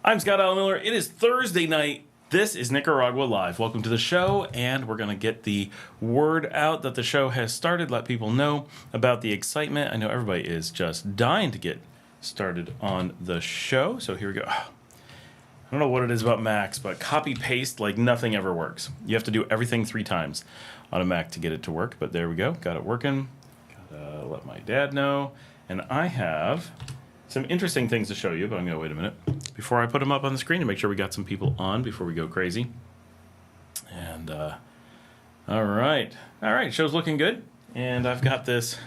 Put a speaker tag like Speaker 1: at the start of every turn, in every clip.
Speaker 1: I'm Scott Allen Miller. It is Thursday night. This is Nicaragua Live. Welcome to the show, and we're going to get the word out that the show has started, let people know about the excitement. I know everybody is just dying to get started on the show, so here we go. I don't know what it is about Macs, but copy-paste like nothing ever works. You have to do everything 3 times on a Mac to get it to work, but there we go. Got it working. Gotta let my dad know. And I have some interesting things to show you, but I'm going to wait a minute before I put them up on the screen to make sure we got some people on before we go crazy. And, all right, show's looking good. And I've got this.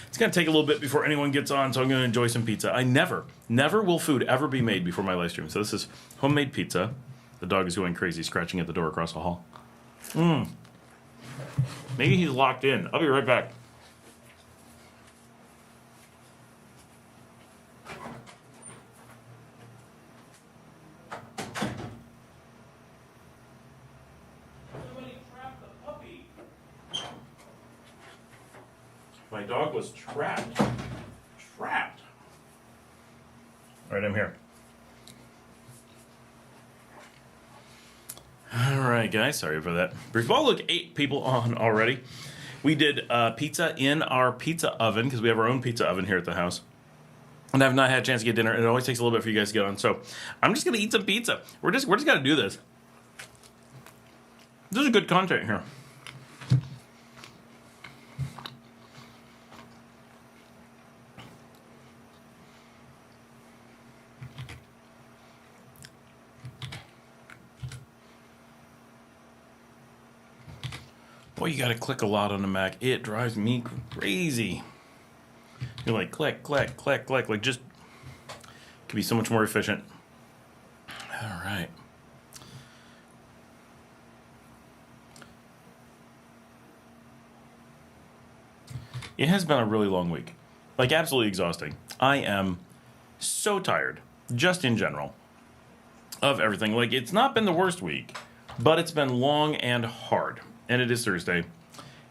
Speaker 1: It's going to take a little bit before anyone gets on, so I'm going to enjoy some pizza. I never will food ever be made before my live stream. So this is homemade pizza. The dog is going crazy, scratching at the door across the hall. Maybe he's locked in. I'll be right back. My dog was trapped. All right, I'm here. All right, guys. Sorry for that. Well, look, 8 people on already. We did pizza in our pizza oven because we have our own pizza oven here at the house. And I've not had a chance to get dinner. And it always takes a little bit for you guys to get on. So I'm just going to eat some pizza. We're just going to do this. This is good content here. Boy, you gotta click a lot on the Mac. It drives me crazy. You're like, click. Like, just could be so much more efficient. All right. It has been a really long week. Like, absolutely exhausting. I am so tired, just in general, of everything. Like, it's not been the worst week, but it's been long and hard. And it is Thursday,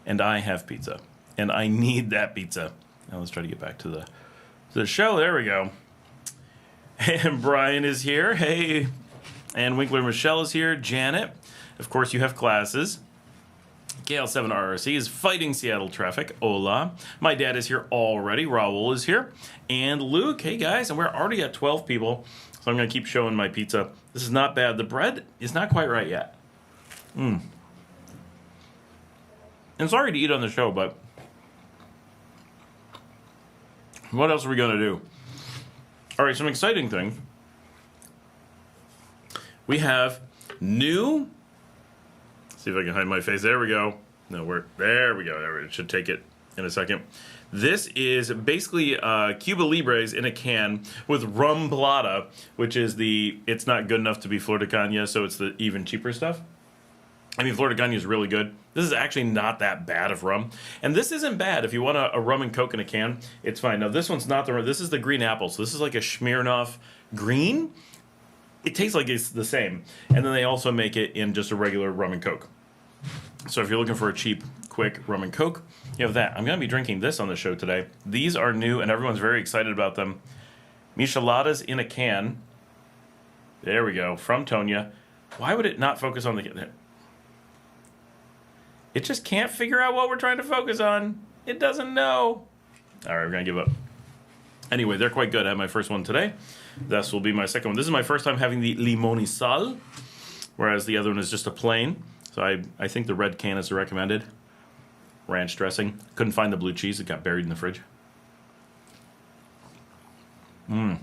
Speaker 1: and I have pizza, and I need that pizza. Now let's try to get back to the show. There we go. And Brian is here. Hey. And Winkler Michelle is here. Janet. Of course, you have classes. KL7RRC is fighting Seattle traffic. Hola. My dad is here already. Raul is here. And Luke. Hey, guys. And we're already at 12 people, so I'm going to keep showing my pizza. This is not bad. The bread is not quite right yet. And sorry to eat on the show, but what else are we going to do? All right, some exciting things. We have new... See if I can hide my face. There we go. No, there we go. It should take it in a second. This is basically Cuba Libres in a can with rum plata, which is it's not good enough to be Flor de Caña, so it's the even cheaper stuff. I mean, Flor de Caña is really good. This is actually not that bad of rum. And this isn't bad. If you want a rum and Coke in a can, it's fine. Now, this one's not the rum. This is the green apple. So this is like a Smirnoff green. It tastes like it's the same. And then they also make it in just a regular rum and Coke. So if you're looking for a cheap, quick rum and Coke, you have that. I'm going to be drinking this on the show today. These are new, and everyone's very excited about them. Micheladas in a can. There we go. From Tonya. Why would it not focus on the... It just can't figure out what we're trying to focus on. It doesn't know. All right, we're going to give up. Anyway, they're quite good. I had my first one today. This will be my second one. This is my first time having the limon y sal, whereas the other one is just a plain. So I think the red can is the recommended. Ranch dressing. Couldn't find the blue cheese. It got buried in the fridge. All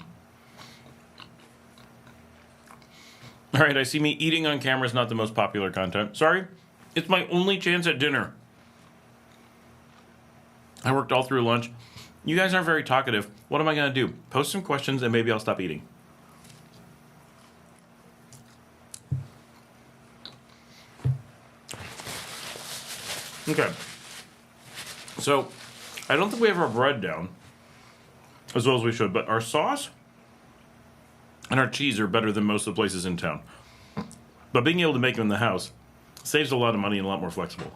Speaker 1: right, I see me eating on camera is not the most popular content. Sorry. It's my only chance at dinner. I worked all through lunch. You guys aren't very talkative. What am I going to do? Post some questions and maybe I'll stop eating. Okay. So, I don't think we have our bread down as well as we should, but our sauce and our cheese are better than most of the places in town. But being able to make them in the house saves a lot of money and a lot more flexible.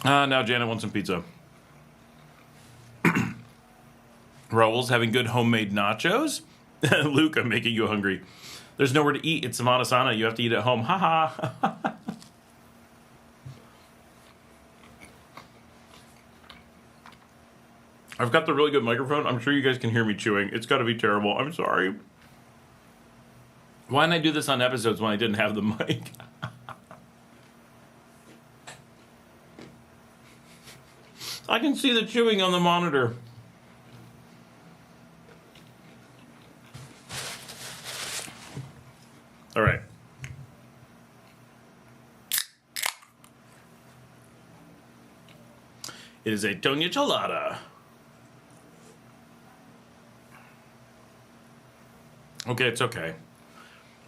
Speaker 1: Now Janet wants some pizza. Raul's having good homemade nachos. Luke, I'm making you hungry. There's nowhere to eat. It's Samana. You have to eat at home. Ha ha. I've got the really good microphone. I'm sure you guys can hear me chewing. It's got to be terrible. I'm sorry. Why didn't I do this on episodes when I didn't have the mic? I can see the chewing on the monitor. All right. It is a Tonya Chelada. Okay, it's okay.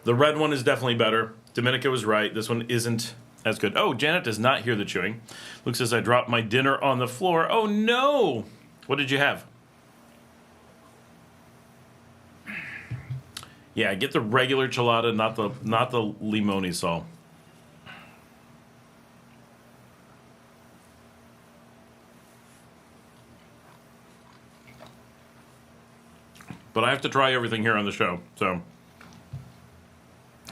Speaker 1: The red one is definitely better. Dominica was right. This one isn't as good. Oh, Janet does not hear the chewing. Luke says, I dropped my dinner on the floor. Oh, no. What did you have? Yeah, get the regular chelada, not the limoni salt. But I have to try everything here on the show, so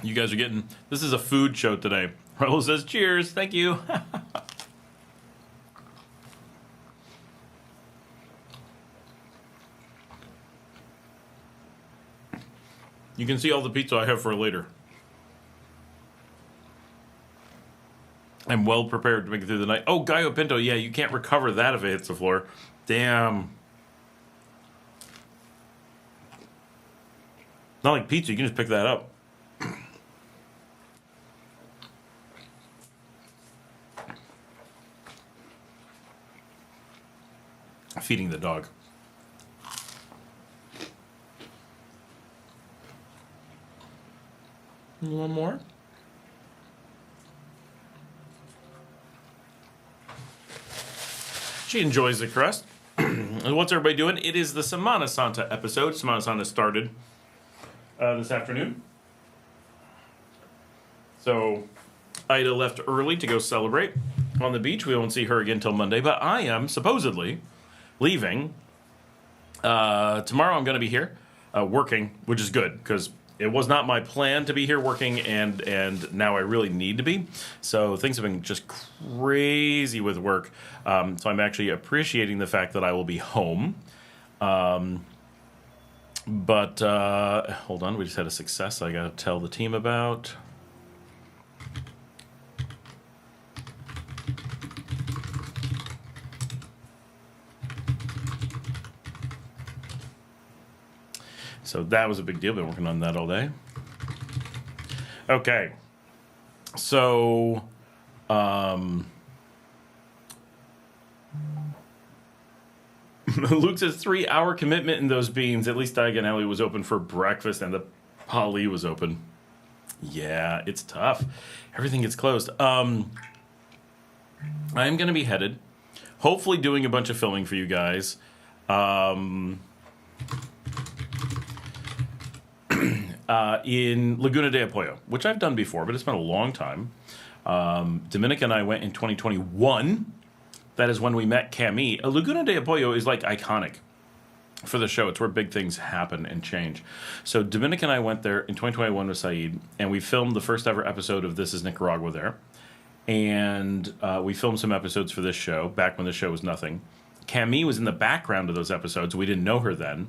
Speaker 1: you guys are getting... This is a food show today. Raul says, cheers, thank you. You can see all the pizza I have for later. I'm well prepared to make it through the night. Oh, Gallo Pinto, yeah, you can't recover that if it hits the floor. Damn. Not like pizza, you can just pick that up. Feeding the dog. One more. She enjoys the crust. What's everybody doing? It is the Semana Santa episode. Semana Santa started this afternoon. So Ida left early to go celebrate on the beach. We won't see her again till Monday, but I am supposedly leaving. Tomorrow I'm going to be here working, which is good because it was not my plan to be here working, and now I really need to be. So things have been just crazy with work. So I'm actually appreciating the fact that I will be home. But hold on, we just had a success I got to tell the team about. So that was a big deal. Been working on that all day. Okay. So, Luke says 3-hour commitment in those beans. At least Diagon Alley was open for breakfast and the Polly was open. Yeah, it's tough. Everything gets closed. I am going to be headed, hopefully doing a bunch of filming for you guys. In Laguna de Apoyo, which I've done before, but it's been a long time. Dominica and I went in 2021. That is when we met Camille. Laguna de Apoyo is like iconic for the show. It's where big things happen and change. So Dominica and I went there in 2021 with Saeed, and we filmed the first ever episode of This is Nicaragua there. And we filmed some episodes for this show, back when the show was nothing. Camille was in the background of those episodes. We didn't know her then,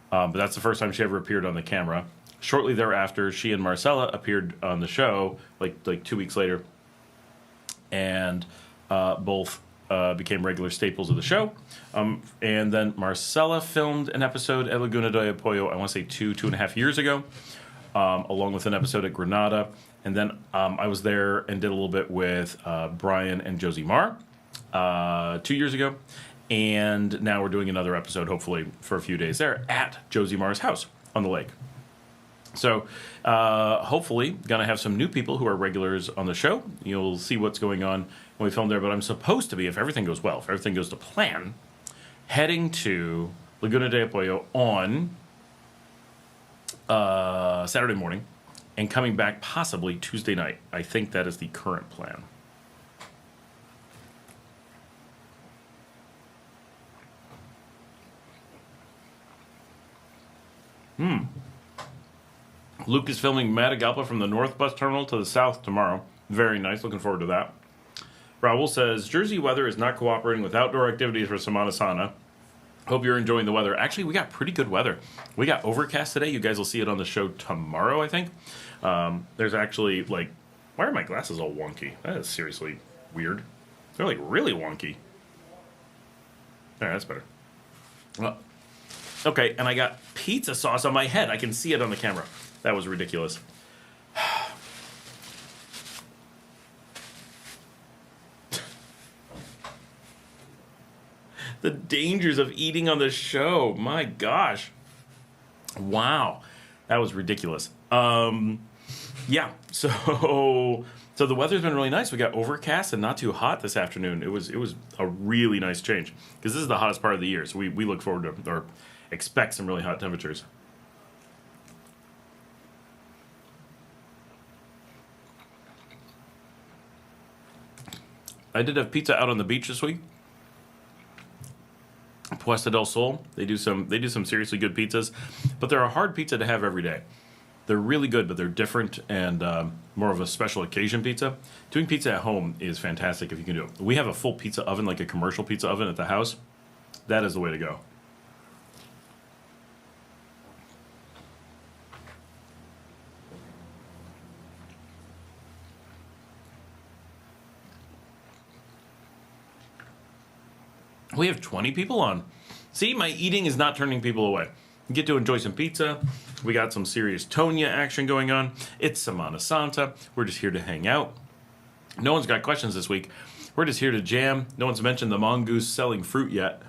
Speaker 1: but that's the first time she ever appeared on the camera. Shortly thereafter, she and Marcela appeared on the show, like 2 weeks later, and both became regular staples of the show. And then Marcela filmed an episode at Laguna de Apoyo, I want to say 2.5 years ago, along with an episode at Granada. And then I was there and did a little bit with Brian and Josie Marr 2 years ago. And now we're doing another episode, hopefully, for a few days there at Josie Marr's house on the lake. So, hopefully, gonna have some new people who are regulars on the show. You'll see what's going on when we film there, but I'm supposed to be, if everything goes well, if everything goes to plan, heading to Laguna de Apoyo on Saturday morning and coming back possibly Tuesday night. I think that is the current plan. Luke is filming Matagalpa from the north bus terminal to the south tomorrow. Very nice. Looking forward to that. Raul says, Jersey weather is not cooperating with outdoor activities for Samana. Hope you're enjoying the weather. Actually, we got pretty good weather. We got overcast today. You guys will see it on the show tomorrow, I think. There's actually, like, why are my glasses all wonky? That is seriously weird. They're, like, really wonky. All right, that's better. Well, okay, and I got pizza sauce on my head. I can see it on the camera. That was ridiculous. The dangers of eating on the show. My gosh. Wow. That was ridiculous. Yeah. So the weather's been really nice. We got overcast and not too hot this afternoon. It was a really nice change because this is the hottest part of the year. So we look forward to or expect some really hot temperatures. I did have pizza out on the beach this week. Puesta del Sol. They do some seriously good pizzas, but they're a hard pizza to have every day. They're really good, but they're different and more of a special occasion pizza. Doing pizza at home is fantastic if you can do it. We have a full pizza oven, like a commercial pizza oven at the house. That is the way to go. We have 20 people on. See, my eating is not turning people away. You get to enjoy some pizza. We got some serious Tonya action going on. It's Semana Santa. We're just here to hang out. No one's got questions this week. We're just here to jam. No one's mentioned the Mongoose selling fruit yet.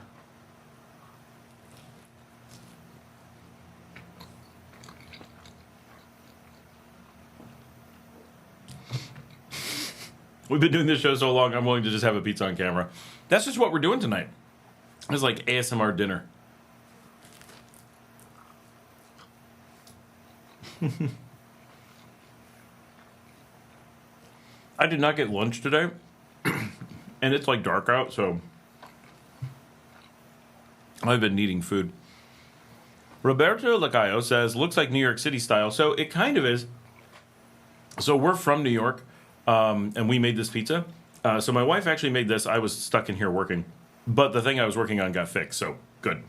Speaker 1: We've been doing this show so long, I'm willing to just have a pizza on camera. That's just what we're doing tonight. It's like ASMR dinner. I did not get lunch today. And it's like dark out, so I've been needing food. Roberto Lacayo says, looks like New York City style. So it kind of is. So we're from New York, and we made this pizza. So my wife actually made this. I was stuck in here working. But the thing I was working on got fixed, so good.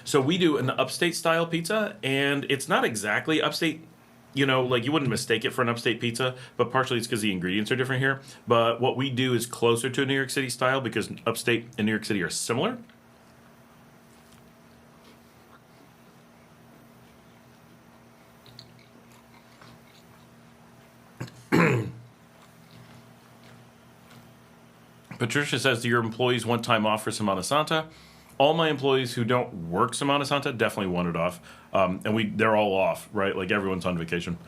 Speaker 1: So we do an upstate style pizza, and it's not exactly upstate, you know, like you wouldn't mistake it for an upstate pizza, but partially it's because the ingredients are different here. But what we do is closer to New York City style because upstate and New York City are similar. Patricia says, do your employees want time off for Semana Santa? All my employees who don't work Semana Santa definitely want it off. And they're all off, right? Like everyone's on vacation.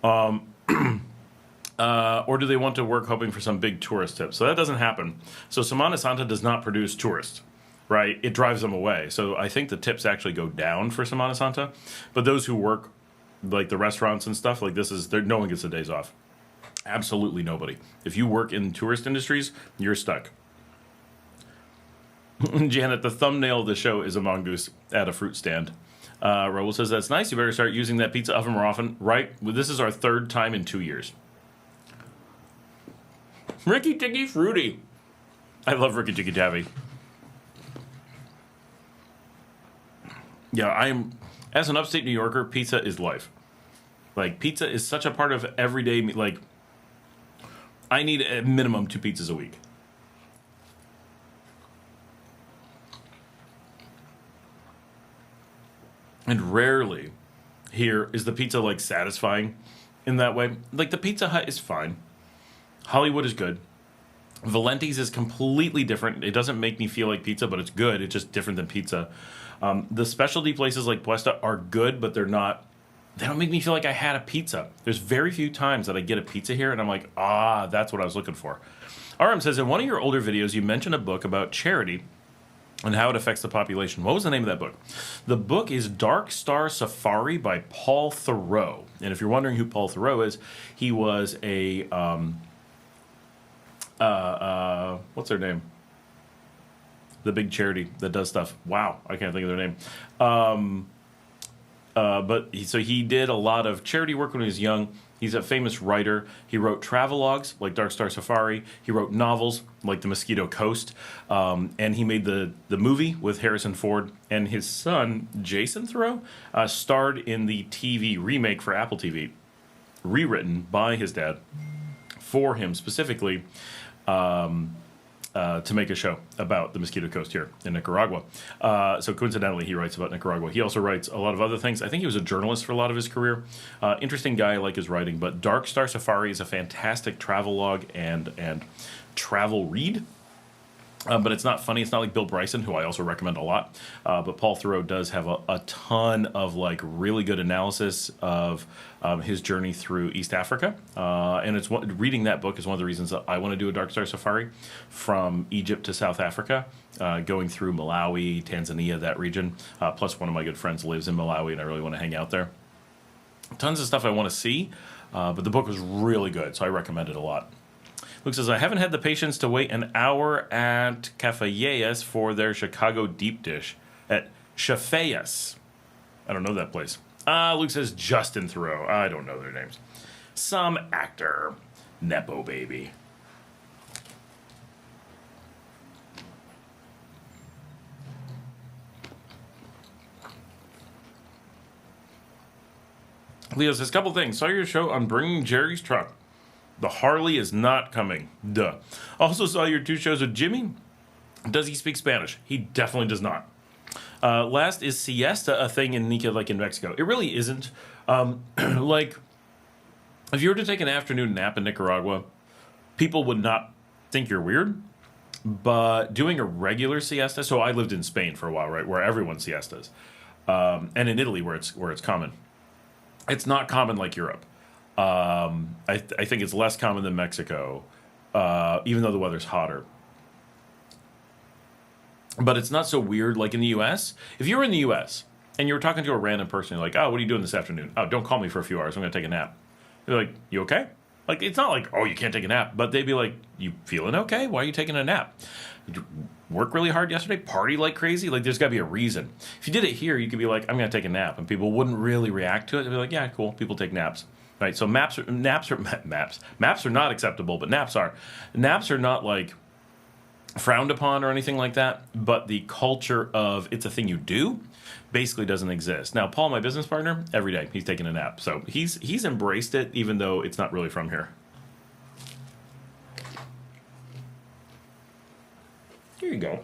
Speaker 1: Or do they want to work hoping for some big tourist tips? So that doesn't happen. So Semana Santa does not produce tourists, right? It drives them away. So I think the tips actually go down for Semana Santa. But those who work, like the restaurants and stuff, like no one gets the days off. Absolutely nobody. If you work in tourist industries, you're stuck. Janet, the thumbnail of the show is a mongoose at a fruit stand. Raul says, that's nice. You better start using that pizza oven more often. Right? Well, this is our third time in 2 years. Ricky Tikky Fruity. I love Ricky Tikky Tavi. Yeah, as an upstate New Yorker, pizza is life. Like, pizza is such a part of everyday, like, I need a minimum 2 pizzas a week. And rarely here is the pizza, like, satisfying in that way. Like, the Pizza Hut is fine. Hollywood is good. Valenti's is completely different. It doesn't make me feel like pizza, but it's good. It's just different than pizza. The specialty places like Puesta are good, but they don't make me feel like I had a pizza. There's very few times that I get a pizza here, and I'm like, that's what I was looking for. RM says, in one of your older videos, you mentioned a book about charity and how it affects the population. What was the name of that book? The book is Dark Star Safari by Paul Theroux. And if you're wondering who Paul Theroux is, he was a, what's their name? The big charity that does stuff. Wow, I can't think of their name. So he did a lot of charity work when he was young. He's a famous writer. He wrote travelogues like Dark Star Safari. He wrote novels like The Mosquito Coast. And he made the movie with Harrison Ford. And his son, Jason Thoreau, starred in the TV remake for Apple TV, rewritten by his dad for him specifically. To make a show about the Mosquito Coast here in Nicaragua. So coincidentally, he writes about Nicaragua. He also writes a lot of other things. I think he was a journalist for a lot of his career. Interesting guy, I like his writing. But Dark Star Safari is a fantastic travelogue and travel read. But it's not funny. It's not like Bill Bryson, who I also recommend a lot. But Paul Thoreau does have a ton of like really good analysis of his journey through East Africa. And reading that book is one of the reasons that I want to do a Dark Star Safari from Egypt to South Africa, going through Malawi, Tanzania, that region. Plus, one of my good friends lives in Malawi, and I really want to hang out there. Tons of stuff I want to see, but the book was really good, so I recommend it a lot. Luke says, I haven't had the patience to wait an hour at Cafayas for their Chicago deep dish at Chafayas. I don't know that place. Luke says, Justin Thoreau. I don't know their names. Some actor. Nepo baby. Leo says, couple things. Saw your show on Bringing Jerry's Truck. The Harley is not coming. Duh. Also saw your 2 shows with Jimmy. Does he speak Spanish? He definitely does not. Last, is siesta a thing in Nica like in Mexico? It really isn't. Like, if you were to take an afternoon nap in Nicaragua, people would not think you're weird. But doing a regular siesta, so I lived in Spain for a while, right, where everyone siestas, and in Italy where it's common. It's not common like Europe. I think it's less common than Mexico, even though the weather's hotter. But it's not so weird like in the U.S. If you were in the U.S. and you were talking to a random person, you're like, oh, what are you doing this afternoon? Oh, don't call me for a few hours. I'm going to take a nap. They're like, you okay? Like, it's not like, oh, you can't take a nap. But they'd be like, you feeling okay? Why are you taking a nap? Did you work really hard yesterday? Party like crazy? Like, there's got to be a reason. If you did it here, you could be like, I'm going to take a nap. And people wouldn't really react to it. They'd be like, yeah, cool. People take naps. Right, so maps are not acceptable, but naps are. Naps are not like frowned upon or anything like that, but the culture of it's a thing you do basically doesn't exist. Now, Paul, my business partner, every day he's taking a nap, so he's embraced it, even though it's not really from here. Here you go.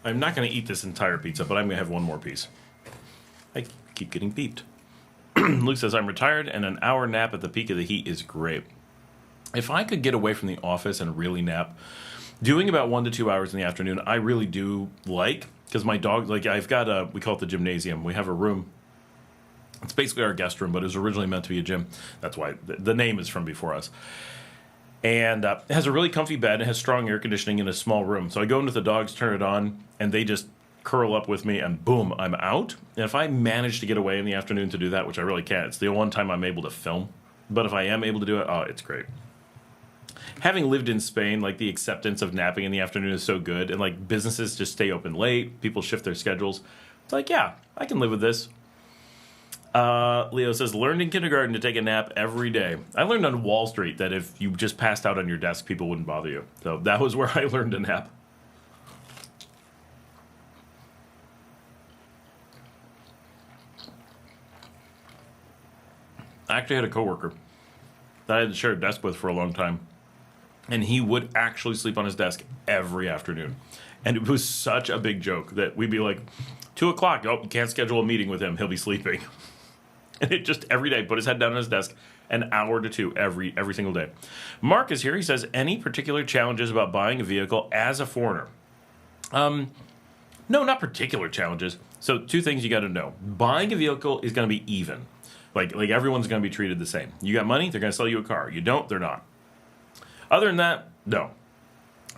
Speaker 1: I'm not going to eat this entire pizza, but I'm going to have one more piece. I keep getting beeped. Luke says, I'm retired, and an hour nap at the peak of the heat is great. If I could get away from the office and really nap, doing about 1 to 2 hours in the afternoon, I really do like, because my dog, like I've got we call it the gymnasium. We have a room. It's basically our guest room, but it was originally meant to be a gym. That's why the name is from before us. And it has a really comfy bed. It has strong air conditioning in a small room. So I go in with the dogs, turn it on, and they just curl up with me, and boom, I'm out. And if I manage to get away in the afternoon to do that, which I really can't, it's the one time I'm able to film. But if I am able to do it, oh, it's great. Having lived in Spain, like the acceptance of napping in the afternoon is so good. And like businesses just stay open late. People shift their schedules. It's like, yeah, I can live with this. Leo says, learned in kindergarten to take a nap every day. I learned on Wall Street that if you just passed out on your desk, people wouldn't bother you. So that was where I learned to nap. I actually had a coworker that I had to share a desk with for a long time. And he would actually sleep on his desk every afternoon. And it was such a big joke that we'd be like, 2 o'clock, oh, you can't schedule a meeting with him. He'll be sleeping. And it just every day put his head down on his desk, an hour to 2 every single day. Mark is here. He says, any particular challenges about buying a vehicle as a foreigner? No, not particular challenges. So 2 things you got to know. Buying a vehicle is going to be even. Like everyone's going to be treated the same. You got money, they're going to sell you a car. You don't, they're not. Other than that, no.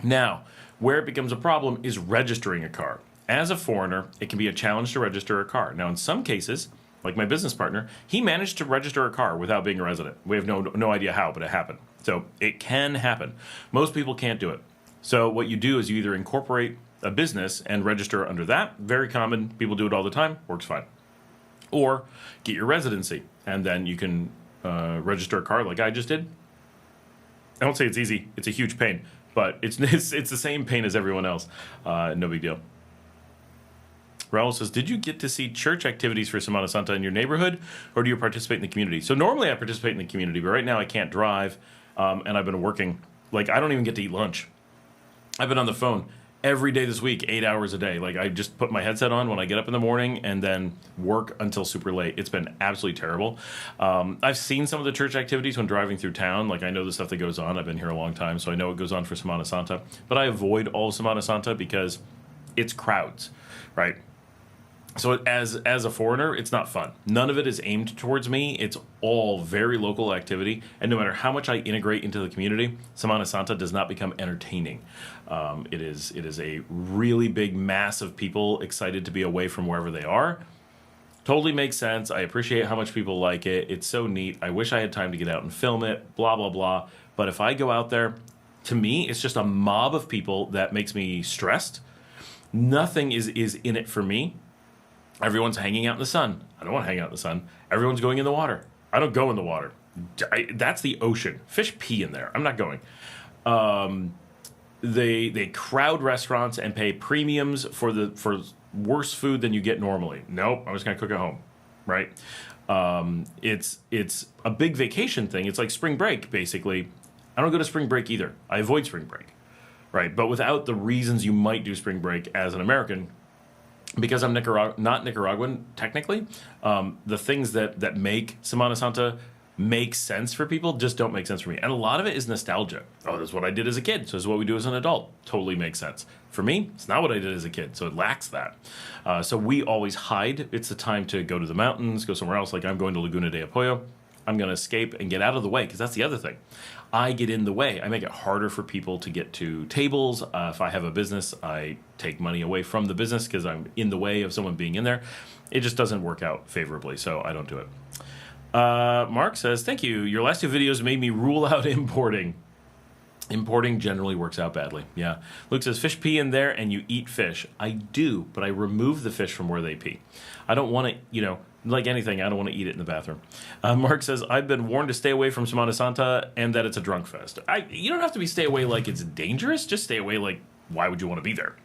Speaker 1: Now, where it becomes a problem is registering a car. As a foreigner, it can be a challenge to register a car. Now, in some cases, like my business partner, he managed to register a car without being a resident. We have no idea how, but it happened. So it can happen. Most people can't do it. So what you do is you either incorporate a business and register under that. Very common. People do it all the time. Works fine. Or get your residency, and then you can register a car like I just did. I don't say it's easy. It's a huge pain, but it's the same pain as everyone else. No big deal. Raul says, did you get to see church activities for Semana Santa in your neighborhood, or do you participate in the community? So normally I participate in the community, but right now I can't drive, and I've been working. Like, I don't even get to eat lunch. I've been on the phone every day this week, 8 hours a day. Like, I just put my headset on when I get up in the morning and then work until super late. It's been absolutely terrible. I've seen some of the church activities when driving through town. Like, I know the stuff that goes on. I've been here a long time, so I know what goes on for Semana Santa. But I avoid all Semana Santa because it's crowds, right? So as a foreigner, it's not fun. None of it is aimed towards me. It's all very local activity. And no matter how much I integrate into the community, Semana Santa does not become entertaining. It is a really big mass of people excited to be away from wherever they are. Totally makes sense. I appreciate how much people like it. It's so neat. I wish I had time to get out and film it, blah, blah, blah. But if I go out there, to me, it's just a mob of people that makes me stressed. Nothing is in it for me. Everyone's hanging out in the sun. I don't want to hang out in the sun. Everyone's going in the water. I don't go in the water. That's the ocean. Fish pee in there. I'm not going. They crowd restaurants and pay premiums for worse food than you get normally. Nope, I'm just gonna cook at home, right? It's a big vacation thing. It's like spring break, basically. I don't go to spring break either. I avoid spring break, right? But without the reasons you might do spring break as an American. Because I'm not Nicaraguan, technically, the things that make Semana Santa make sense for people just don't make sense for me. And a lot of it is nostalgia. Oh, this is what I did as a kid, so this is what we do as an adult. Totally makes sense. For me, it's not what I did as a kid, so it lacks that. So we always hide. It's the time to go to the mountains, go somewhere else. Like I'm going to Laguna de Apoyo. I'm going to escape and get out of the way, because that's the other thing. I get in the way. I make it harder for people to get to tables. If I have a business, I take money away from the business because I'm in the way of someone being in there. It just doesn't work out favorably, so I don't do it. Mark says, thank you. Your last two videos made me rule out importing. Importing generally works out badly. Yeah. Luke says, fish pee in there and you eat fish. I do, but I remove the fish from where they pee. I don't want to, like anything, I don't want to eat it in the bathroom. Mark says, I've been warned to stay away from Semana Santa and that it's a drunk fest. You don't have to stay away like it's dangerous. Just stay away like, why would you want to be there?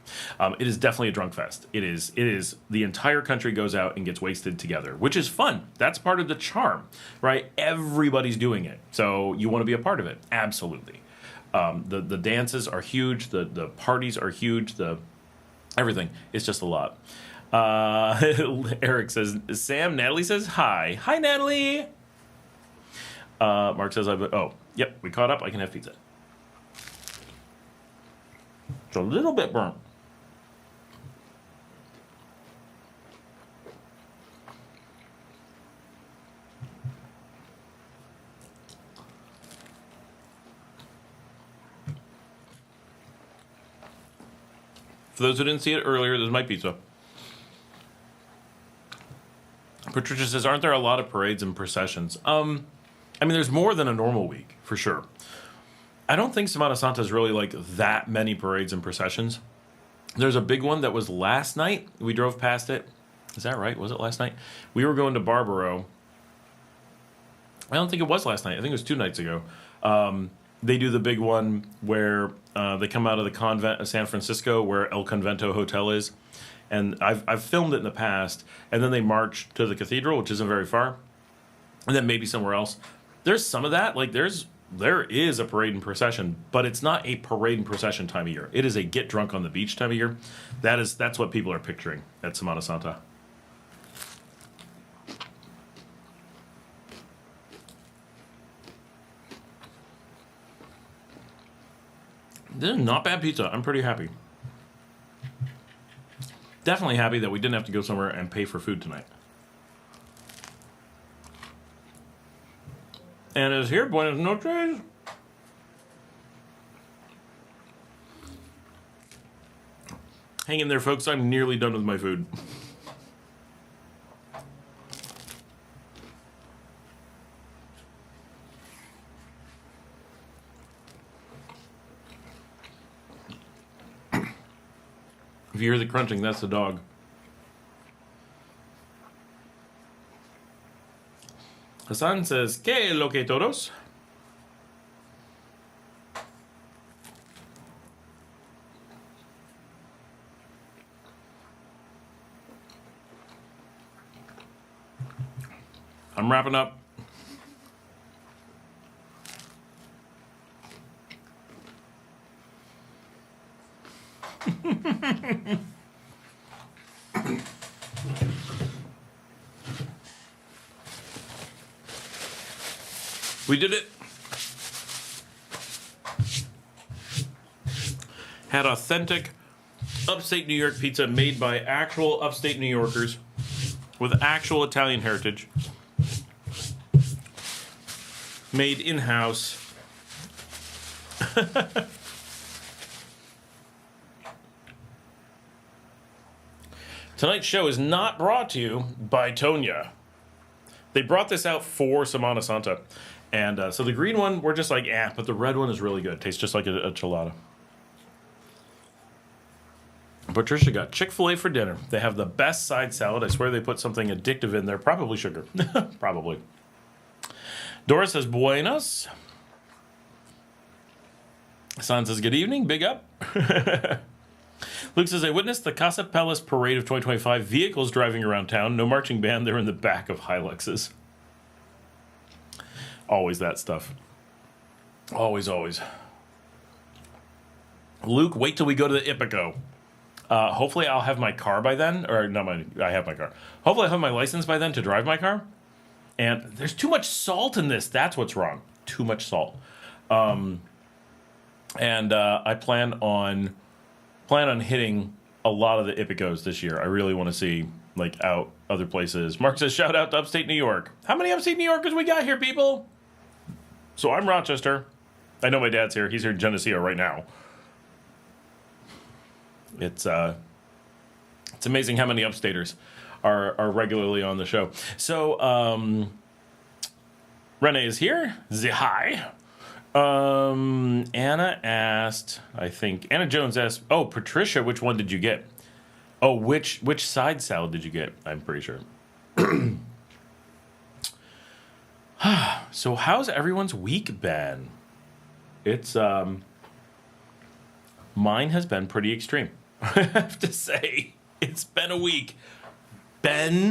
Speaker 1: It is definitely a drunk fest. It is. The entire country goes out and gets wasted together, which is fun. That's part of the charm, right? Everybody's doing it. So you want to be a part of it. Absolutely. The dances are huge. The parties are huge. Everything. It's just a lot. Eric says, Sam, Natalie says, hi. Hi, Natalie. Mark says, yep, we caught up. I can have pizza. It's a little bit burnt. For those who didn't see it earlier, this is my pizza. Patricia says, aren't there a lot of parades and processions? There's more than a normal week, for sure. I don't think Semana Santa is really like that many parades and processions. There's a big one that was last night. We drove past it. Is that right? Was it last night? We were going to Barbaro. I don't think it was last night. I think it was 2 nights ago. They do the big one where they come out of the convent of San Francisco, where El Convento Hotel is. And I've filmed it in the past. And then they march to the cathedral, which isn't very far. And then maybe somewhere else. There's some of that. Like there is a parade and procession, but it's not a parade and procession time of year. It is a get drunk on the beach time of year. That's what people are picturing at Semana Santa. This is not bad pizza. I'm pretty happy. Definitely happy that we didn't have to go somewhere and pay for food tonight. And is here, buenas noches. Hang in there, folks. I'm nearly done with my food. If you hear the crunching, that's the dog. Hassan says, "¿Qué lo que todos?" I'm wrapping up. We did it. Had authentic upstate New York pizza made by actual upstate New Yorkers with actual Italian heritage. Made in-house. Tonight's show is not brought to you by Tonya. They brought this out for Semana Santa. And so the green one, we're just like, but the red one is really good. Tastes just like a chilada. Patricia got Chick-fil-A for dinner. They have the best side salad. I swear they put something addictive in there. Probably sugar. Probably. Dora says, buenas. San says, good evening. Big up. Luke says, I witnessed the Casa Palace Parade of 2025. Vehicles driving around town. No marching band. They're in the back of Hiluxes. Always that stuff. Always, always. Luke, wait till we go to the Ipico. Hopefully I'll have my car by then. Or not I have my car. Hopefully I'll have my license by then to drive my car. And there's too much salt in this. That's what's wrong. Too much salt. And I plan on hitting a lot of the Ipicos this year. I really want to see like out other places. Mark says, shout out to upstate New York. How many upstate New Yorkers we got here, people? So I'm Rochester. I know my dad's here. He's here in Geneseo right now. It's amazing how many upstaters are regularly on the show. So Renee is here. Hi. Anna asked, I think Anna Jones asked, oh, Patricia, which one did you get? Oh, which side salad did you get? I'm pretty sure. So how's everyone's week been? It's mine has been pretty extreme. I have to say, it's been a week. But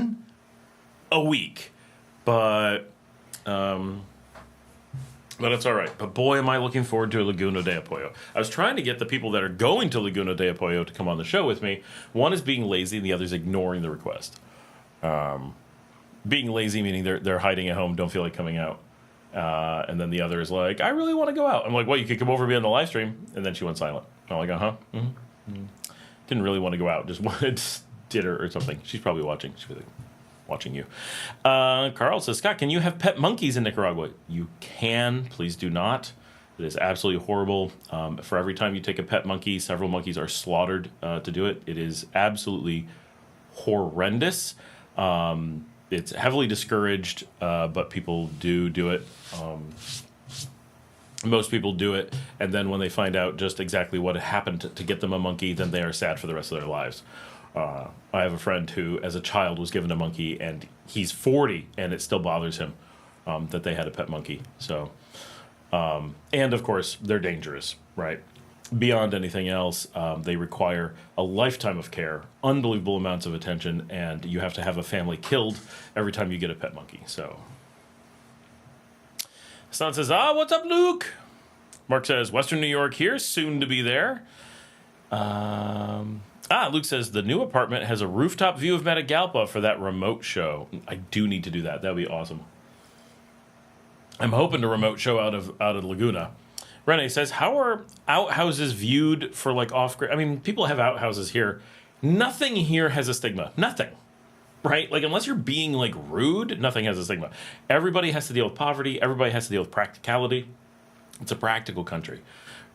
Speaker 1: it's all right. But boy, am I looking forward to Laguna de Apoyo. I was trying to get the people that are going to Laguna de Apoyo to come on the show with me. One is being lazy, and the other is ignoring the request. Being lazy meaning they're hiding at home, don't feel like coming out. And then the other is like, I really want to go out. I'm like, well, you could come over and be on the live stream. And then she went silent. I'm like, uh-huh. Mm-hmm. Mm-hmm. Didn't really want to go out. Just wanted dinner or something. She's probably watching. She's really watching you. Carl says, Scott, can you have pet monkeys in Nicaragua? You can. Please do not. It is absolutely horrible. For every time you take a pet monkey, several monkeys are slaughtered to do it. It is absolutely horrendous. It's heavily discouraged, but people do it. Most people do it, and then when they find out just exactly what happened to get them a monkey, then they are sad for the rest of their lives. I have a friend who, as a child, was given a monkey, and he's 40, and it still bothers him that they had a pet monkey. So, and of course, they're dangerous, right? Beyond anything else, they require a lifetime of care, unbelievable amounts of attention, and you have to have a family killed every time you get a pet monkey. So, Hassan says, what's up, Luke? Mark says, Western New York here, soon to be there. Luke says, the new apartment has a rooftop view of Matagalpa for that remote show. I do need to do that. That would be awesome. I'm hoping to remote show out of Laguna. Renee says, how are outhouses viewed for like off-grid? I mean, people have outhouses here. Nothing here has a stigma. Nothing. Right? Like, unless you're being like rude, nothing has a stigma. Everybody has to deal with poverty. Everybody has to deal with practicality. It's a practical country.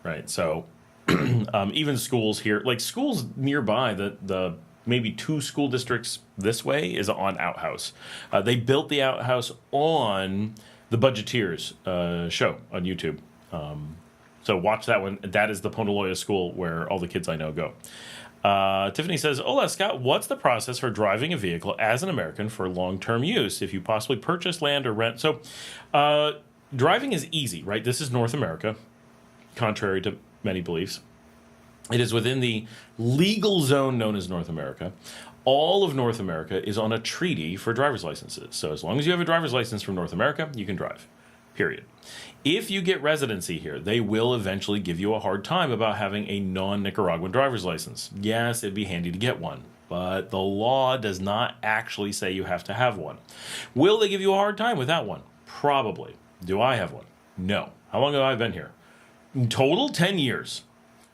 Speaker 1: Right? So even schools here, like schools nearby, the maybe 2 school districts this way is on outhouse. They built the outhouse on the Budgeteers show on YouTube. So watch that one. That is the Ponaloya school where all the kids I know go. Tiffany says, Hola, Scott, what's the process for driving a vehicle as an American for long-term use if you possibly purchase land or rent? So driving is easy, right? This is North America, contrary to many beliefs. It is within the legal zone known as North America. All of North America is on a treaty for driver's licenses. So as long as you have a driver's license from North America, you can drive, period. If you get residency here, they will eventually give you a hard time about having a non-Nicaraguan driver's license. Yes, it'd be handy to get one, but the law does not actually say you have to have one. Will they give you a hard time without one? Probably. Do I have one? No. How long have I been here? In total, 10 years.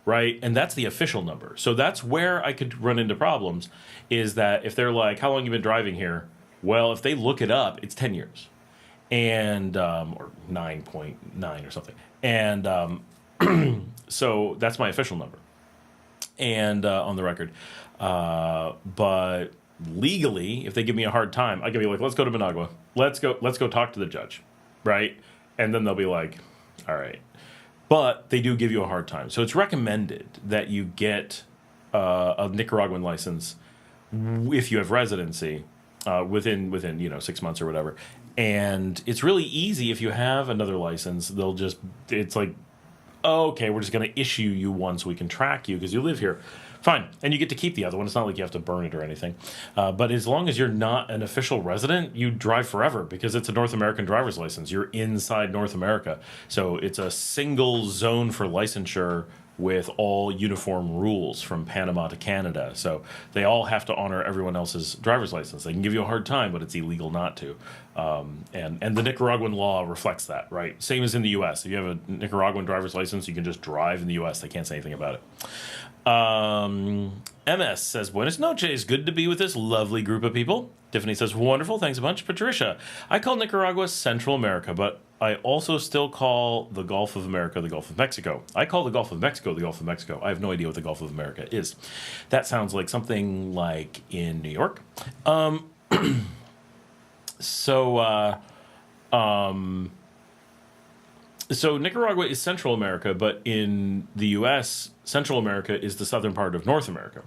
Speaker 1: Right? And that's the official number. So that's where I could run into problems, is that if they're like, how long have you been driving here? Well, if they look it up, it's 10 years. And, or 9.9 or something. And so that's my official number. And on the record. But legally, if they give me a hard time, I can be like, let's go to Managua. Let's go talk to the judge. Right? And then they'll be like, all right. But they do give you a hard time. So it's recommended that you get a Nicaraguan license if you have residency within 6 months or whatever. And it's really easy if you have another license. It's like, oh, okay, we're just going to issue you one so we can track you because you live here. Fine. And you get to keep the other one. It's not like you have to burn it or anything. But as long as you're not an official resident, you drive forever because it's a North American driver's license. You're inside North America. So it's a single zone for licensure with all uniform rules from Panama to Canada. So they all have to honor everyone else's driver's license. They can give you a hard time, but it's illegal not to. And the Nicaraguan law reflects that, right? Same as in the U.S. If you have a Nicaraguan driver's license, you can just drive in the U.S. They can't say anything about it. MS says, Buenas noches. Good to be with this lovely group of people. Tiffany says, wonderful. Thanks a bunch. Patricia, I call Nicaragua Central America, but I also still call the Gulf of America the Gulf of Mexico. I call the Gulf of Mexico the Gulf of Mexico. I have no idea what the Gulf of America is. That sounds like something like in New York. So Nicaragua is Central America, but in the U.S., Central America is the southern part of North America.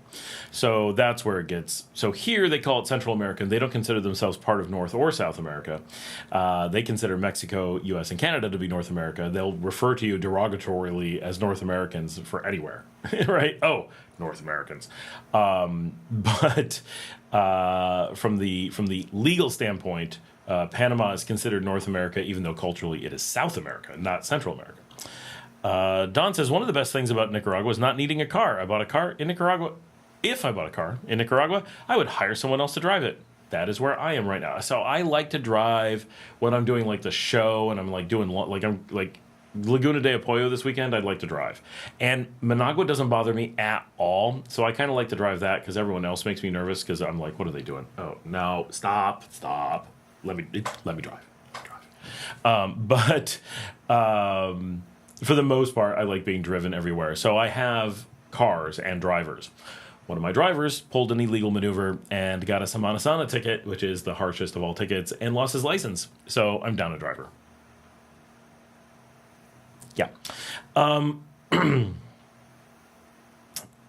Speaker 1: So that's where it gets... So here they call it Central America, and they don't consider themselves part of North or South America. They consider Mexico, U.S., and Canada to be North America. They'll refer to you derogatorily as North Americans for anywhere, right? Oh, North Americans. But from the legal standpoint... Panama is considered North America, even though culturally it is South America, not Central America. Don says, one of the best things about Nicaragua is not needing a car. I bought a car in Nicaragua. If I bought a car in Nicaragua, I would hire someone else to drive it. That is where I am right now. So I like to drive when I'm doing like the show and I'm like doing like Laguna de Apoyo this weekend. I'd like to drive. And Managua doesn't bother me at all. So I kind of like to drive that because everyone else makes me nervous because I'm like, what are they doing? Oh, no, stop. Let me drive. But for the most part, I like being driven everywhere. So I have cars and drivers. One of my drivers pulled an illegal maneuver and got a Samana ticket, which is the harshest of all tickets, and lost his license. So I'm down a driver. Yeah.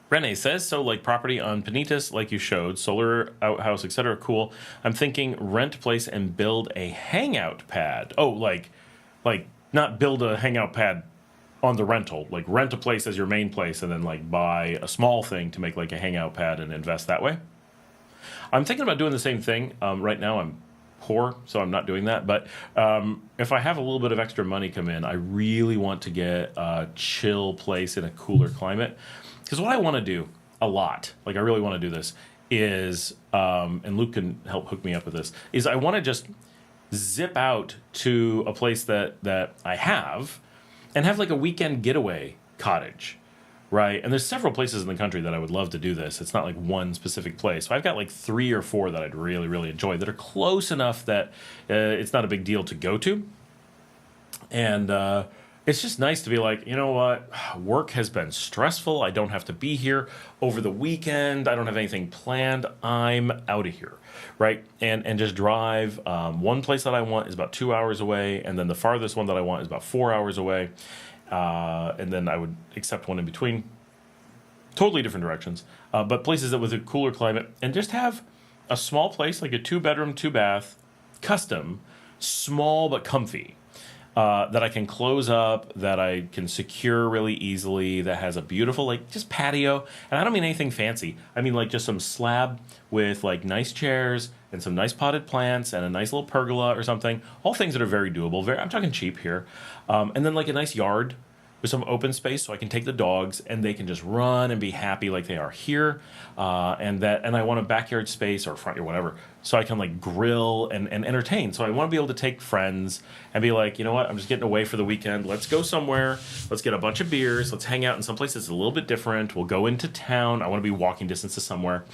Speaker 1: Rene says, so like property on Penitas, like you showed, solar outhouse, etc. Cool. I'm thinking rent place and build a hangout pad. Oh, like not build a hangout pad on the rental, like rent a place as your main place and then like buy a small thing to make like a hangout pad and invest that way. I'm thinking about doing the same thing. Right now I'm poor, so I'm not doing that. But if I have a little bit of extra money come in, I really want to get a chill place in a cooler climate. Because what I want to do a lot, like I really want to do this, is, and Luke can help hook me up with this, is I want to just zip out to a place that I have and have like a weekend getaway cottage, right? And there's several places in the country that I would love to do this. It's not like one specific place. So I've got like 3 or 4 that I'd really, really enjoy that are close enough that it's not a big deal to go to. And it's just nice to be like, you know what, work has been stressful. I don't have to be here over the weekend. I don't have anything planned. I'm out of here, right? And just drive. One place that I want is about 2 hours away, and then the farthest one that I want is about 4 hours away. And then I would accept one in between. totally different directions, but places that with a cooler climate, and just have a small place, like a 2-bedroom, 2-bath, custom, small but comfy, that I can close up, that I can secure really easily, that has a beautiful, like, just patio. And I don't mean anything fancy. I mean, like, just some slab with, like, nice chairs and some nice potted plants and a nice little pergola or something. All things that are very doable. I'm talking cheap here. And then, like, a nice yard with some open space so I can take the dogs and they can just run and be happy like they are here. And I want a backyard space or front yard, whatever, so I can like grill and entertain. So I want to be able to take friends and be like, you know what, I'm just getting away for the weekend. Let's go somewhere. Let's get a bunch of beers. Let's hang out in some place that's a little bit different. We'll go into town. I want to be walking distance to somewhere.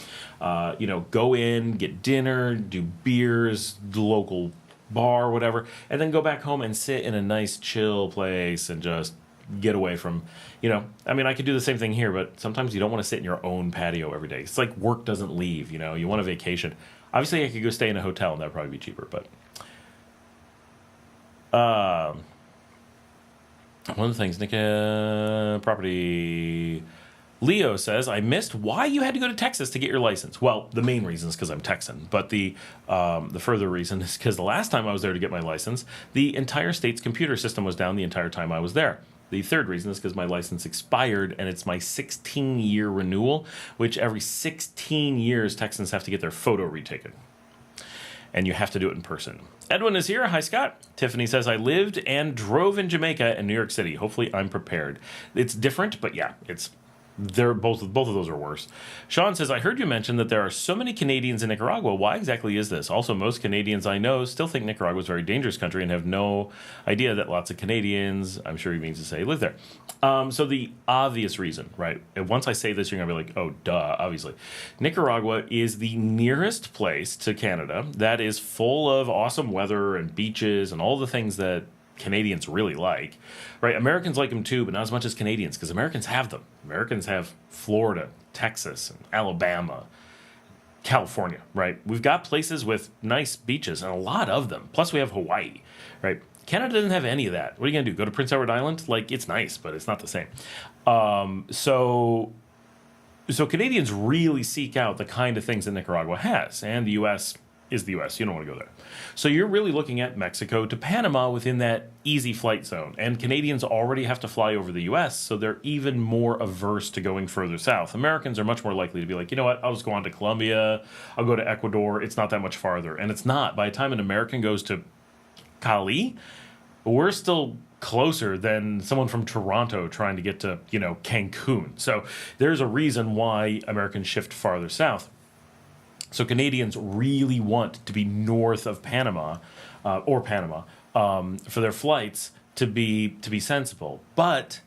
Speaker 1: Go in, get dinner, do beers, the local bar, whatever, and then go back home and sit in a nice chill place and just get away from, I could do the same thing here, but sometimes you don't want to sit in your own patio every day. It's like work doesn't leave, you want a vacation. Obviously, I could go stay in a hotel and that'd probably be cheaper, but one of the things, property, Leo says, I missed why you had to go to Texas to get your license. Well, the main reason is because I'm Texan, but the further reason is because the last time I was there to get my license, the entire state's computer system was down the entire time I was there. The third reason is because my license expired and it's my 16-year renewal, which every 16 years Texans have to get their photo retaken. And you have to do it in person. Edwin is here. Hi, Scott. Tiffany says, I lived and drove in Jamaica and New York City. Hopefully I'm prepared. It's different, but yeah, they're both of those are worse. Sean says, I heard you mention that there are so many Canadians in Nicaragua. Why exactly is this? Also, most Canadians I know still think Nicaragua is a very dangerous country and have no idea that lots of Canadians, I'm sure he means to say, live there. So the obvious reason, right? And once I say this, you're going to be like, oh, duh, obviously. Nicaragua is the nearest place to Canada that is full of awesome weather and beaches and all the things that Canadians really like, right? Americans like them too, but not as much as Canadians, because Americans have them. Americans have Florida, Texas, and Alabama, California, right? We've got places with nice beaches, and a lot of them. Plus, we have Hawaii, right? Canada doesn't have any of that. What are you going to do? Go to Prince Edward Island? Like, it's nice, but it's not the same. So Canadians really seek out the kind of things that Nicaragua has, and the U.S. is the U.S. You don't want to go there. So you're really looking at Mexico to Panama within that easy flight zone. And Canadians already have to fly over the U.S., so they're even more averse to going further south. Americans are much more likely to be like, you know what, I'll just go on to Colombia, I'll go to Ecuador, it's not that much farther. And it's not. By the time an American goes to Cali, we're still closer than someone from Toronto trying to get to, Cancun. So there's a reason why Americans shift farther south. So Canadians really want to be north of Panama, for their flights to be sensible. But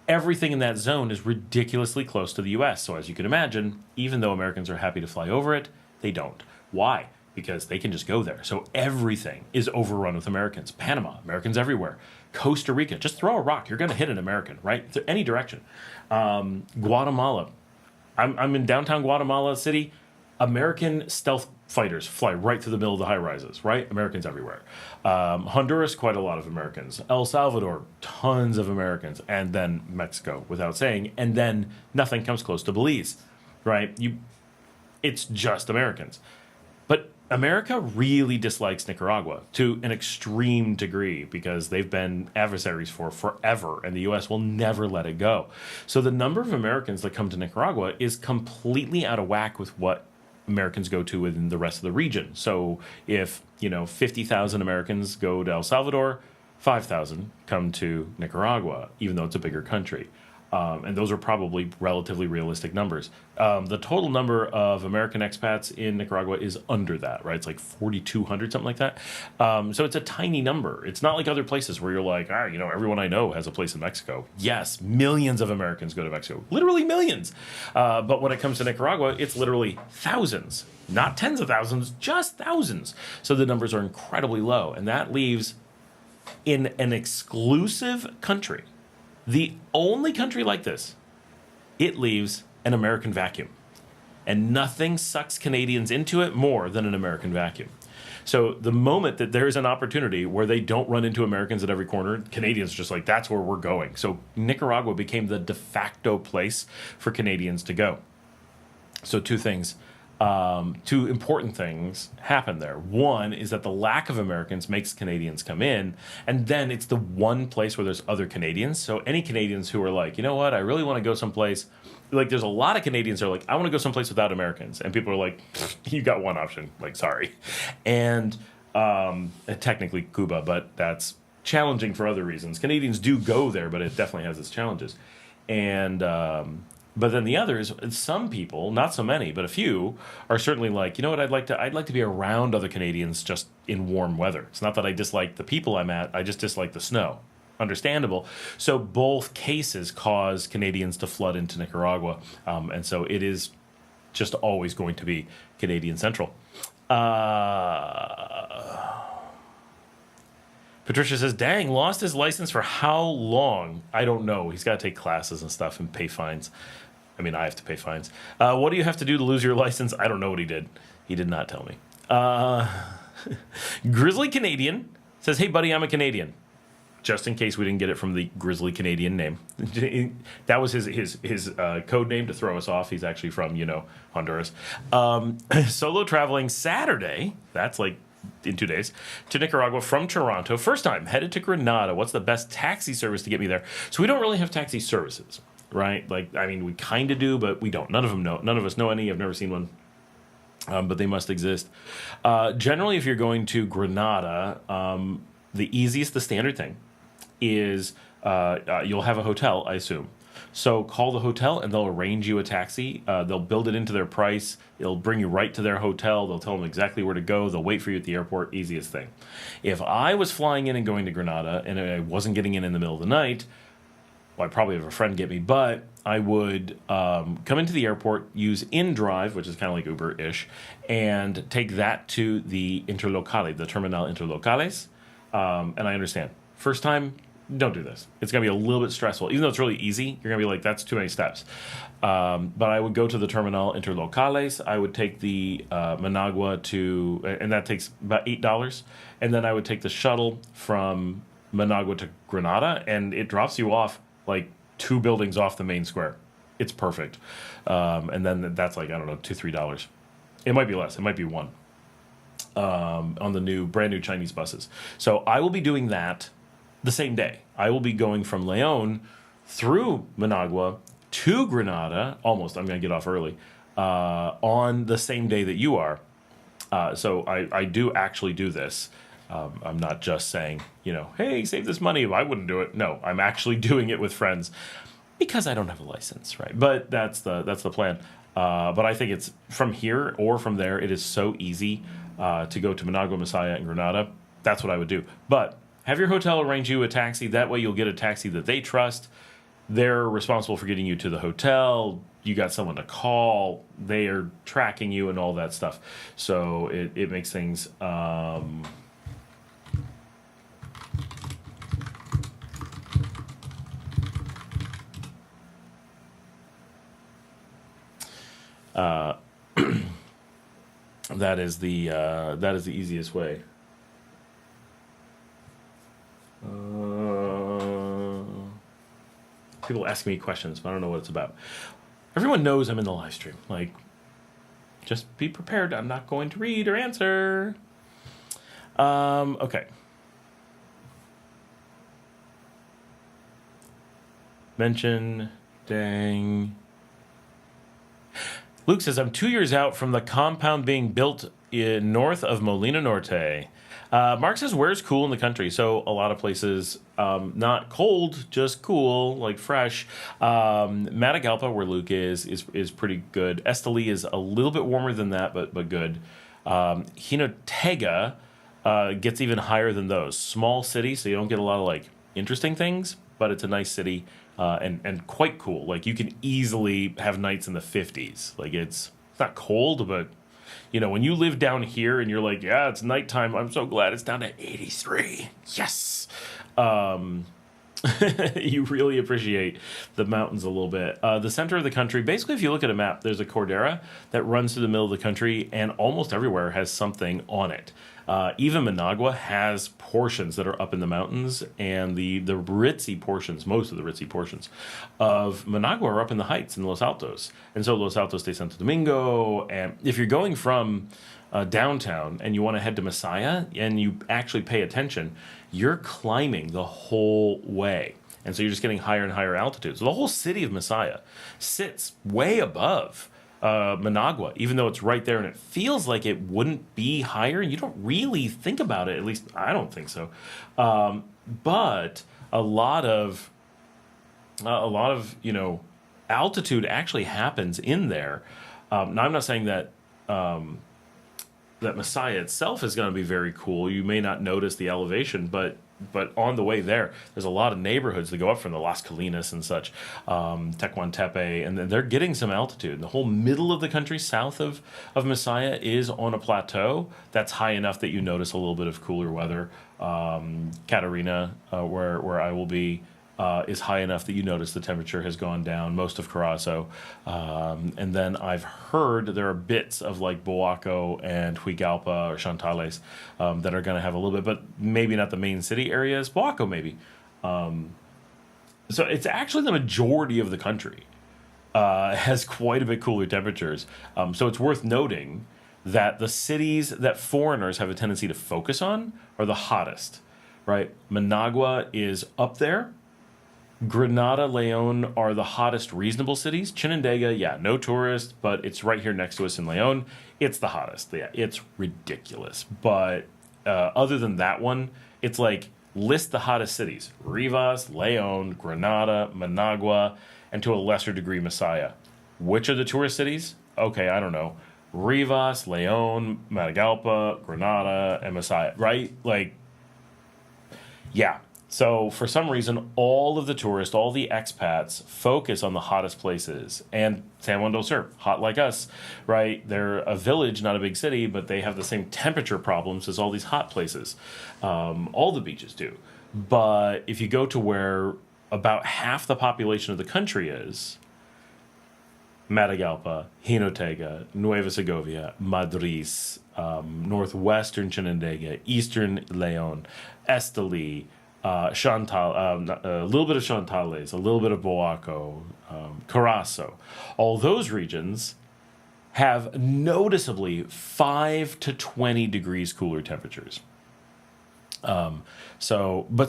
Speaker 1: everything in that zone is ridiculously close to the U.S. So as you can imagine, even though Americans are happy to fly over it, they don't. Why? Because they can just go there. So everything is overrun with Americans. Panama, Americans everywhere. Costa Rica, just throw a rock, you're going to hit an American, right? Any direction. Guatemala. I'm in downtown Guatemala City. American stealth fighters fly right through the middle of the high rises, right? Americans everywhere. Honduras, quite a lot of Americans. El Salvador, tons of Americans. And then Mexico, without saying. And then nothing comes close to Belize, right? It's just Americans. But America really dislikes Nicaragua to an extreme degree because they've been adversaries for forever, and the U.S. will never let it go. So the number of Americans that come to Nicaragua is completely out of whack with what Americans go to within the rest of the region. So if 50,000 Americans go to El Salvador, 5,000 come to Nicaragua, even though it's a bigger country. And those are probably relatively realistic numbers. The total number of American expats in Nicaragua is under that, right? It's like 4,200, something like that. So it's a tiny number. It's not like other places where you're like, everyone I know has a place in Mexico. Yes, millions of Americans go to Mexico. Literally millions. But when it comes to Nicaragua, it's literally thousands. Not tens of thousands, just thousands. So the numbers are incredibly low. And that leaves, in an exclusive country, the only country like this, it leaves an American vacuum. And nothing sucks Canadians into it more than an American vacuum. So the moment that there is an opportunity where they don't run into Americans at every corner, Canadians are just like, that's where we're going. So Nicaragua became the de facto place for Canadians to go. So two important things happen there. One is that the lack of Americans makes Canadians come in, and then it's the one place where there's other Canadians. So any Canadians who are like, you know what, I really want to go someplace, like there's a lot of Canadians who are like, I want to go someplace without Americans, and people are like, you got one option, like sorry. And technically Cuba, but that's challenging for other reasons. Canadians do go there, but it definitely has its challenges. And but then the others, some people, not so many, but a few, are certainly like, you know what, I'd like to be around other Canadians just in warm weather. It's not that I dislike the people I'm at, I just dislike the snow. Understandable. So both cases cause Canadians to flood into Nicaragua, and so it is just always going to be Canadian Central. Patricia says, dang, lost his license for how long? I don't know. He's got to take classes and stuff and pay fines. I mean, I have to pay fines. What do you have to do to lose your license? I don't know what he did. He did not tell me. Grizzly Canadian says, hey, buddy, I'm a Canadian. Just in case we didn't get it from the Grizzly Canadian name. That was his code name to throw us off. He's actually from, Honduras. Solo traveling Saturday. That's like in 2 days, to Nicaragua from Toronto. First time, headed to Grenada. What's the best taxi service to get me there? So we don't really have taxi services, right? Like, I mean, we kind of do, but we don't. None of us know any. I've never seen one, but they must exist. Generally, if you're going to Grenada, the standard thing is you'll have a hotel, I assume. So call the hotel and they'll arrange you a taxi. They'll build it into their price. It'll bring you right to their hotel. They'll tell them exactly where to go. They'll wait for you at the airport. Easiest thing. If I was flying in and going to Grenada and I wasn't getting in the middle of the night, well, I'd probably have a friend get me, but I would come into the airport, use InDrive, which is kind of like Uber-ish, and take that to the Interlocale, the Terminal Interlocales. And I understand. First time, don't do this. It's going to be a little bit stressful. Even though it's really easy, you're going to be like, that's too many steps. But I would go to the Terminal Interlocales. I would take the Managua to, and that takes about $8. And then I would take the shuttle from Managua to Grenada, and it drops you off like 2 buildings off the main square. It's perfect. And then that's like, I don't know, $2, $3. It might be less. It might be $1 on the brand new Chinese buses. So I will be doing that the same day. I will be going from Leon through Managua to Grenada, almost, I'm going to get off early, on the same day that you are. So I do actually do this. I'm not just saying, hey, save this money. I wouldn't do it. No, I'm actually doing it with friends because I don't have a license, right? But that's the plan. But I think it's from here or from there, it is so easy to go to Managua, Masaya, and Grenada. That's what I would do. But have your hotel arrange you a taxi. That way you'll get a taxi that they trust. They're responsible for getting you to the hotel. You got someone to call. They are tracking you and all that stuff. So it makes things... that is the easiest way. People ask me questions, but I don't know what it's about. Everyone knows I'm in the live stream. Like, just be prepared. I'm not going to read or answer. Okay. Mention, dang. Luke says, I'm 2 years out from the compound being built north of Molina Norte. Mark says, where's cool in the country? So a lot of places, not cold, just cool, like fresh. Matagalpa, where Luke is pretty good. Esteli is a little bit warmer than that, but good. Jinotega gets even higher than those. Small city, so you don't get a lot of like interesting things, but it's a nice city and quite cool. Like you can easily have nights in the 50s. Like it's not cold, but when you live down here and you're like, yeah, it's nighttime, I'm so glad it's down to 83. Yes. You really appreciate the mountains a little bit. The center of the country, basically, if you look at a map, there's a cordillera that runs through the middle of the country, and almost everywhere has something on it. Even Managua has portions that are up in the mountains, and the ritzy portions, most of the ritzy portions of Managua are up in the heights in Los Altos. And so Los Altos de Santo Domingo, and if you're going from downtown and you want to head to Masaya and you actually pay attention, you're climbing the whole way. And so you're just getting higher and higher altitudes. So the whole city of Masaya sits way above Managua, even though it's right there and it feels like it wouldn't be higher. You don't really think about it, at least I don't think so. But a lot of altitude actually happens in there. Now I'm not saying that that Masaya itself is going to be very cool. You may not notice the elevation, but on the way there's a lot of neighborhoods that go up from the Las Colinas and such, Tecuantepe, and then they're getting some altitude. And the whole middle of the country south of Masaya is on a plateau that's high enough that you notice a little bit of cooler weather. Catarina, where I will be, is high enough that you notice the temperature has gone down, most of Carazo. And then I've heard there are bits of like Boaco and Huigalpa or Chantales that are going to have a little bit, but maybe not the main city areas. Boaco maybe. So it's actually the majority of the country has quite a bit cooler temperatures. So it's worth noting that the cities that foreigners have a tendency to focus on are the hottest, right? Managua is up there. Granada, Leon are the hottest reasonable cities. Chinandega, yeah, no tourists, but it's right here next to us in Leon. It's the hottest. Yeah, it's ridiculous. But other than that one, it's like list the hottest cities. Rivas, Leon, Granada, Managua, and to a lesser degree, Masaya. Which are the tourist cities? Okay, I don't know. Rivas, Leon, Matagalpa, Granada, and Masaya, right? Like, yeah. So for some reason, all of the tourists, all the expats focus on the hottest places. And San Juan del Sur, hot like us, right? They're a village, not a big city, but they have the same temperature problems as all these hot places. All the beaches do. But if you go to where about half the population of the country is, Matagalpa, Jinotega, Nueva Segovia, Madrid, northwestern Chinandega, eastern Leon, Esteli, Chantal, a little bit of Chantales, a little bit of Boaco, Carazo. All those regions have noticeably 5 to 20 degrees cooler temperatures. But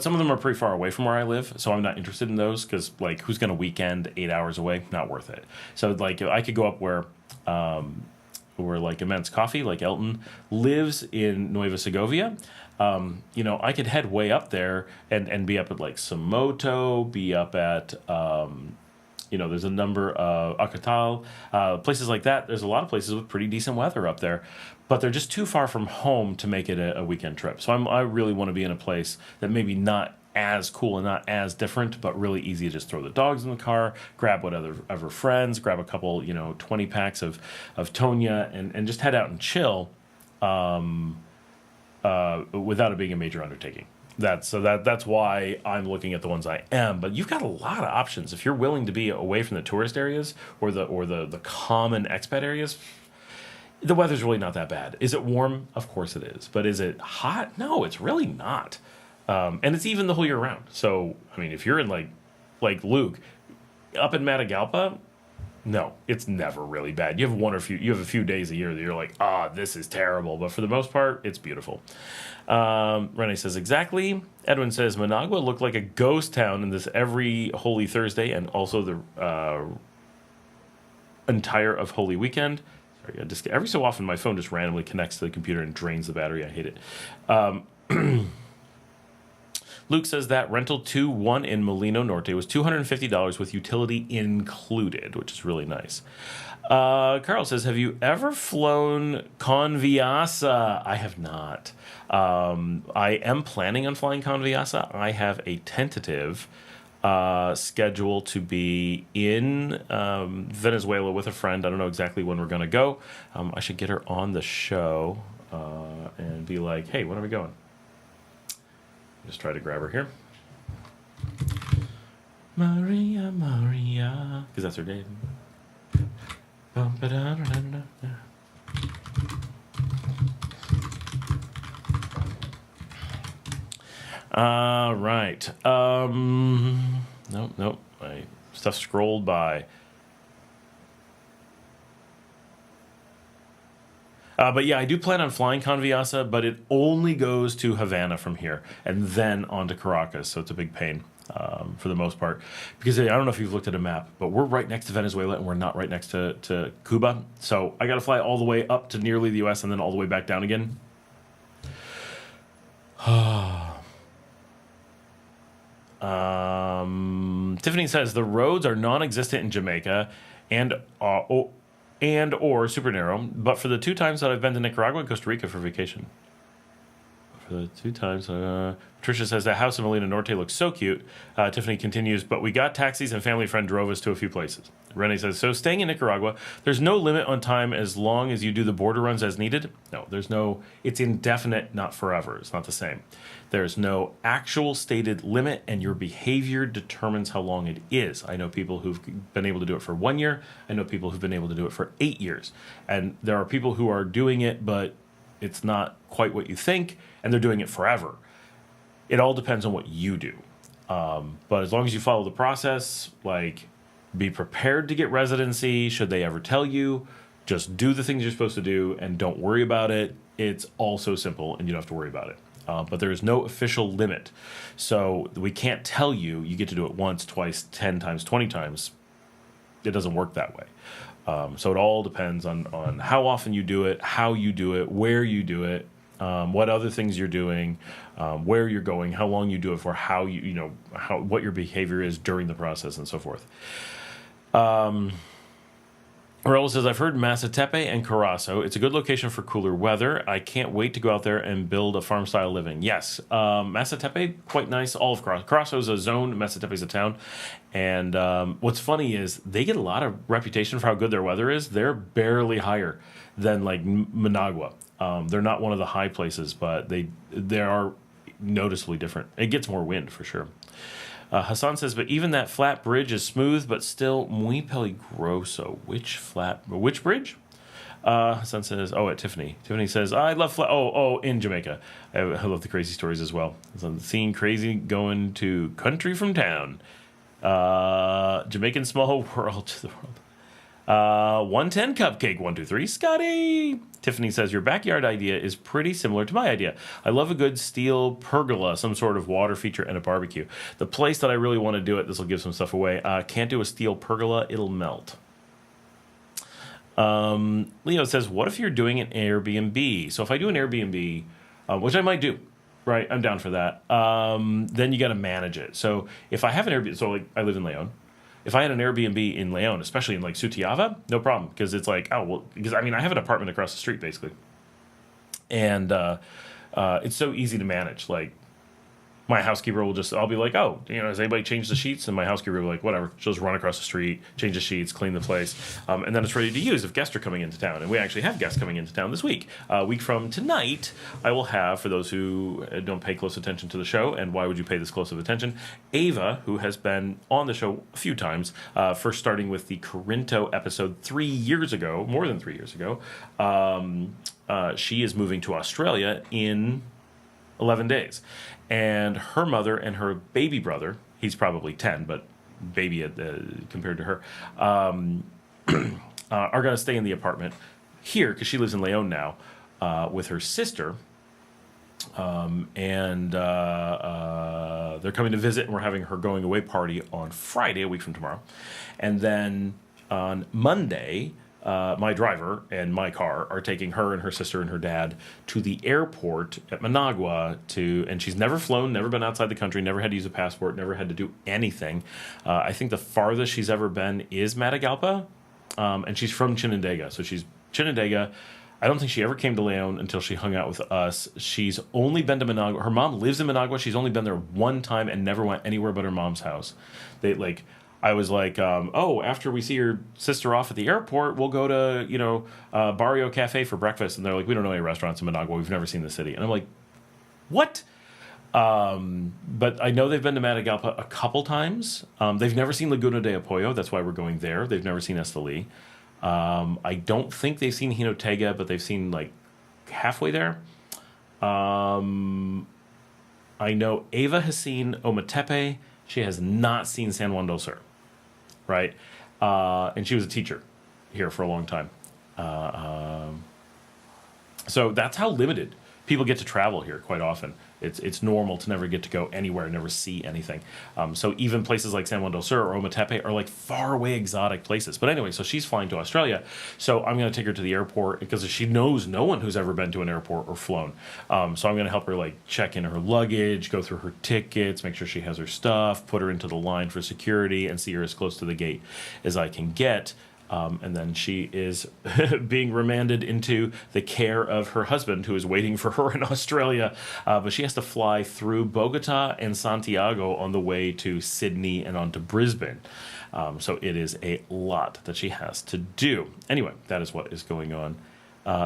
Speaker 1: some of them are pretty far away from where I live, so I'm not interested in those because, like, who's going to weekend 8 hours away? Not worth it. So, like, I could go up where like Immense Coffee, like Elton, lives in Nueva Segovia. I could head way up there and be up at like Somoto, be up at, there's a number of Acatal, places like that. There's a lot of places with pretty decent weather up there, but they're just too far from home to make it a weekend trip. So I really want to be in a place that maybe not as cool and not as different, but really easy to just throw the dogs in the car, grab whatever friends, grab a couple, 20 packs of Tonya and just head out and chill. Without it being a major undertaking. That's why I'm looking at the ones I am. But you've got a lot of options if you're willing to be away from the tourist areas or the common expat areas. The weather's really not that bad. Is it warm? Of course it is. But is it hot? No, it's really not. And it's even the whole year round. So I mean, if you're in like Luke up in Matagalpa. No, it's never really bad. You have a few days a year that you're like, this is terrible. But for the most part, it's beautiful. Renee says, exactly. Edwin says, Managua looked like a ghost town in this every Holy Thursday and also the entire of Holy Weekend. Sorry, every so often my phone just randomly connects to the computer and drains the battery. I hate it. Luke says that rental 2-1 in Molino Norte was $250 with utility included, which is really nice. Carl says, have you ever flown Conviasa? I have not. I am planning on flying Conviasa. I have a tentative schedule to be in Venezuela with a friend. I don't know exactly when we're going to go. I should get her on the show and be like, hey, when are we going? Just try to grab her here. Maria, because that's her name. Right. Nope. My stuff scrolled by. But yeah, I do plan on flying Conviasa, but it only goes to Havana from here and then on to Caracas. So it's a big pain for the most part. Because I don't know if you've looked at a map, but we're right next to Venezuela and we're not right next to Cuba. So I got to fly all the way up to nearly the U.S. and then all the way back down again. Tiffany says the roads are non-existent in Jamaica and or super narrow, but for the 2 times that I've been to Nicaragua and Costa Rica for vacation. For the 2 times, Patricia says the house in Molina Norte looks so cute. Tiffany continues, but we got taxis and family friend drove us to a few places. Renee says, so staying in Nicaragua, there's no limit on time as long as you do the border runs as needed? No, it's indefinite, not forever. It's not the same. There's no actual stated limit, and your behavior determines how long it is. I know people who've been able to do it for 1 year. I know people who've been able to do it for 8 years. And there are people who are doing it, but it's not quite what you think, and they're doing it forever. It all depends on what you do. But as long as you follow the process, like be prepared to get residency, should they ever tell you, just do the things you're supposed to do and don't worry about it. It's all so simple and you don't have to worry about it. But there is no official limit. So we can't tell you get to do it once, twice, 10 times, 20 times. It doesn't work that way. So it all depends on how often you do it, how you do it, where you do it, what other things you're doing, where you're going, how long you do it for, how what your behavior is during the process, and so forth. Marcela says, I've heard Masatepe and Carazo. It's a good location for cooler weather. I can't wait to go out there and build a farm-style living. Yes, Masatepe, quite nice. All of Carazo. Carazo is a zone. Masatepe is a town. And what's funny is they get a lot of reputation for how good their weather is. They're barely higher than, like, Managua. They're not one of the high places, but they are noticeably different. It gets more wind, for sure. Hassan says, but even that flat bridge is smooth, but still muy peligroso. Which bridge? Hassan says, at Tiffany. Tiffany says, I love flat. In Jamaica. I love the crazy stories as well. So seeing crazy going to country from town. Jamaican small world to the world. 110 Cupcake 123 Scotty. Tiffany says your backyard idea is pretty similar to my idea. I love a good steel pergola, some sort of water feature, and a barbecue. The place that I really want to do it, this will give some stuff away. Can't do a steel pergola, it'll melt. Leo says, what if you're doing an Airbnb? So if I do an Airbnb, which I might do, right? I'm down for that. Then you got to manage it. So if I have an Airbnb, so like I live in Leon. If I had an Airbnb in Leon, especially in like Sutiava, no problem. Because it's like, because I have an apartment across the street basically. And it's so easy to manage. Like my housekeeper will I'll be like, has anybody changed the sheets? And my housekeeper will be like, whatever. She'll just run across the street, change the sheets, clean the place. And then it's ready to use if guests are coming into town. And we actually have guests coming into town this week. A week from tonight, I will have, for those who don't pay close attention to the show, and why would you pay this close of attention, Ava, who has been on the show a few times, first starting with the Corinto episode more than 3 years ago. She is moving to Australia in 11 days. And her mother and her baby brother, he's probably 10, but baby compared to her, are going to stay in the apartment here because she lives in Leon now with her sister. And they're coming to visit, and we're having her going away party on Friday, a week from tomorrow. And then on Monday, my driver and my car are taking her and her sister and her dad to the airport at Managua and she's never flown, never been outside the country, never had to use a passport, never had to do anything. I think the farthest she's ever been is Matagalpa, and she's from Chinandega. So she's Chinandega. I don't think she ever came to Leon until she hung out with us. She's only been to Managua. Her mom lives in Managua. She's only been there one time and never went anywhere but her mom's house. I was like, after we see your sister off at the airport, we'll go to, Barrio Cafe for breakfast. And they're like, we don't know any restaurants in Managua. We've never seen the city. And I'm like, what? But I know they've been to Matagalpa a couple times. They've never seen Laguna de Apoyo. That's why we're going there. They've never seen Esteli. I don't think they've seen Jinotega, but they've seen, halfway there. I know Ava has seen Ometepe. She has not seen San Juan del Sur, right? And she was a teacher here for a long time. So that's how limited people get to travel here quite often. It's normal to never get to go anywhere, never see anything. So even places like San Juan del Sur or Ometepe are like far away exotic places. But anyway, so she's flying to Australia. So I'm going to take her to the airport because she knows no one who's ever been to an airport or flown. So I'm going to help her like check in her luggage, go through her tickets, make sure she has her stuff, put her into the line for security, and see her as close to the gate as I can get. And then she is being remanded into the care of her husband, who is waiting for her in Australia. But she has to fly through Bogota and Santiago on the way to Sydney and on to Brisbane. So it is a lot that she has to do. Anyway, that is what is going on.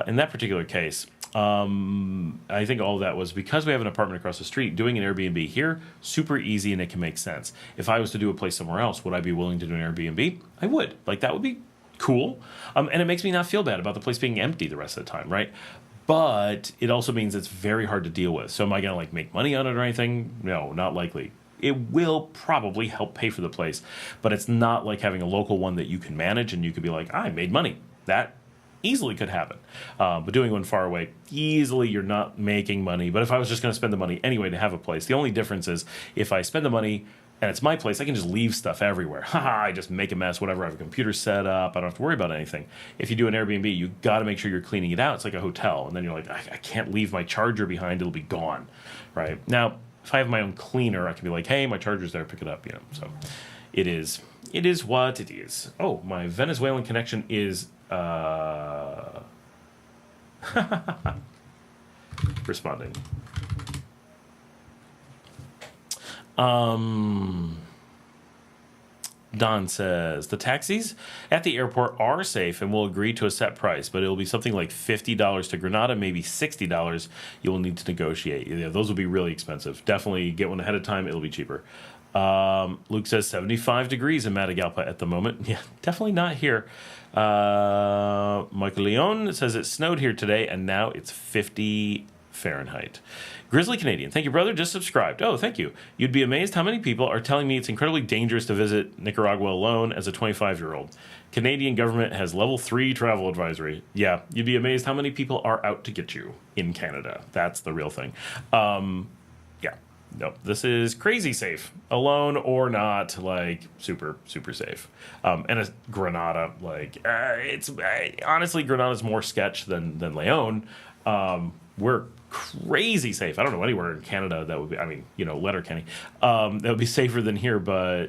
Speaker 1: In that particular case, I think all of that was because we have an apartment across the street. Doing an Airbnb here, super easy, and it can make sense. If I was to do a place somewhere else, would I be willing to do an Airbnb? I would. Like, that would be cool. And it makes me not feel bad about the place being empty the rest of the time, right? But it also means it's very hard to deal with. So am I going to like make money on it or anything? No, not likely. It will probably help pay for the place, but it's not like having a local one that you can manage and you could be like, I made money. That easily could happen. But doing one far away, easily you're not making money. But if I was just going to spend the money anyway to have a place, the only difference is if I spend the money and it's my place, I can just leave stuff everywhere. I just make a mess, whatever. I have a computer set up. I don't have to worry about anything. If you do an Airbnb, you got to make sure you're cleaning it out. It's like a hotel. And then you're like, I can't leave my charger behind. It'll be gone, right? Now, if I have my own cleaner, I can be like, hey, my charger's there. Pick it up, So it is what it is. Oh, my Venezuelan connection is responding. Don says, the taxis at the airport are safe and will agree to a set price, but it will be something like $50 to Granada, maybe $60. You will need to negotiate. Yeah, those will be really expensive. Definitely get one ahead of time. It'll be cheaper. Luke says 75 degrees in Matagalpa at the moment. Yeah, definitely not here. Michael Leon says it snowed here today and now it's 50 Fahrenheit. Grizzly Canadian, thank you, brother. Just subscribed. Oh, thank you. You'd be amazed how many people are telling me it's incredibly dangerous to visit Nicaragua alone as a 25-year-old. Canadian government has level 3 travel advisory. Yeah, you'd be amazed how many people are out to get you in Canada. That's the real thing. Yeah, no, this is crazy safe. Alone or not, like super, super safe. And a Granada, like, honestly, Granada's more sketch than Leon. We're crazy safe. I don't know anywhere in Canada that would be, Letterkenny, that would be safer than here, but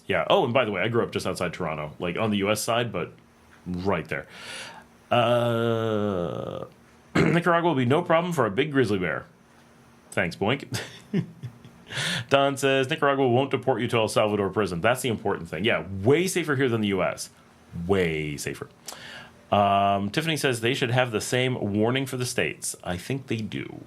Speaker 1: yeah. Oh, and by the way, I grew up just outside Toronto, like on the US side, but right there. Nicaragua will be no problem for a big grizzly bear. Thanks, Boink. Don says, Nicaragua won't deport you to El Salvador prison. That's the important thing. Yeah, way safer here than the US. Way safer. Tiffany says they should have the same warning for the states. I think they do.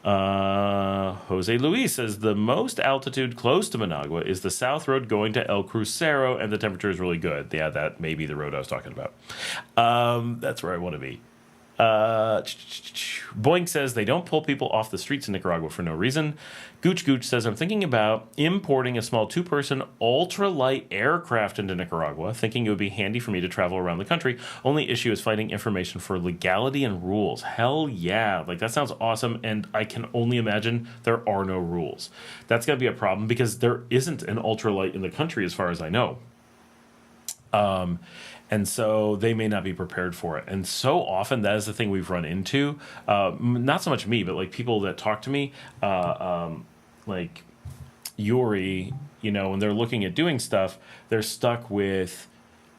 Speaker 1: Jose Luis says the most altitude close to Managua is the south road going to El Crucero, and the temperature is really good. Yeah, that may be the road I was talking about. That's where I want to be. Boink says they don't pull people off the streets in Nicaragua for no reason. Gooch says I'm thinking about importing a small 2-person ultralight aircraft into Nicaragua, thinking it would be handy for me to travel around the country. Only issue is finding information for legality and rules. Hell yeah, like that sounds awesome, and I can only imagine there are no rules. That's going to be a problem because there isn't an ultralight in the country as far as I know. And so they may not be prepared for it. And so often that is the thing we've run into. Not so much me, but like people that talk to me, like Yuri, when they're looking at doing stuff, they're stuck with,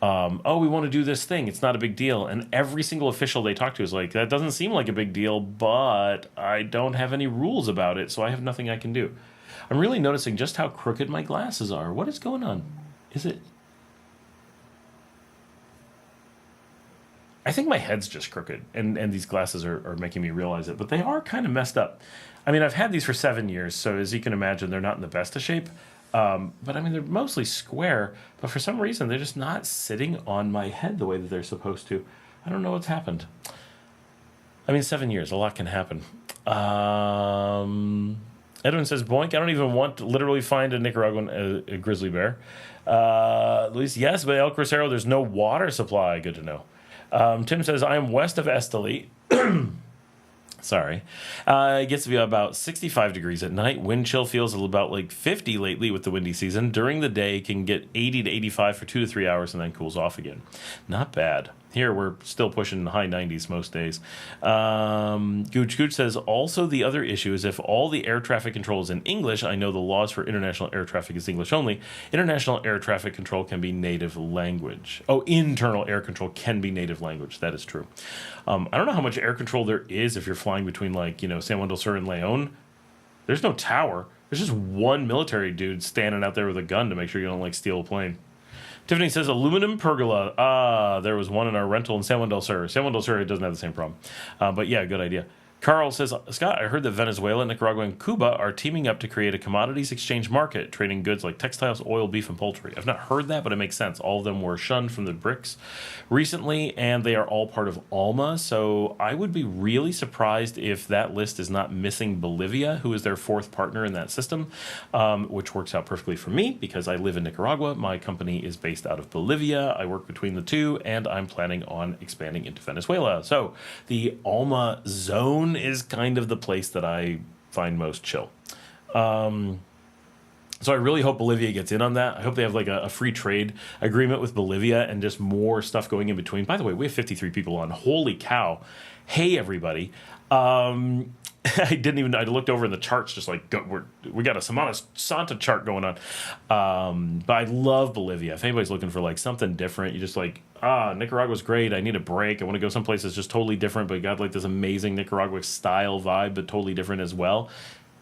Speaker 1: we want to do this thing. It's not a big deal. And every single official they talk to is like, that doesn't seem like a big deal, but I don't have any rules about it, so I have nothing I can do. I'm really noticing just how crooked my glasses are. What is going on? Is it... I think my head's just crooked, and these glasses are making me realize it, but they are kind of messed up. I mean, I've had these for 7 years, so as you can imagine, they're not in the best of shape. But I mean, they're mostly square, but for some reason, they're just not sitting on my head the way that they're supposed to. I don't know what's happened. I mean, 7 years, a lot can happen. Edwin says, boink, I don't even want to literally find a Nicaraguan grizzly bear. Luis, yes, but El Crucero, there's no water supply. Good to know. Tim says, I am west of Esteli. Sorry. It gets to be about 65 degrees at night. Wind chill feels about like 50 lately with the windy season. During the day, it can get 80 to 85 for 2 to 3 hours and then cools off again. Not bad. Here, we're still pushing high 90s most days. Gooch Gooch says, also the other issue is if all the air traffic control is in English, I know the laws for international air traffic is English only. International air traffic control can be native language. Oh, internal air control can be native language. That is true. I don't know how much air control there is if you're flying between, like, San Juan del Sur and Leon. There's no tower. There's just one military dude standing out there with a gun to make sure you don't, steal a plane. Tiffany says, aluminum pergola. There was one in our rental in San Juan del Sur. San Juan del Sur doesn't have the same problem. But yeah, good idea. Carl says, Scott, I heard that Venezuela, Nicaragua, and Cuba are teaming up to create a commodities exchange market, trading goods like textiles, oil, beef, and poultry. I've not heard that, but it makes sense. All of them were shunned from the BRICS recently, and they are all part of ALMA. So I would be really surprised if that list is not missing Bolivia, who is their fourth partner in that system, which works out perfectly for me because I live in Nicaragua. My company is based out of Bolivia. I work between the two, and I'm planning on expanding into Venezuela. So the ALMA zone is kind of the place that I find most chill. So I really hope Bolivia gets in on that. I hope they have a free trade agreement with Bolivia and just more stuff going in between. By the way, we have 53 people on. Holy cow. Hey, everybody. I looked over in the charts, we got a Samana Santa chart going on. But I love Bolivia. If anybody's looking for something different, you just Nicaragua's great. I need a break. I want to go someplace that's just totally different, but got this amazing Nicaragua style vibe, but totally different as well.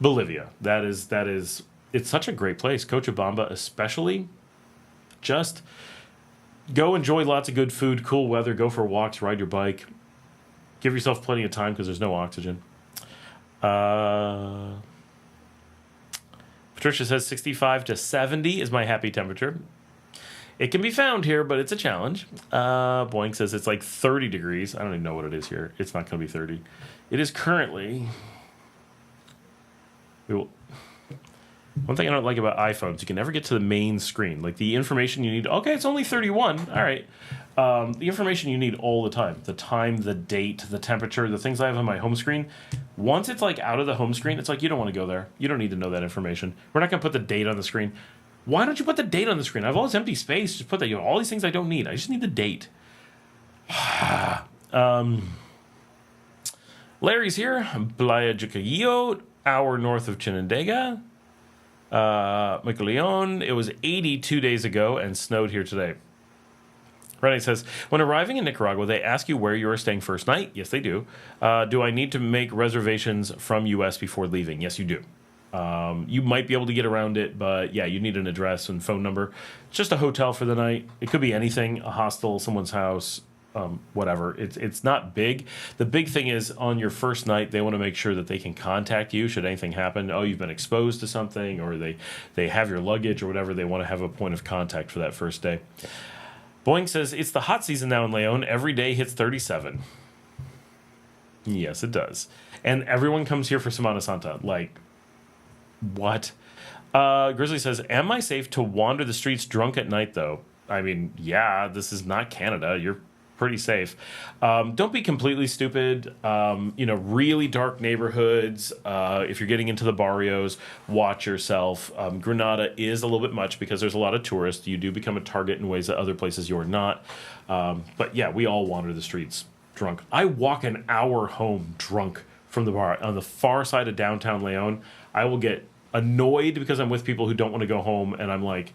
Speaker 1: Bolivia. That is, it's such a great place. Cochabamba, especially. Just go enjoy lots of good food, cool weather, go for walks, ride your bike. Give yourself plenty of time because there's no oxygen. Patricia says 65 to 70 is my happy temperature. It can be found here, but it's a challenge. Boink says it's 30 degrees. I don't even know what it is here. It's not going to be 30. It is currently... One thing I don't like about iPhones, you can never get to the main screen. The information you need... Okay, it's only 31. All right. The information you need all the time. The time, the date, the temperature, the things I have on my home screen. Once it's out of the home screen, it's you don't want to go there. You don't need to know that information. We're not going to put the date on the screen. Why don't you put the date on the screen? I have all this empty space. Just put that. All these things I don't need. I just need the date. Larry's here. Playa Jucayillo, hour north of Chinandega. Michael it was 82 days ago and snowed here today. Renee says, when arriving in Nicaragua, they ask you where you are staying first night. Yes, they do. Do I need to make reservations from U.S. before leaving? Yes, you do. You might be able to get around it, but yeah, you need an address and phone number. It's just a hotel for the night. It could be anything, a hostel, someone's house, whatever. It's not big. The big thing is on your first night, they want to make sure that they can contact you should anything happen. Oh, you've been exposed to something, or they have your luggage or whatever. They want to have a point of contact for that first day. Boeing says, it's the hot season now in Leon. Every day hits 37. Yes, it does. And everyone comes here for Semana Santa. What? Grizzly says, am I safe to wander the streets drunk at night, though? I mean, yeah, this is not Canada. You're pretty safe. Don't be completely stupid. Really dark neighborhoods. If you're getting into the barrios, watch yourself. Granada is a little bit much because there's a lot of tourists. You do become a target in ways that other places you're not. But yeah, we all wander the streets drunk. I walk an hour home drunk from the bar on the far side of downtown Leon. I will get annoyed because I'm with people who don't want to go home, and I'm like,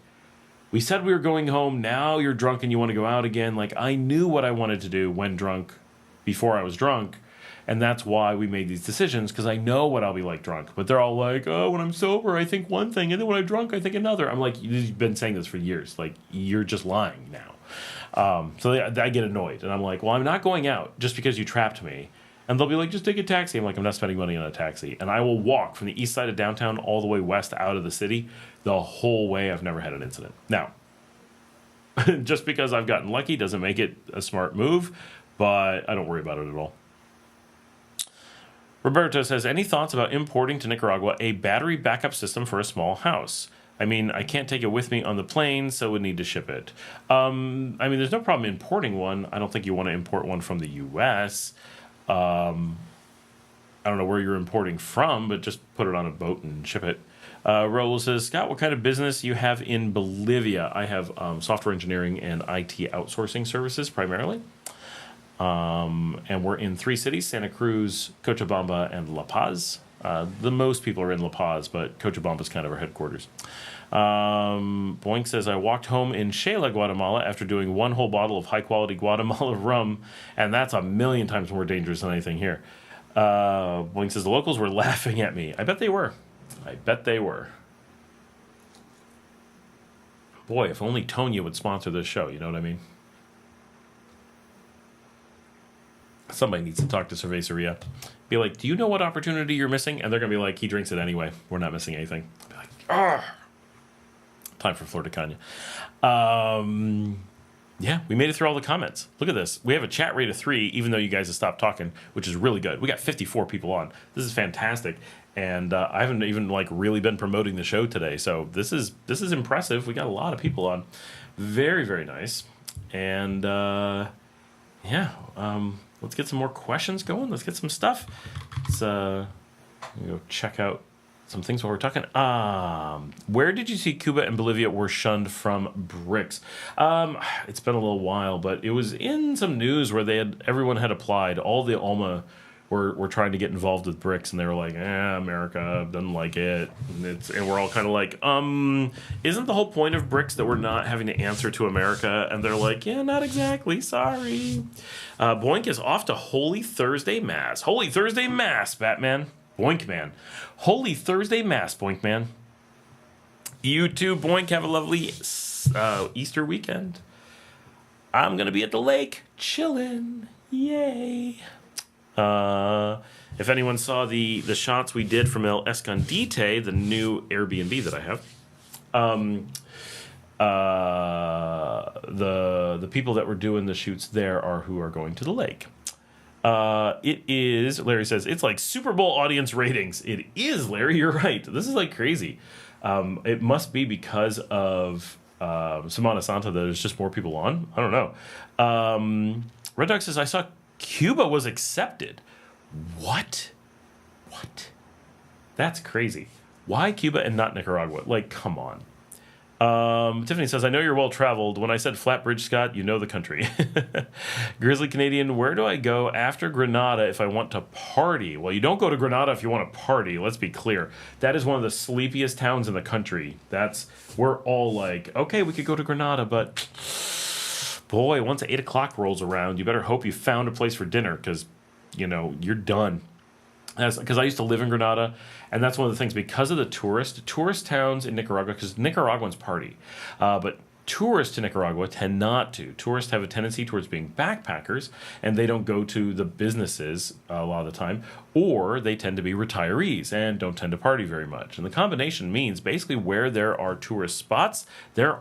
Speaker 1: we said we were going home, now you're drunk and you want to go out again. I knew what I wanted to do when drunk before I was drunk, and that's why we made these decisions, because I know what I'll be like drunk. But they're all like, oh, when I'm sober, I think one thing, and then when I'm drunk, I think another. I'm like, you've been saying this for years. You're just lying now. So I get annoyed, and I'm like, well, I'm not going out just because you trapped me. And they'll be like, just take a taxi. I'm like, I'm not spending money on a taxi. And I will walk from the east side of downtown all the way west out of the city. The whole way, I've never had an incident. Now, just because I've gotten lucky doesn't make it a smart move, but I don't worry about it at all. Roberto says, any thoughts about importing to Nicaragua a battery backup system for a small house? I mean, I can't take it with me on the plane, so would need to ship it. I mean, there's no problem importing one. I don't think you want to import one from the U.S. I don't know where you're importing from, but just put it on a boat and ship it. Raul says, Scott, what kind of business you have in Bolivia? I have software engineering and IT outsourcing services primarily. And we're in 3 cities, Santa Cruz, Cochabamba, and La Paz. The most people are in La Paz, but Cochabamba is kind of our headquarters. Boink says, I walked home in Shela, Guatemala after doing 1 whole bottle of high-quality Guatemala rum, and that's 1,000,000 times more dangerous than anything here. Boink says, the locals were laughing at me. I bet they were. I bet they were. Boy, if only Tonya would sponsor this show, you know what I mean? Somebody needs to talk to Cerveceria. Be like, do you know what opportunity you're missing? And they're going to be like, he drinks it anyway. We're not missing anything. I'll be like, ah. Time for Flor de Caña. Yeah, we made it through all the comments. Look at this. We have a chat rate of 3, even though you guys have stopped talking, which is really good. We got 54 people on. This is fantastic. And I haven't even really been promoting the show today. So this is impressive. We got a lot of people on. Very, very nice. And yeah, let's get some more questions going. Let's get some stuff. Let's go check out some things while we're talking. Where did you see Cuba and Bolivia were shunned from BRICS? It's been a little while, but it was in some news where everyone had applied. All the ALMA were trying to get involved with BRICS, and they were like, America doesn't like it. And we're all kind of like, isn't the whole point of BRICS that we're not having to answer to America? And they're like, yeah, not exactly, sorry. Boink is off to Holy Thursday Mass. Holy Thursday Mass, Batman. Boink Man. Holy Thursday Mass, Boink Man. You too, Boink. Have a lovely Easter weekend. I'm going to be at the lake, chilling. Yay. If anyone saw the shots we did from El Escondite, the new Airbnb that I have, the people that were doing the shoots there are who are going to the lake. It is, Larry says, it's like Super Bowl audience ratings. It is, Larry, you're right. This is like crazy. It must be because of Semana Santa that there's just more people on. I don't know. Red Dog says, I saw Cuba was accepted. What? That's crazy. Why Cuba and not Nicaragua? Like, come on. Tiffany says, I know you're well-traveled. When I said Flatbridge, Scott, you know the country. Grizzly Canadian, where do I go after Grenada if I want to party? Well, you don't go to Grenada if you want to party. Let's be clear. That is one of the sleepiest towns in the country. We're all like, okay, we could go to Grenada, but boy, once 8 o'clock rolls around, you better hope you found a place for dinner because, you're done. Because I used to live in Grenada, and that's one of the things, because of the tourist towns in Nicaragua, because Nicaraguans party, but tourists to Nicaragua tend not to. Tourists have a tendency towards being backpackers, and they don't go to the businesses a lot of the time, or they tend to be retirees and don't tend to party very much. And the combination means basically where there are tourist spots, there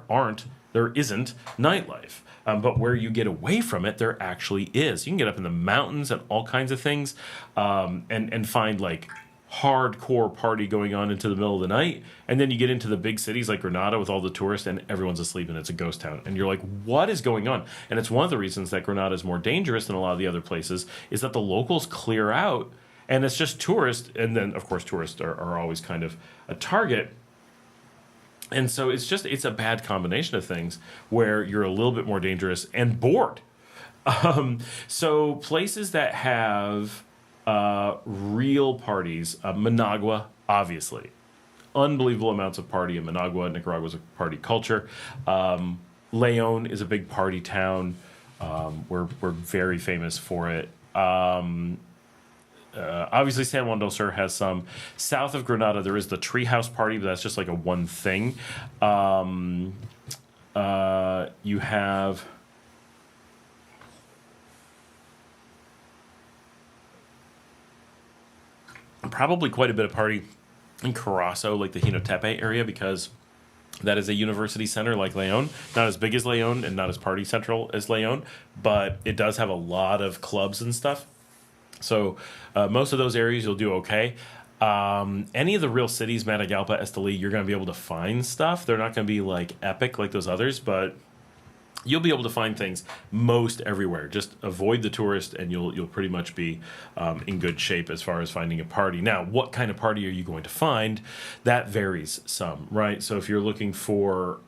Speaker 1: isn't nightlife. But where you get away from it, there actually is. You can get up in the mountains and all kinds of things, and find like hardcore party going on into the middle of the night. And then you get into the big cities like Granada with all the tourists, and everyone's asleep, and it's a ghost town. And you're like, what is going on? And it's one of the reasons that Granada is more dangerous than a lot of the other places, is that the locals clear out, and it's just tourists. And then, of course, tourists are always kind of a target. And so it's a bad combination of things where you're a little bit more dangerous and bored. So places that have real parties, Managua, obviously. Unbelievable amounts of party in Managua. Nicaragua's a party culture. Leon is a big party town. We're very famous for it. Obviously, San Juan del Sur has some. South of Granada, there is the Treehouse Party, but that's just like a one thing. You have probably quite a bit of party in Carazo, like the Jinotepe area, because that is a university center like Leon. Not as big as Leon and not as party central as Leon, but it does have a lot of clubs and stuff. So most of those areas you'll do okay. Any of the real cities, Matagalpa, Esteli, you're going to be able to find stuff. They're not going to be like epic like those others, but you'll be able to find things most everywhere. Just avoid the tourist, and you'll pretty much be in good shape as far as finding a party. Now, what kind of party are you going to find? That varies some, right? So if you're looking for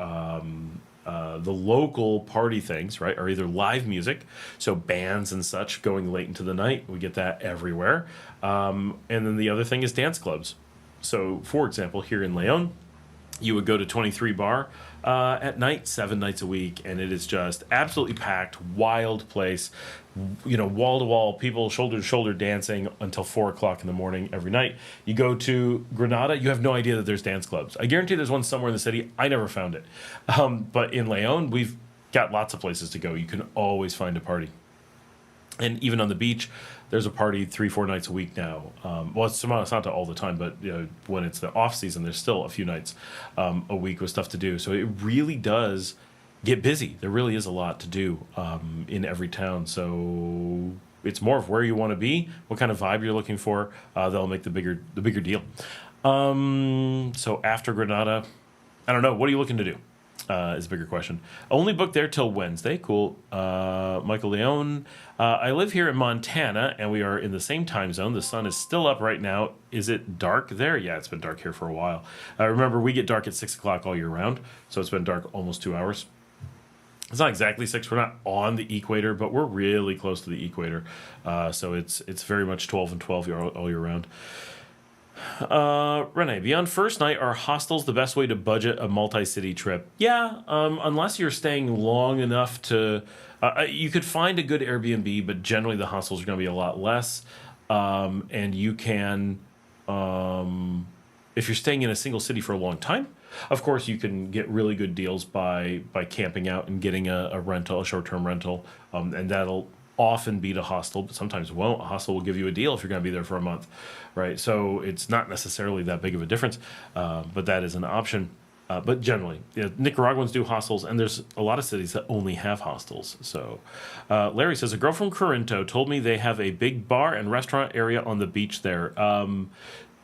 Speaker 1: the local party things, right, are either live music, so bands and such going late into the night. We get that everywhere. And then the other thing is dance clubs. So, for example, here in Leon, you would go to 23 Bar at night, 7 nights a week, and it is just absolutely packed, wild place. You know, wall to wall, people shoulder to shoulder dancing until 4 o'clock in the morning every night. You go to Granada, you have no idea that there's dance clubs. I guarantee there's one somewhere in the city. I never found it. But in Leon, we've got lots of places to go. You can always find a party. And even on the beach, there's a party 3-4 nights a week now. Well, it's Samana Santa all the time, but when it's the off season, there's still a few nights a week with stuff to do. So it really does get busy. There really is a lot to do in every town. So it's more of where you want to be, what kind of vibe you're looking for. They'll make the bigger deal. So after Granada, I don't know. What are you looking to do? Is a bigger question. Only booked there till Wednesday. Cool. Michael Leone. I live here in Montana, and we are in the same time zone. The sun is still up right now. Is it dark there? Yeah, it's been dark here for a while. Remember, we get dark at 6 o'clock all year round, so it's been dark almost 2 hours. It's not exactly 6. We're not on the equator, but we're really close to the equator. So it's very much 12 and 12 all year round. Renee, beyond first night, are hostels the best way to budget a multi-city trip? Yeah, unless you're staying long enough to... you could find a good Airbnb, but generally the hostels are going to be a lot less. And you can... if you're staying in a single city for a long time, of course you can get really good deals by camping out and getting a rental, a short-term rental, and that'll often beat a hostel, but sometimes won't. A hostel will give you a deal if you're going to be there for a month, right? So it's not necessarily that big of a difference, but that is an option. But generally, Nicaraguans do hostels, and there's a lot of cities that only have hostels. So Larry says, a girl from Corinto told me they have a big bar and restaurant area on the beach there.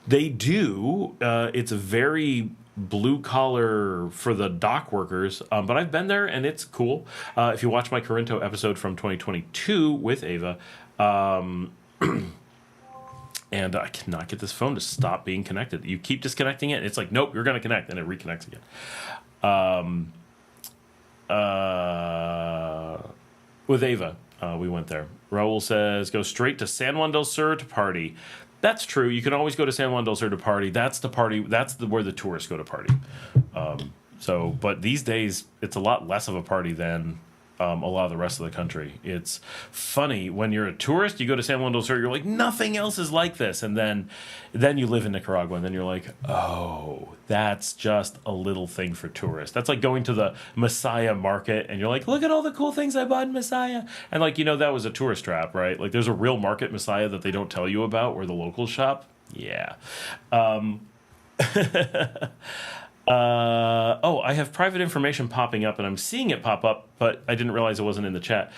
Speaker 1: They do. It's a very blue collar for the dock workers, but I've been there and it's cool. If you watch my Corinto episode from 2022 with Ava, and I cannot get this phone to stop being connected. You keep disconnecting it, it's like, nope, you're going to connect, and it reconnects again. With Ava, we went there. Raul says, go straight to San Juan del Sur to party. That's true. You can always go to San Juan del Sur to party. That's the party. That's where the tourists go to party. But these days, it's a lot less of a party than a lot of the rest of the country. It's funny when you're a tourist, you go to San Juan del Sur, you're like, nothing else is like this, and then you live in Nicaragua, and then you're like, oh, that's just a little thing for tourists. That's like going to the Messiah market, and you're like, look at all the cool things I bought in Messiah, and like, that was a tourist trap, right? Like, there's a real market Messiah that they don't tell you about where the locals shop. Yeah. I have private information popping up, and I'm seeing it pop up, but I didn't realize it wasn't in the chat.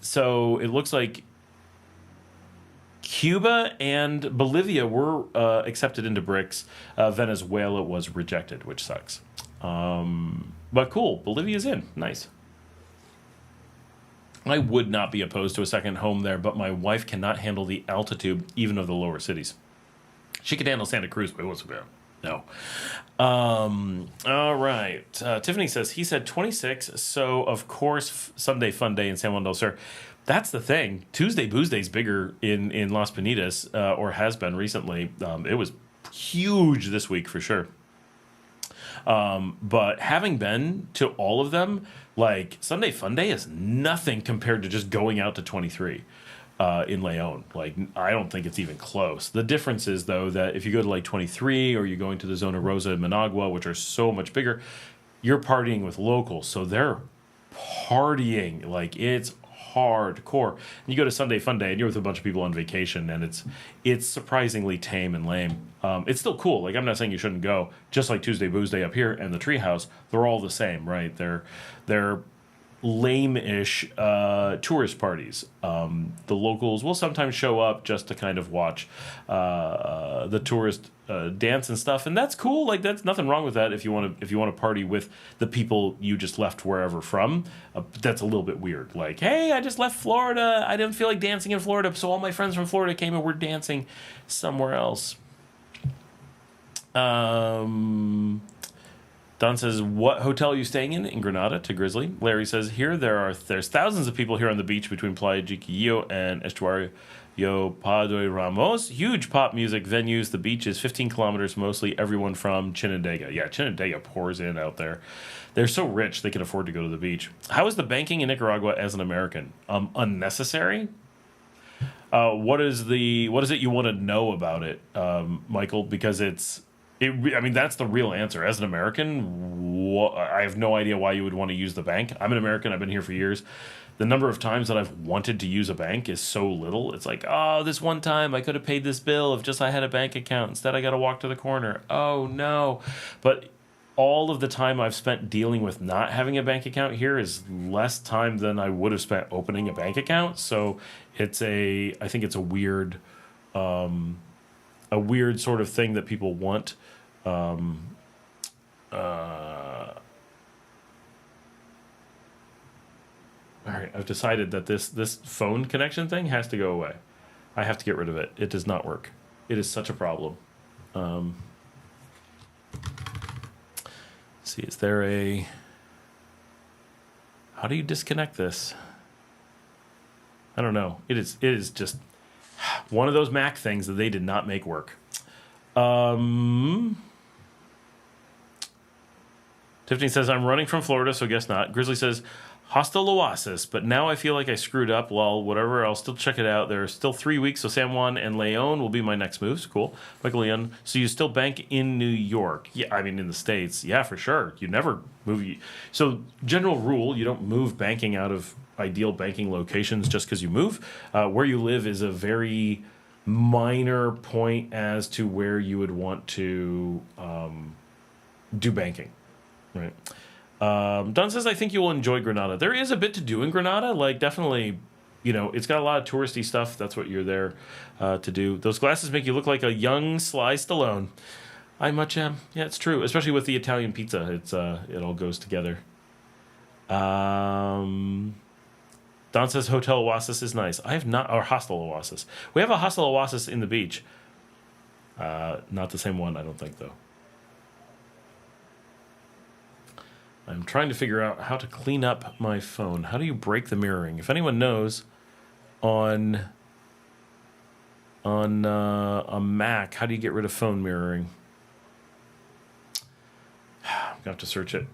Speaker 1: So it looks like Cuba and Bolivia were accepted into BRICS. Venezuela was rejected, which sucks. But cool, Bolivia's in. Nice. I would not be opposed to a second home there, but my wife cannot handle the altitude, even of the lower cities. She could handle Santa Cruz, but it wasn't bad. No. All right. Tiffany says, he said 26, so of course Sunday fun day in San Juan del Sur. That's the thing. Tuesday Booze Day is bigger in Las Penitas, or has been recently. It was huge this week for sure. But having been to all of them, like, Sunday Fun Day is nothing compared to just going out to 23 in Leon. Like, I don't think it's even close. The difference is, though, that if you go to, like, 23 or you're going to the Zona Rosa and Managua, which are so much bigger, you're partying with locals. So they're partying. Like, it's hardcore. And you go to Sunday Fun Day and you're with a bunch of people on vacation, and it's surprisingly tame and lame. It's still cool. Like, I'm not saying you shouldn't go. Just like Tuesday Booze Day up here and the Treehouse, they're all the same, right? They're lame-ish tourist parties. The locals will sometimes show up just to kind of watch the tourist dance and stuff, and that's cool. Like, that's nothing wrong with that if you want to party with the people you just left wherever from. That's a little bit weird. Like, hey, I just left Florida. I didn't feel like dancing in Florida, so all my friends from Florida came and we're dancing somewhere else. Don says, what hotel are you staying in Granada? To Grizzly. Larry says, there's thousands of people here on the beach between Playa Chiquillo and Estuario Padre Ramos. Huge pop music venues. The beach is 15 kilometers, mostly everyone from Chinandega. Yeah, Chinandega pours in out there. They're so rich they can afford to go to the beach. How is the banking in Nicaragua as an American? Unnecessary? What is it you want to know about it, Michael? Because that's the real answer. As an American, I have no idea why you would want to use the bank. I'm an American. I've been here for years. The number of times that I've wanted to use a bank is so little. It's like, oh, this one time I could have paid this bill if just I had a bank account. Instead, I got to walk to the corner. Oh, no. But all of the time I've spent dealing with not having a bank account here is less time than I would have spent opening a bank account. So I think it's a weird sort of thing that people want. All right, I've decided that this phone connection thing has to go away. I have to get rid of it. It does not work. It is such a problem. See, is there how do you disconnect this? I don't know. It is just one of those Mac things that they did not make work. Tiffany says, I'm running from Florida, so guess not. Grizzly says, hasta la oasis, but now I feel like I screwed up. Well, whatever, I'll still check it out. There are still 3 weeks, so San Juan and Leon will be my next moves. Cool. Michael Leon, so you still bank in New York? Yeah, I mean, in the States. Yeah, for sure. You never move. So, general rule, you don't move banking out of ideal banking locations just because you move. Where you live is a very minor point as to where you would want to do banking. Right. Don says, I think you will enjoy Granada. There is a bit to do in Granada. Like, definitely, it's got a lot of touristy stuff. That's what you're there to do. Those glasses make you look like a young Sly Stallone. I much am. Yeah, it's true. Especially with the Italian pizza. It all goes together. Don says Hotel Oasis is nice. I have not, or Hostel Oasis. We have a Hostel Oasis in the beach. Not the same one, I don't think, though. I'm trying to figure out how to clean up my phone. How do you break the mirroring? If anyone knows on a Mac, how do you get rid of phone mirroring? I'm going to have to search it.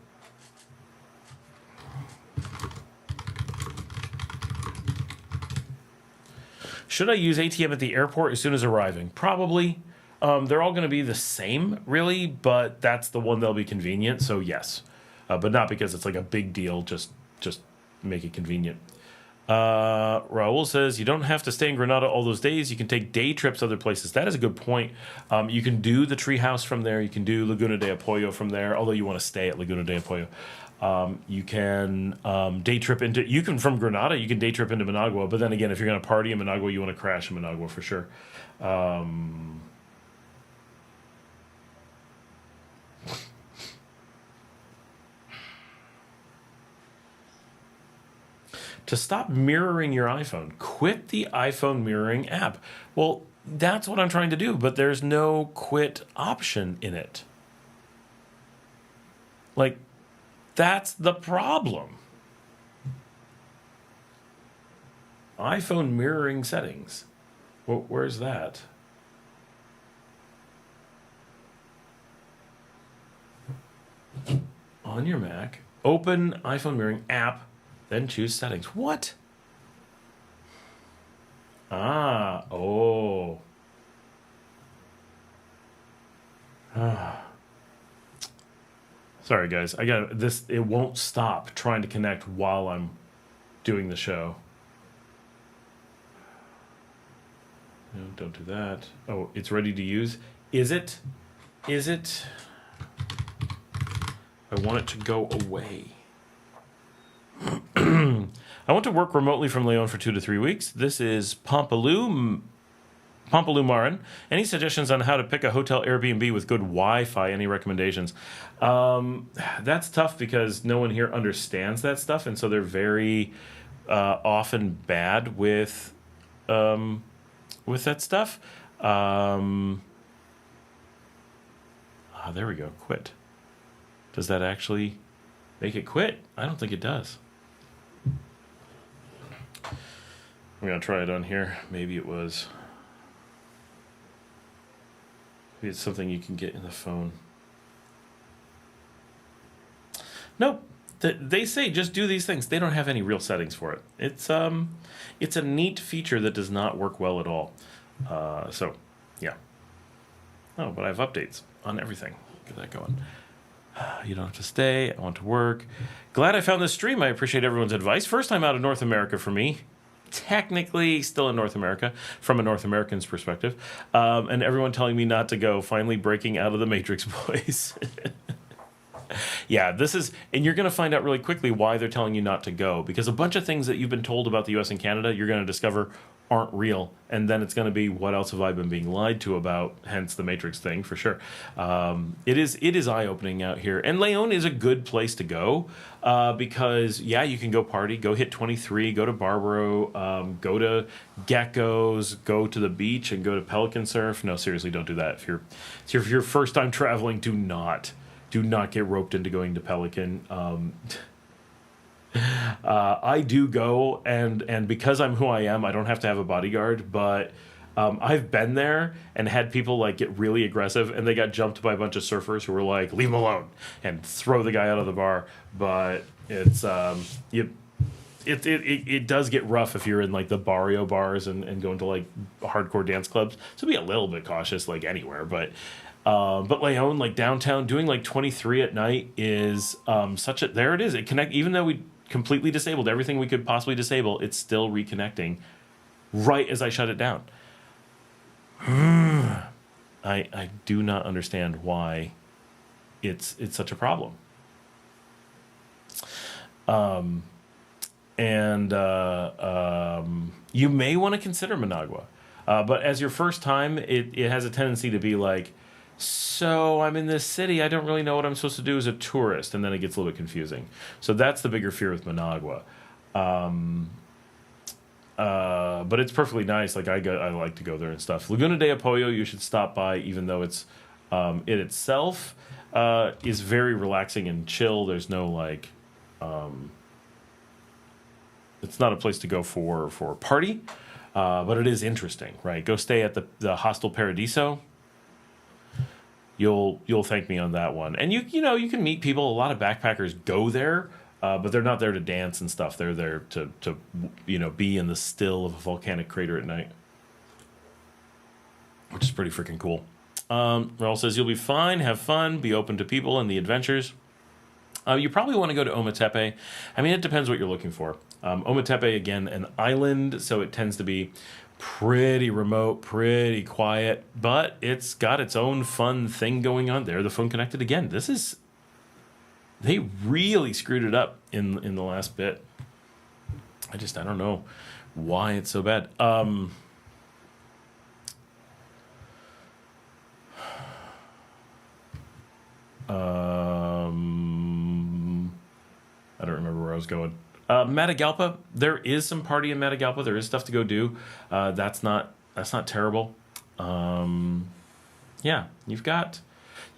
Speaker 1: Should I use ATM at the airport as soon as arriving? Probably. They're all going to be the same, really, but that's the one that'll be convenient, so yes. But not because it's like a big deal, just make it convenient. Raul says, you don't have to stay in Granada all those days. You can take day trips other places. That is a good point. You can do the treehouse from there. You can do Laguna de Apoyo from there, although you want to stay at Laguna de Apoyo. You can day trip from Granada, you can day trip into Managua. But then again, if you're going to party in Managua, you want to crash in Managua for sure. To stop mirroring your iPhone, quit the iPhone mirroring app. Well, that's what I'm trying to do, but there's no quit option in it. Like, that's the problem. iPhone mirroring settings. Well, where's that? On your Mac, open iPhone mirroring app, then choose settings. What? Oh. Sorry, guys. I got this. It won't stop trying to connect while I'm doing the show. No, don't do that. Oh, it's ready to use. Is it? Is it? I want it to go away. I want to work remotely from Leon for 2 to 3 weeks. This is Pompalou Marin. Any suggestions on how to pick a hotel Airbnb with good Wi-Fi? Any recommendations? That's tough because no one here understands that stuff, and so they're very often bad with that stuff. There we go. Quit. Does that actually make it quit? I don't think it does. I'm going to try it on here. Maybe it's something you can get in the phone. Nope. They say just do these things. They don't have any real settings for it. It's a neat feature that does not work well at all. So, yeah. Oh, but I have updates on everything. Get that going. You don't have to stay. I want to work. Glad I found this stream. I appreciate everyone's advice. First time out of North America for me. Technically still in North America from a North American's perspective. And everyone telling me not to go. Finally breaking out of the Matrix, boys. Yeah, and you're going to find out really quickly why they're telling you not to go, because a bunch of things that you've been told about the U.S. and Canada, you're going to discover aren't real, and then it's going to be, what else have I been being lied to about? Hence the Matrix thing, for sure. It is eye-opening out here, and Leon is a good place to go because, yeah, you can go party, go hit 23, go to Barbaro, go to Geckos, go to the beach, and go to Pelican Surf. No, seriously, don't do that. If you're your first time traveling, do not get roped into going to Pelican. I do go, and because I'm who I am, I don't have to have a bodyguard, but I've been there and had people like get really aggressive, and they got jumped by a bunch of surfers who were like, leave him alone, and throw the guy out of the bar. But it's it does get rough if you're in like the barrio bars and going to like hardcore dance clubs. So be a little bit cautious like anywhere, but Leon, like downtown, doing like 23 at night is there it is. It connect, even though we completely disabled everything we could possibly disable, it's still reconnecting right as I shut it down. I do not understand why it's such a problem. You may want to consider Managua, but as your first time, it has a tendency to be like, so I'm in this city, I don't really know what I'm supposed to do as a tourist, and then it gets a little bit confusing. So that's the bigger fear with Managua. But it's perfectly nice. Like I like to go there and stuff. Laguna de Apoyo, you should stop by, even though it's it itself is very relaxing and chill. There's no like it's not a place to go for a party, but it is interesting, right? Go stay at the Hostel Paradiso. You'll thank me on that one. And you can meet people. A lot of backpackers go there, but they're not there to dance and stuff. They're there to be in the still of a volcanic crater at night, which is pretty freaking cool. Raul says you'll be fine, have fun, be open to people and the adventures. You probably want to go to Ometepe. I mean, it depends what you're looking for. Ometepe, again, an island, so it tends to be pretty remote, pretty quiet, but it's got its own fun thing going on there. The phone connected again. They really screwed it up in the last bit. I don't know why it's so bad. I don't remember where I was going. Matagalpa, there is some party in Matagalpa. There is stuff to go do. That's not terrible. Yeah, you've got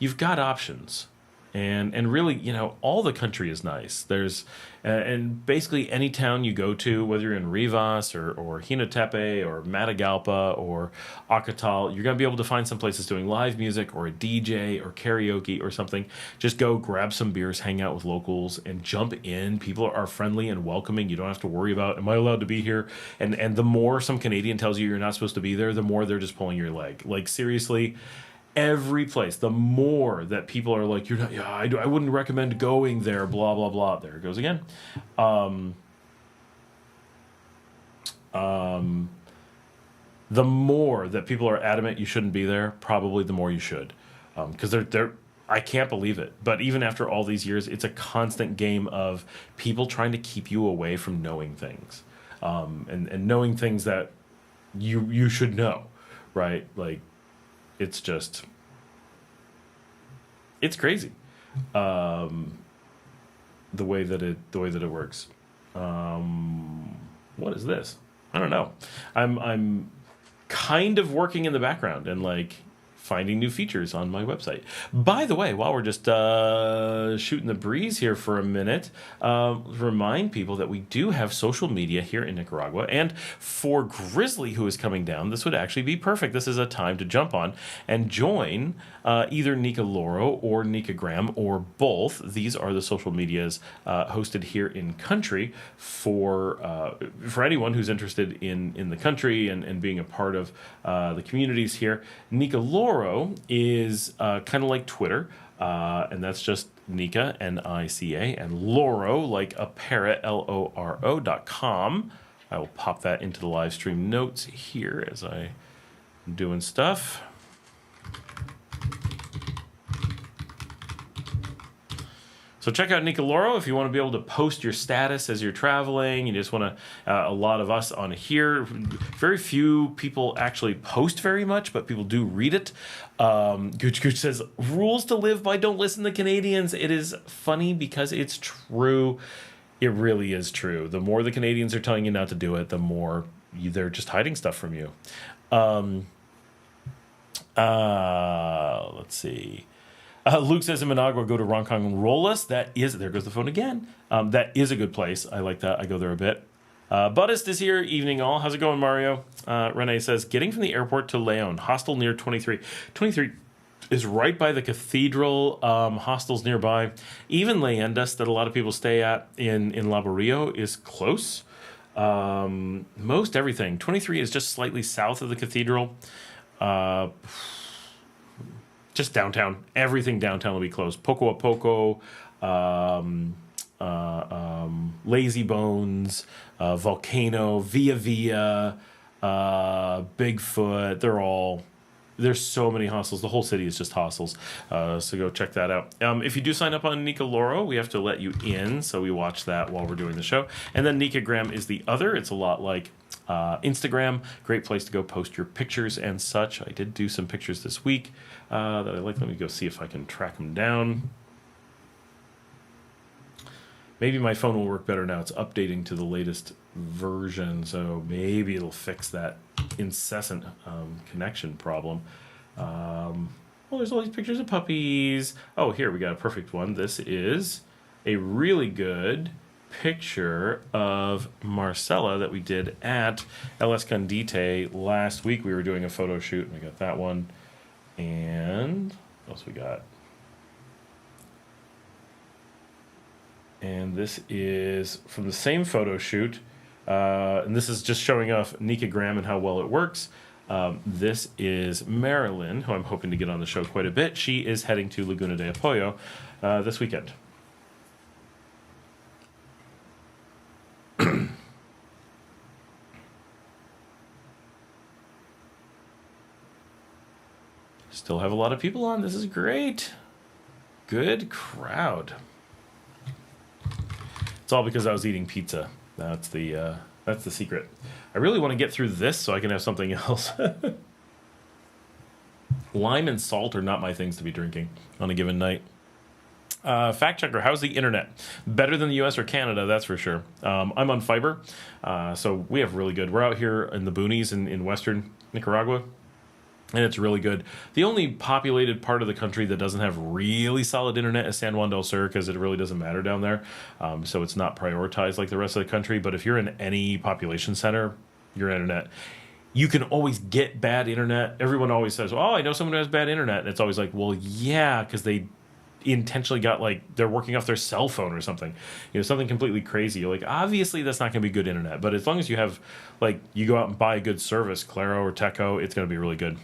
Speaker 1: options, and really, all the country is nice. There's and basically any town you go to, whether you're in Rivas or Hinotepe or Matagalpa or Acatal, you're gonna be able to find some places doing live music or a DJ or karaoke or something. Just go grab some beers, hang out with locals, and jump in. People are friendly and welcoming. You don't have to worry about, am I allowed to be here? And the more some Canadian tells you you're not supposed to be there, the more they're just pulling your leg. Like, seriously. Every place, the more that people are like, you're not, yeah, I wouldn't recommend going there, blah, blah, blah. There it goes again. The more that people are adamant you shouldn't be there, probably the more you should. Because they're I can't believe it. But even after all these years, it's a constant game of people trying to keep you away from knowing things, and knowing things that you should know, right? Like, it's just, it's crazy, the way that it works. What is this? I don't know. I'm kind of working in the background and like finding new features on my website. By the way, while we're just shooting the breeze here for a minute, remind people that we do have social media here in Nicaragua. And for Grizzly, who is coming down, this would actually be perfect. This is a time to jump on and join either Nika Loro or Nika Graham or both. These are the social medias hosted here in country for anyone who's interested in the country and being a part of the communities here. Nika Loro is kind of like Twitter, and that's just Nika, N-I-C-A, and Loro, like a parrot, Loro.com. I will pop that into the live stream notes here as I'm doing stuff. So check out Nika Loro if you want to be able to post your status as you're traveling. You just want to, a lot of us on here, very few people actually post very much, but people do read it. Gooch says, rules to live by, don't listen to Canadians. It is funny because it's true. It really is true. The more the Canadians are telling you not to do it, the more they're just hiding stuff from you. Let's see. Luke says in Managua, go to Roncong and Rolas. That is, there goes the phone again. That is a good place. I like that. I go there a bit. Buddhist is here. Evening all. How's it going, Mario? Renee says, getting from the airport to Leon, hostel near 23. 23 is right by the cathedral, hostels nearby. Even Leyendas, that a lot of people stay at in Laborio, is close. Most everything. 23 is just slightly south of the cathedral. Just downtown. Everything downtown will be closed. Poco a Poco, Lazy Bones, Volcano, Via Via, Bigfoot. There's so many hostels. The whole city is just hostels. So go check that out. If you do sign up on Nika Loro, we have to let you in. So we watch that while we're doing the show. And then Nika Graham is the other. It's a lot like Instagram. Great place to go post your pictures and such. I did do some pictures this week that I like. Let me go see if I can track them down. Maybe my phone will work better now. It's updating to the latest version, so maybe it'll fix that incessant connection problem. Well, there's all these pictures of puppies. Oh, here we got a perfect one. This is a really good picture of Marcela that we did at El Escondite last week. We were doing a photo shoot, and I got that one. And what else we got? And this is from the same photo shoot. And this is just showing off Nika Graham and how well it works. This is Marilyn, who I'm hoping to get on the show quite a bit. She is heading to Laguna de Apoyo this weekend. Still have a lot of people on. This is great. Good crowd. It's all because I was eating pizza. That's the secret. I really want to get through this so I can have something else. Lime and salt are not my things to be drinking on a given night. Fact checker, how's the internet? Better than the US or Canada, that's for sure. I'm on fiber, so we have really good. We're out here in the boonies in western Nicaragua, and it's really good. The only populated part of the country that doesn't have really solid internet is San Juan del Sur, because it really doesn't matter down there. So it's not prioritized like the rest of the country. But if you're in any population center, your internet, you can always get bad internet. Everyone always says, oh, I know someone who has bad internet. And it's always like, well, yeah, because they intentionally got, like, they're working off their cell phone or something, something completely crazy. You're like, obviously that's not going to be good internet, but as long as you have, like, you go out and buy a good service, Claro or Teco, it's going to be really good.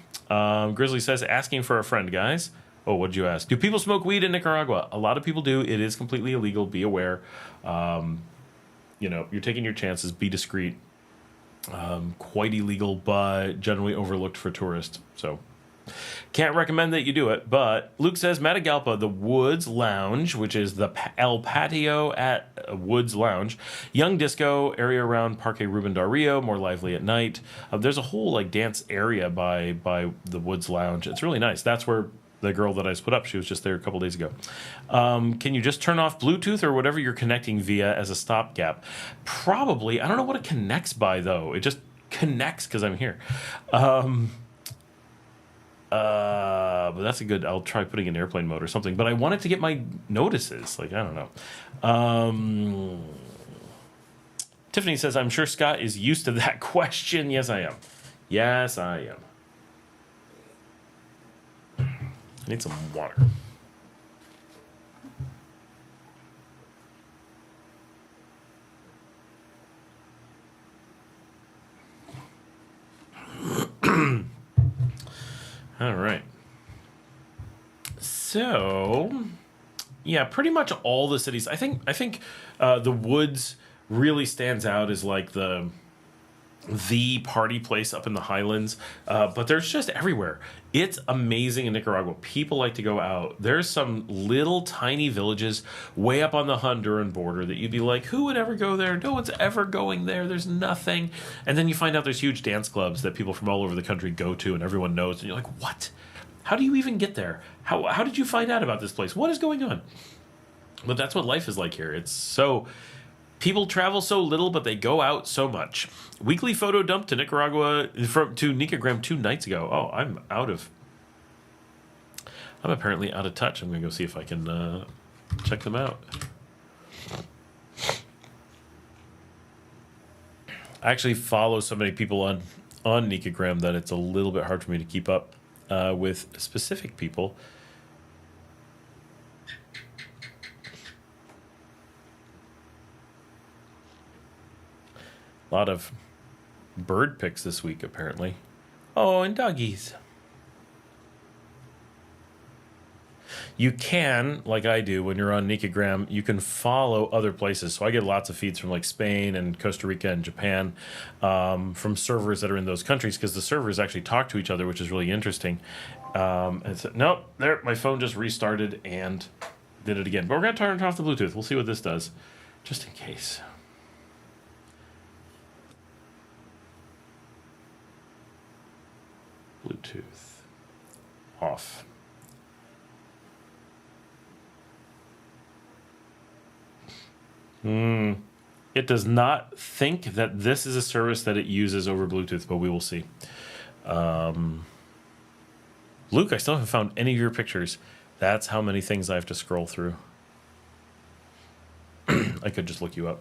Speaker 1: Grizzly says, asking for a friend, guys. Oh, what'd you ask? Do people smoke weed in Nicaragua? A lot of people do. It is completely illegal. Be aware. You're taking your chances. Be discreet. Quite illegal, but generally overlooked for tourists. So Can't recommend that you do it, but Luke says Matagalpa, the Woods Lounge, which is the El Patio at Woods Lounge, young disco area around Parque Ruben del Rio, more lively at night. There's a whole like dance area by the Woods Lounge. It's really nice. That's where the girl that I just put up, she was just there a couple days ago. Can you just turn off Bluetooth or whatever you're connecting via as a stopgap? Probably. I don't know what it connects by though. It just connects because I'm here. But that's a good. I'll try putting in airplane mode or something. But I wanted to get my notices. Like I don't know. Tiffany says, "I'm sure Scott is used to that question." Yes, I am. Yes, I am. I need some water. All right. So, yeah, pretty much all the cities. I think the Woods really stands out as like the party place up in the Highlands, but there's just everywhere. It's amazing in Nicaragua. People like to go out. There's some little tiny villages way up on the Honduran border that you'd be like, who would ever go there? No one's ever going there. There's nothing. And then you find out there's huge dance clubs that people from all over the country go to and everyone knows. And you're like, what? How do you even get there? How did you find out about this place? What is going on? But that's what life is like here. It's so... People travel so little, but they go out so much. Weekly photo dump to Nicaragua to Nicagram 2 nights ago. Oh, I'm apparently out of touch. I'm gonna go see if I can check them out. I actually follow so many people on Nicagram that it's a little bit hard for me to keep up with specific people. A lot of bird pics this week, apparently. Oh, and doggies. You can, like I do, when you're on Nicagram, you can follow other places. So I get lots of feeds from like Spain and Costa Rica and Japan from servers that are in those countries because the servers actually talk to each other, which is really interesting. And so, nope, there, my phone just restarted and did it again. But we're going to turn off the Bluetooth. We'll see what this does, just in case. Bluetooth off. It does not think that this is a service that it uses over Bluetooth, but we will see. Luke, I still haven't found any of your pictures. That's how many things I have to scroll through. I could just look you up.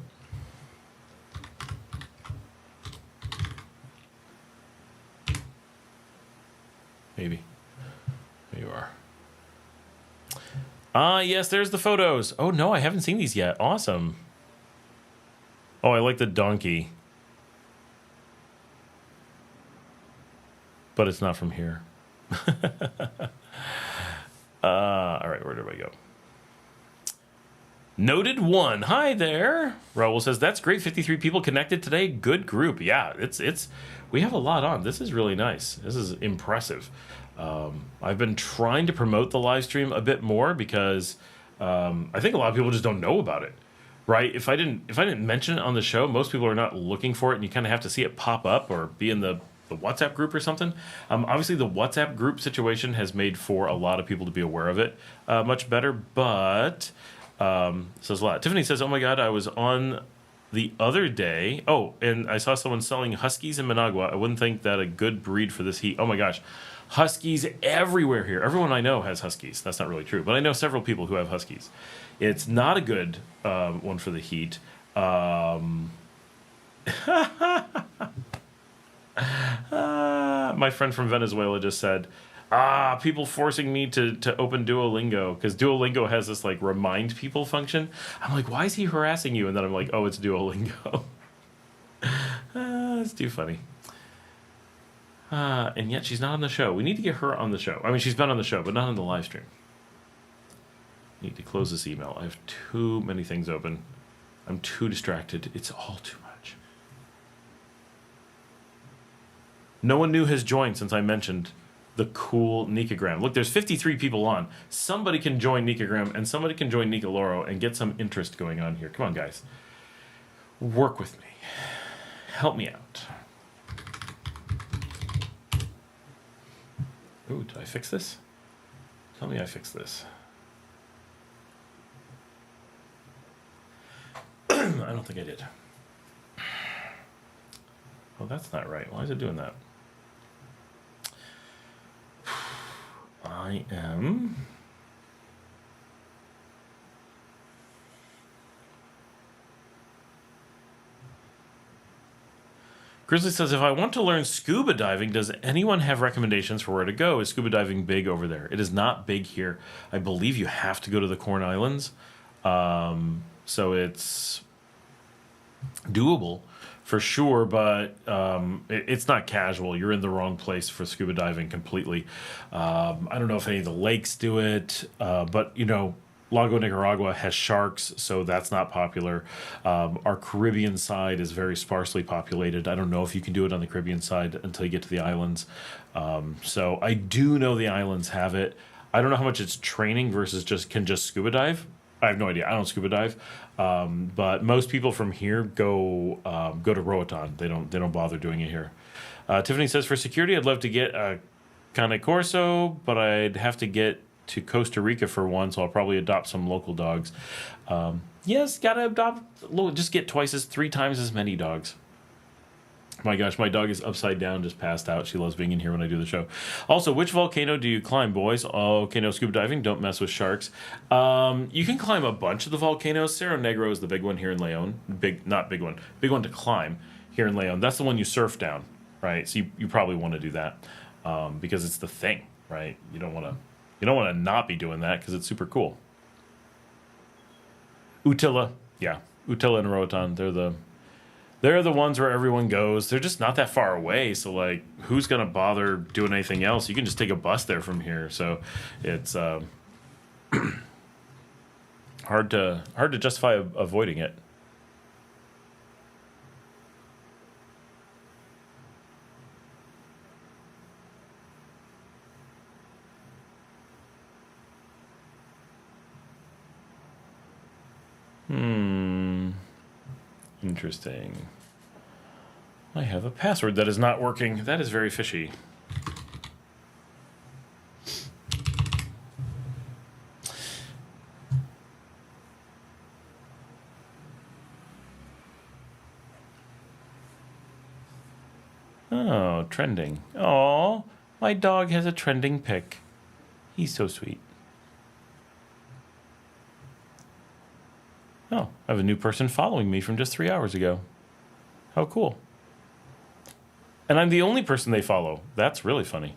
Speaker 1: Maybe. There you are. Ah, yes, there's the photos. Oh, no, I haven't seen these yet. Awesome. Oh, I like the donkey. But it's not from here. All right, where did I go? Noted one. Hi there. Raul says, that's great. 53 people connected today. Good group. Yeah, it's we have a lot on. This is really nice. This is impressive. I've been trying to promote the live stream a bit more because I think a lot of people just don't know about it. Right? If I didn't mention it on the show, most people are not looking for it, and you kind of have to see it pop up or be in the WhatsApp group or something. Obviously, the WhatsApp group situation has made for a lot of people to be aware of it much better, but says a lot. Tiffany says, oh my God, I was on the other day. Oh, and I saw someone selling huskies in Managua. I wouldn't think that a good breed for this heat. Oh my gosh. Huskies everywhere here. Everyone I know has huskies. That's not really true, but I know several people who have huskies. It's not a good one for the heat. My friend from Venezuela just said, people forcing me to open Duolingo because Duolingo has this like remind people function. I'm like, why is he harassing you? And then I'm like, oh, it's Duolingo. It's too funny. And yet she's not on the show. We need to get her on the show. I mean, she's been on the show, but not on the live stream. Need to close this email. I have too many things open. I'm too distracted. It's all too much. No one new has joined since I mentioned the cool Nicagram. Look, there's 53 people on. Somebody can join Nicagram and somebody can join Nicaloro and get some interest going on here. Come on, guys. Work with me. Help me out. Ooh, did I fix this? Tell me I fixed this. I don't think I did. Oh, that's not right. Why is it doing that? I am... Grizzly says, if I want to learn scuba diving, does anyone have recommendations for where to go? Is scuba diving big over there? It is not big here. I believe you have to go to the Corn Islands. So it's doable for sure, but it's not casual. You're in the wrong place for scuba diving completely. I don't know if any of the lakes do it, but, you know, Lago Nicaragua has sharks, so that's not popular. Our Caribbean side is very sparsely populated. I don't know if you can do it on the Caribbean side until you get to the islands. So I do know the islands have it. I don't know how much it's training versus just scuba dive. I have no idea. I don't scuba dive, but most people from here go to Roatan. They don't bother doing it here. Tiffany says, for security, I'd love to get a Cane Corso, but I'd have to get to Costa Rica for one, so I'll probably adopt some local dogs. Yes, gotta adopt. Just get three times as many dogs. My gosh, my dog is upside down, just passed out. She loves being in here when I do the show. Also, which volcano do you climb, boys? Oh, okay, no scuba diving. Don't mess with sharks. You can climb a bunch of the volcanoes. Cerro Negro is the big one here in Leon. Big one to climb here in Leon. That's the one you surf down, right? So you probably want to do that because it's the thing, right? You don't want to not be doing that because it's super cool. Utila, yeah, Utila and Roatan. They're the ones where everyone goes. They're just not that far away, so like, who's gonna bother doing anything else? You can just take a bus there from here, so it's hard to justify avoiding it. Interesting. I have a password that is not working. That is very fishy. Oh, trending. Oh, my dog has a trending pic. He's so sweet. Oh, I have a new person following me from just 3 hours ago. How cool. And I'm the only person they follow. That's really funny.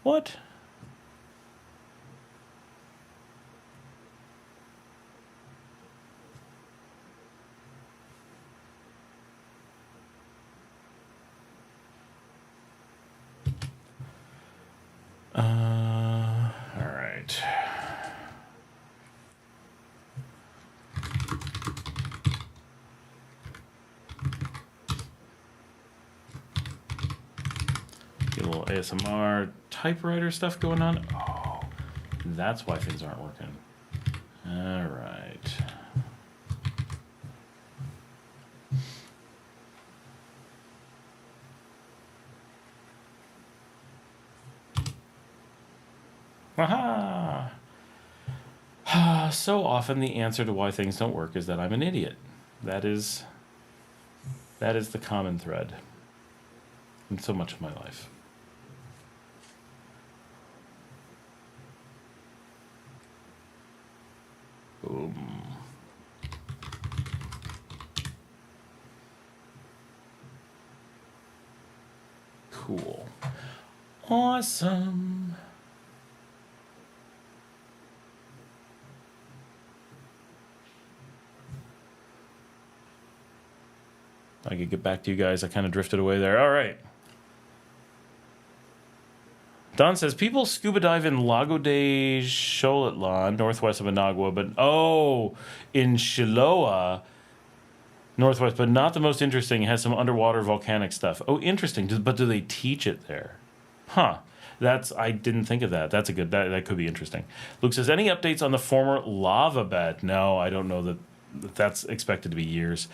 Speaker 1: What? All right. Get a little ASMR typewriter stuff going on. Oh, that's why things aren't working. All right. Aha! So often the answer to why things don't work is that I'm an idiot. That is the common thread in so much of my life. Boom. Cool. Awesome. I could get back to you guys. I kind of drifted away there. All right. Don says, people scuba dive in Lago de Xochitlan, northwest of Managua, but, in Chiloa, northwest, but not the most interesting. It has some underwater volcanic stuff. Oh, interesting. But do they teach it there? Huh. I didn't think of that. That's a good, that could be interesting. Luke says, any updates on the former lava bed? No, I don't know that's expected to be years.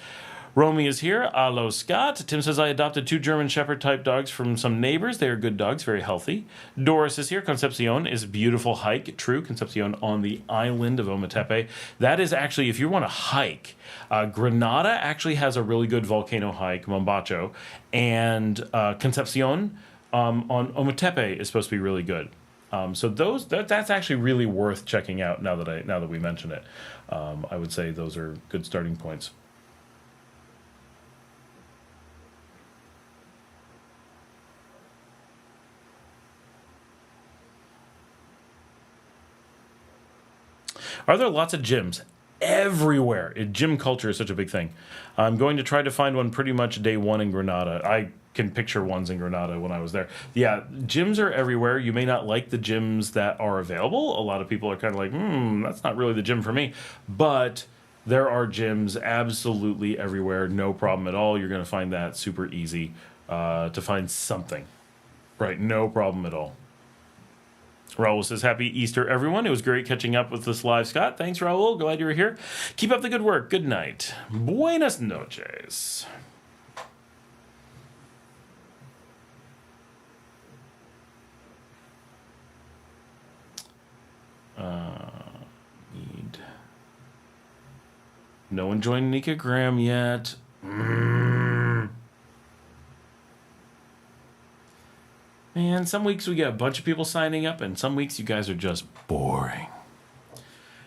Speaker 1: Romy is here. Hello, Scott. Tim says, I adopted 2 German Shepherd type dogs from some neighbors. They are good dogs, very healthy. Doris is here. Concepcion is a beautiful hike. True, Concepcion on the island of Ometepe. That is actually, if you want to hike, Granada actually has a really good volcano hike, Mombacho, and Concepcion on Ometepe is supposed to be really good. So that's actually really worth checking out now that we mention it. I would say those are good starting points. Are there lots of gyms? Everywhere. Gym culture is such a big thing. I'm going to try to find one pretty much day one in Granada. I can picture ones in Granada when I was there. Yeah, gyms are everywhere. You may not like the gyms that are available. A lot of people are kind of like, that's not really the gym for me. But there are gyms absolutely everywhere. No problem at all. You're going to find that super easy to find something. Right, no problem at all. Raul says, happy Easter, everyone. It was great catching up with this live, Scott. Thanks, Raul. Glad you were here. Keep up the good work. Good night. Buenas noches. No one joined Nika Graham yet. Man, some weeks we get a bunch of people signing up, and some weeks you guys are just boring.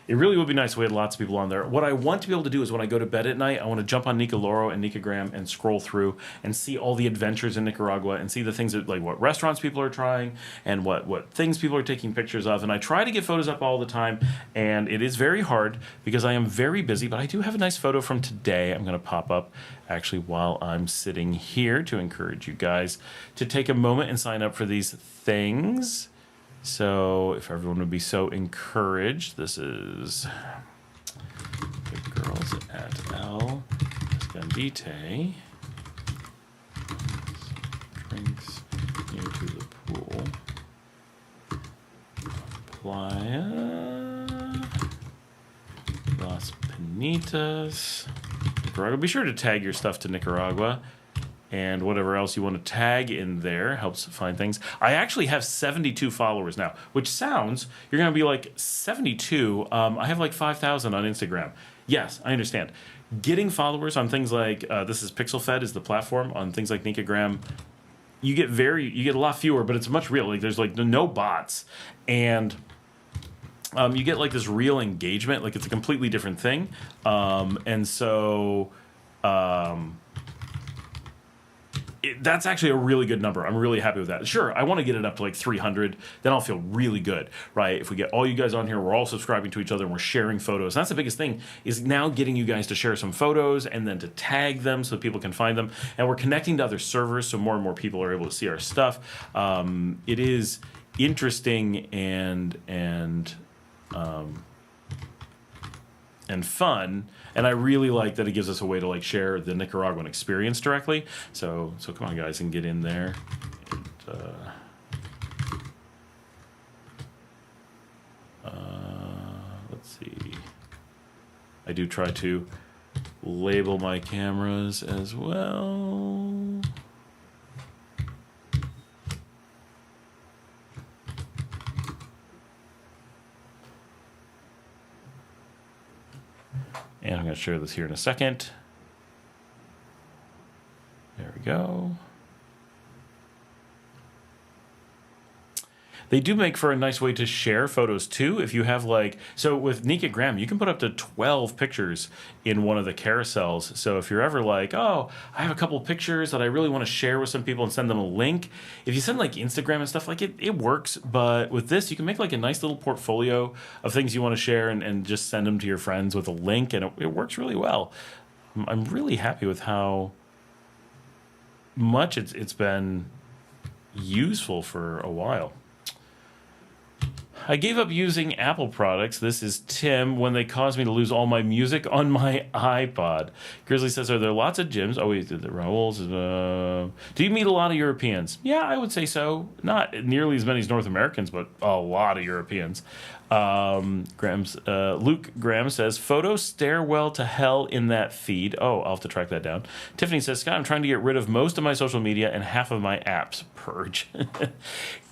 Speaker 1: It really would be nice if we had lots of people on there. What I want to be able to do is when I go to bed at night, I want to jump on Nika Loro and Nika Graham and scroll through and see all the adventures in Nicaragua and see the things that, like, what restaurants people are trying and what things people are taking pictures of. And I try to get photos up all the time, and it is very hard because I am very busy, but I do have a nice photo from today I'm going to pop up actually while I'm sitting here to encourage you guys to take a moment and sign up for these things. So if everyone would be so encouraged, this is the girls at El Escondite. Drinks near to the pool. Playa. Las Penitas. Nicaragua. Be sure to tag your stuff to Nicaragua. And whatever else you want to tag in there helps find things. I actually have 72 followers now, which sounds, you're going to be like, 72? I have like 5,000 on Instagram. Yes, I understand. Getting followers on things like, this is PixelFed is the platform, on things like Nikagram, you get a lot fewer, but it's much real. Like, there's like no bots. And you get like this real engagement. Like, it's a completely different thing. And so... that's actually a really good number. I'm really happy with that. Sure, I want to get it up to like 300. Then I'll feel really good, right? If we get all you guys on here, we're all subscribing to each other and we're sharing photos. And that's the biggest thing, is now getting you guys to share some photos and then to tag them so that people can find them. And we're connecting to other servers so more and more people are able to see our stuff. It is interesting and fun, and I really like that it gives us a way to like share the Nicaraguan experience directly. So come on, guys, and get in there. Let's see. I do try to label my cameras as well. And I'm going to share this here in a second. There we go. They do make for a nice way to share photos too. If you have like, so with Nika Graham, you can put up to 12 pictures in one of the carousels. So if you're ever like, oh, I have a couple pictures that I really want to share with some people and send them a link. If you send like Instagram and stuff, like it works. But with this, you can make like a nice little portfolio of things you want to share and just send them to your friends with a link. And it works really well. I'm really happy with how much it's been useful for a while. I gave up using Apple products. This is Tim when they caused me to lose all my music on my iPod. Grizzly says, are there lots of gyms? Oh, wait, the Raoul's. Do you meet a lot of Europeans? Yeah, I would say so. Not nearly as many as North Americans, but a lot of Europeans. Luke Graham says, photo stairwell to hell in that feed. Oh, I'll have to track that down. Tiffany says, Scott, I'm trying to get rid of most of my social media and half of my apps. Purge.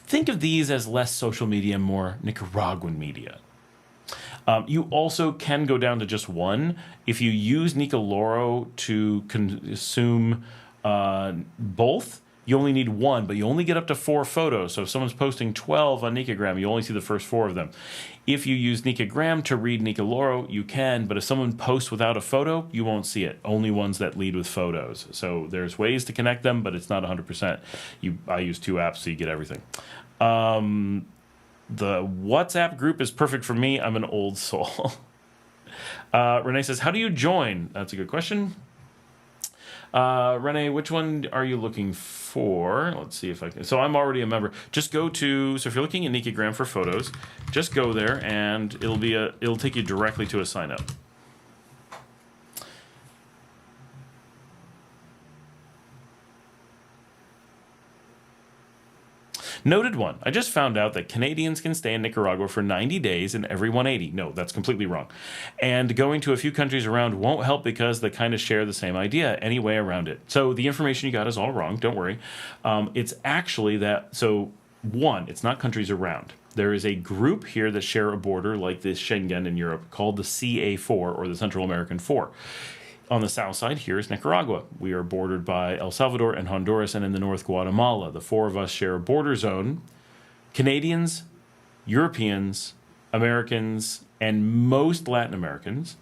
Speaker 1: Think of these as less social media, more Nicaraguan media. You also can go down to just one. If you use Nicaloro to consume both, you only need one, but you only get up to 4 photos. So if someone's posting 12 on Nicagram, you only see the first 4 of them. If you use Nicagram to read Nicaloro, you can, but if someone posts without a photo, you won't see it. Only ones that lead with photos. So there's ways to connect them, but it's not 100%. I use 2 apps, so you get everything. The WhatsApp group is perfect for me. I'm an old soul. Renee says, how do you join? That's a good question. Renee, which one are you looking for? Let's see if I can. So I'm already a member. Just go to, so if you're looking at Nicagram for photos, just go there and it'll take you directly to a sign up. Noted one. I just found out that Canadians can stay in Nicaragua for 90 days in every 180. No, that's completely wrong. And going to a few countries around won't help because they kind of share the same idea any way around it. So the information you got is all wrong. Don't worry. It's actually that, so one, it's not countries around. There is a group here that share a border like this Schengen in Europe called the CA4 or the Central American 4. On the south side, here is Nicaragua. We are bordered by El Salvador and Honduras, and in the north, Guatemala. The 4 of us share a border zone. Canadians, Europeans, Americans, and most Latin Americans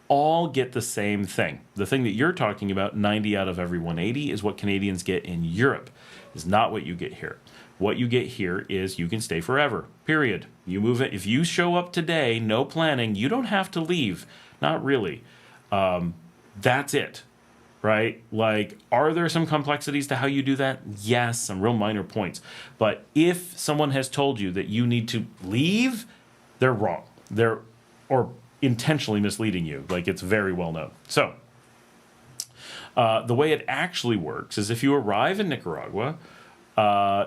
Speaker 1: all get the same thing. The thing that you're talking about, 90 out of every 180, is what Canadians get in Europe. It's not what you get here. What you get here is you can stay forever, period. You move it. If you show up today, no planning, you don't have to leave. Not really. That's it, right? Like, are there some complexities to how you do that? Yes, some real minor points. But if someone has told you that you need to leave, they're wrong. They're or intentionally misleading you. Like, it's very well known. So, the way it actually works is if you arrive in Nicaragua,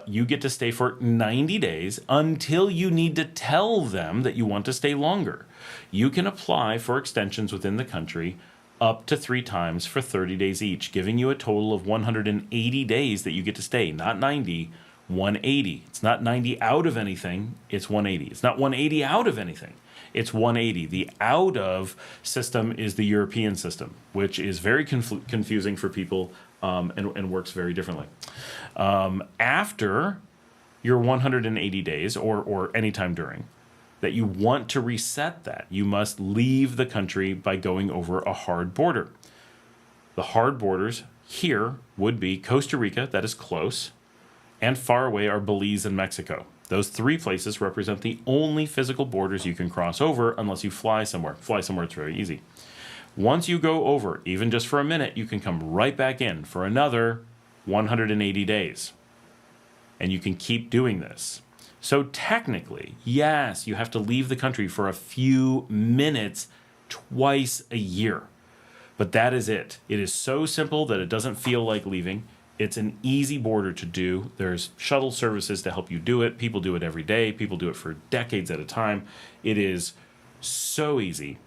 Speaker 1: you get to stay for 90 days until you need to tell them that you want to stay longer. You can apply for extensions within the country up to 3 times for 30 days each, giving you a total of 180 days that you get to stay, not 90, 180. It's not 90 out of anything, it's 180. It's not 180 out of anything, it's 180. The out of system is the European system, which is very confusing for people and works very differently. After your 180 days or anytime during, that you want to reset that, you must leave the country by going over a hard border. The hard borders here would be Costa Rica, that is close, and far away are Belize and Mexico. Those 3 places represent the only physical borders you can cross over unless you fly somewhere. Fly somewhere, it's very easy. Once you go over, even just for a minute, you can come right back in for another 180 days. And you can keep doing this. So technically, yes, you have to leave the country for a few minutes twice a year. But that is it. It is so simple that it doesn't feel like leaving. It's an easy border to do. There's shuttle services to help you do it. People do it every day. People do it for decades at a time. It is so easy.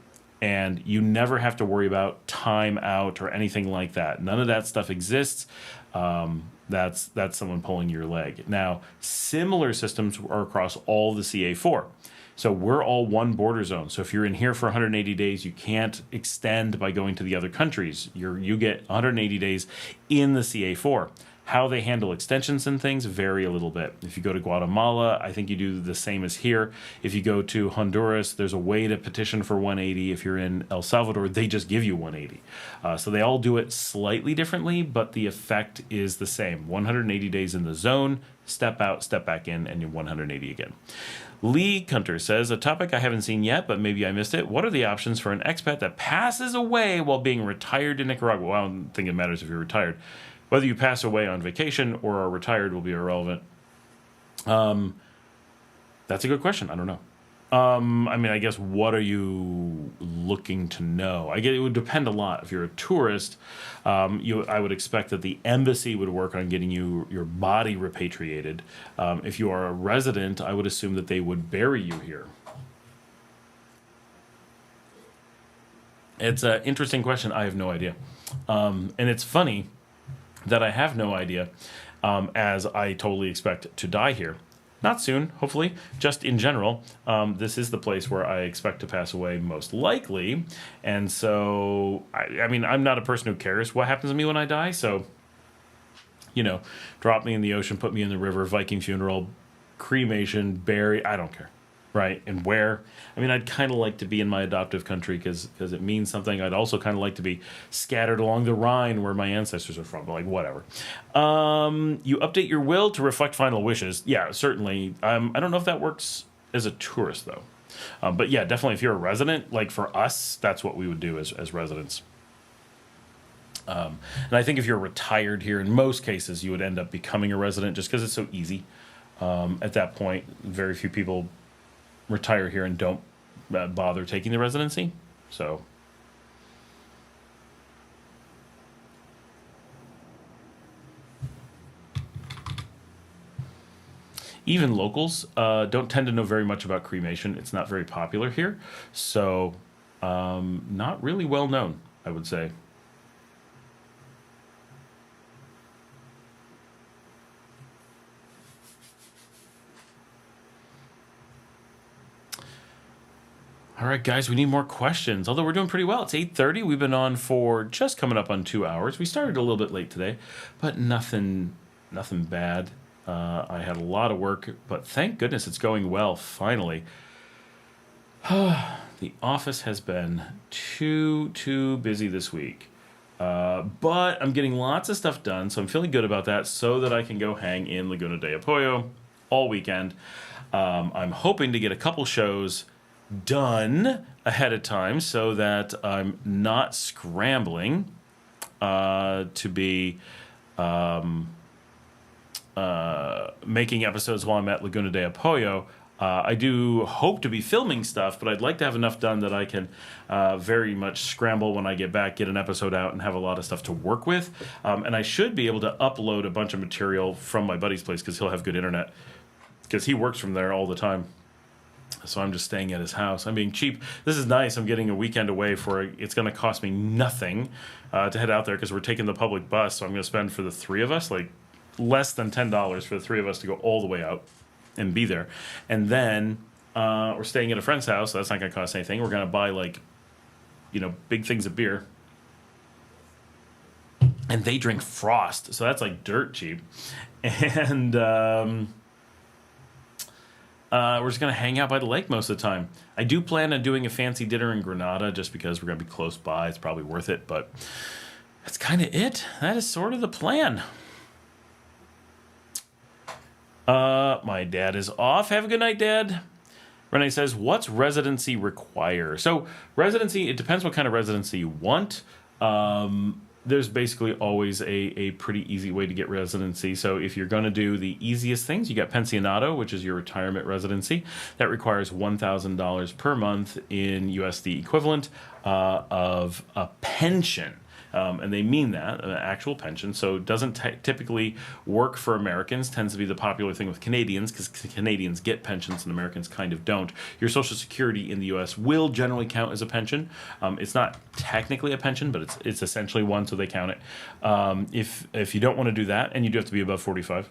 Speaker 1: And you never have to worry about time out or anything like that. None of that stuff exists. That's someone pulling your leg. Now, similar systems are across all the CA4. So we're all one border zone. So if you're in here for 180 days, you can't extend by going to the other countries. You get 180 days in the CA4. How they handle extensions and things vary a little bit. If you go to Guatemala, I think you do the same as here. If you go to Honduras, there's a way to petition for 180. If you're in El Salvador, they just give you 180. So they all do it slightly differently, but the effect is the same. 180 days in the zone, step out, step back in, and you're 180 again. Lee Kunter says, a topic I haven't seen yet, but maybe I missed it. What are the options for an expat that passes away while being retired in Nicaragua? Well, I don't think it matters if you're retired. Whether you pass away on vacation or are retired will be irrelevant. There That's a good question. I don't know. I mean, I guess what are you looking to know? I get it would depend a lot. If you're a tourist, I would expect that the embassy would work on getting your body repatriated. If you are a resident, I would assume that they would bury you here. It's an interesting question. I have no idea. And it's funny that I have no idea, as I totally expect to die here. Not soon, hopefully, just in general. This is the place where I expect to pass away most likely. And so, I mean, I'm not a person who cares what happens to me when I die. So, drop me in the ocean, put me in the river, Viking funeral, cremation, bury, I don't care. Right, and where? I mean, I'd kind of like to be in my adoptive country because it means something. I'd also kind of like to be scattered along the Rhine where my ancestors are from, but like whatever. You update your will to reflect final wishes. Yeah, certainly. I don't know if that works as a tourist, though. But yeah, definitely if you're a resident, like for us, that's what we would do as residents. And I think if you're retired here, in most cases, you would end up becoming a resident just because it's so easy. At that point, very few people retire here and don't bother taking the residency. So even locals don't tend to know very much about cremation. It's not very popular here. So not really well known, I would say. All right, guys, we need more questions. Although we're doing pretty well. It's 8:30. We've been on for just coming up on 2 hours. We started a little bit late today, but nothing bad. I had a lot of work, but thank goodness it's going well, finally. The office has been too busy this week. But I'm getting lots of stuff done, so I'm feeling good about that so that I can go hang in Laguna de Apoyo all weekend. I'm hoping to get a couple shows done ahead of time so that I'm not scrambling to be making episodes while I'm at Laguna de Apoyo. I do hope to be filming stuff, but I'd like to have enough done that I can very much scramble when I get back, get an episode out, and have a lot of stuff to work with. And I should be able to upload a bunch of material from my buddy's place because he'll have good internet because he works from there all the time. So I'm just staying at his house. I'm being cheap. This is nice. I'm getting a weekend away for it's going to cost me nothing to head out there because we're taking the public bus. So I'm going to spend for the three of us, like less than $10 for the three of us to go all the way out and be there. And then we're staying at a friend's house. So that's not going to cost anything. We're going to buy big things of beer. And they drink Frost. So that's like dirt cheap. And we're just going to hang out by the lake most of the time. I do plan on doing a fancy dinner in Granada just because we're going to be close by. It's probably worth it, but that's kind of it. That is sort of the plan. My dad is off. Have a good night, Dad. Renee says, what's residency require? So residency, it depends what kind of residency you want. There's basically always a pretty easy way to get residency. So if you're going to do the easiest things, you got pensionado, which is your retirement residency. That requires $1,000 per month in USD equivalent of a pension. And they mean that, an actual pension. So it doesn't typically work for Americans. Tends to be the popular thing with Canadians because Canadians get pensions and Americans kind of don't. Your Social Security in the U.S. will generally count as a pension. It's not technically a pension, but it's essentially one, so they count it. If you don't want to do that, and you do have to be above 45,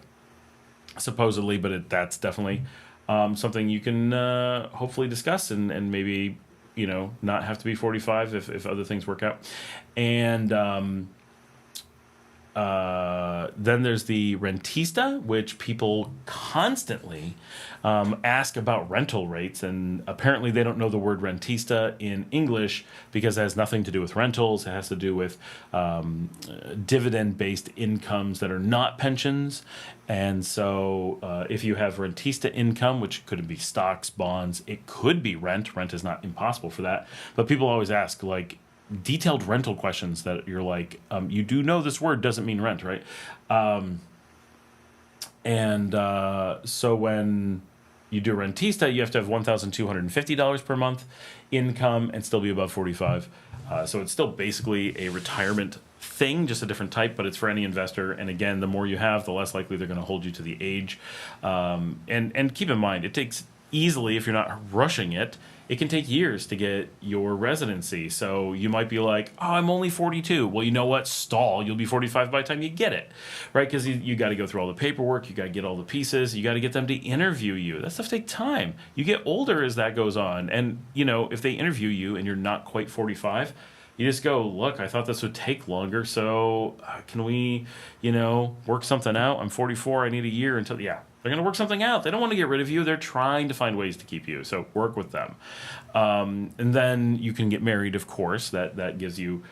Speaker 1: supposedly, but that's definitely something you can hopefully discuss and maybe not have to be 45 if other things work out. And then there's the rentista, which people constantly ask about rental rates. And apparently they don't know the word rentista in English because it has nothing to do with rentals. It has to do with dividend-based incomes that are not pensions. And so if you have rentista income, which could be stocks, bonds, it could be rent. Rent is not impossible for that. But people always ask, detailed rental questions that you're like, you do know this word doesn't mean rent, right? So when you do rentista, you have to have $1,250 per month income and still be above 45. So it's still basically a retirement thing, just a different type, but it's for any investor. And again, the more you have, the less likely they're going to hold you to the age. And keep in mind, it takes easily, if you're not rushing it, it can take years to get your residency. So you might be like, oh, I'm only 42. Well, you know what? Stall. You'll be 45 by the time you get it, right? Because you got to go through all the paperwork. You got to get all the pieces. You got to get them to interview you. That stuff takes time. You get older as that goes on. And, if they interview you and you're not quite 45, you just go, look, I thought this would take longer. So can we, work something out? I'm 44. I need a year until, yeah. They're going to work something out. They don't want to get rid of you. They're trying to find ways to keep you. So work with them. And then you can get married, of course. That gives you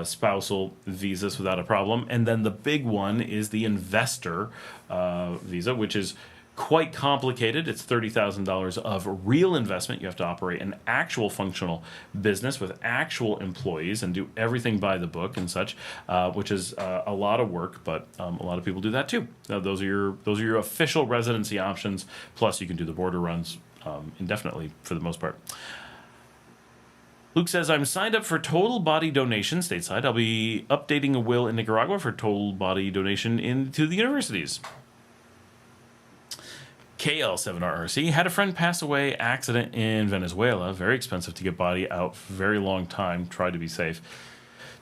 Speaker 1: spousal visas without a problem. And then the big one is the investor visa, which is quite complicated. It's $30,000 of real investment. You have to operate an actual functional business with actual employees and do everything by the book and such, which is a lot of work, but a lot of people do that too. Those are your official residency options. Plus, you can do the border runs indefinitely for the most part. Luke says, I'm signed up for total body donation stateside. I'll be updating a will in Nicaragua for total body donation into the universities. KL7RRC had a friend pass away accident in Venezuela. Very expensive to get body out for a very long time. Try to be safe.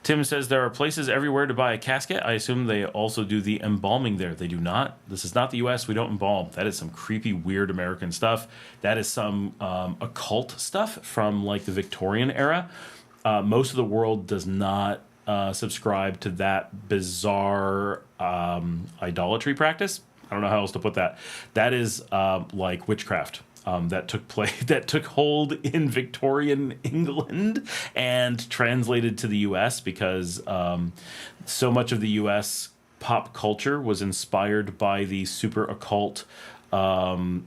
Speaker 1: Tim says there are places everywhere to buy a casket. I assume they also do the embalming there. They do not. This is not the U.S. We don't embalm. That is some creepy, weird American stuff. That is some occult stuff from like the Victorian era. Most of the world does not subscribe to that bizarre idolatry practice. I don't know how else to put that. That is like witchcraft that took hold in Victorian England and translated to the U.S. because so much of the U.S. pop culture was inspired by the super occult tent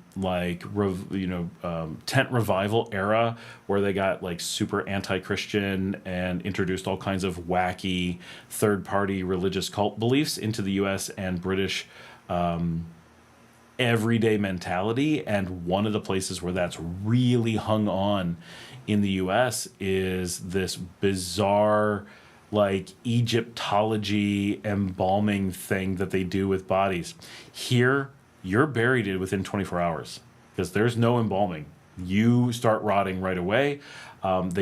Speaker 1: revival era, where they got like super anti-Christian and introduced all kinds of wacky third-party religious cult beliefs into the U.S. and British everyday mentality. And one of the places where that's really hung on in the US is this bizarre like Egyptology embalming thing that they do with bodies. Here, you're buried within 24 hours because there's no embalming. You start rotting right away. I've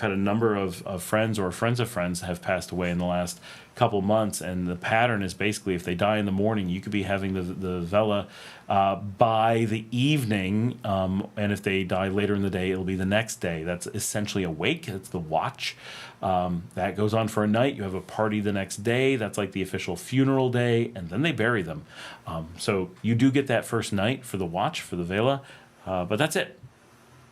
Speaker 1: had a number of friends or friends of friends have passed away in the last couple months, and the pattern is basically if they die in the morning, you could be having the vela by the evening, and if they die later in the day, it'll be the next day. That's essentially a wake. That's the watch. That goes on for a night. You have a party the next day. That's like the official funeral day, and then they bury them. So you do get that first night for the watch, for the vela, but that's it.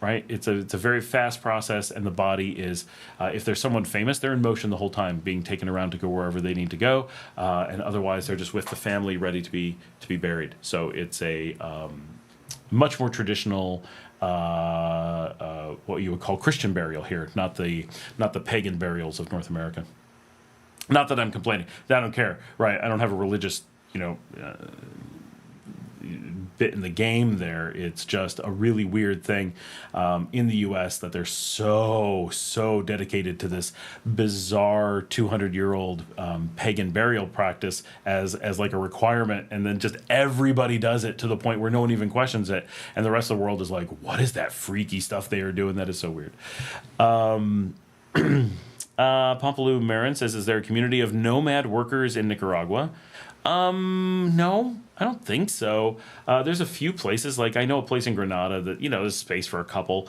Speaker 1: Right? It's a very fast process, and the body is, if there's someone famous, they're in motion the whole time, being taken around to go wherever they need to go, and otherwise they're just with the family, ready to be buried. So it's a much more traditional, what you would call Christian burial here, not the pagan burials of North America. Not that I'm complaining. I don't care. Right? I don't have a religious, bit in the game there. It's just a really weird thing in the U.S. that they're so dedicated to this bizarre 200-year-old pagan burial practice as like a requirement, and then just everybody does it to the point where no one even questions it, and the rest of the world is like, what is that freaky stuff they are doing? That is so weird. Pompalou Marin says, is there a community of nomad workers in Nicaragua? No, I don't think so. There's a few places, like I know a place in Granada that, there's space for a couple.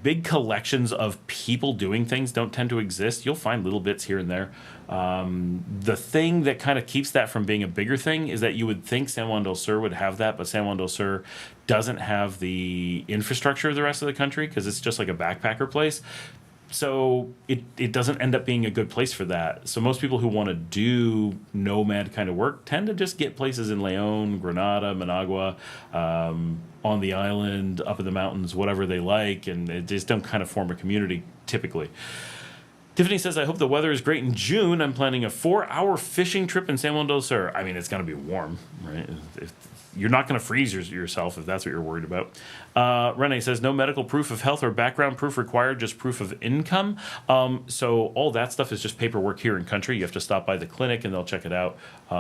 Speaker 1: Big collections of people doing things don't tend to exist. You'll find little bits here and there. The thing that kind of keeps that from being a bigger thing is that you would think San Juan del Sur would have that, but San Juan del Sur doesn't have the infrastructure of the rest of the country because it's just like a backpacker place. So it doesn't end up being a good place for that. So most people who want to do nomad kind of work tend to just get places in León, Granada, Managua, on the island, up in the mountains, whatever they like, and they just don't kind of form a community typically. Tiffany says, I hope the weather is great in June. I'm planning a 4-hour fishing trip in San Juan del Sur. I mean, it's going to be warm, right? You're not going to freeze yourself if that's what you're worried about. Renee says, no medical proof of health or background proof required, just proof of income. So all that stuff is just paperwork here in country. You have to stop by the clinic and they'll check it out. We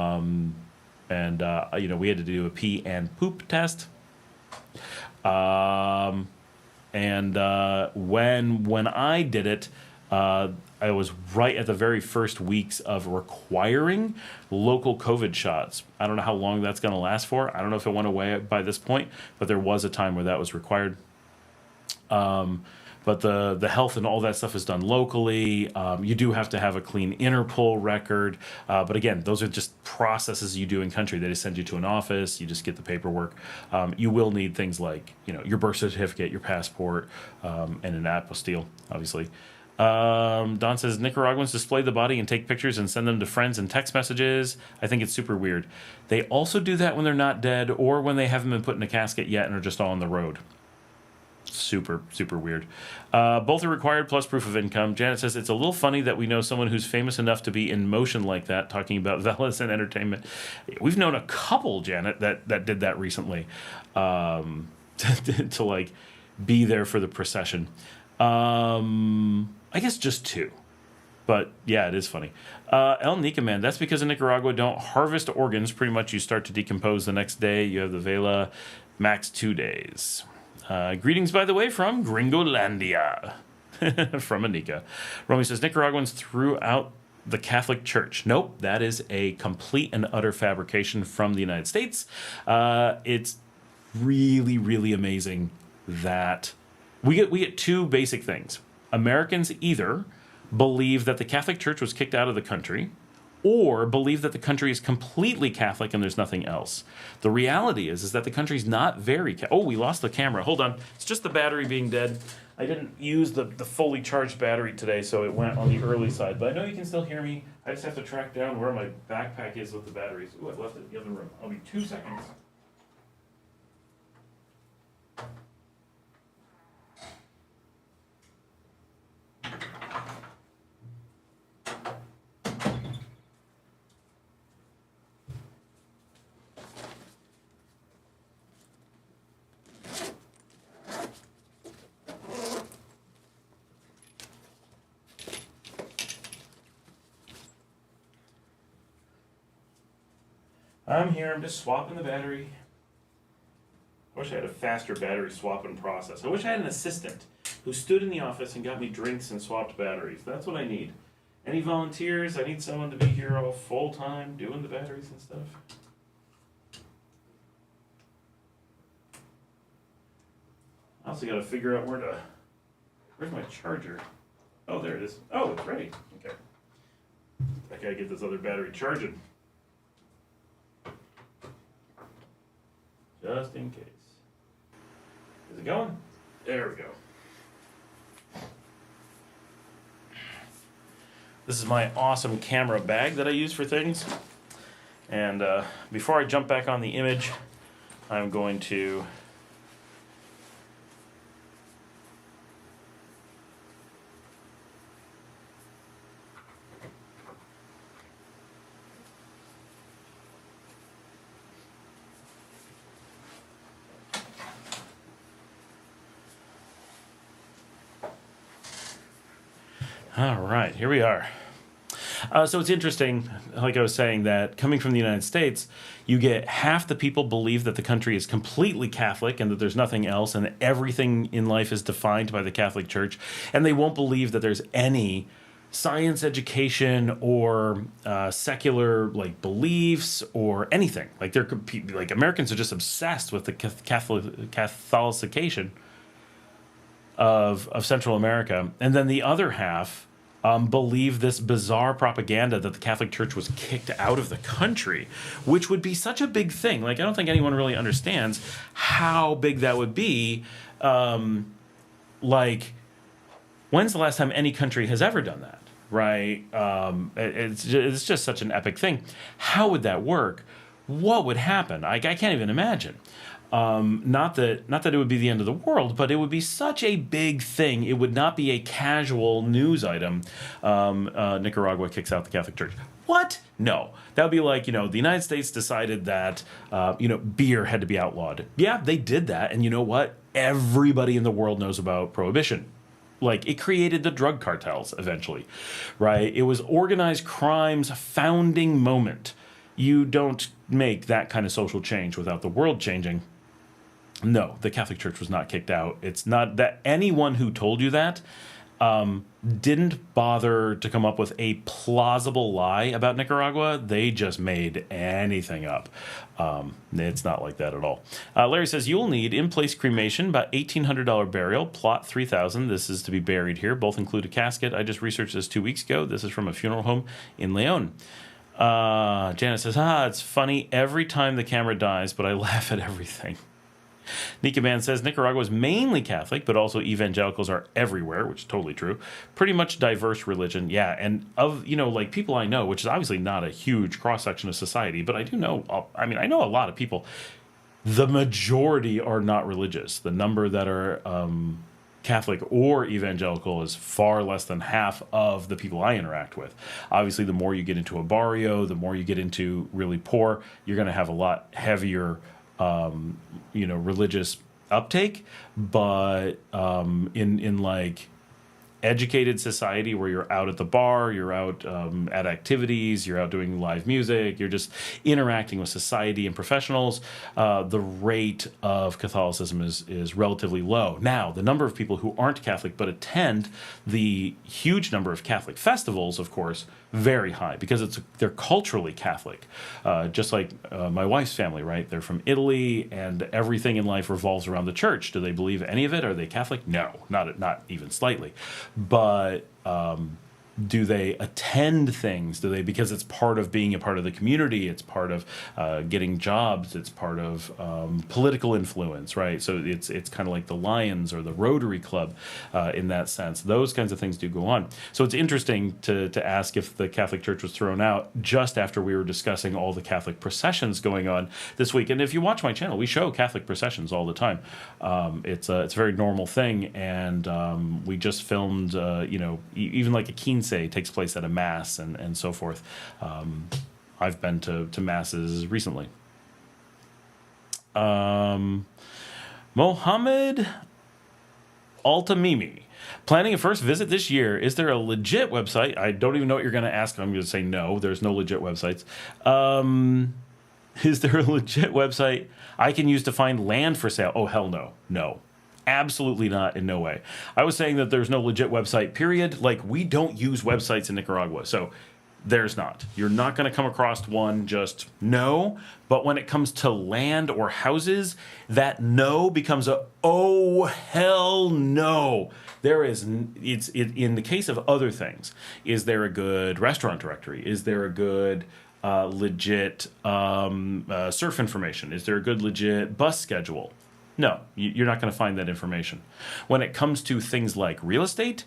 Speaker 1: had to do a pee and poop test. When I did it, I was right at the very first weeks of requiring local COVID shots. I don't know how long that's going to last for. I don't know if it went away by this point, but there was a time where that was required. But the health and all that stuff is done locally. You do have to have a clean Interpol record. But again, those are just processes you do in country. They just send you to an office. You just get the paperwork. You will need things like, your birth certificate, your passport, and an apostille, obviously. Don says, Nicaraguans display the body and take pictures and send them to friends and text messages. I think it's super weird. They also do that when they're not dead or when they haven't been put in a casket yet and are just all on the road. Super, super weird. Both are required plus proof of income. Janet says, it's a little funny that we know someone who's famous enough to be in motion like that, talking about Velas and entertainment. We've known a couple, Janet, that did that recently, to like be there for the procession. I guess just 2. But yeah, it is funny. El Nica Man, that's because in Nicaragua don't harvest organs. Pretty much you start to decompose the next day. You have the vela, max 2 days. Greetings, by the way, from Gringolandia, from Anika. Romy says, Nicaraguans threw out the Catholic Church. Nope, that is a complete and utter fabrication from the United States. It's really, really amazing that we get 2 basic things. Americans either believe that the Catholic Church was kicked out of the country or believe that the country is completely Catholic and there's nothing else. The reality is that the country's not very... we lost the camera. Hold on. It's just the battery being dead. I didn't use the fully charged battery today, so it went on the early side. But I know you can still hear me. I just have to track down where my backpack is with the batteries. Ooh, I left it in the other room. I'll be 2 seconds. I'm here. I'm just swapping the battery. I wish I had a faster battery swapping process. I wish I had an assistant who stood in the office and got me drinks and swapped batteries. That's what I need. Any volunteers? I need someone to be here all full time doing the batteries and stuff. I also got to figure out where's my charger? Oh, there it is. Oh, it's ready. Okay. I gotta get this other battery charging. Just in case. Is it going? There we go. This is my awesome camera bag that I use for things. And before I jump back on the image, I'm going to all right, here we are. So it's interesting, like I was saying, that coming from the United States, you get half the people believe that the country is completely Catholic and that there's nothing else and that everything in life is defined by the Catholic Church. And they won't believe that there's any science education or secular beliefs or anything. Like Americans are just obsessed with the Catholicisation of Central America. And then the other half believe this bizarre propaganda that the Catholic Church was kicked out of the country, which would be such a big thing. I don't think anyone really understands how big that would be. When's the last time any country has ever done that, right? It's just such an epic thing. How would that work? what would happen? I can't even imagine. Not that it would be the end of the world, but it would be such a big thing. It would not be a casual news item. Nicaragua kicks out the Catholic Church. What? No. That would be like, the United States decided that, beer had to be outlawed. Yeah, they did that. And you know what? Everybody in the world knows about prohibition. Like, it created the drug cartels eventually, right? It was organized crime's founding moment. You don't make that kind of social change without the world changing. No, the Catholic Church was not kicked out. It's not that anyone who told you that didn't bother to come up with a plausible lie about Nicaragua. They just made anything up. It's not like that at all. Larry says, you'll need in-place cremation, about $1,800 burial, plot $3,000. This is to be buried here. Both include a casket. I just researched this 2 weeks ago. This is from a funeral home in Leon. Janet says, it's funny every time the camera dies, but I laugh at everything. Nika Man says Nicaragua is mainly Catholic, but also evangelicals are everywhere, which is totally true. Pretty much diverse religion, yeah. And of like people I know, which is obviously not a huge cross section of society, but I do know. I know a lot of people. The majority are not religious. The number that are Catholic or evangelical is far less than half of the people I interact with. Obviously, the more you get into a barrio, the more you get into really poor, you're going to have a lot heavier religious uptake, but in like educated society where you're out at the bar, you're out at activities, you're out doing live music, you're just interacting with society and professionals, the rate of Catholicism is relatively low. Now, the number of people who aren't Catholic but attend the huge number of Catholic festivals, of course, very high because they're culturally Catholic. Just like my wife's family, right? They're from Italy, and everything in life revolves around the church. Do they believe any of it? Are they Catholic? No, not even slightly. But do they attend things? Do they, because it's part of being a part of the community, it's part of getting jobs, it's part of political influence, right? So it's kind of like the Lions or the Rotary Club in that sense. Those kinds of things do go on. So it's interesting to ask if the Catholic Church was thrown out just after we were discussing all the Catholic processions going on this week. And if you watch my channel, we show Catholic processions all the time. It's a very normal thing, and we just filmed, even like a Quince takes place at a mass and so forth. I've been to masses recently. Mohammed Altamimi, planning a first visit this year. Is there a legit website? I don't even know what you're going to ask. I'm going to say no. There's no legit websites. Is there a legit website I can use to find land for sale? Oh, hell no. No. Absolutely not, in no way. I was saying that there's no legit website, period. Like, we don't use websites in Nicaragua, so there's not. You're not going to come across one, just no. But when it comes to land or houses, that no becomes a, oh, hell no. There is, in the case of other things, is there a good restaurant directory? Is there a good legit surf information? Is there a good legit bus schedule? No, you're not going to find that information. When it comes to things like real estate,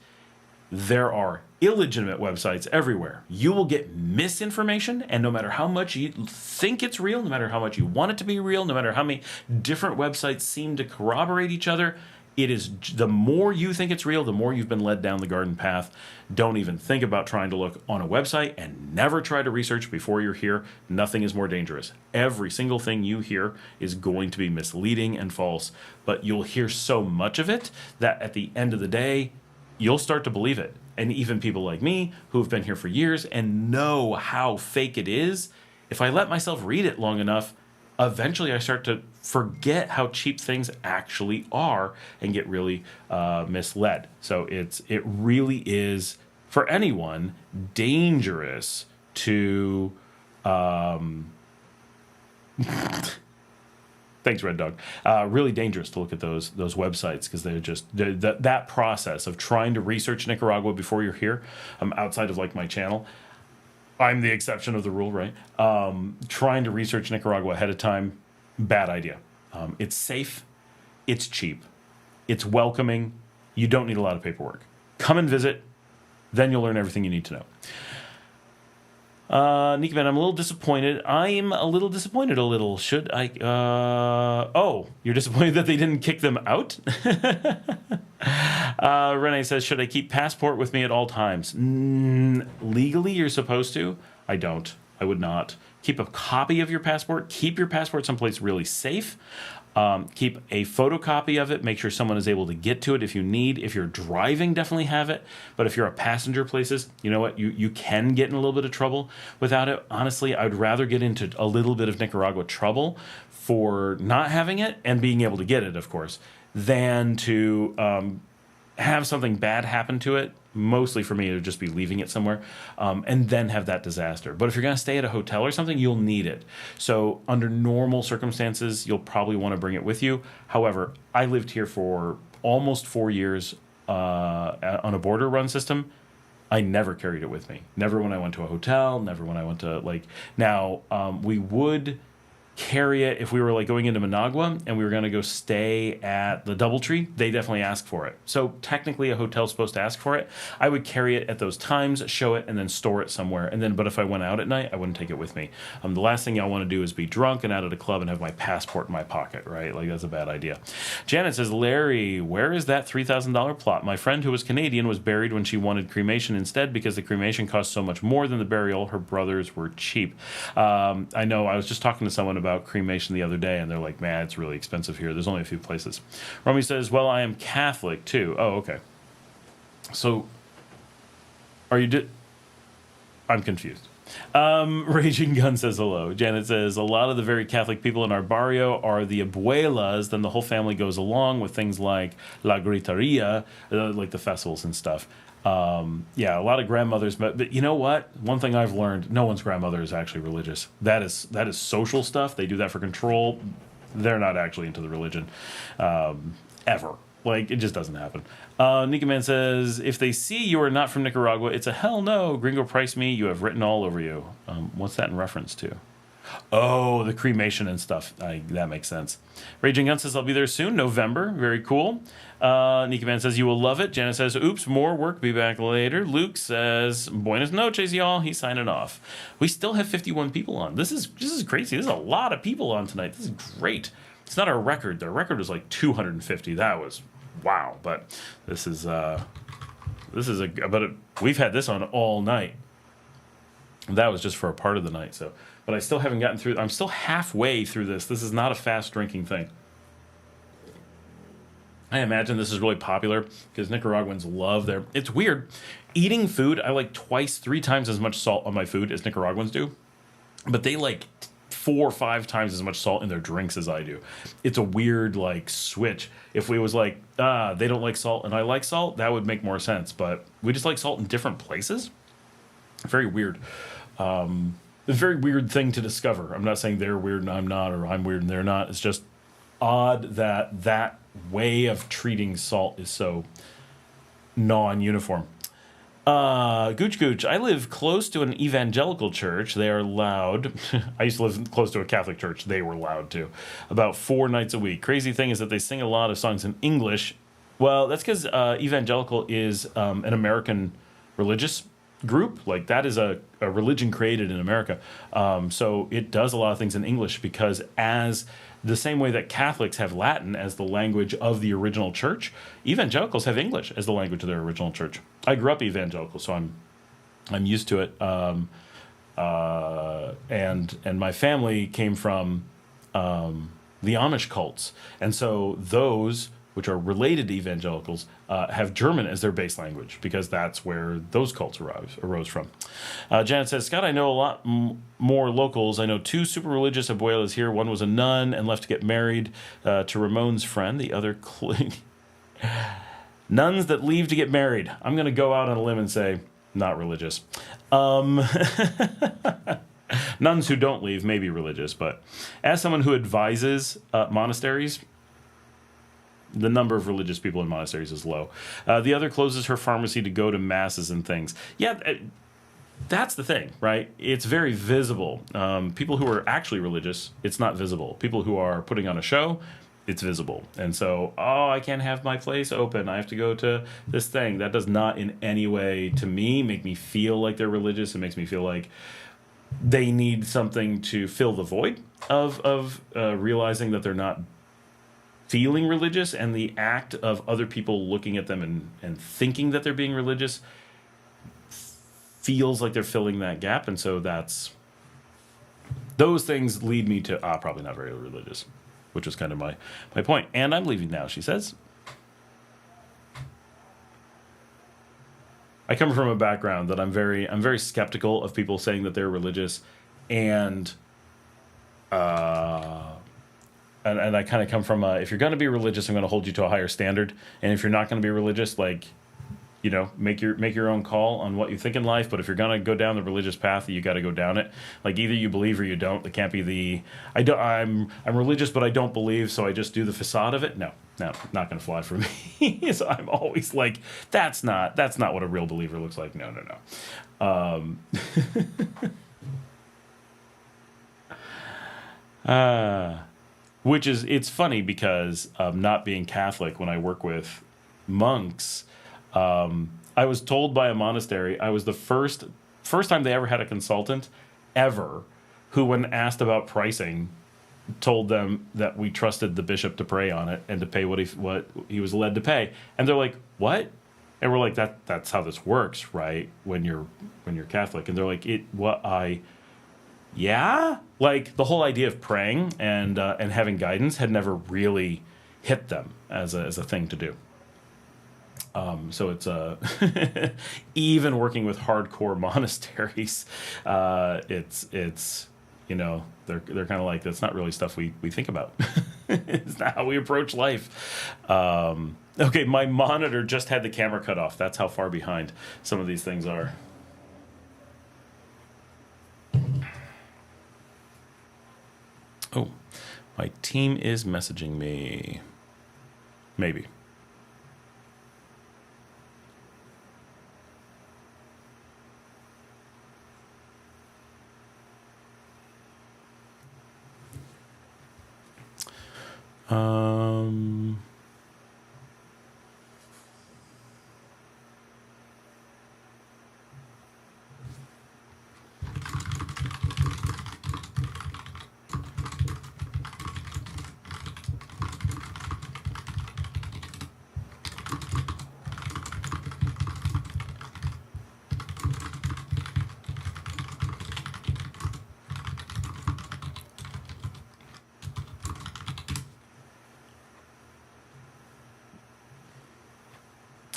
Speaker 1: there are illegitimate websites everywhere. You will get misinformation, and no matter how much you think it's real, no matter how much you want it to be real, no matter how many different websites seem to corroborate each other, it is the more you think it's real, the more you've been led down the garden path. Don't even think about trying to look on a website, and never try to research before you're here. Nothing is more dangerous. Every single thing you hear is going to be misleading and false, but you'll hear so much of it that at the end of the day, you'll start to believe it. And even people like me who have been here for years and know how fake it is, if I let myself read it long enough, eventually I start to forget how cheap things actually are and get really misled. So it really is, for anyone, dangerous to thanks, Red Dog. Really dangerous to look at those websites, because that process of trying to research Nicaragua before you're here, outside of like my channel, I'm the exception of the rule, right? Trying to research Nicaragua ahead of time, bad idea. It's safe, it's cheap, it's welcoming. You don't need a lot of paperwork. Come and visit, then you'll learn everything you need to know. Nika Man, I'm a little disappointed. I'm a little disappointed. A little. Should I? Oh, you're disappointed that they didn't kick them out? Renee says, should I keep passport with me at all times? Legally, you're supposed to. I don't. I would not. Keep a copy of your passport. Keep your passport someplace really safe. Keep a photocopy of it. Make sure someone is able to get to it if you need. If you're driving, definitely have it. But if you're a passenger places, you know what? You can get in a little bit of trouble without it. Honestly, I'd rather get into a little bit of Nicaragua trouble for not having it and being able to get it, of course, than to have something bad happen to it. Mostly for me, it would just be leaving it somewhere and then have that disaster. But if you're going to stay at a hotel or something, you'll need it. So under normal circumstances, you'll probably want to bring it with you. However, I lived here for almost 4 years on a border run system. I never carried it with me. Never when I went to a hotel, never when I went to we would carry it if we were like going into Managua and we were going to go stay at the DoubleTree. They definitely ask for it. So technically a hotel's supposed to ask for it. I would carry it at those times, show it, and then store it somewhere. But if I went out at night, I wouldn't take it with me. The last thing I want to do is be drunk and out at a club and have my passport in my pocket, right? Like, that's a bad idea. Janet says, Larry, where is that $3,000 plot? My friend who was Canadian was buried when she wanted cremation instead because the cremation cost so much more than the burial. Her brothers were cheap. I know, I was just talking to someone about cremation the other day, and they're like, man, it's really expensive here. There's only a few places. Romy says, well, I am Catholic too. Oh, okay. So, are you... I'm confused. Raging Gun says hello. Janet says, a lot of the very Catholic people in our barrio are the abuelas. Then the whole family goes along with things like La Griteria, like the festivals and stuff. Yeah, a lot of grandmothers, but you know what? One thing I've learned, no one's grandmother is actually religious. That is social stuff. They do that for control. They're not actually into the religion, ever. Like, it just doesn't happen. Nika Man says, if they see you are not from Nicaragua, it's a hell no. Gringo price me, you have written all over you. What's that in reference to? Oh, the cremation and stuff. That makes sense. Raging Gun says, I'll be there soon. November. Very cool. Nika Man says, you will love it. Jenna says, oops, more work. Be back later. Luke says, buenas noches, y'all. He's signing off. We still have 51 people on. This is crazy. There's a lot of people on tonight. This is great. It's not our record. Their record was like 250. That was wow. But this is we've had this on all night. That was just for a part of the night. So, but I still haven't gotten through. I'm still halfway through this. This is not a fast drinking thing. I imagine this is really popular because Nicaraguans love their... It's weird. Eating food, I like 3 times as much salt on my food as Nicaraguans do. But they like 4 or 5 times as much salt in their drinks as I do. It's a weird like switch. If we was like, they don't like salt and I like salt, that would make more sense. But we just like salt in different places. Very weird. A very weird thing to discover. I'm not saying they're weird and I'm not, or I'm weird and they're not. It's just odd that way of treating salt is so non-uniform. Gooch Gooch, I live close to an evangelical church. They are loud. I used to live close to a Catholic church. They were loud too. About 4 nights a week. Crazy thing is that they sing a lot of songs in English. Well, that's because evangelical is an American religious group. Like, that is a religion created in America. So it does a lot of things in English because as the same way that Catholics have Latin as the language of the original church, evangelicals have English as the language of their original church. I grew up evangelical, so I'm used to it. And my family came from the Amish cults, and so those, which are related to evangelicals, have German as their base language because that's where those cults arose from. Janet says, Scott, I know a lot more locals. I know 2 super religious abuelas here. One was a nun and left to get married to Ramon's friend. The other... Nuns that leave to get married. I'm going to go out on a limb and say, not religious. Nuns who don't leave may be religious, but as someone who advises monasteries... The number of religious people in monasteries is low. The other closes her pharmacy to go to masses and things. Yeah, that's the thing, right? It's very visible. People who are actually religious, it's not visible. People who are putting on a show, it's visible. And so, I can't have my place open. I have to go to this thing. That does not in any way, to me, make me feel like they're religious. It makes me feel like they need something to fill the void of realizing that they're not feeling religious, and the act of other people looking at them and thinking that they're being religious feels like they're filling that gap. And so those things lead me to probably not very religious, which is kind of my point. And I'm leaving now, she says. I come from a background that I'm very skeptical of people saying that they're religious, and I kind of come from if you're going to be religious, I'm going to hold you to a higher standard, and if you're not going to be religious, like, you know, make your own call on what you think in life. But if you're going to go down the religious path, you got to go down it. Like, either you believe or you don't. It can't be I'm religious, but I don't believe, so I just do the facade of it. No, not going to fly for me. So I'm always like, that's not what a real believer looks like. No. Which is, it's funny because not being Catholic, when I work with monks, I was told by a monastery, I was the first time they ever had a consultant ever who, when asked about pricing, told them that we trusted the bishop to pray on it and to pay what he was led to pay. And they're like, what? And we're like, that's how this works, right? When you're Catholic. And they're like, yeah? Like, the whole idea of praying and having guidance had never really hit them as a thing to do. So it's even working with hardcore monasteries, it's you know, they're kind of like, that's not really stuff we think about. It's not how we approach life. Okay, my monitor just had the camera cut off. That's how far behind some of these things are. Oh, my team is messaging me. Maybe.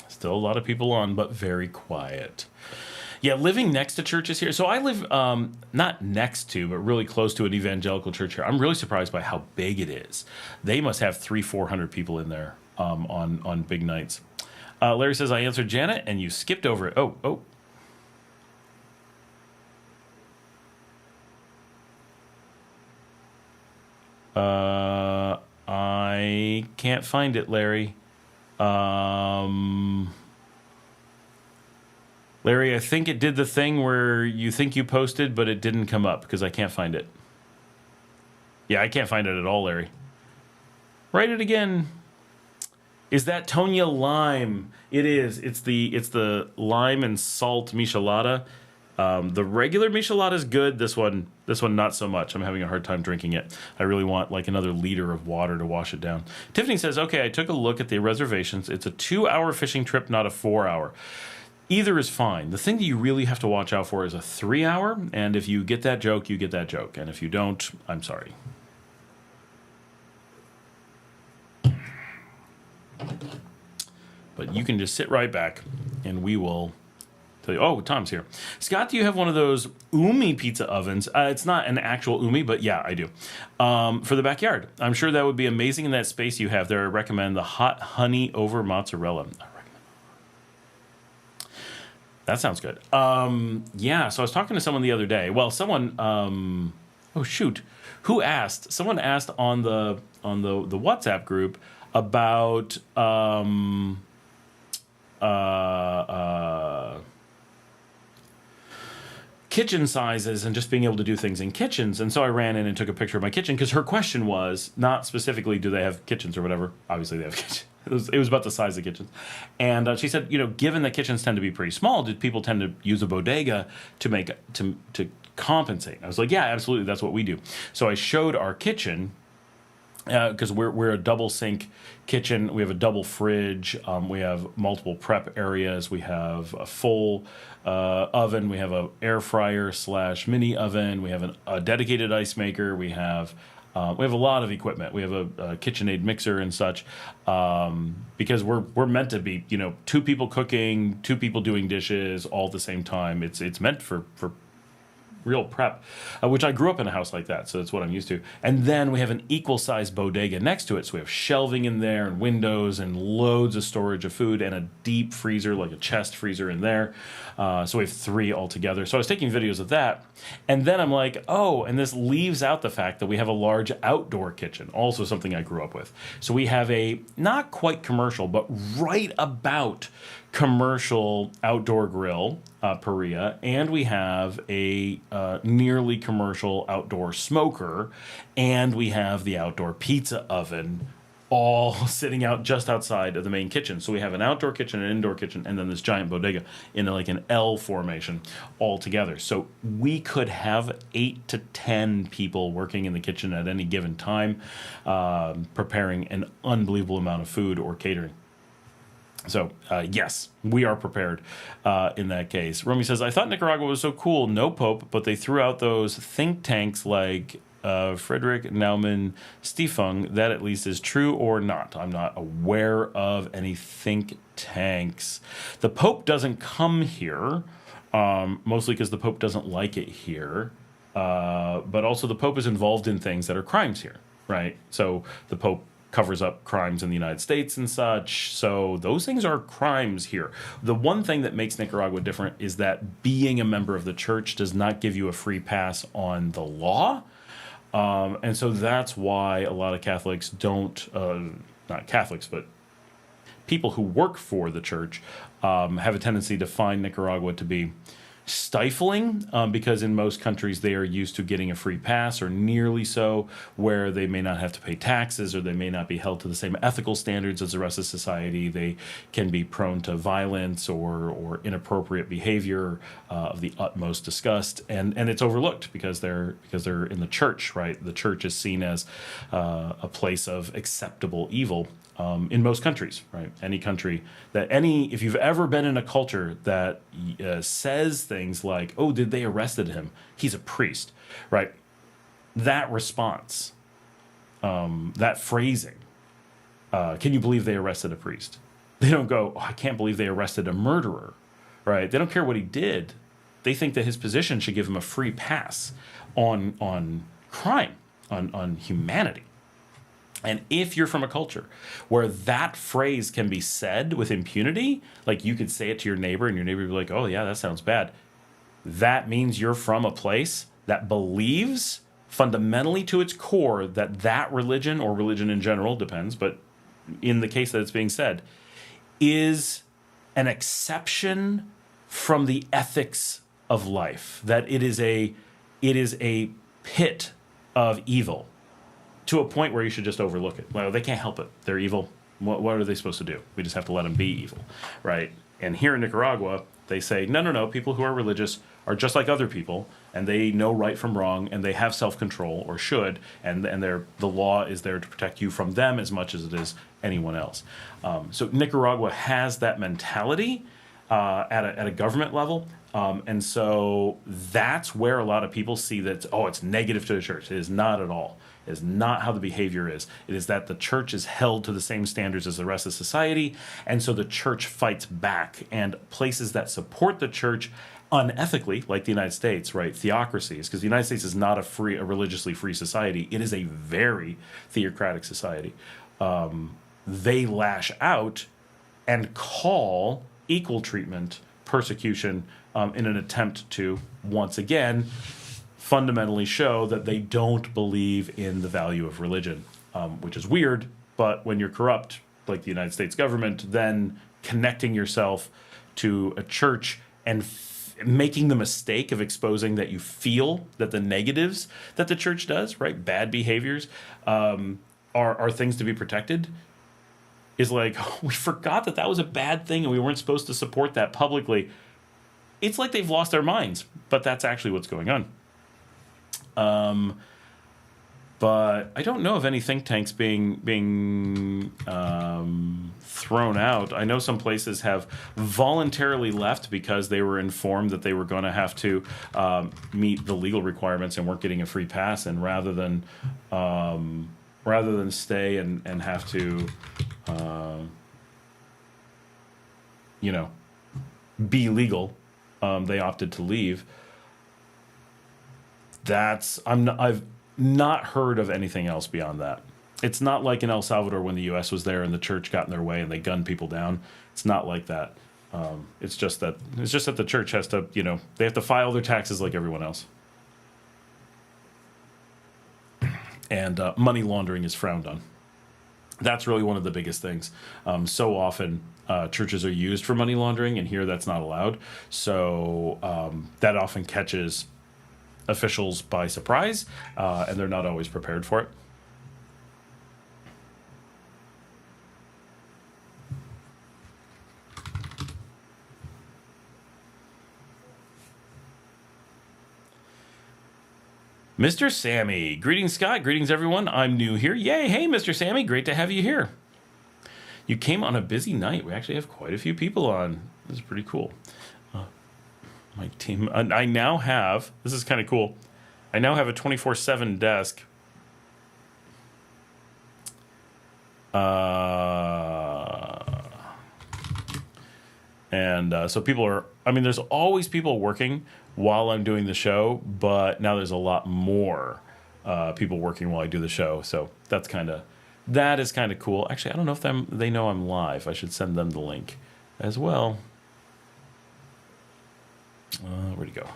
Speaker 1: Still a lot of people on, but very quiet. Yeah, living next to churches here. So I live not next to, but really close to an evangelical church here. I'm really surprised by how big it is. They must have 300-400 people in there on big nights. Larry says, I answered Janet, and you skipped over it. Oh. I can't find it, Larry. Larry, I think it did the thing where you think you posted, but it didn't come up because I can't find it. Yeah, I can't find it at all, Larry. Write it again. Is that Tonya lime? It is. It's the lime and salt michelada. The regular michelada is good. This one not so much. I'm having a hard time drinking it. I really want like another liter of water to wash it down. Tiffany says, okay, I took a look at the reservations. It's a 2-hour fishing trip, not a 4-hour. Either is fine. The thing that you really have to watch out for is a 3-hour, and if you get that joke, you get that joke. And if you don't, I'm sorry. But you can just sit right back, and we will tell you. Oh, Tom's here. Scott, do you have one of those Umi pizza ovens? It's not an actual Umi, but yeah, I do. For the backyard. I'm sure that would be amazing in that space you have there. I recommend the hot honey over mozzarella. That sounds good. Yeah, so I was talking to someone the other day. Well, someone, oh shoot, who asked? Someone asked on the WhatsApp group about kitchen sizes and just being able to do things in kitchens. And so I ran in and took a picture of my kitchen because her question was not specifically do they have kitchens or whatever. Obviously they have kitchens. It was about the size of kitchens. And she said, given that kitchens tend to be pretty small, did people tend to use a bodega to compensate? I was like, yeah, absolutely, that's what we do. So I showed our kitchen, because we're a double sink kitchen. We have a double fridge. We have multiple prep areas. We have a full oven. We have a air fryer / mini oven. We have a dedicated ice maker. We have a lot of equipment. We have a KitchenAid mixer and such, because we're meant to be, 2 people cooking, 2 people doing dishes all at the same time. It's meant for real prep, which I grew up in a house like that, so that's what I'm used to. And then we have an equal-sized bodega next to it, so we have shelving in there and windows and loads of storage of food and a deep freezer, like a chest freezer in there. So we have 3 altogether. So I was taking videos of that, and then I'm like, oh, and this leaves out the fact that we have a large outdoor kitchen, also something I grew up with. So we have a not quite commercial, but right about commercial outdoor grill, Paria, and we have a nearly commercial outdoor smoker, and we have the outdoor pizza oven, all sitting out just outside of the main kitchen. So we have an outdoor kitchen, an indoor kitchen, and then this giant bodega in like an L formation all together. So we could have 8 to 10 people working in the kitchen at any given time, preparing an unbelievable amount of food or catering. So, yes, we are prepared in that case. Romy says, I thought Nicaragua was so cool, no pope, but they threw out those think tanks like Frederick Naumann Stiftung. That at least is true or not. I'm not aware of any think tanks. The pope doesn't come here, mostly because the pope doesn't like it here. But also the pope is involved in things that are crimes here, right? So the pope covers up crimes in the United States and such. So those things are crimes here. The one thing that makes Nicaragua different is that being a member of the church does not give you a free pass on the law. And so that's why a lot of Catholics don't, not Catholics, but people who work for the church have a tendency to find Nicaragua to be stifling, because in most countries they are used to getting a free pass or nearly so, where they may not have to pay taxes or they may not be held to the same ethical standards as the rest of society. They can be prone to violence or inappropriate behavior of the utmost disgust, and it's overlooked because they're in the church, right? The church is seen as a place of acceptable evil. In most countries, right? Any country if you've ever been in a culture that says things like, oh, did they arrested him? He's a priest, right? That response, that phrasing, can you believe they arrested a priest? They don't go, oh, I can't believe they arrested a murderer, right? They don't care what he did. They think that his position should give him a free pass on crime, on humanity. And if you're from a culture where that phrase can be said with impunity, like you could say it to your neighbor and your neighbor would be like, oh, yeah, that sounds bad. That means you're from a place that believes fundamentally to its core that religion, or religion in general, depends, but in the case that it's being said, is an exception from the ethics of life, that it is a pit of evil, to a point where you should just overlook it. Well, they can't help it. They're evil. What are they supposed to do? We just have to let them be evil, right? And here in Nicaragua, they say, no, people who are religious are just like other people, and they know right from wrong, and they have self-control, or should, and the law is there to protect you from them as much as it is anyone else. So Nicaragua has that mentality at a government level, and so that's where a lot of people see that, it's negative to the church. It is not at all. It is not how the behavior is. It is that the church is held to the same standards as the rest of society, and so the church fights back, and places that support the church unethically, like the United States, right, theocracies, because the United States is not a religiously free society. It is a very theocratic society. They lash out and call equal treatment persecution in an attempt to, once again, fundamentally show that they don't believe in the value of religion, which is weird. But when you're corrupt, like the United States government, then connecting yourself to a church and making the mistake of exposing that you feel that the negatives that the church does, right, bad behaviors, are things to be protected, is like, we forgot that was a bad thing and we weren't supposed to support that publicly. It's like they've lost their minds, but that's actually what's going on. But I don't know of any think tanks being thrown out. I know some places have voluntarily left because they were informed that they were going to have to meet the legal requirements and weren't getting a free pass, and rather than stay and have to, be legal, they opted to leave. I've not heard of anything else beyond that. It's not like in El Salvador when the U.S. was there and the church got in their way and they gunned people down. It's not like that. It's just that the church has to, they have to file their taxes like everyone else. And money laundering is frowned on. That's really one of the biggest things. So often churches are used for money laundering, and here that's not allowed. So that often catches officials by surprise, and they're not always prepared for it. Mr. Sammy. Greetings, Scott. Greetings, everyone. I'm new here. Yay. Hey, Mr. Sammy. Great to have you here. You came on a busy night. We actually have quite a few people on. This is pretty cool. My team. I now have, this is kind of cool. I now have a 24/7 desk. So people are, there's always people working while I'm doing the show, but now there's a lot more people working while I do the show. So that is kind of cool. Actually, I don't know if they know I'm live. I should send them the link as well. Where'd he go?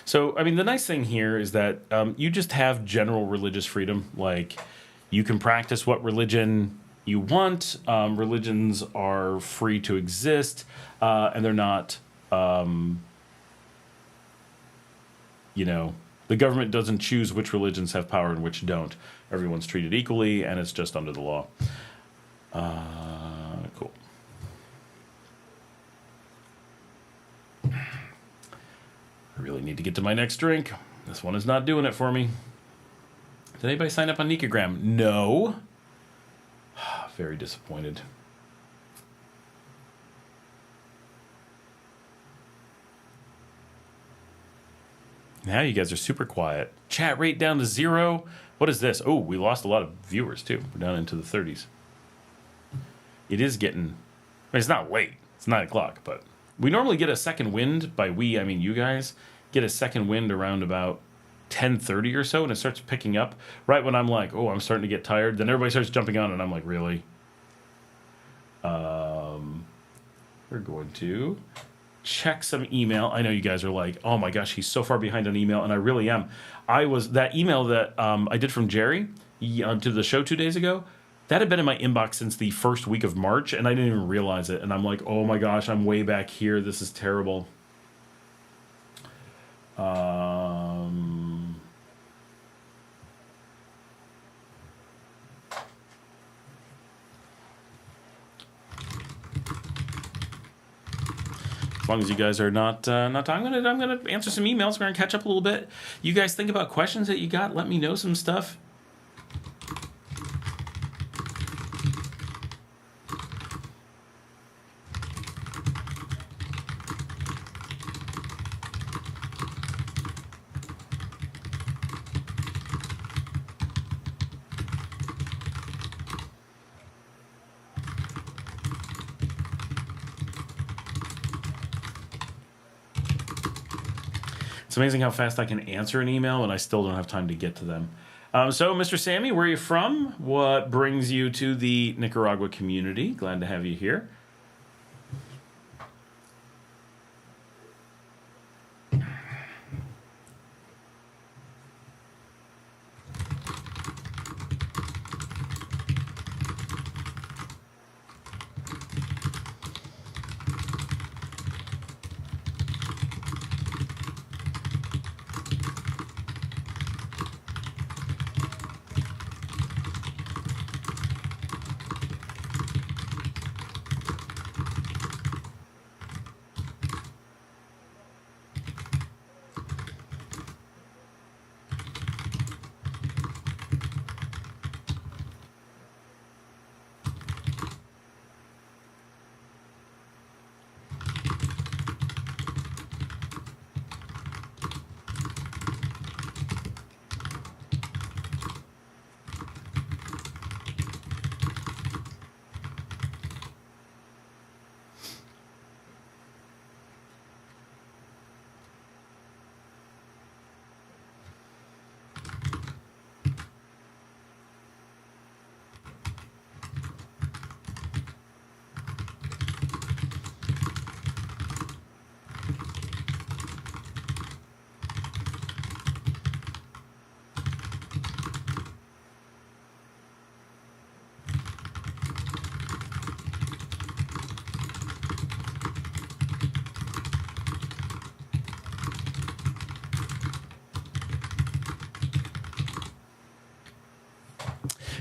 Speaker 1: So, the nice thing here is that you just have general religious freedom. Like, you can practice what religion you want. Religions are free to exist, and they're not, the government doesn't choose which religions have power and which don't. Everyone's treated equally, and it's just under the law. Cool. I really need to get to my next drink. This one is not doing it for me. Did anybody sign up on Nicagram? No. Very disappointed. Now you guys are super quiet. Chat rate down to 0. What is this? Oh, we lost a lot of viewers too. We're down into the 30s. It is getting... it's not late. It's 9 o'clock, but... we normally get a second wind. By we, I mean you guys. Get a second wind around about 10:30 or so, and it starts picking up. Right when I'm like, oh, I'm starting to get tired. Then everybody starts jumping on, and I'm like, really? We're going to check some email. I know you guys are like, oh my gosh, he's so far behind on email, and I really am. That email that I did from Jerry to the show 2 days ago, that had been in my inbox since the first week of March, and I didn't even realize it. And I'm like, oh my gosh, I'm way back here. This is terrible. As long as you guys are not talking, I'm gonna answer some emails. We're gonna catch up a little bit. You guys think about questions that you got. Let me know some stuff. It's amazing how fast I can answer an email and I still don't have time to get to them. So, Mr. Sammy, where are you from? What brings you to the Nicaragua community? Glad to have you here.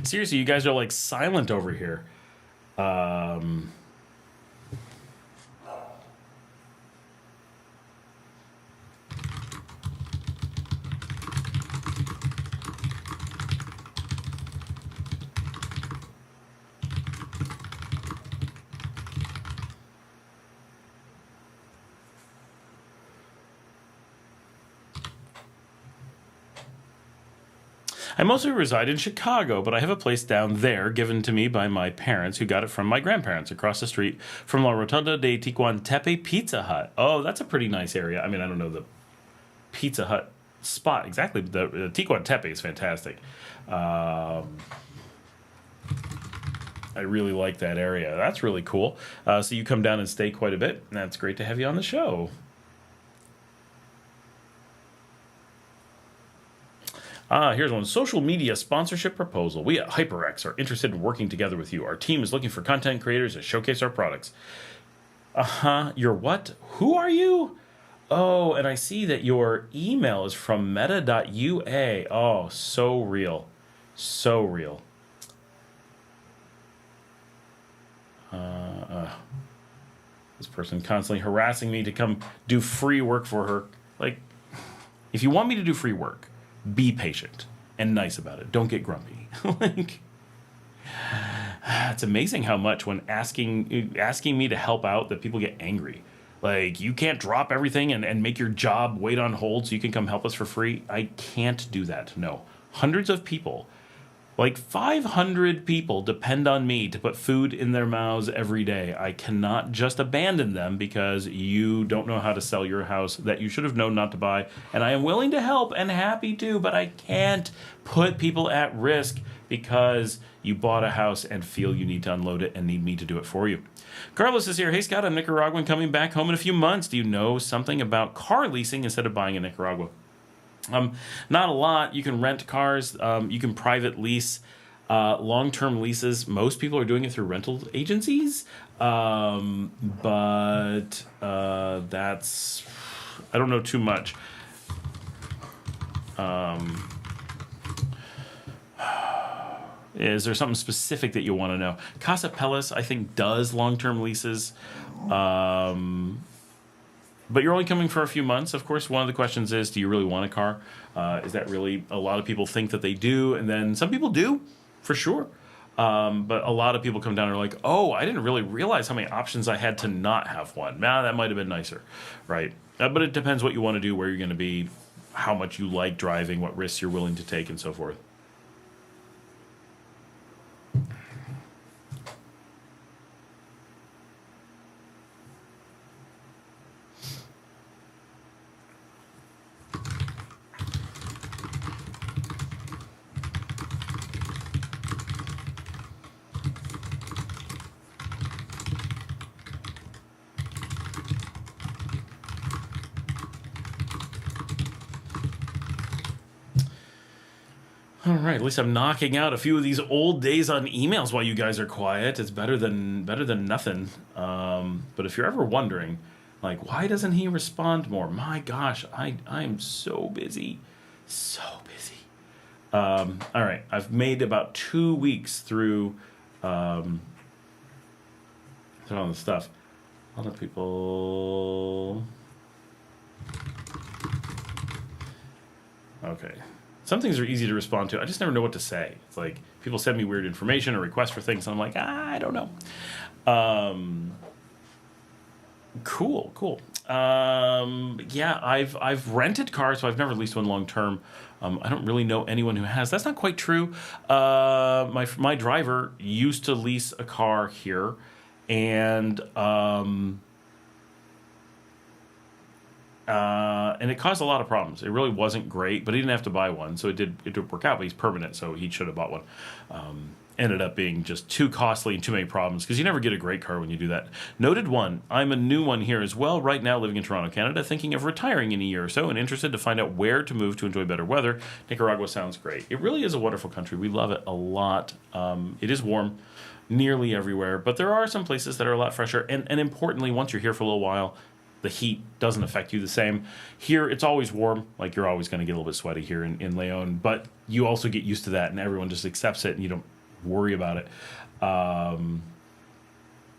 Speaker 1: Seriously, you guys are like silent over here. I mostly reside in Chicago, but I have a place down there given to me by my parents who got it from my grandparents across the street from La Rotonda de Ticuantepe Pizza Hut. Oh, that's a pretty nice area. I mean, I don't know the Pizza Hut spot exactly, but the Ticuantepe is fantastic. I really like that area. That's really cool. So you come down and stay quite a bit. That's great to have you on the show. Here's one. Social media sponsorship proposal. We at HyperX are interested in working together with you. Our team is looking for content creators to showcase our products. You're what? Who are you? Oh, and I see that your email is from meta.ua. Oh, so real. So real. This person constantly harassing me to come do free work for her. Like, if you want me to do free work, be patient and nice about it. Don't get grumpy. Like, it's amazing how much when asking me to help out that people get angry. Like, you can't drop everything and make your job wait on hold so you can come help us for free. I can't do that. No. Hundreds of people, like 500 people, depend on me to put food in their mouths every day. I cannot just abandon them because you don't know how to sell your house that you should have known not to buy. And I am willing to help and happy to, but I can't put people at risk because you bought a house and feel you need to unload it and need me to do it for you. Carlos is here. Hey, Scott, I'm Nicaraguan coming back home in a few months. Do you know something about car leasing instead of buying in Nicaragua? Not a lot. You can rent cars. You can private lease. Long-term leases. Most people are doing it through rental agencies. But that's... I don't know too much. Is there something specific that you want to know? Casa Pellis, I think, does long-term leases. But you're only coming for a few months. Of course, one of the questions is, do you really want a car? Is that really... A lot of people think that they do, and then some people do, for sure. But a lot of people come down and are like, oh, I didn't really realize how many options I had to not have one. Nah, that might have been nicer, right? But it depends what you want to do, where you're going to be, how much you like driving, what risks you're willing to take, and so forth. All right, at least I'm knocking out a few of these old days on emails while you guys are quiet. It's better than nothing. But if you're ever wondering, like, why doesn't he respond more? My gosh, I'm so busy. So busy. All right, I've made about 2 weeks through all the stuff. Other people... Okay. Some things are easy to respond to. I just never know what to say. It's like people send me weird information or requests for things, and I'm like, I don't know. Cool. Yeah, I've rented cars, so I've never leased one long term. I don't really know anyone who has. That's not quite true. My driver used to lease a car here, and it caused a lot of problems. It really wasn't great, but he didn't have to buy one, so it did work out. But he's permanent, so he should have bought one. Ended up being just too costly and too many problems because you never get a great car when you do that. Noted one. I'm a new one here as well. Right now, living in Toronto, Canada, thinking of retiring in a year or so, and interested to find out where to move to enjoy better weather. Nicaragua sounds great. It really is a wonderful country. We love it a lot. It is warm nearly everywhere, but there are some places that are a lot fresher. And importantly, once you're here for a little while, the heat doesn't affect you the same. Here, it's always warm. Like, you're always going to get a little bit sweaty here in Leon, but you also get used to that, and everyone just accepts it, and you don't worry about it.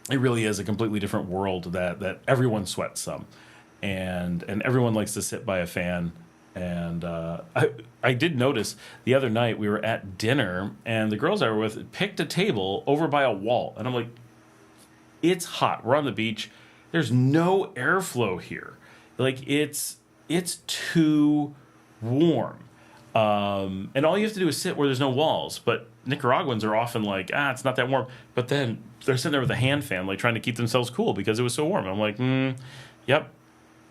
Speaker 1: It really is a completely different world that everyone sweats some, and everyone likes to sit by a fan. And I did notice the other night we were at dinner, and the girls I were with picked a table over by a wall, and I'm like, it's hot. We're on the beach. There's no airflow here. Like, it's too warm. And all you have to do is sit where there's no walls. But Nicaraguans are often like, it's not that warm. But then they're sitting there with a hand fan, like trying to keep themselves cool because it was so warm. I'm like, yep.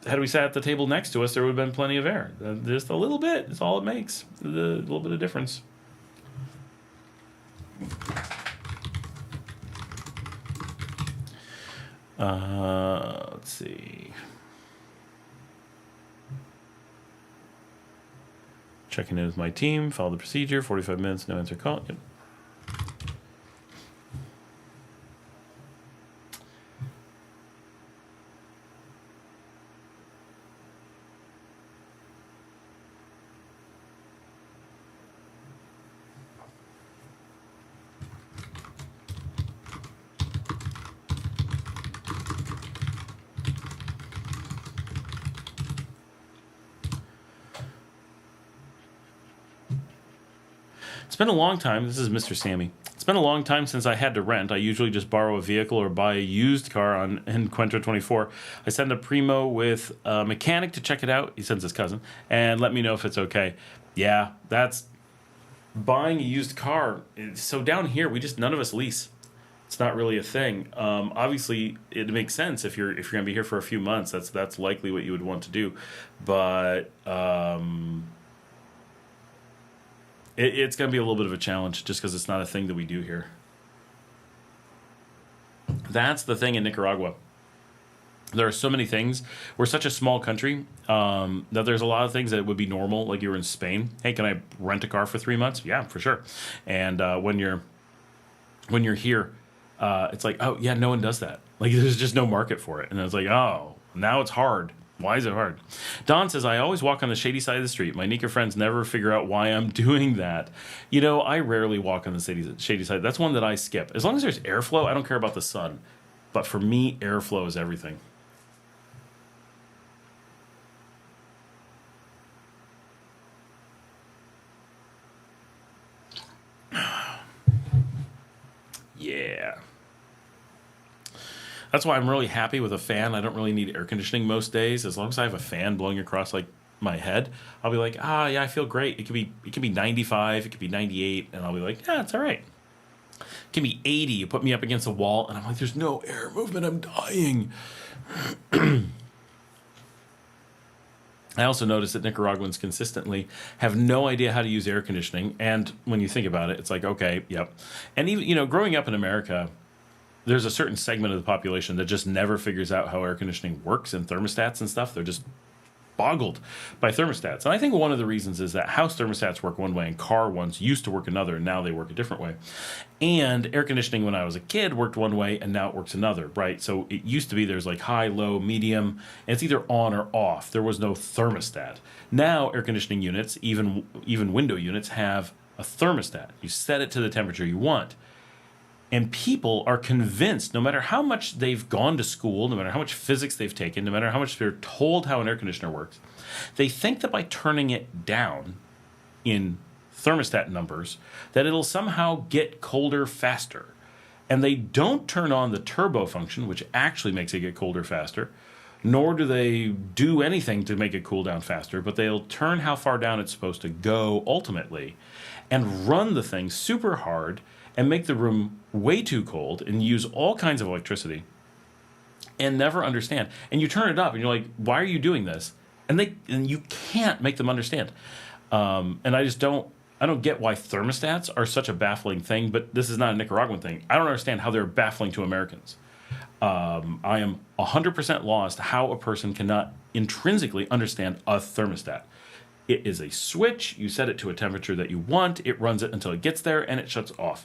Speaker 1: Had we sat at the table next to us, there would have been plenty of air. Just a little bit is all it makes. A little bit of difference. Let's see. Checking in with my team. Follow the procedure. 45 minutes. No answer call. Yep. It's been a long time. This is Mr. Sammy. It's been a long time since I had to rent. I usually just borrow a vehicle or buy a used car on Encuentro 24. I send a primo with a mechanic to check it out. He sends his cousin and let me know if it's okay. Yeah, that's buying a used car. So down here, none of us lease. It's not really a thing. Obviously, it makes sense if you're going to be here for a few months. That's likely what you would want to do, but. It's going to be a little bit of a challenge just because it's not a thing that we do here. That's the thing in Nicaragua. There are so many things. We're such a small country that there's a lot of things that would be normal, like you were in Spain. Hey, can I rent a car for 3 months? Yeah, for sure. And when you're here, it's like, oh, yeah, no one does that. Like, there's just no market for it. And it's like, oh, now it's hard. Why is it hard? Don says, I always walk on the shady side of the street. My Nika friends never figure out why I'm doing that. You know, I rarely walk on the shady side. That's one that I skip. As long as there's airflow, I don't care about the sun. But for me, airflow is everything. Yeah. That's why I'm really happy with a fan. I don't really need air conditioning most days. As long as I have a fan blowing across like my head, I'll be like, yeah, I feel great. It can be 95, it could be 98, and I'll be like, yeah, it's all right. It can be 80. You put me up against a wall, and I'm like, there's no air movement. I'm dying. I also noticed that Nicaraguans consistently have no idea how to use air conditioning. And when you think about it, it's like, okay, yep. And even, growing up in America, there's a certain segment of the population that just never figures out how air conditioning works and thermostats and stuff. They're just boggled by thermostats. And I think one of the reasons is that house thermostats work one way and car ones used to work another, and now they work a different way. And air conditioning when I was a kid worked one way, and now it works another, right? So it used to be there's like high, low, medium, and it's either on or off. There was no thermostat. Now air conditioning units, even window units, have a thermostat. You set it to the temperature you want. And people are convinced, no matter how much they've gone to school, no matter how much physics they've taken, no matter how much they're told how an air conditioner works, they think that by turning it down in thermostat numbers, that it'll somehow get colder faster. And they don't turn on the turbo function, which actually makes it get colder faster, nor do they do anything to make it cool down faster, but they'll turn how far down it's supposed to go ultimately and run the thing super hard and make the room way too cold and use all kinds of electricity and never understand. And you turn it up and you're like, why are you doing this? And you can't make them understand. And I don't get why thermostats are such a baffling thing, but this is not a Nicaraguan thing. I don't understand how they're baffling to Americans. I am 100% lost how a person cannot intrinsically understand a thermostat. It is a switch. You set it to a temperature that you want. It runs it until it gets there, and it shuts off.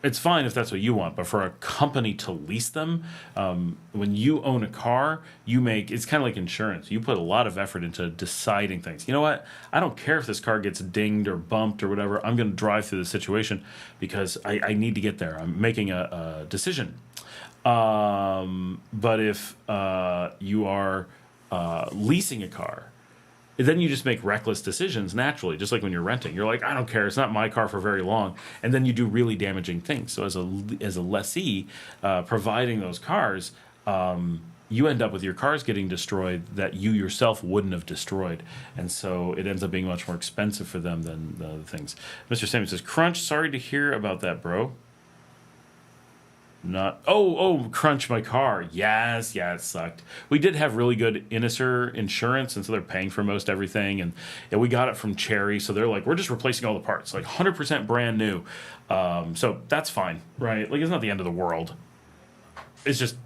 Speaker 1: it's fine if that's what you want, but for a company to lease them, when you own a car, it's kind of like insurance. You put a lot of effort into deciding things. You know what? I don't care if this car gets dinged or bumped or whatever. I'm going to drive through the situation because I need to get there. I'm making a decision. But if you are leasing a car, then you just make reckless decisions naturally, just like when you're renting. You're like, I don't care, it's not my car for very long. And then you do really damaging things. So as a lessee providing those cars, you end up with your cars getting destroyed that you yourself wouldn't have destroyed. And so it ends up being much more expensive for them than the other things. Mr. Samuel says, Crunch, sorry to hear about that, bro. Crunch my car. Yes, yeah, it sucked. We did have really good Inisur insurance, and so they're paying for most everything. And we got it from Cherry, so they're like, we're just replacing all the parts, like 100% brand new. So that's fine, right? Like, it's not the end of the world. It's just,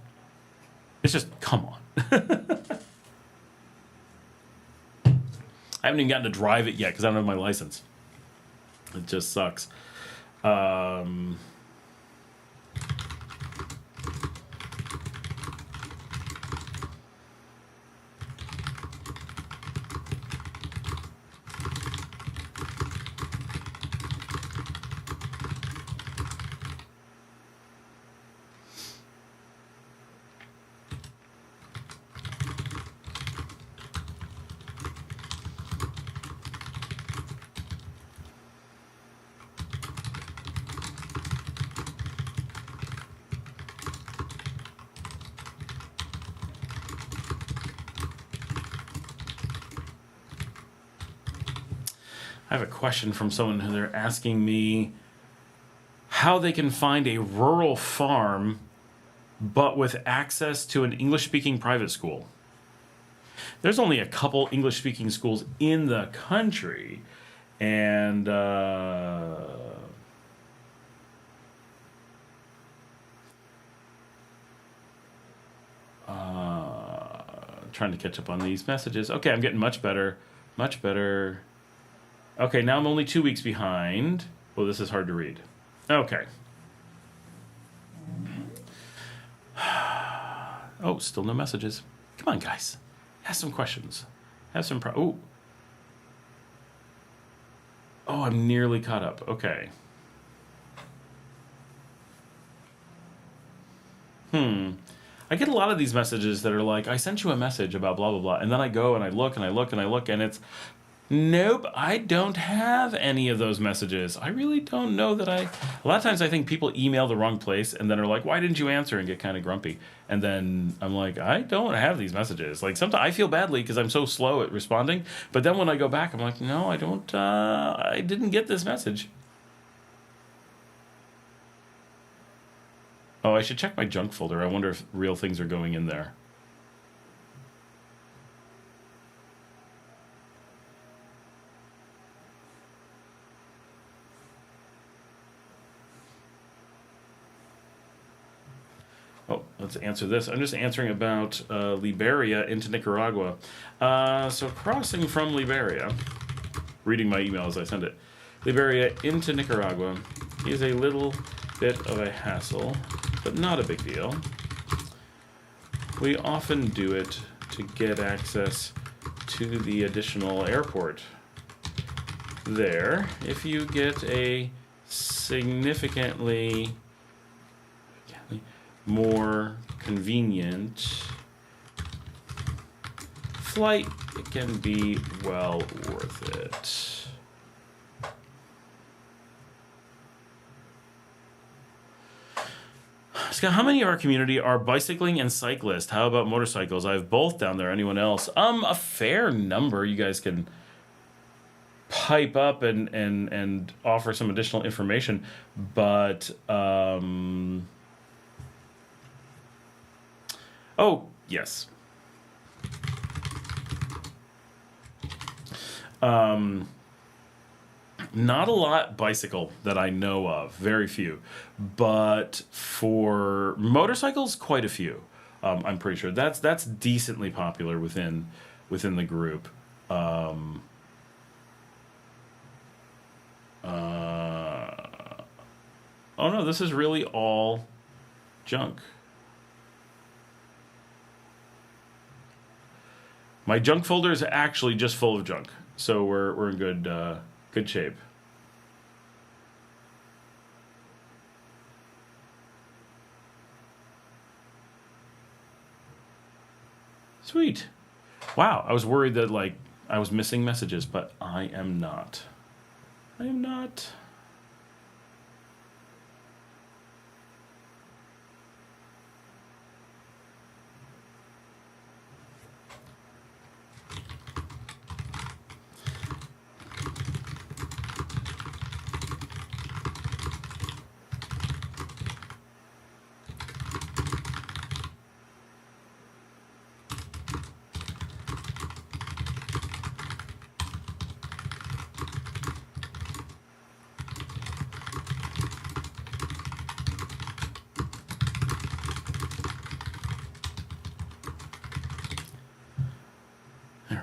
Speaker 1: come on. I haven't even gotten to drive it yet because I don't have my license. It just sucks. I have a question from someone who they're asking me how they can find a rural farm but with access to an English-speaking private school. There's only a couple English-speaking schools in the country, and trying to catch up on these messages. Okay, I'm getting much better. Much better. Okay, now I'm only 2 weeks behind. Well, this is hard to read. Okay. Oh, still no messages. Come on, guys. Ask some questions. Have some oh, I'm nearly caught up. Okay. I get a lot of these messages that are like, I sent you a message about blah, blah, blah. And then I go and I look and I look and I look, and it's, nope, I don't have any of those messages. I really don't know that a lot of times I think people email the wrong place and then are like, why didn't you answer, and get kind of grumpy. And then I'm like, I don't have these messages. Like, sometimes I feel badly because I'm so slow at responding. But then when I go back, I'm like, no, I don't, I didn't get this message. Oh, I should check my junk folder. I wonder if real things are going in there. Oh, let's answer this. I'm just answering about Liberia into Nicaragua. So crossing from Liberia, reading my email as I send it, Liberia into Nicaragua is a little bit of a hassle, but not a big deal. We often do it to get access to the additional airport there. If you get a significantly more convenient flight, it can be well worth it. Scott, how many of our community are bicycling and cyclists? How about motorcycles? I have both down there. Anyone else? A fair number. You guys can pipe up and offer some additional information, but oh, yes. Not a lot bicycle that I know of, very few. But for motorcycles, quite a few. I'm pretty sure that's decently popular within the group. Oh no, this is really all junk. My junk folder is actually just full of junk, so we're in good shape. Sweet. Wow, I was worried that like I was missing messages, but I am not. I am not.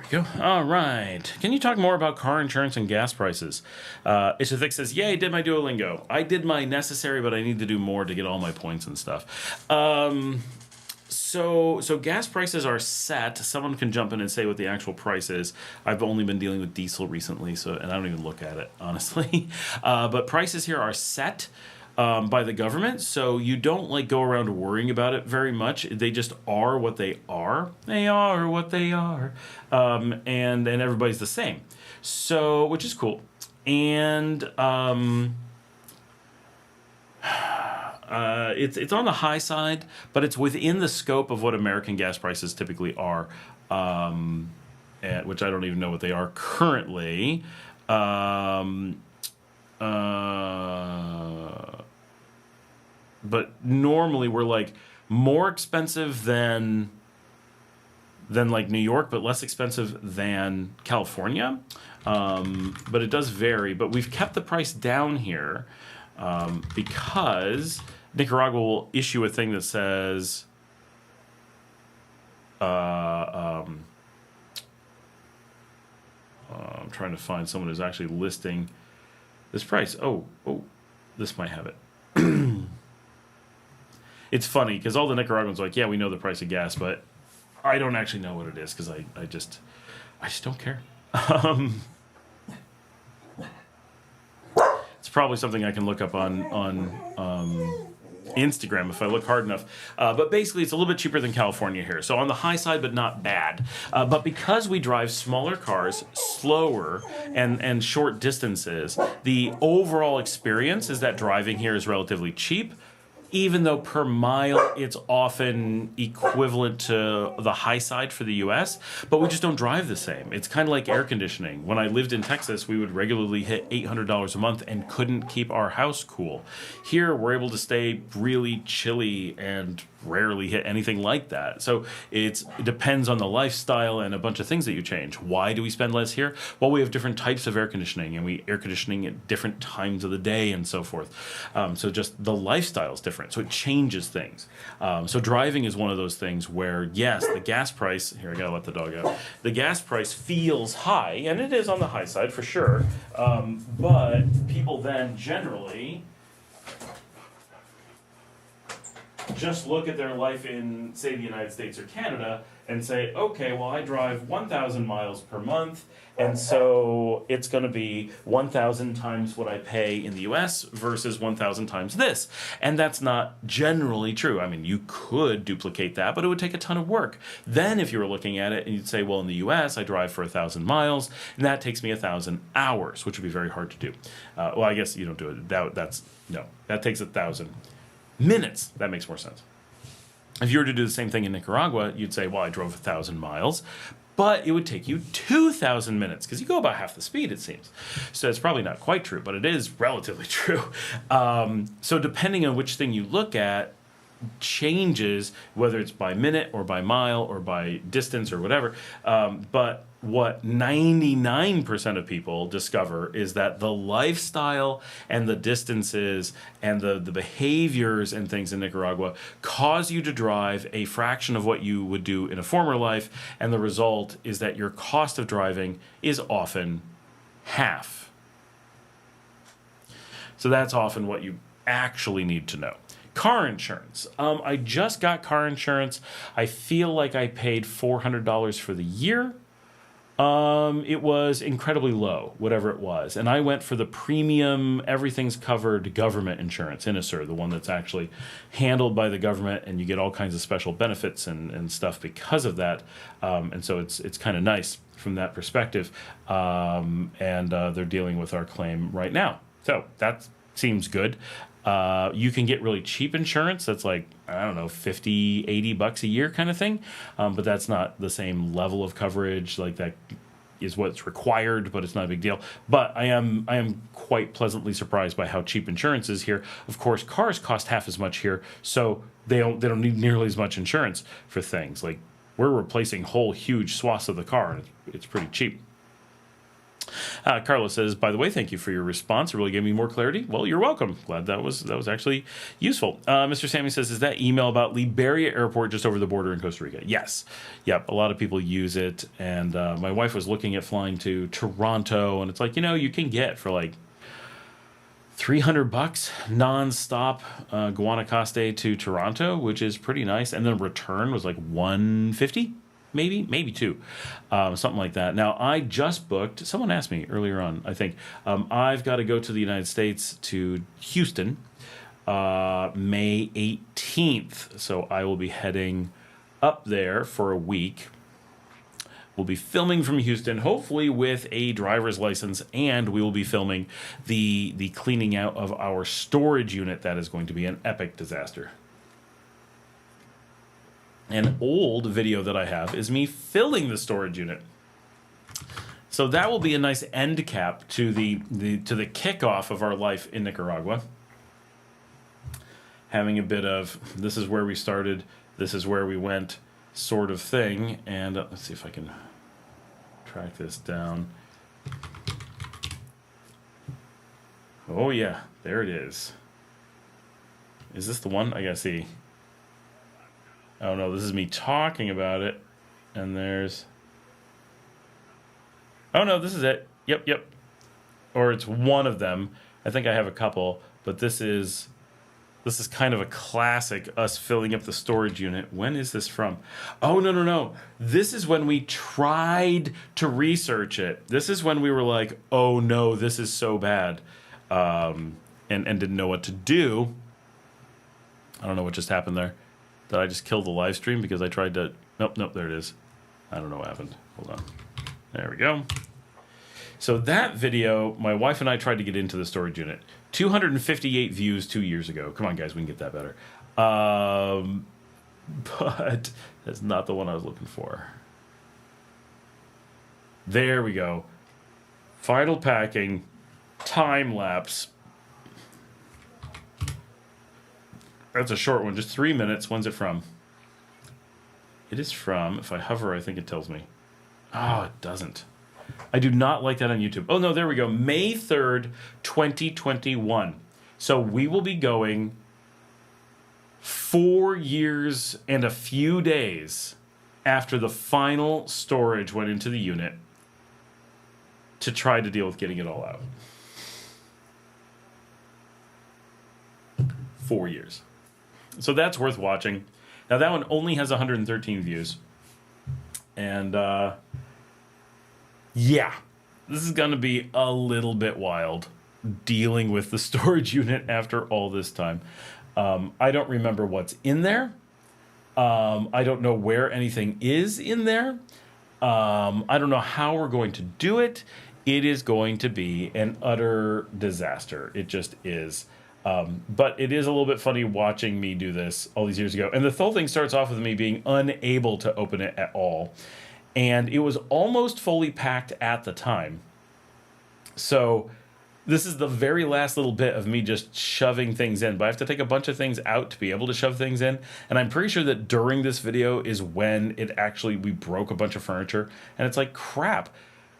Speaker 1: Go. All right. Can you talk more about car insurance and gas prices? Ishathick says, yay, did my Duolingo. I did my necessary, but I need to do more to get all my points and stuff. So gas prices are set. Someone can jump in and say what the actual price is. I've only been dealing with diesel recently, and I don't even look at it, honestly. But prices here are set by the government, so you don't like go around worrying about it very much. They just are what they are. They are what they are, and everybody's the same. So, which is cool, and it's on the high side, but it's within the scope of what American gas prices typically are, which I don't even know what they are currently. But normally we're like more expensive than like New York, but less expensive than California. But it does vary. But we've kept the price down here because Nicaragua will issue a thing that says I'm trying to find someone who's actually listing this price. Oh, this might have it. It's funny because all the Nicaraguans are like, yeah, we know the price of gas, but I don't actually know what it is because I just don't care. It's probably something I can look up on Instagram if I look hard enough. But basically, it's a little bit cheaper than California here. So on the high side, but not bad. But because we drive smaller cars, slower, and short distances, the overall experience is that driving here is relatively cheap. Even though per mile it's often equivalent to the high side for the US, but we just don't drive the same. It's kind of like air conditioning. When I lived in Texas, we would regularly hit $800 a month and couldn't keep our house cool. Here, we're able to stay really chilly and rarely hit anything like that. So it depends on the lifestyle and a bunch of things that you change. Why do we spend less here? Well, we have different types of air conditioning, and we air conditioning at different times of the day and so forth. So just the lifestyle is different. So it changes things. So driving is one of those things where, yes, the gas price, here I gotta let the dog out. The gas price feels high, and it is on the high side for sure. But people then generally just look at their life in, say, the United States or Canada and say, okay, well, I drive 1,000 miles per month, and so it's going to be 1,000 times what I pay in the US versus 1,000 times this. And that's not generally true. I mean, you could duplicate that, but it would take a ton of work. Then if you were looking at it and you'd say, well, in the US, I drive for 1,000 miles, and that takes me 1,000 hours, which would be very hard to do. Well, I guess you don't do it. That takes 1,000 minutes. That makes more sense. If you were to do the same thing in Nicaragua, you'd say, well, I drove 1,000 miles, but it would take you 2,000 minutes because you go about half the speed, it seems. So it's probably not quite true, but it is relatively true. So depending on which thing you look at, changes whether it's by minute or by mile or by distance or whatever. But what 99% of people discover is that the lifestyle and the distances and the behaviors and things in Nicaragua cause you to drive a fraction of what you would do in a former life, and the result is that your cost of driving is often half. So that's often what you actually need to know. Car insurance. I just got car insurance. I feel like I paid $400 for the year. It was incredibly low, whatever it was. And I went for the premium, everything's covered government insurance, INISER, the one that's actually handled by the government, and you get all kinds of special benefits and stuff because of that. And so it's kind of nice from that perspective. And they're dealing with our claim right now. So that seems good. You can get really cheap insurance that's like, I don't know, $50, $80 a year kind of thing. But that's not the same level of coverage. Like that is what's required, but it's not a big deal. But I am quite pleasantly surprised by how cheap insurance is here. Of course, cars cost half as much here, so they don't need nearly as much insurance for things. Like we're replacing whole huge swaths of the car, and it's pretty cheap. Carlos says, by the way, thank you for your response. It really gave me more clarity. Well, you're welcome. Glad that was actually useful. Mr. Sammy says, is that email about Liberia Airport just over the border in Costa Rica? Yes. Yep. A lot of people use it. And my wife was looking at flying to Toronto, and it's like, you can get for like $300 nonstop Guanacaste to Toronto, which is pretty nice. And then return was like $150. Maybe two, something like that. Now, I just booked, someone asked me earlier on, I think, I've got to go to the United States to Houston May 18th. So I will be heading up there for a week. We'll be filming from Houston, hopefully with a driver's license, and we will be filming the cleaning out of our storage unit. That is going to be an epic disaster. An old video that I have is me filling the storage unit. So that will be a nice end cap to the kickoff of our life in Nicaragua. Having a bit of, this is where we started, this is where we went sort of thing. And let's see if I can track this down. Oh yeah, there it is. Is this the one? I gotta see. Oh no, this is me talking about it, and there's... Oh no, this is it. Yep. Or it's one of them. I think I have a couple, but this is kind of a classic, us filling up the storage unit. When is this from? Oh, no. This is when we tried to research it. This is when we were like, oh no, this is so bad, and didn't know what to do. I don't know what just happened there. Did I just kill the live stream because I tried to... Nope, there it is. I don't know what happened. Hold on. There we go. So that video, my wife and I tried to get into the storage unit. 258 views 2 years ago. Come on, guys, we can get that better. But that's not the one I was looking for. There we go. Final packing. Time lapse. That's a short one, just 3 minutes. When's it from? It is from, if I hover, I think it tells me. Oh, it doesn't. I do not like that on YouTube. Oh, no, there we go. May 3rd, 2021. So we will be going 4 years and a few days after the final storage went into the unit to try to deal with getting it all out. 4 years. So that's worth watching. Now that one only has 113 views. And yeah, this is going to be a little bit wild dealing with the storage unit after all this time. I don't remember what's in there. I don't know where anything is in there. I don't know how we're going to do it. It is going to be an utter disaster. It just is. But it is a little bit funny watching me do this all these years ago. And the whole thing starts off with me being unable to open it at all. And it was almost fully packed at the time. So this is the very last little bit of me just shoving things in. But I have to take a bunch of things out to be able to shove things in. And I'm pretty sure that during this video is when we broke a bunch of furniture. And it's like, crap.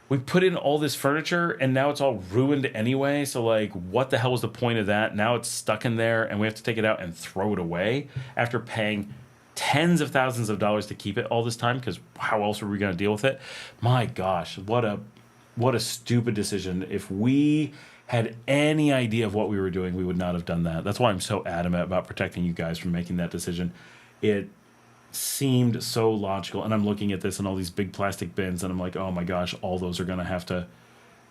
Speaker 1: We put in all this furniture and now it's all ruined anyway. So like, what the hell was the point of that? Now it's stuck in there and we have to take it out and throw it away after paying tens of thousands of dollars to keep it all this time. Because how else were we going to deal with it? My gosh, what a stupid decision. If we had any idea of what we were doing, we would not have done that. That's why I'm so adamant about protecting you guys from making that decision. It seemed so logical, and I'm looking at this and all these big plastic bins, and I'm like, oh my gosh, all those are going to have to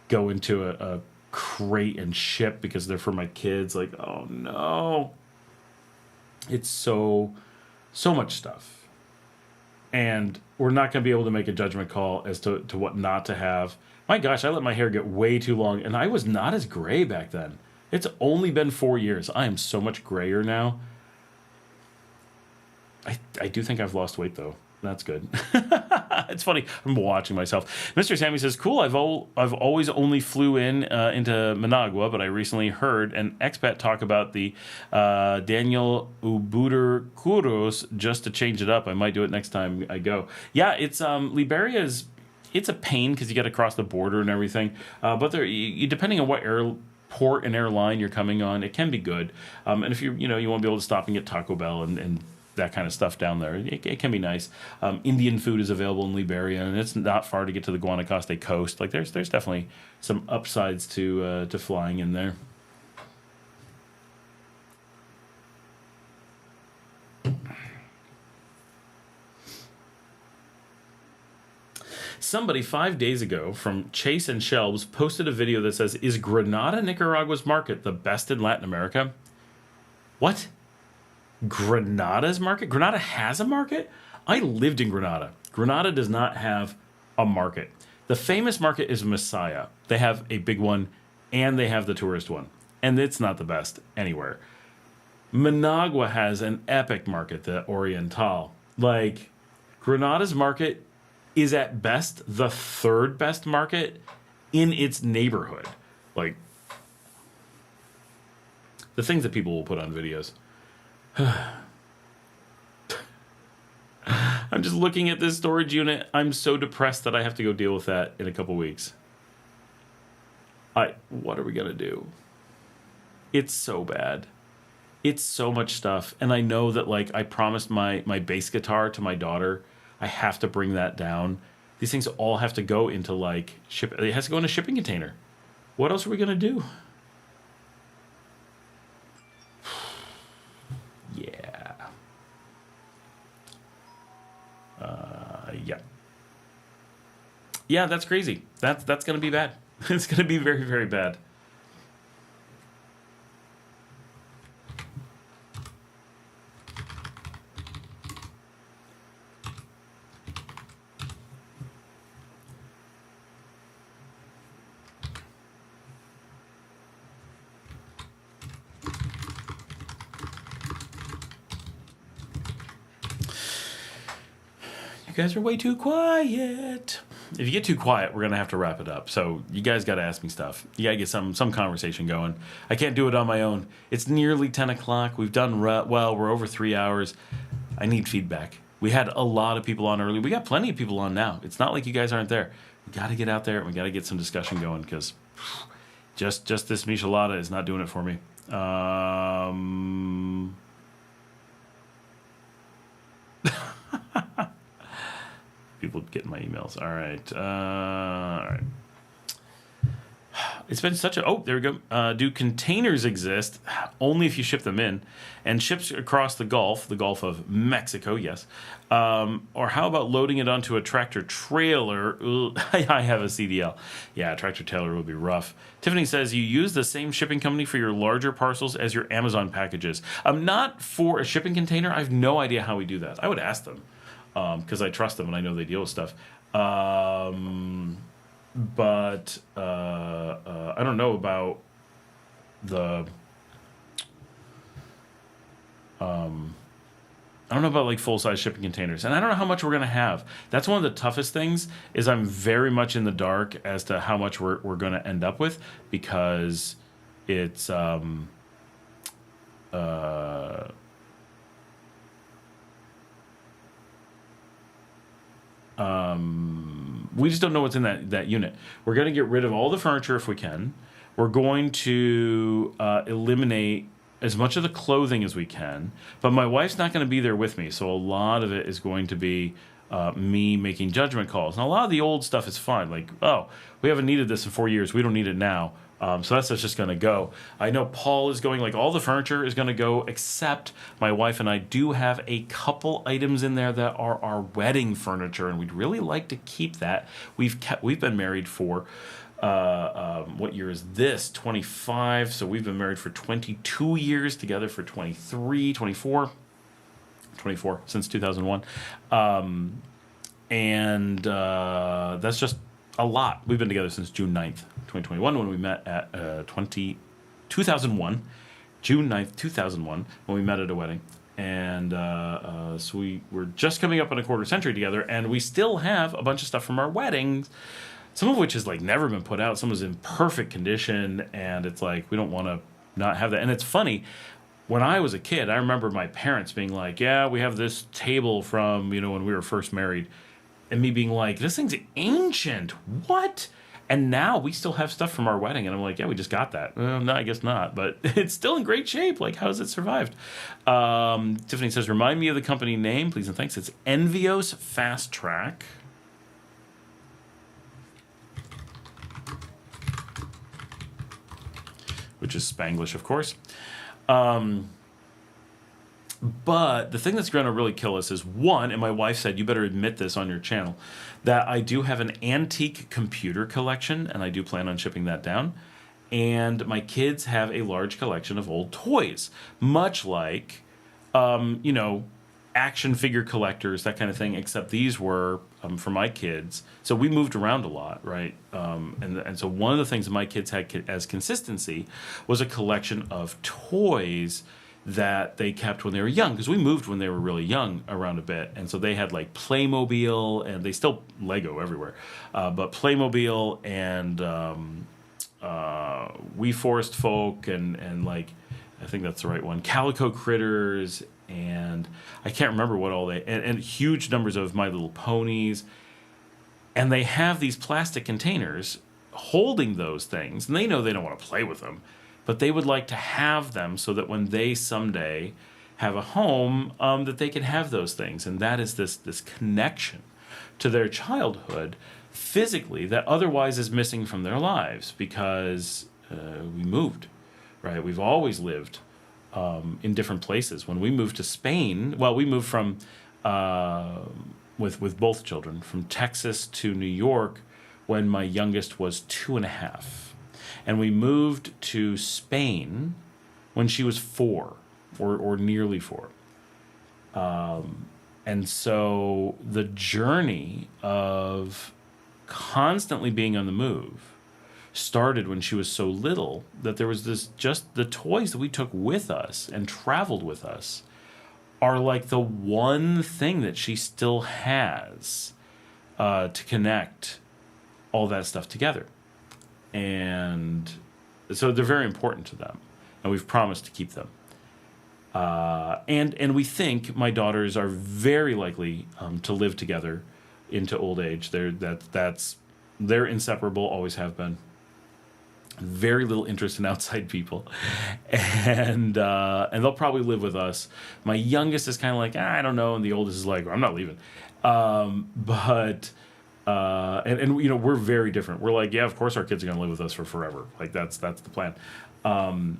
Speaker 1: go into a crate and ship because they're for my kids. Like, oh no. It's so much stuff. And we're not going to be able to make a judgment call as to what not to have. My gosh, I let my hair get way too long, and I was not as gray back then. It's only been 4 years. I am so much grayer now. I do think I've lost weight, though. That's good. It's funny. I'm watching myself. Mr. Sammy says, cool, I've always only flew into Managua, but I recently heard an expat talk about the Daniel Ubuder Kuros just to change it up. I might do it next time I go. Yeah, it's Liberia is... It's a pain because you got to cross the border and everything. But there, depending on what airport and airline you're coming on, it can be good. And if you won't be able to stop and get Taco Bell and that kind of stuff down there, it can be nice. Indian food is available in Liberia, and it's not far to get to the Guanacaste coast. Like there's definitely some upsides to flying in there. Somebody 5 days ago from Chase and Shelves posted a video that says, is Granada, Nicaragua's market the best in Latin America? What? Granada's market? Granada has a market? I lived in Granada. Granada does not have a market. The famous market is Messiah. They have a big one, and they have the tourist one. And it's not the best anywhere. Managua has an epic market, the Oriental. Like, Granada's market is at best the third best market in its neighborhood. Like, the things that people will put on videos. I'm just looking at this storage unit. I'm so depressed that I have to go deal with that in a couple weeks. What are we gonna do? It's so bad. It's so much stuff. And I know that, like, I promised my bass guitar to my daughter. I have to bring that down. These things all have to go into, like, ship. It has to go in a shipping container. What else are we going to do? Yeah. Yeah. Yeah, that's crazy. That's going to be bad. It's going to be very, very bad. You guys are way too quiet. If you get too quiet, we're going to have to wrap it up. So you guys got to ask me stuff. You got to get some conversation going. I can't do it on my own. It's nearly 10 o'clock. We've done well. We're over 3 hours. I need feedback. We had a lot of people on early. We got plenty of people on now. It's not like you guys aren't there. We got to get out there and we got to get some discussion going because just this michelada is not doing it for me. People getting my emails. All right. All right. It's been such a... Oh, there we go. Do containers exist? Only if you ship them in. And ships across the Gulf of Mexico, yes. Or how about loading it onto a tractor trailer? I have a CDL. Yeah, a tractor trailer would be rough. Tiffany says, you use the same shipping company for your larger parcels as your Amazon packages. Not for a shipping container. I have no idea how we do that. I would ask them. Because I trust them and I know they deal with stuff. But I don't know about the... I don't know about like full-size shipping containers. And I don't know how much we're going to have. That's one of the toughest things is I'm very much in the dark as to how much we're going to end up with because it's... we just don't know what's in that unit. We're going to get rid of all the furniture if we can. We're going to eliminate as much of the clothing as we can. But my wife's not going to be there with me, so a lot of it is going to be me making judgment calls. And a lot of the old stuff is fine. Like, oh, we haven't needed this in 4 years. We don't need it now. So that's just going to go. I know Paul is going, like all the furniture is going to go, except my wife and I do have a couple items in there that are our wedding furniture, and we'd really like to keep that. We've been married for, what year is this? 25. So we've been married for 22 years, together for 24 since 2001. And that's just a lot. We've been together since June 9th, 2021, when we met at 2001, June 9th, 2001, when we met at a wedding. And so we were just coming up on a quarter century together, and we still have a bunch of stuff from our weddings, some of which has like never been put out. Some was in perfect condition, and it's like we don't want to not have that. And it's funny, when I was a kid, I remember my parents being like, yeah, we have this table from, when we were first married, and me being like, this thing's ancient. What? And now we still have stuff from our wedding. And I'm like, yeah, we just got that. No, I guess not. But it's still in great shape. Like, how has it survived? Tiffany says, remind me of the company name, please and thanks. It's Envios Fast Track. Which is Spanglish, of course. But the thing that's going to really kill us is, one, and my wife said, you better admit this on your channel, that I do have an antique computer collection, and I do plan on shipping that down. And my kids have a large collection of old toys, much like, action figure collectors, that kind of thing, except these were for my kids. So we moved around a lot, right? And so one of the things that my kids had as consistency was a collection of toys that they kept when they were young, because we moved when they were really young around a bit, and so they had like Playmobil, and they still Lego everywhere, but Playmobil and We Forest Folk and like, I think that's the right one, Calico Critters, and I can't remember what all they, and huge numbers of My Little Ponies, and they have these plastic containers holding those things, and they know they don't want to play with them, but they would like to have them so that when they someday have a home, that they can have those things. And that is this connection to their childhood physically that otherwise is missing from their lives because we moved, right? We've always lived in different places. When we moved to Spain, well, we moved from, with both children, from Texas to New York when my youngest was 2.5. And we moved to Spain when she was 4, or nearly 4. And so the journey of constantly being on the move started when she was so little that there was just the toys that we took with us and traveled with us are like the one thing that she still has to connect all that stuff together. And so they're very important to them, and we've promised to keep them. And we think my daughters are very likely to live together into old age. They're inseparable, always have been. Very little interest in outside people, and they'll probably live with us. My youngest is kind of like, I don't know, and the oldest is like, I'm not leaving. But we're very different. We're like, yeah, of course our kids are going to live with us for forever. Like that's the plan. And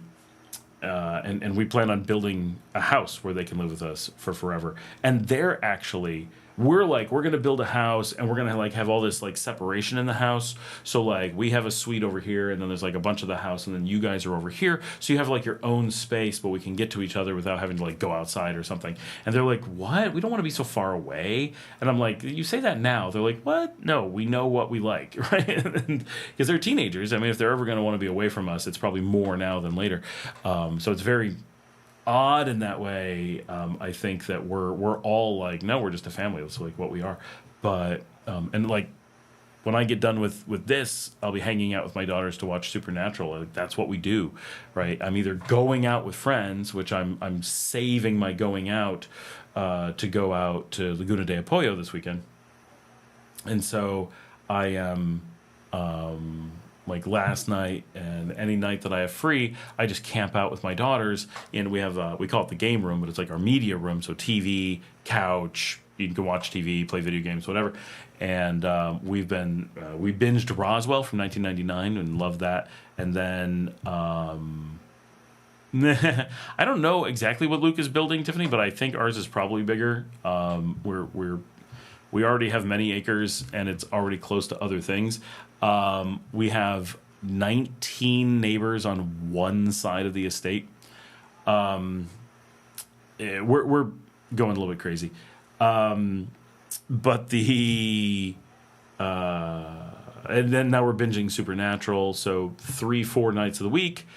Speaker 1: we plan on building a house where they can live with us for forever. And they're actually, we're going to build a house, and we're going to like have all this like separation in the house. So like we have a suite over here, and then there's like a bunch of the house, and then you guys are over here. So you have like your own space, but we can get to each other without having to like go outside or something. And they're like, what? We don't want to be so far away. And I'm like, you say that now. They're like, what? No, we know what we like, right? Because they're teenagers. I mean, if they're ever going to want to be away from us, it's probably more now than later. So it's very odd in that way. I think that we're all like, no, we're just a family. That's like what we are. But and like when I get done with this, I'll be hanging out with my daughters to watch Supernatural. Like, that's what we do, right? I'm either going out with friends, which I'm saving my going out to go out to Laguna de Apoyo this weekend, and so I am. Like last night and any night that I have free, I just camp out with my daughters, and we have we call it the game room, but it's like our media room. So TV, couch, you can watch TV, play video games, whatever. And we binged Roswell from 1999 and loved that. And then I don't know exactly what Luke is building, Tiffany, but I think ours is probably bigger. We already have many acres, and it's already close to other things. We have 19 neighbors on one side of the estate. We're going a little bit crazy. But and then now we're binging Supernatural. So 3-4 nights of the week,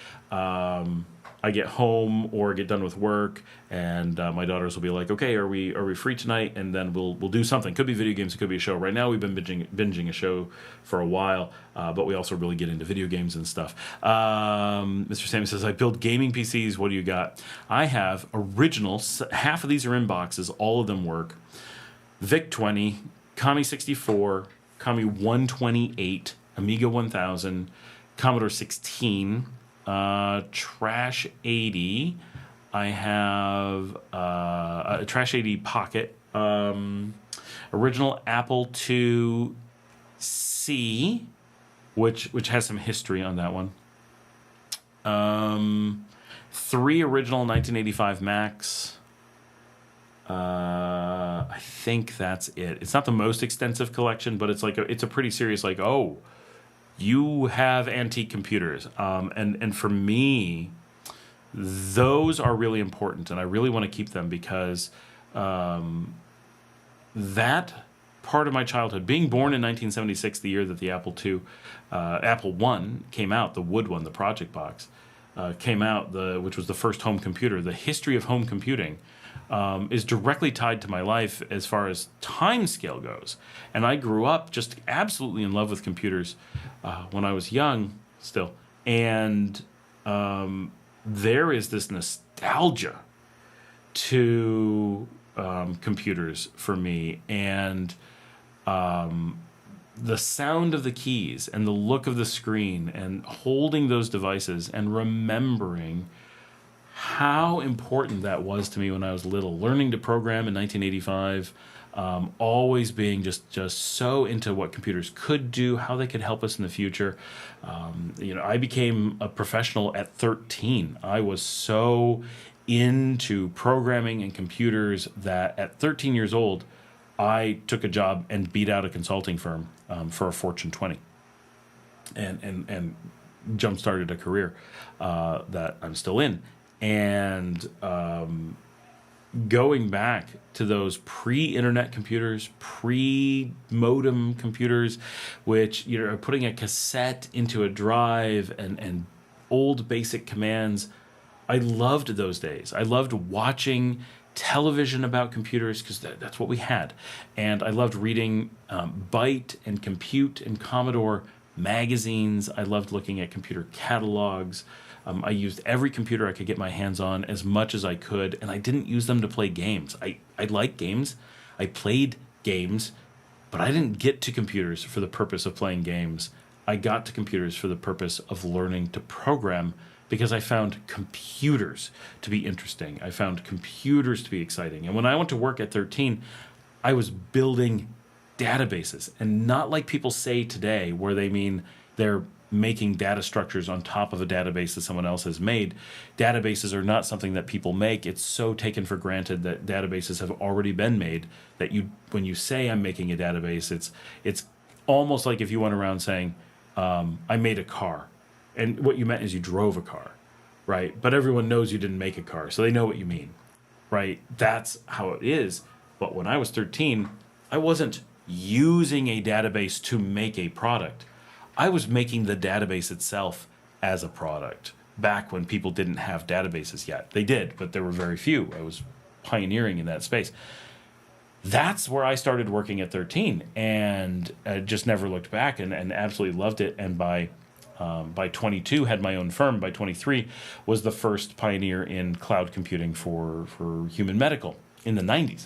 Speaker 1: I get home or get done with work, and my daughters will be like, "Okay, are we free tonight?" And then we'll do something. Could be video games. It could be a show. Right now, we've been binging a show for a while, but we also really get into video games and stuff. Mr. Sammy says, "I build gaming PCs. What do you got?" I have original. Half of these are in boxes. All of them work. VIC 20, Kami 64, Kami 128, Amiga 1000, Commodore 16. Trash 80. I have a Trash 80 Pocket. Original Apple IIc, which has some history on that one. 3 original 1985 Macs. I think that's it. It's not the most extensive collection, but it's a pretty serious you have antique computers. And for me, those are really important, and I really want to keep them because that part of my childhood, being born in 1976, the year that the Apple I came out, the wood one, the project box, came out, which was the first home computer. The history of home computing is directly tied to my life as far as time scale goes. And I grew up just absolutely in love with computers when I was young still. And there is this nostalgia to computers for me. And the sound of the keys and the look of the screen and holding those devices and remembering how important that was to me when I was little. Learning to program in 1985, always being just so into what computers could do, how they could help us in the future. I became a professional at 13. I was so into programming and computers that at 13 years old, I took a job and beat out a consulting firm for a Fortune 20, and jump-started a career that I'm still in. And going back to those pre-internet computers, pre-modem computers, which are putting a cassette into a drive and old basic commands, I loved those days. I loved watching television about computers because that's what we had. And I loved reading Byte and Compute and Commodore magazines. I loved looking at computer catalogs. I used every computer I could get my hands on as much as I could, and I didn't use them to play games. I liked games. I played games, but I didn't get to computers for the purpose of playing games. I got to computers for the purpose of learning to program because I found computers to be interesting. I found computers to be exciting. And when I went to work at 13, I was building databases, and not like people say today where they mean they're making data structures on top of a database that someone else has made. Databases are not something that people make. It's so taken for granted that databases have already been made that when you say I'm making a database, it's almost like if you went around saying, I made a car. And what you meant is you drove a car, right? But everyone knows you didn't make a car, so they know what you mean, right? That's how it is. But when I was 13, I wasn't using a database to make a product. I was making the database itself as a product back when people didn't have databases yet. They did, but there were very few. I was pioneering in that space. That's where I started working at 13, and just never looked back and absolutely loved it. And by 22, had my own firm. By 23, was the first pioneer in cloud computing for human medical in the 90s.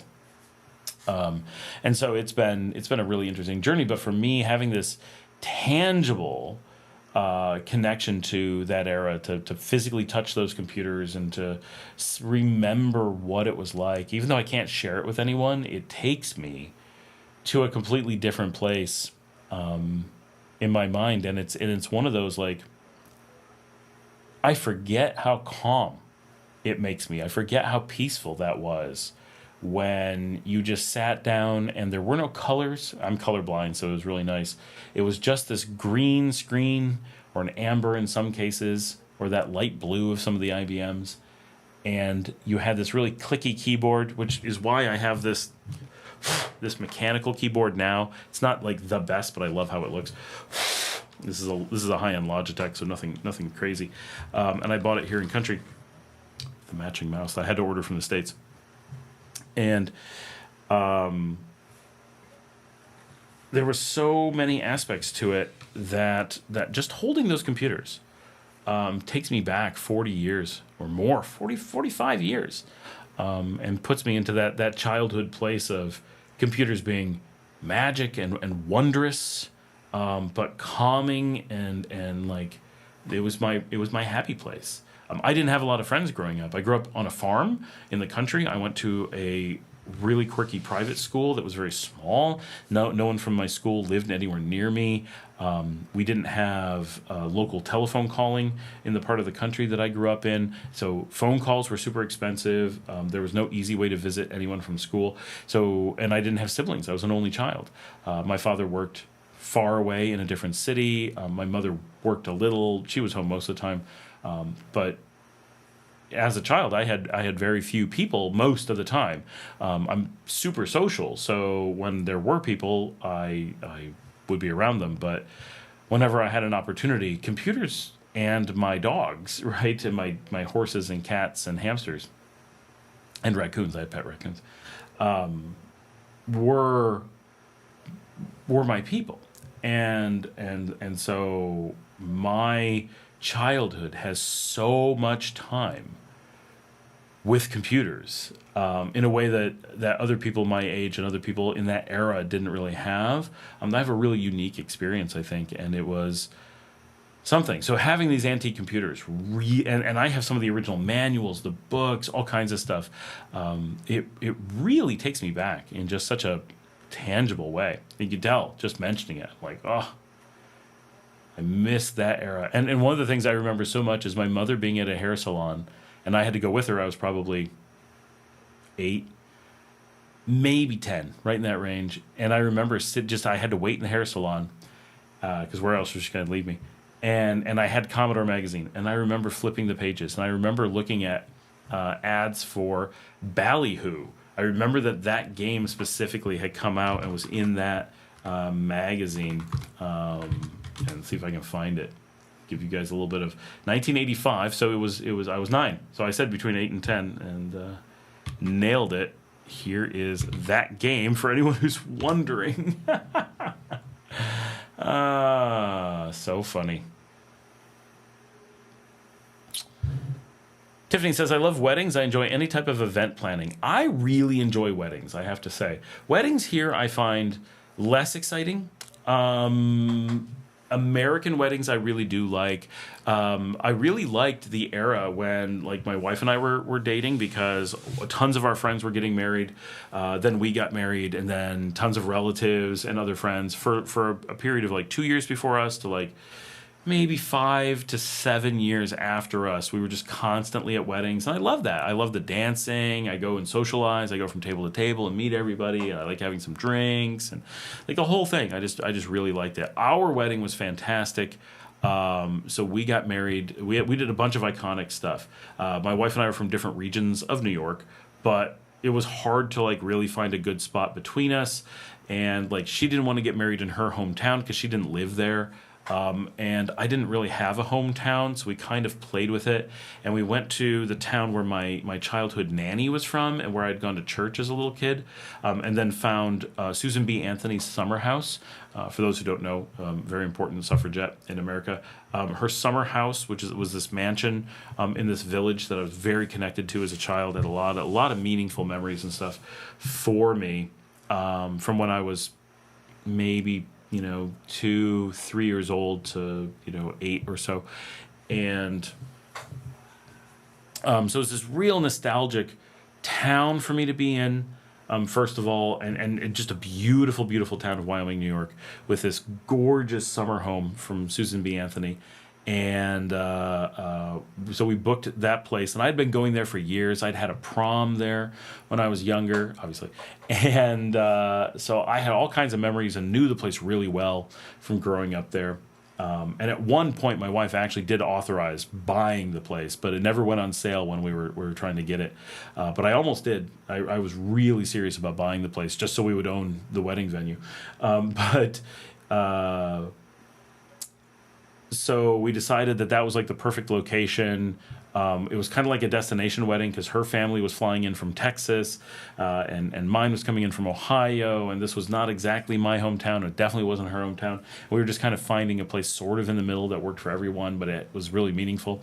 Speaker 1: And so it's been a really interesting journey. But for me, having this tangible connection to that era, to physically touch those computers and to remember what it was like. Even though I can't share it with anyone, it takes me to a completely different place in my mind, and it's one of those, like, I forget how calm it makes me. I forget how peaceful that was when you just sat down and there were no colors. I'm colorblind, so it was really nice. It was just this green screen, or an amber in some cases, or that light blue of some of the IBMs. And you had this really clicky keyboard, which is why I have this mechanical keyboard now. It's not like the best, but I love how it looks. This is a high-end Logitech, so nothing crazy. And I bought it here in country, the matching mouse that I had to order from the States. And there were so many aspects to it that just holding those computers takes me back 40 years or more, 45 years, and puts me into that childhood place of computers being magic and wondrous, but calming and like it was my happy place. I didn't have a lot of friends growing up. I grew up on a farm in the country. I went to a really quirky private school that was very small. No one from my school lived anywhere near me. We didn't have local telephone calling in the part of the country that I grew up in, so phone calls were super expensive. There was no easy way to visit anyone from school. And I didn't have siblings. I was an only child. My father worked far away in a different city. My mother worked a little. She was home most of the time. But as a child, I had very few people most of the time. I'm super social, so when there were people, I would be around them. But whenever I had an opportunity, computers and my dogs, right, and my horses and cats and hamsters and raccoons, I had pet raccoons, were my people, and so my childhood has so much time with computers in a way that other people my age and other people in that era didn't really have. I have a really unique experience, I think, and it was something. So having these antique computers, and I have some of the original manuals, the books, all kinds of stuff, it really takes me back in just such a tangible way. You can tell just mentioning it, like, oh, I miss that era. And one of the things I remember so much is my mother being at a hair salon, and I had to go with her. I was probably 8, maybe 10, right in that range. And I remember I had to wait in the hair salon because where else was she going to leave me? And I had Commodore magazine, and I remember flipping the pages, and I remember looking at ads for Ballyhoo. I remember that game specifically had come out and was in that magazine. And see if I can find it. Give you guys a little bit of 1985. So it was I was 9. So I said between 8 and 10, and nailed it. Here is that game for anyone who's wondering. So funny. Tiffany says, I love weddings. I enjoy any type of event planning. I really enjoy weddings, I have to say. Weddings here I find less exciting. American weddings I really do like. I really liked the era when, like, my wife and I were dating, because tons of our friends were getting married. Then we got married, and then tons of relatives and other friends for a period of like 2 years before us to like maybe 5 to 7 years after us. We were just constantly at weddings, and I love that. I love the dancing. I go and socialize. I go from table to table and meet everybody. And I like having some drinks and like the whole thing. I just really liked it. Our wedding was fantastic. So we got married. We did a bunch of iconic stuff. My wife and I were from different regions of New York, but it was hard to like really find a good spot between us. And like, she didn't want to get married in her hometown because she didn't live there. And I didn't really have a hometown, so we kind of played with it. And we went to the town where my childhood nanny was from and where I'd gone to church as a little kid, and then found Susan B. Anthony's summer house. For those who don't know, very important suffragette in America. Her summer house, was this mansion in this village that I was very connected to as a child, had a lot of meaningful memories and stuff for me from when I was maybe 2, 3 years old to 8 or so, and so it's this real nostalgic town for me to be in. First of all, and just a beautiful, beautiful town of Wyoming, New York, with this gorgeous summer home from Susan B. Anthony. And so we booked that place, and I'd been going there for years. I'd had a prom there when I was younger, obviously. And so I had all kinds of memories and knew the place really well from growing up there. And at one point, my wife actually did authorize buying the place, but it never went on sale when we were trying to get it. But I almost did. I was really serious about buying the place just so we would own the wedding venue. So we decided that was like the perfect location. It was kind of like a destination wedding because her family was flying in from Texas, and mine was coming in from Ohio, and this was not exactly my hometown. It definitely wasn't her hometown. We were just kind of finding a place sort of in the middle that worked for everyone, but it was really meaningful.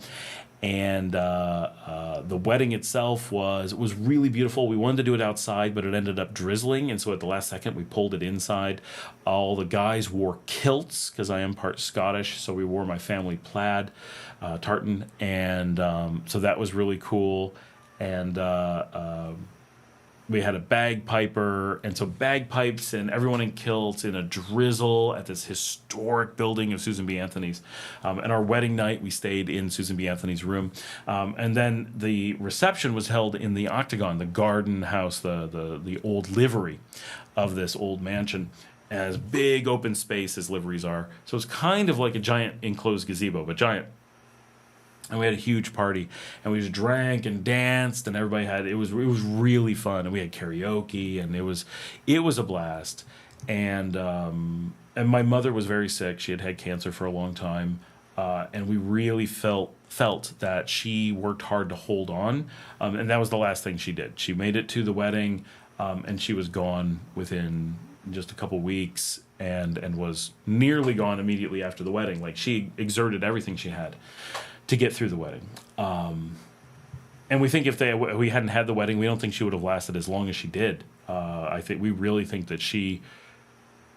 Speaker 1: And the wedding itself was really beautiful. We wanted to do it outside, but it ended up drizzling, and so at the last second we pulled it inside. All the guys wore kilts because I am part Scottish, so we wore my family plaid tartan, and so that was really cool. And we had a bagpiper, and so bagpipes and everyone in kilts in a drizzle at this historic building of Susan B. Anthony's. And our wedding night, we stayed in Susan B. Anthony's room. And then the reception was held in the Octagon, the garden house, the old livery of this old mansion, as big open space as liveries are. So it's kind of like a giant enclosed gazebo, but giant. And we had a huge party, and we just drank and danced, and everybody it was really fun, and we had karaoke, and it was a blast. And my mother was very sick; she had cancer for a long time, and we really felt that she worked hard to hold on, and that was the last thing she did. She made it to the wedding, and she was gone within just a couple weeks, and was nearly gone immediately after the wedding. Like, she exerted everything she had to get through the wedding. And we think if we hadn't had the wedding, we don't think she would have lasted as long as she did. We really think that she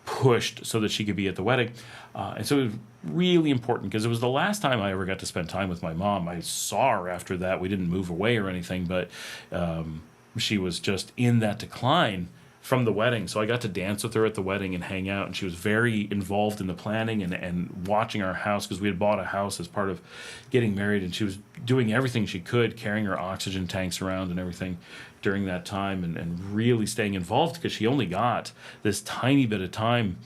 Speaker 1: pushed so that she could be at the wedding. And so it was really important because it was the last time I ever got to spend time with my mom. I saw her after that. We didn't move away or anything, but she was just in that decline from the wedding. So I got to dance with her at the wedding and hang out, and she was very involved in the planning and watching our house because we had bought a house as part of getting married, and she was doing everything she could, carrying her oxygen tanks around and everything during that time, and really staying involved because she only got this tiny bit of time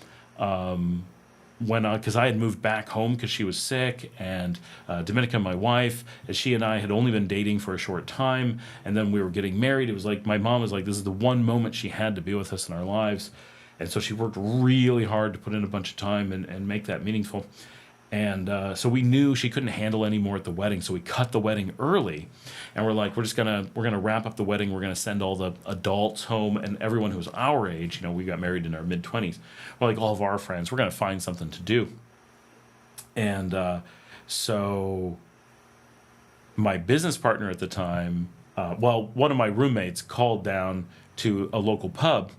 Speaker 1: because I had moved back home because she was sick, and Dominica, my wife, as she and I had only been dating for a short time, and then we were getting married. It was like my mom was like, this is the one moment she had to be with us in our lives, and so she worked really hard to put in a bunch of time and make that meaningful. And so we knew she couldn't handle any more at the wedding, so we cut the wedding early. And we're like, we're gonna wrap up the wedding. We're gonna send all the adults home, and everyone who was our age. We got married in our mid-20s. We're like, all of our friends, we're gonna find something to do. And so my business partner at the time, one of my roommates called down to a local pub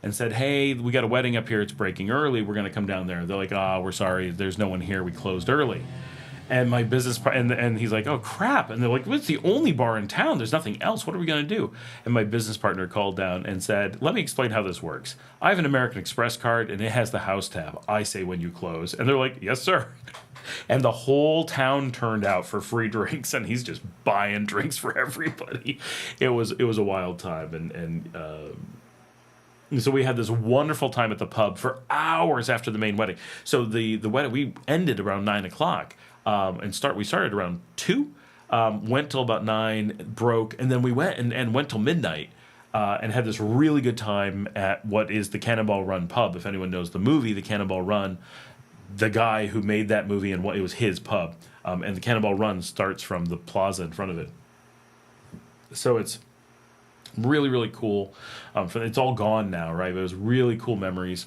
Speaker 1: and said, hey, we got a wedding up here. It's breaking early. We're going to come down there. They're like, we're sorry. There's no one here. We closed early. And my business and he's like, oh, crap. And they're like, well, it's the only bar in town. There's nothing else. What are we going to do? And my business partner called down and said, let me explain how this works. I have an American Express card, and it has the house tab. I say when you close. And they're like, yes, sir. And the whole town turned out for free drinks, and he's just buying drinks for everybody. It was a wild time. And so we had this wonderful time at the pub for hours after the main wedding. So the wedding, we ended around 9 o'clock, we started around 2, went till about 9, broke, and then we went and went till midnight, and had this really good time at what is the Cannonball Run pub. If anyone knows the movie, the Cannonball Run, the guy who made that movie, and it was his pub. And the Cannonball Run starts from the plaza in front of it. So it's really, really cool. It's all gone now, right? But it was really cool memories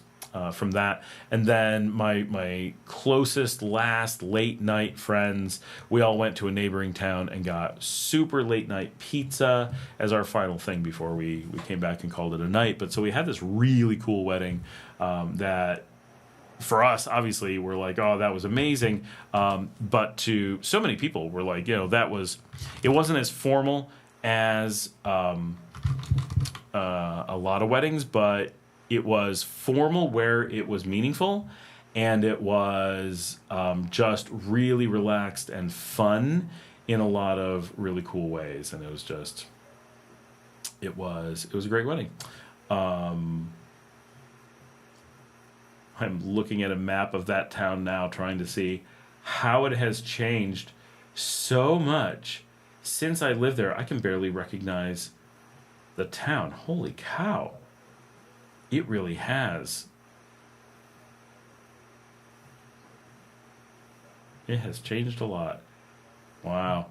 Speaker 1: from that. And then my closest last late night friends, we all went to a neighboring town and got super late night pizza as our final thing before we came back and called it a night. But so we had this really cool wedding that for us, obviously, we're like, oh, that was amazing. But to so many people, we're like, it wasn't as formal as a lot of weddings, but it was formal where it was meaningful, and it was just really relaxed and fun in a lot of really cool ways. And it was a great wedding. I'm looking at a map of that town now, trying to see how it has changed so much since I lived there. I can barely recognize the town. Holy cow. It really has. It has changed a lot. Wow.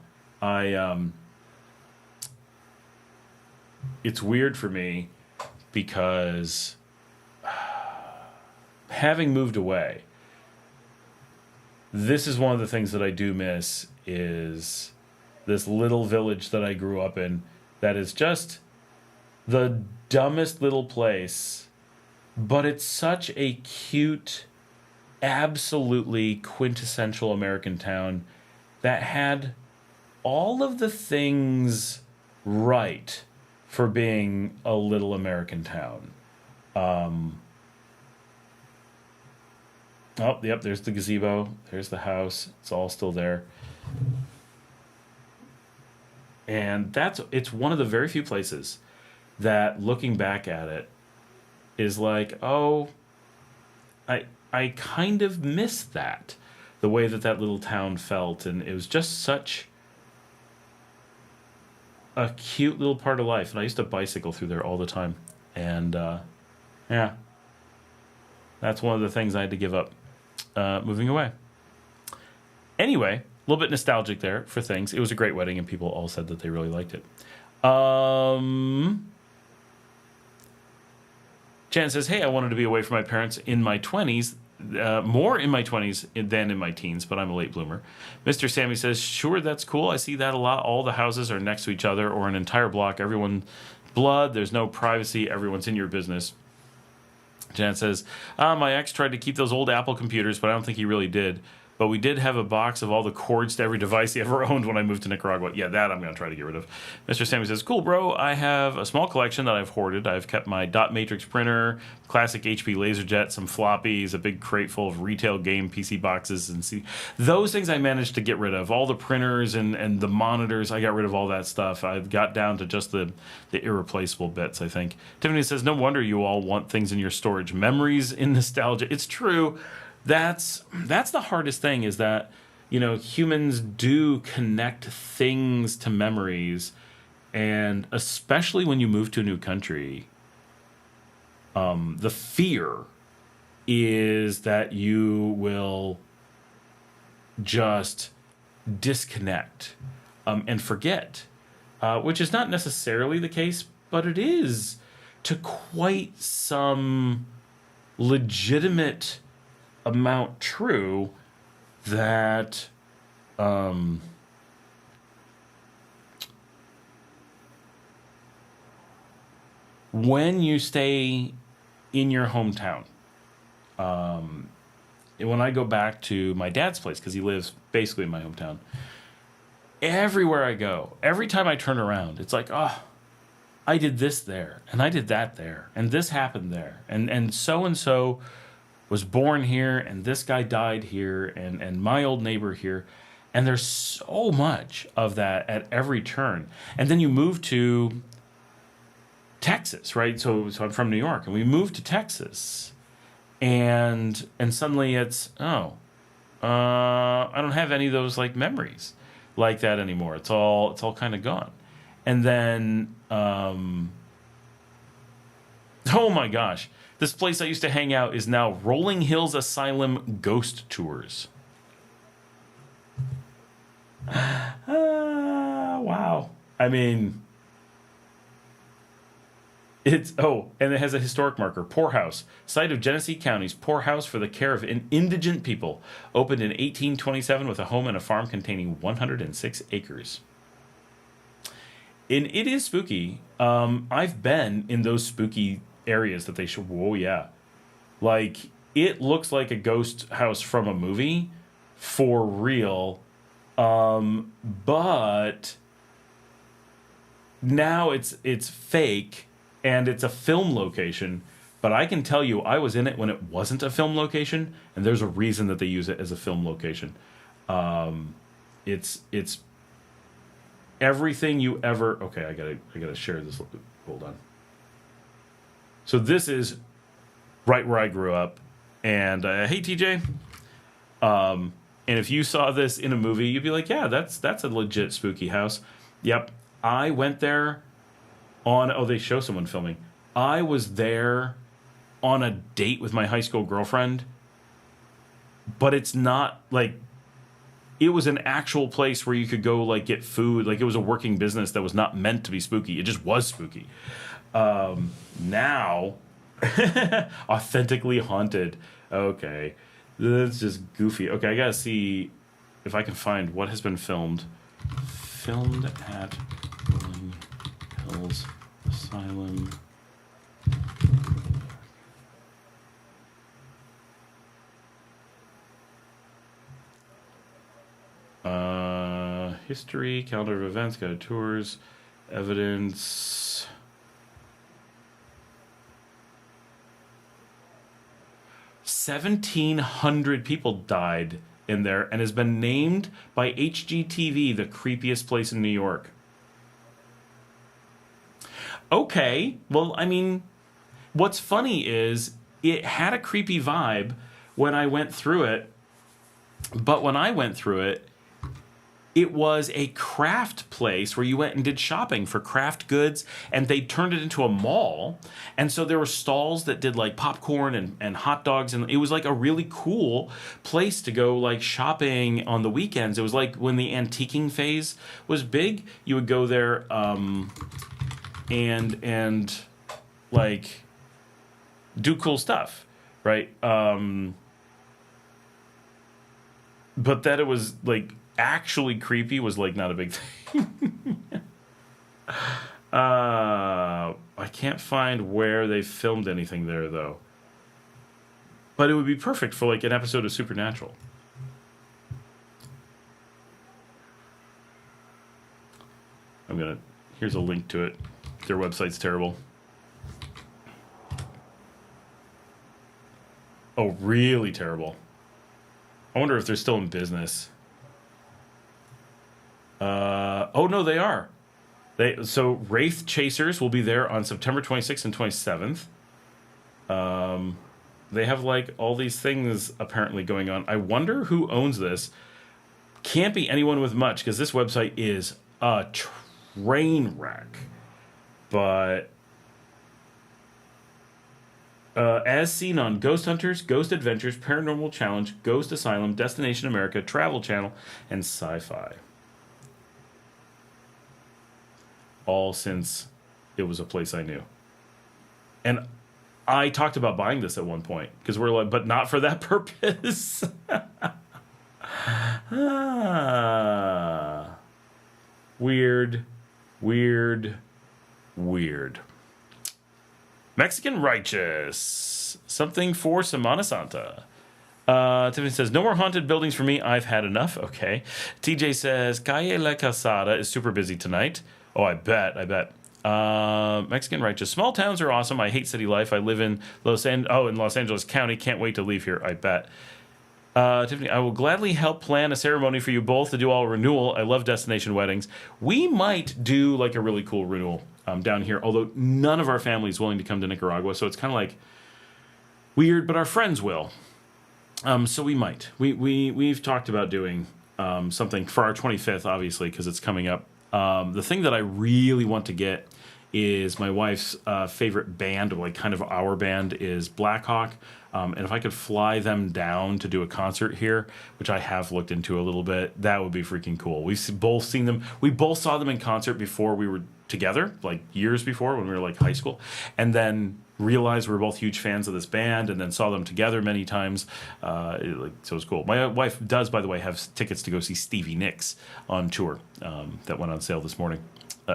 Speaker 1: It's weird for me because having moved away, this is one of the things that I do miss, is this little village that I grew up in that is just the dumbest little place, but it's such a cute, absolutely quintessential American town that had all of the things right for being a little American town. Oh, yep, there's the gazebo. There's the house. It's all still there. And it's one of the very few places that, looking back at it, is like, oh, I kind of miss that. The way that little town felt. And it was just such a cute little part of life. And I used to bicycle through there all the time. And, yeah. That's one of the things I had to give up. Moving away. Anyway, a little bit nostalgic there for things. It was a great wedding, and people all said that they really liked it. Jan says, hey, I wanted to be away from my parents in my 20s, more in my 20s than in my teens, but I'm a late bloomer. Mr. Sammy says, sure, that's cool. I see that a lot. All the houses are next to each other, or an entire block. Everyone blood. There's no privacy. Everyone's in your business. Jan says, my ex tried to keep those old Apple computers, but I don't think he really did. But we did have a box of all the cords to every device he ever owned when I moved to Nicaragua. Yeah, that I'm going to try to get rid of. Mr. Sammy says, cool, bro. I have a small collection that I've hoarded. I've kept my dot matrix printer, classic HP LaserJet, some floppies, a big crate full of retail game PC boxes. And see, those things I managed to get rid of. All the printers and the monitors, I got rid of all that stuff. I've got down to just the irreplaceable bits, I think. Tiffany says, no wonder you all want things in your storage. Memories in nostalgia. It's true. That's the hardest thing, is that, humans do connect things to memories, and especially when you move to a new country, the fear is that you will just disconnect and forget, which is not necessarily the case, but it is to quite some legitimate amount true that when you stay in your hometown, when I go back to my dad's place, because he lives basically in my hometown, everywhere I go, every time I turn around, it's like, oh, I did this there, and I did that there, and this happened there, and so was born here, and this guy died here, and my old neighbor here. And there's so much of that at every turn. And then you move to Texas, right? So I'm from New York, and we moved to Texas, and suddenly it's, I don't have any of those like memories like that anymore. It's all kind of gone. And then oh my gosh, this place I used to hang out is now Rolling Hills Asylum Ghost Tours. Wow. I mean, and it has a historic marker. Poorhouse, site of Genesee County's poorhouse for the care of indigent people, opened in 1827 with a home and a farm containing 106 acres. And it is spooky. I've been in those spooky areas that they show. Whoa, yeah. Like, it looks like a ghost house from a movie for real. But now it's fake and it's a film location. But I can tell you, I was in it when it wasn't a film location, and there's a reason that they use it as a film location. It's everything you ever. Okay, I gotta share this. Hold on. So this is right where I grew up, and hey TJ. And if you saw this in a movie, you'd be like, yeah, that's a legit spooky house. Yep, I went there on. Oh, they show someone filming. I was there on a date with my high school girlfriend, but it's not like it was an actual place where you could go like get food. Like it was a working business that was not meant to be spooky. It just was spooky. Now, authentically haunted. Okay, that's just goofy. Okay, I gotta see if I can find what has been filmed. Filmed at Rolling Hills Asylum. History, calendar of events, guided tours, evidence. $1,700 people died in there and has been named by HGTV the creepiest place in New York. Okay, well, I mean, what's funny is it had a creepy vibe when I went through it, but when I went through it, it was a craft place where you went and did shopping for craft goods, and they turned it into a mall. And so there were stalls that did like popcorn and hot dogs, and it was like a really cool place to go like shopping on the weekends. It was like when the antiquing phase was big, you would go there and like do cool stuff, right? But that it was like actually creepy was like not a big thing. I can't find where they filmed anything there though. But it would be perfect for like an episode of Supernatural. Here's a link to it. Their website's terrible. Oh, really terrible. I wonder if they're still in business. Oh no, they are. So Wraith Chasers will be there on September 26th and 27th. They have like all these things apparently going on. I wonder who owns this. Can't be anyone with much because this website is a train wreck. But as seen on Ghost Hunters, Ghost Adventures, Paranormal Challenge, Ghost Asylum, Destination America, Travel Channel, and Sci-Fi. All since it was a place I knew. And I talked about buying this at one point because we're like, but not for that purpose. Weird. Mexican Righteous. Something for Semana Santa. Tiffany says, no more haunted buildings for me. I've had enough. Okay. TJ says, Calle La Calzada is super busy tonight. Oh, I bet. Mexican Righteous. Small towns are awesome. I hate city life. I live in Los Angeles County. Can't wait to leave here. I bet. Tiffany, I will gladly help plan a ceremony for you both to do all renewal. I love destination weddings. We might do like a really cool renewal down here, although none of our family is willing to come to Nicaragua, so it's kind of like weird, but our friends will. So we might. We've talked about doing something for our 25th, obviously, because it's coming up. The thing that I really want to get is my wife's favorite band, like kind of our band, is Black Hawk. And if I could fly them down to do a concert here, which I have looked into a little bit, that would be freaking cool. We've both seen them. We both saw them in concert before we were together, like years before when we were like high school, and then realized we were both huge fans of this band, and then saw them together many times. So it was cool. My wife does, by the way, have tickets to go see Stevie Nicks on tour that went on sale this morning.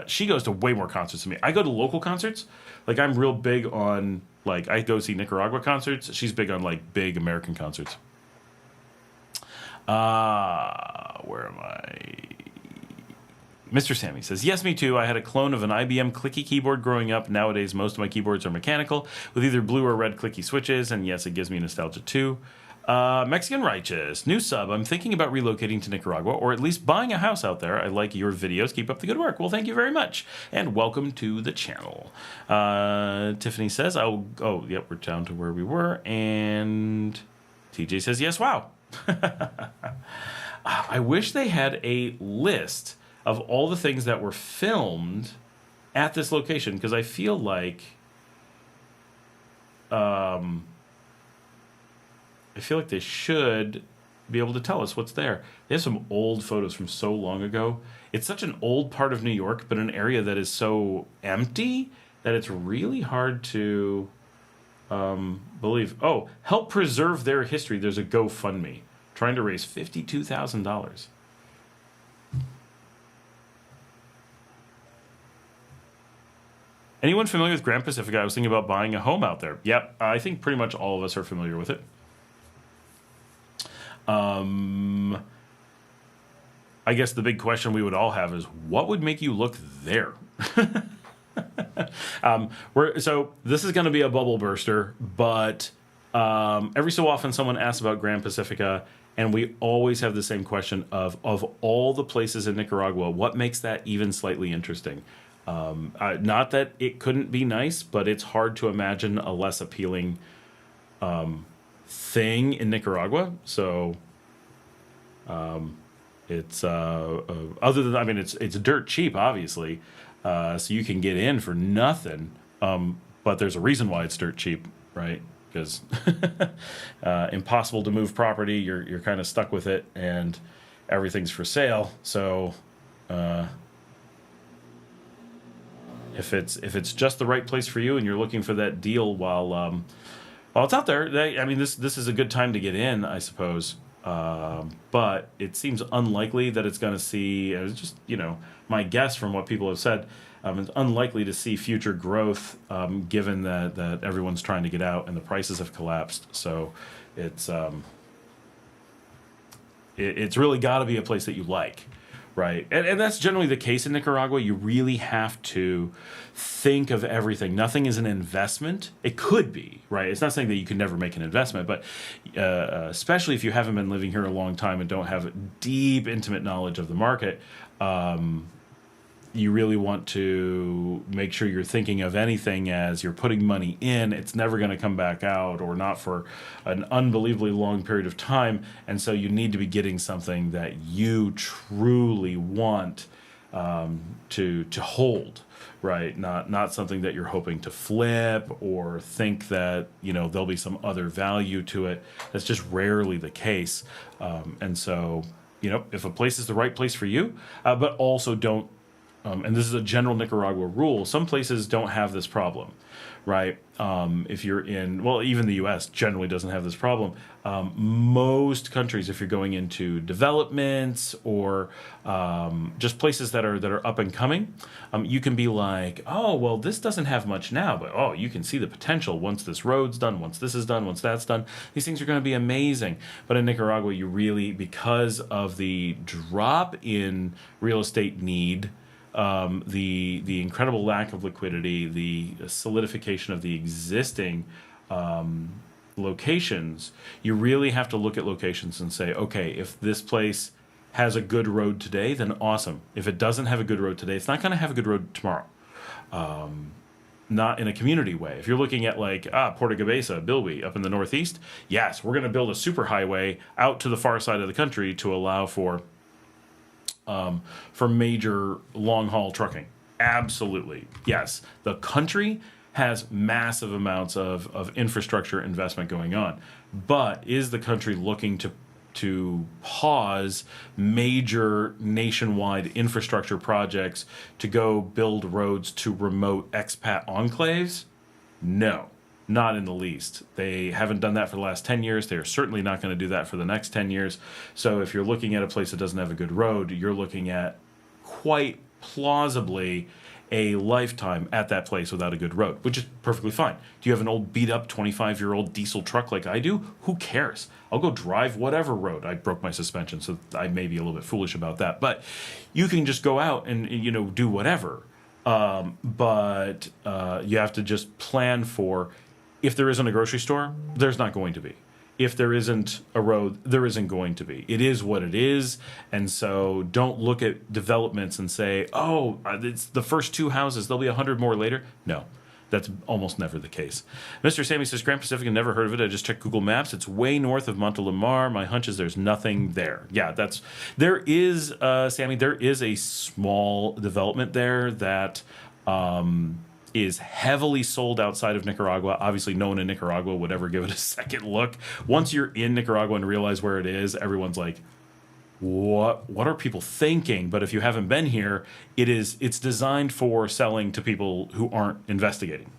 Speaker 1: She goes to way more concerts than me. I go to local concerts. Like I'm real big on Like, I go see Nicaragua concerts. She's big on, like, big American concerts. Where am I? Mr. Sammy says, yes, me too. I had a clone of an IBM clicky keyboard growing up. Nowadays, most of my keyboards are mechanical with either blue or red clicky switches. And yes, it gives me nostalgia too. Mexican Righteous, new sub. I'm thinking about relocating to Nicaragua or at least buying a house out there. I like your videos. Keep up the good work. Well, thank you very much. And welcome to the channel. Tiffany says, oh, yep, we're down to where we were. And TJ says, yes, wow. I wish they had a list of all the things that were filmed at this location, because I feel like they should be able to tell us what's there. They have some old photos from so long ago. It's such an old part of New York, but an area that is so empty that it's really hard to believe. Oh, help preserve their history. There's a GoFundMe trying to raise $52,000. Anyone familiar with Grand Pacifica? I was thinking about buying a home out there. Yep, I think pretty much all of us are familiar with it. I guess the big question we would all have is, what would make you look there? So this is going to be a bubble burster, but every so often someone asks about Grand Pacifica, and we always have the same question of all the places in Nicaragua, what makes that even slightly interesting? Not that it couldn't be nice, but it's hard to imagine a less appealing thing in Nicaragua. So it's other than, I mean, it's dirt cheap, obviously, so you can get in for nothing. But there's a reason why it's dirt cheap, right? Because impossible to move property, you're kind of stuck with it, and everything's for sale. So if it's just the right place for you and you're looking for that deal while it's out there, I mean, this is a good time to get in, I suppose. But it seems unlikely that it's going to see. It's just, my guess from what people have said. It's unlikely to see future growth, given that everyone's trying to get out and the prices have collapsed. So it's really got to be a place that you like. Right. And that's generally the case in Nicaragua. You really have to think of everything. Nothing is an investment. It could be, right? It's not saying that you could never make an investment, but especially if you haven't been living here a long time and don't have deep, intimate knowledge of the market, you really want to make sure you're thinking of anything as you're putting money in. It's never going to come back out, or not for an unbelievably long period of time. And so you need to be getting something that you truly want to hold, right? Not something that you're hoping to flip or think that, there'll be some other value to it. That's just rarely the case. And so, if a place is the right place for you, but also don't, and this is a general Nicaragua rule, some places don't have this problem, right? If you're in, even the U.S. generally doesn't have this problem. Most countries, if you're going into developments or just places that are up and coming, you can be like, this doesn't have much now, but you can see the potential once this road's done, once this is done, once that's done. These things are going to be amazing. But in Nicaragua, you really, because of the drop in real estate need, the incredible lack of liquidity, the solidification of the existing locations, you really have to look at locations and say, okay, if this place has a good road today, then awesome. If it doesn't have a good road today, it's not going to have a good road tomorrow. Not in a community way. If you're looking at Puerto Cabeza, Bilwi, up in the northeast, yes, we're going to build a super highway out to the far side of the country to allow for major long-haul trucking. Absolutely. Yes, the country has massive amounts of infrastructure investment going on. But is the country looking to pause major nationwide infrastructure projects to go build roads to remote expat enclaves? No. Not in the least. They haven't done that for the last 10 years. They are certainly not going to do that for the next 10 years. So if you're looking at a place that doesn't have a good road, you're looking at quite plausibly a lifetime at that place without a good road, which is perfectly fine. Do you have an old beat up 25-year-old diesel truck like I do? Who cares? I'll go drive whatever road. I broke my suspension, so I may be a little bit foolish about that. But you can just go out and, you know, do whatever. But you have to just plan for, if there isn't a grocery store, there's not going to be. If there isn't a road, there isn't going to be. It is what it is. And so don't look at developments and say, oh, it's the first 2 houses, there'll be 100 more later. No, that's almost never the case. Mr. Sammy says, Grand Pacific, never heard of it. I just checked Google Maps. It's way north of Montelimar. My hunch is there's nothing there. Yeah, there is, Sammy, there is a small development there that is heavily sold outside of Nicaragua. Obviously, no one in Nicaragua would ever give it a second look. Once you're in Nicaragua and realize where it is, everyone's like, what are people thinking? But if you haven't been here, it's designed for selling to people who aren't investigating.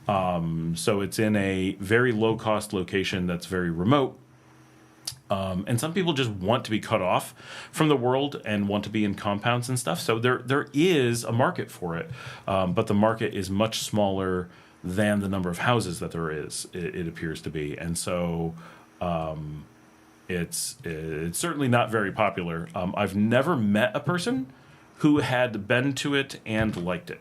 Speaker 1: So it's in a very low-cost location that's very remote. And some people just want to be cut off from the world and want to be in compounds and stuff. So there is a market for it, but the market is much smaller than the number of houses that there is. It appears to be, and so it's certainly not very popular. I've never met a person who had been to it and liked it.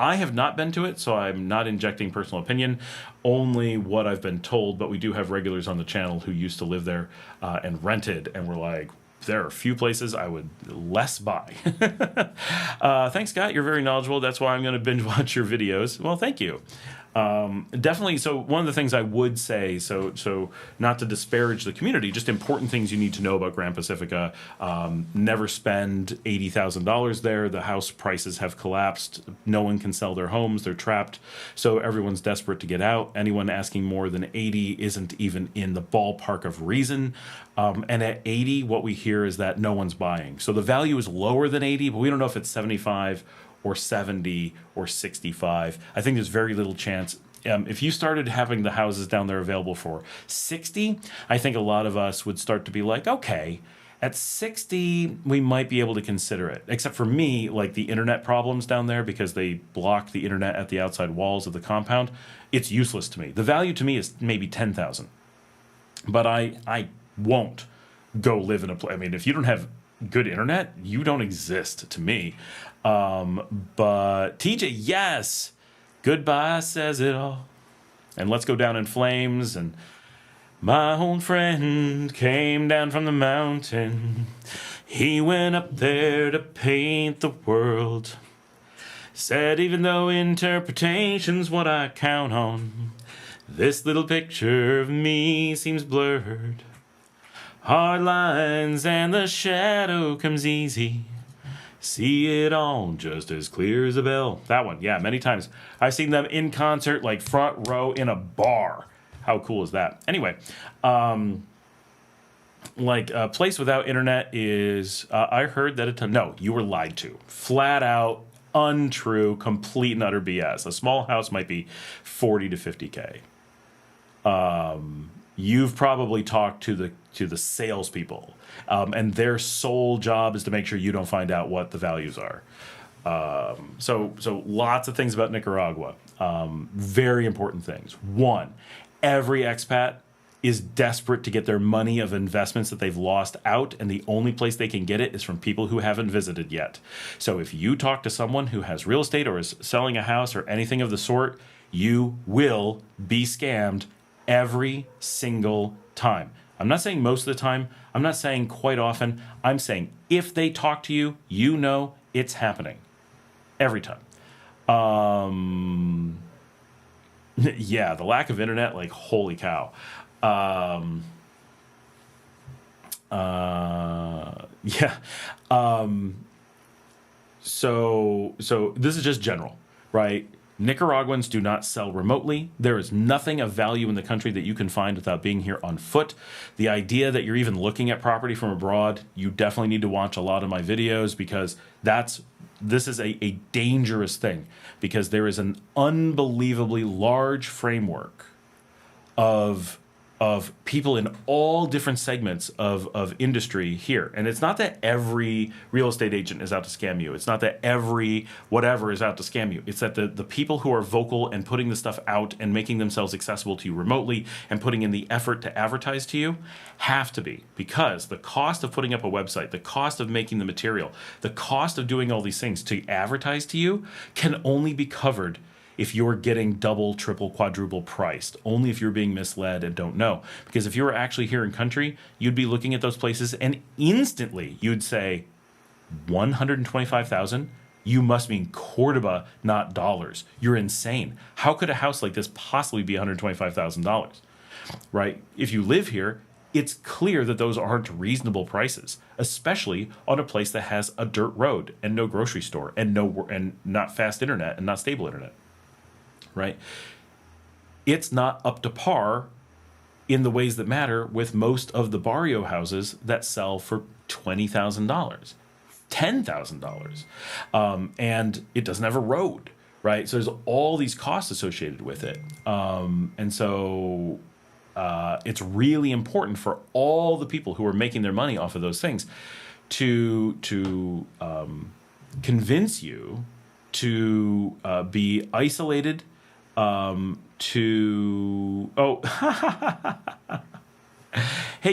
Speaker 1: I have not been to it, so I'm not injecting personal opinion, only what I've been told, but we do have regulars on the channel who used to live there and rented, and were like, there are a few places I would less buy. Thanks, Scott. You're very knowledgeable. That's why I'm going to binge watch your videos. Well, thank you. Definitely. So one of the things I would say, so not to disparage the community, just important things you need to know about Grand Pacifica. Never spend $80,000 there. The house prices have collapsed. No one can sell their homes. They're trapped. So everyone's desperate to get out. Anyone asking more than 80 isn't even in the ballpark of reason. And at 80, what we hear is that no one's buying. So the value is lower than 80, but we don't know if it's 75 or 70 or 65. I think there's very little chance. If you started having the houses down there available for 60, I think a lot of us would start to be like, okay, at 60, we might be able to consider it. Except for me, like the internet problems down there, because they block the internet at the outside walls of the compound, it's useless to me. The value to me is maybe 10,000. But I won't go live in a place. I mean, if you don't have good internet, you don't exist to me. But TJ, yes, goodbye says it all. And let's go down in flames. And my old friend came down from the mountain. He went up there to paint the world. Said even though interpretation's what I count on, this little picture of me seems blurred. Hard lines and the shadow comes easy. See it all just as clear as a bell. That one, yeah, many times. I've seen them in concert, like front row in a bar. How cool is that? Anyway, like a place without internet is, I heard that no, you were lied to. Flat out, untrue, complete and utter BS. A small house might be 40 to 50K. You've probably talked to the salespeople, and their sole job is to make sure you don't find out what the values are. So lots of things about Nicaragua. Very important things. One, every expat is desperate to get their money of investments that they've lost out, and the only place they can get it is from people who haven't visited yet. So if you talk to someone who has real estate or is selling a house or anything of the sort, you will be scammed every single time. I'm not saying most of the time. I'm not saying quite often. I'm saying if they talk to you, you know it's happening. Every time. Yeah, the lack of internet, like, holy cow. Yeah. So this is just general, right? Nicaraguans do not sell remotely. There is nothing of value in the country that you can find without being here on foot. The idea that you're even looking at property from abroad, you definitely need to watch a lot of my videos, because this is a dangerous thing, because there is an unbelievably large framework of of people in all different segments of industry here. And it's not that every real estate agent is out to scam you. It's not that every whatever is out to scam you. It's that the people who are vocal and putting the stuff out and making themselves accessible to you remotely and putting in the effort to advertise to you have to be. Because the cost of putting up a website, the cost of making the material, the cost of doing all these things to advertise to you can only be covered if you're getting double, triple, quadruple priced, only if you're being misled and don't know. Because if you were actually here in country, you'd be looking at those places and instantly you'd say, 125,000? You must mean Cordoba, not dollars. You're insane. How could a house like this possibly be $125,000? Right? If you live here, it's clear that those aren't reasonable prices, especially on a place that has a dirt road and no grocery store and not fast internet and not stable internet. Right? It's not up to par in the ways that matter with most of the barrio houses that sell for $20,000, $10,000, and it doesn't have a road, right? So there's all these costs associated with it, and so it's really important for all the people who are making their money off of those things to convince you to be isolated. Hey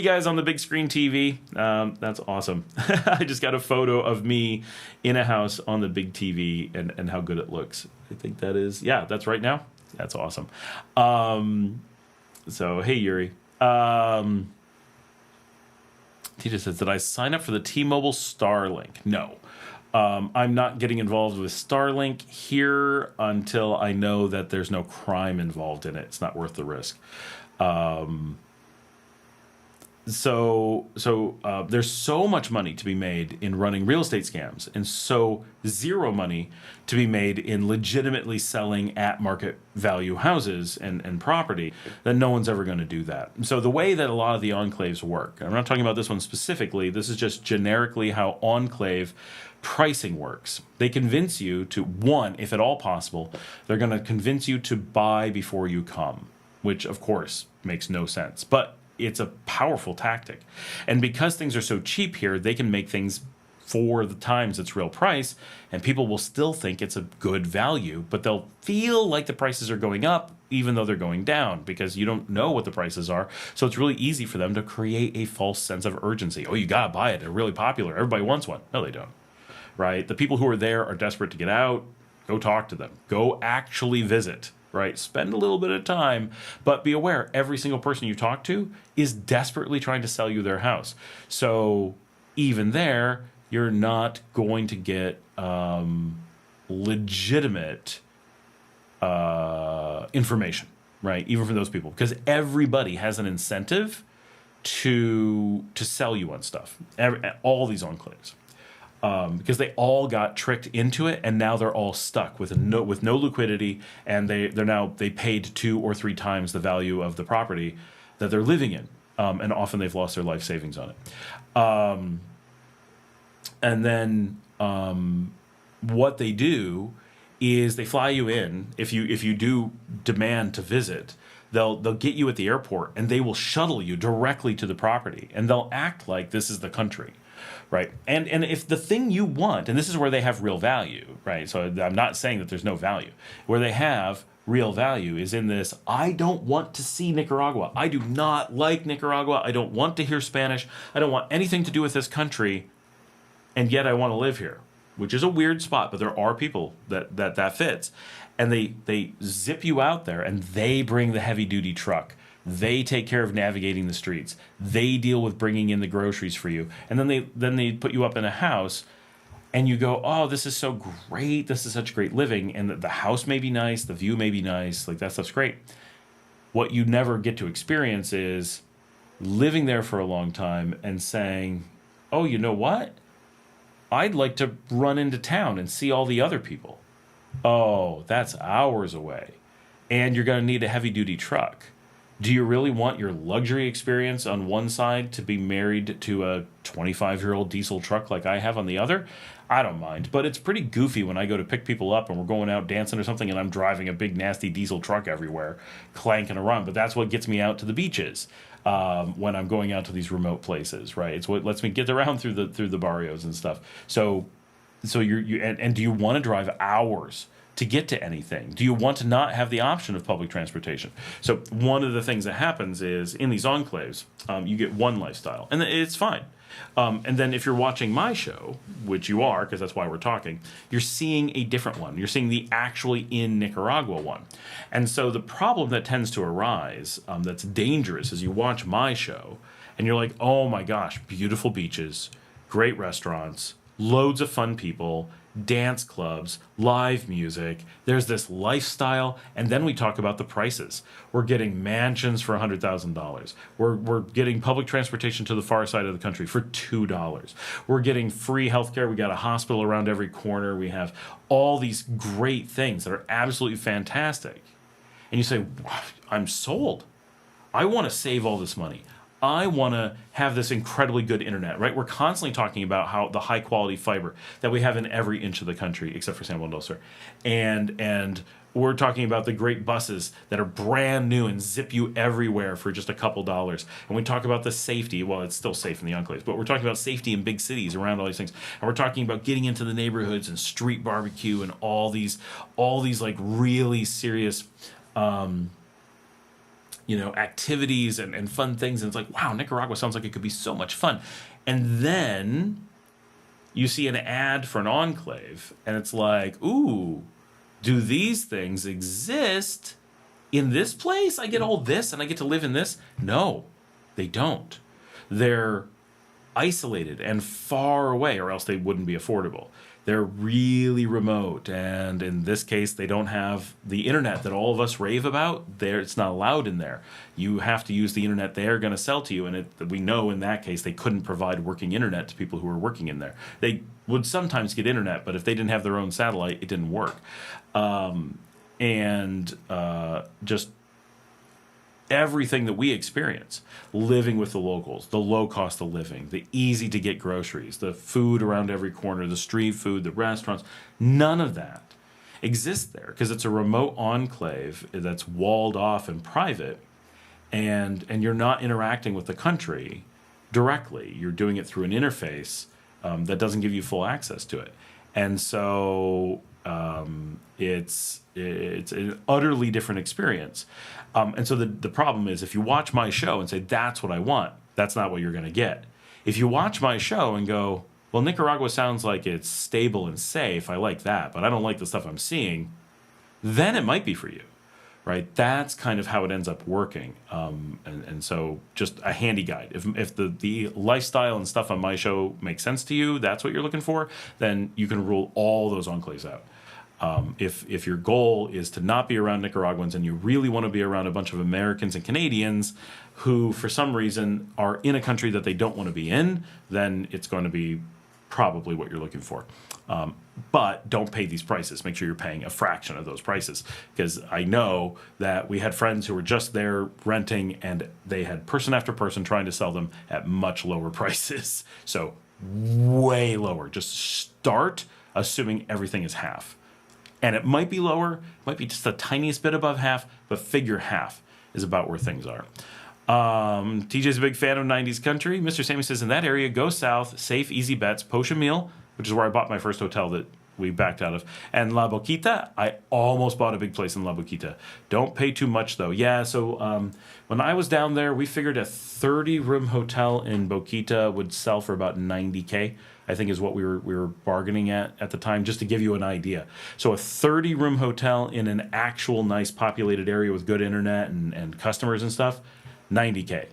Speaker 1: guys on the big screen TV, that's awesome. I just got a photo of me in a house on the big TV and how good it looks. I think that is, yeah, that's right now. That's awesome. So hey Yuri, Tita says, did I sign up for the T-Mobile Starlink? No. I'm not getting involved with Starlink here until I know that there's no crime involved in it. It's not worth the risk. So there's so much money to be made in running real estate scams, and so zero money to be made in legitimately selling at market value houses and property that no one's ever going to do that. So the way that a lot of the enclaves work, I'm not talking about this one specifically, this is just generically how enclave pricing works. They convince you to, one, if at all possible, they're going to convince you to buy before you come, which of course makes no sense, but it's a powerful tactic. And because things are so cheap here, they can make things for the times its real price, and people will still think it's a good value, but they'll feel like the prices are going up even though they're going down because you don't know what the prices are. So it's really easy for them to create a false sense of urgency. Oh, you gotta buy it. They're really popular. Everybody wants one. No, they don't. Right? The people who are there are desperate to get out. Go talk to them. Go actually visit. Right? Spend a little bit of time, but be aware every single person you talk to is desperately trying to sell you their house. So even there, you're not going to get legitimate information, right? Even for those people, because everybody has an incentive to sell you on stuff. All these enclaves. Because they all got tricked into it, and now they're all stuck with no liquidity, and they paid 2 or 3 times the value of the property that they're living in, and often they've lost their life savings on it. And then what they do is they fly you in. If you do demand to visit, they'll get you at the airport, and they will shuttle you directly to the property, and they'll act like this is the country. Right. And if the thing you want, and this is where they have real value, right? So I'm not saying that there's no value. Where they have real value is in this, I don't want to see Nicaragua. I do not like Nicaragua. I don't want to hear Spanish. I don't want anything to do with this country. And yet I want to live here, which is a weird spot. But there are people that fits. And they zip you out there, and they bring the heavy duty truck. They take care of navigating the streets. They deal with bringing in the groceries for you. And then they put you up in a house, and you go, oh, this is so great. This is such great living. And the house may be nice. The view may be nice. Like, that stuff's great. What you never get to experience is living there for a long time and saying, oh, you know what? I'd like to run into town and see all the other people. Oh, that's hours away. And you're going to need a heavy-duty truck. Do you really want your luxury experience on one side to be married to a 25-year-old diesel truck like I have on the other? I don't mind, but it's pretty goofy when I go to pick people up and we're going out dancing or something and I'm driving a big nasty diesel truck everywhere, clanking around. But that's what gets me out to the beaches when I'm going out to these remote places, right? It's what lets me get around through the barrios and stuff. So do you want to drive hours to get to anything? Do you want to not have the option of public transportation? So one of the things that happens is in these enclaves, you get one lifestyle, and it's fine. And then if you're watching my show, which you are, because that's why we're talking, you're seeing a different one. You're seeing the actually in Nicaragua one. And so the problem that tends to arise that's dangerous is you watch my show, and you're like, oh my gosh, beautiful beaches, great restaurants, loads of fun people, dance clubs, live music. There's this lifestyle, and then we talk about the prices. We're getting mansions for $100,000. We're getting public transportation to the far side of the country for $2. We're getting free healthcare. We got a hospital around every corner. We have all these great things that are absolutely fantastic. And you say, wow, I'm sold. I want to save all this money. I want to have this incredibly good internet, right? We're constantly talking about how the high quality fiber that we have in every inch of the country, except for San Juan del Sur. And we're talking about the great buses that are brand new and zip you everywhere for just a couple dollars. And we talk about the safety. Well, it's still safe in the enclaves, but we're talking about safety in big cities around all these things. And we're talking about getting into the neighborhoods and street barbecue and all these like really serious activities and fun things. And it's like, wow, Nicaragua sounds like it could be so much fun. And then you see an ad for an enclave, and it's like, ooh, do these things exist in this place? I get all this, and I get to live in this? No, they don't. They're isolated and far away, or else they wouldn't be affordable. They're really remote, and in this case, they don't have the internet that all of us rave about. It's not allowed in there. You have to use the internet they're going to sell to you, and we know in that case they couldn't provide working internet to people who were working in there. They would sometimes get internet, but if they didn't have their own satellite, it didn't work. Just everything that we experience, living with the locals, the low cost of living, the easy to get groceries, the food around every corner, the street food, the restaurants, none of that exists there because it's a remote enclave that's walled off and private, and you're not interacting with the country directly. You're doing it through an interface that doesn't give you full access to it. And so it's an utterly different experience. And so the problem is if you watch my show and say, that's what I want, that's not what you're going to get. If you watch my show and go, well, Nicaragua sounds like it's stable and safe, I like that, but I don't like the stuff I'm seeing, then it might be for you, right? That's kind of how it ends up working. And so just a handy guide. If the lifestyle and stuff on my show makes sense to you, that's what you're looking for, then you can rule all those enclaves out. If your goal is to not be around Nicaraguans and you really want to be around a bunch of Americans and Canadians who, for some reason, are in a country that they don't want to be in, then it's going to be probably what you're looking for. But don't pay these prices. Make sure you're paying a fraction of those prices, because I know that we had friends who were just there renting and they had person after person trying to sell them at much lower prices. So way lower. Just start assuming everything is half. And it might be lower, might be just the tiniest bit above half, but figure half is about where things are. TJ's a big fan of 90s country. Mr. Sammy says, in that area, go south, safe, easy bets, Potion Meal, which is where I bought my first hotel that we backed out of, and La Boquita. I almost bought a big place in La Boquita. Don't pay too much, though. Yeah, so when I was down there, we figured a 30-room hotel in Boquita would sell for about $90K. I think is what we were bargaining at the time, just to give you an idea. So a 30-room hotel in an actual nice populated area with good internet and customers and stuff, $90K.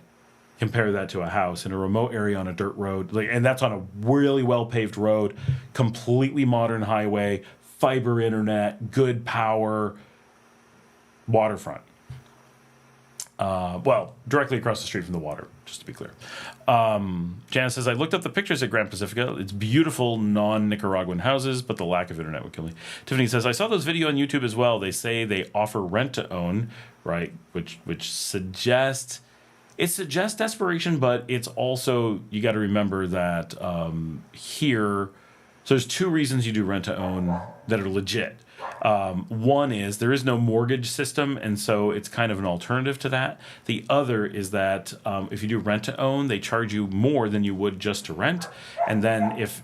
Speaker 1: Compare that to a house in a remote area on a dirt road, and that's on a really well-paved road, completely modern highway, fiber internet, good power, waterfront. Well, directly across the street from the water, just to be clear. Janice says, I looked up the pictures at Grand Pacifica. It's beautiful non-Nicaraguan houses, but the lack of internet would kill me. Tiffany says, I saw those video on YouTube as well. They say they offer rent to own, right? Which suggests, it suggests desperation, but it's also, you got to remember that here, so there's two reasons you do rent to own that are legit. One is there is no mortgage system, and so it's kind of an alternative to that. The other is that if you do rent to own, they charge you more than you would just to rent. And then if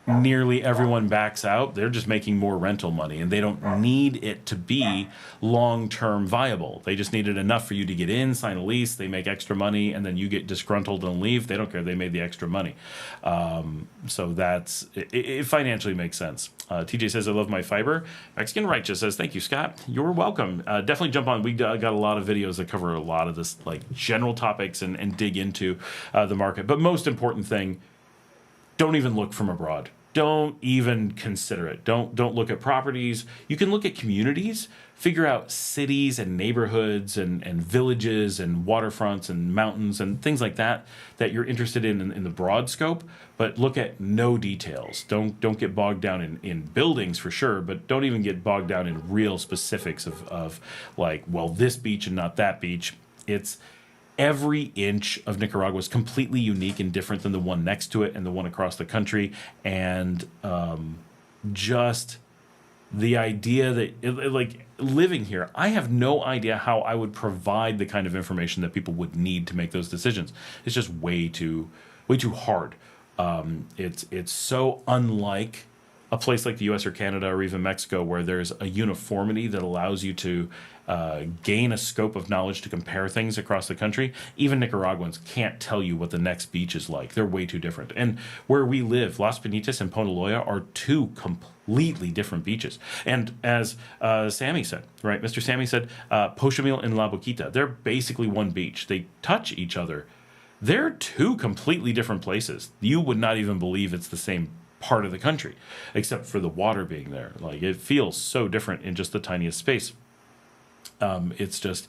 Speaker 1: nearly everyone backs out, they're just making more rental money, and they don't need it to be long-term viable. They just need it enough for you to get in, sign a lease, they make extra money, and then you get disgruntled and leave. They don't care. They made the extra money. So that's, it financially makes sense. TJ says, I love my fiber. Mexican Righteous says, thank you, Scott. You're welcome. Definitely jump on. We got a lot of videos that cover a lot of this, like general topics and dig into the market. But most important thing, don't even look from abroad. Don't even consider it. Don't look at properties. You can look at communities, figure out cities and neighborhoods and villages and waterfronts and mountains and things like that that you're interested in the broad scope, but look at no details. Don't get bogged down in buildings for sure, but don't even get bogged down in real specifics of like, well, this beach and not that beach. It's every inch of Nicaragua is completely unique and different than the one next to it and the one across the country. And just the idea that, like, living here, I have no idea how I would provide the kind of information that people would need to make those decisions. It's just way too hard. It's so unlike a place like the US or Canada or even Mexico, where there's a uniformity that allows you to gain a scope of knowledge to compare things across the country. Even Nicaraguans can't tell you what the next beach is like. They're way too different. And where we live, Las Penitas and Ponaloya are two completely different beaches. And as Sammy said, right, Mr. Sammy said, Pochomil and La Boquita, they're basically one beach. They touch each other. They're two completely different places. You would not even believe it's the same part of the country, except for the water being there. Like, it feels so different in just the tiniest space. It's just